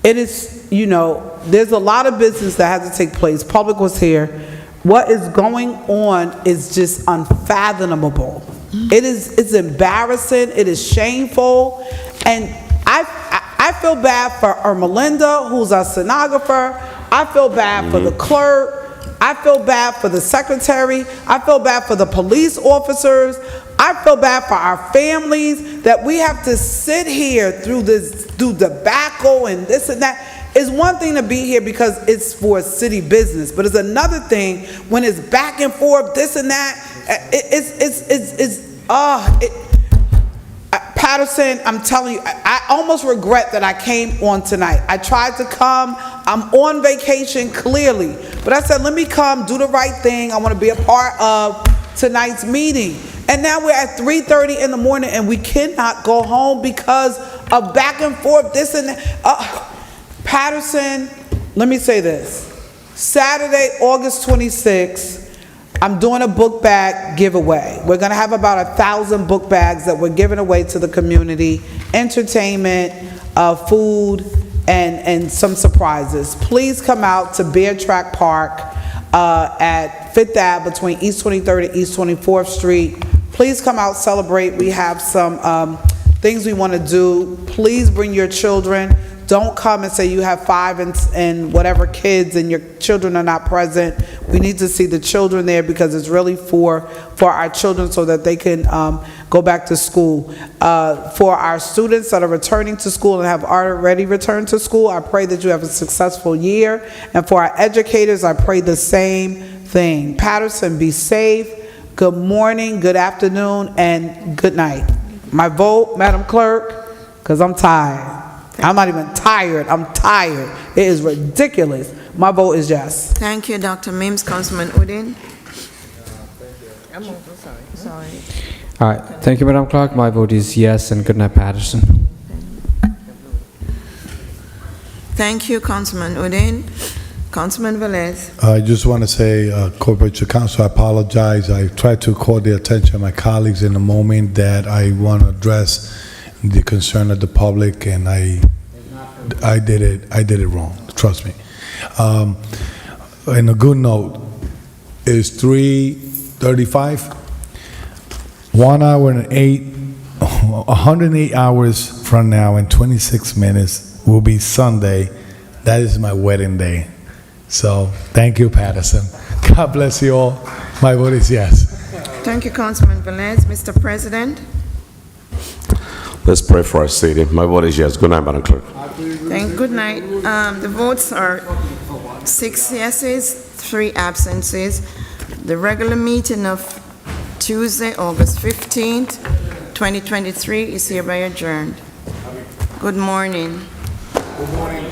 It is, there's a lot of business that has to take place. Public was here. What is going on is just unfathomable. It's embarrassing, it is shameful, and I feel bad for Melinda, who's our stenographer. I feel bad for the clerk. I feel bad for the secretary. I feel bad for the police officers. I feel bad for our families that we have to sit here through tobacco and this and that. It's one thing to be here because it's for city business, but it's another thing when it's back and forth, this and that. Paterson, I'm telling you, I almost regret that I came on tonight. I tried to come. I'm on vacation, clearly. But I said, let me come, do the right thing. I want to be a part of tonight's meeting. And now we're at 3:30 in the morning and we cannot go home because of back and forth, this and that. Paterson, let me say this. Saturday, August 26th, I'm doing a book bag giveaway. We're going to have about 1,000 book bags that we're giving away to the community. Entertainment, food, and some surprises. Please come out to Bear Track Park at 5th Ave between East 23rd and East 24th Street. Please come out, celebrate. We have some things we want to do. Please bring your children. Don't come and say you have 5 and whatever kids and your children are not present. We need to see the children there because it's really for our children so that they can go back to school. For our students that are returning to school and have already returned to school, I pray that you have a successful year. And for our educators, I pray the same thing. Paterson, be safe. Good morning, good afternoon, and good night. My vote, Madam Clerk, because I'm tired. I'm not even tired. I'm tired. It is ridiculous. My vote is yes. Thank you, Dr. Mims. Councilman Udine. Sorry. All right, thank you, Madam Clerk. My vote is yes, and good night, Paterson. Thank you, Councilman Udine. Councilman Velez. I just want to say, Corporate to Council, I apologize. I tried to call the attention of my colleagues in the moment that I want to address the concern of the public, and I did it wrong. Trust me. And a good note is 3:35. 1 hour and 108 hours from now and 26 minutes will be Sunday. That is my wedding day. So thank you, Paterson. God bless you all. My vote is yes. Thank you, Councilman Velez. Mr. President. Let's pray for our city. My vote is yes. Good night, Madam Clerk. Good night. The votes are 6 yeses, 3 absences. The regular meeting of Tuesday, August 15th, 2023 is hereby adjourned. Good morning. Good morning.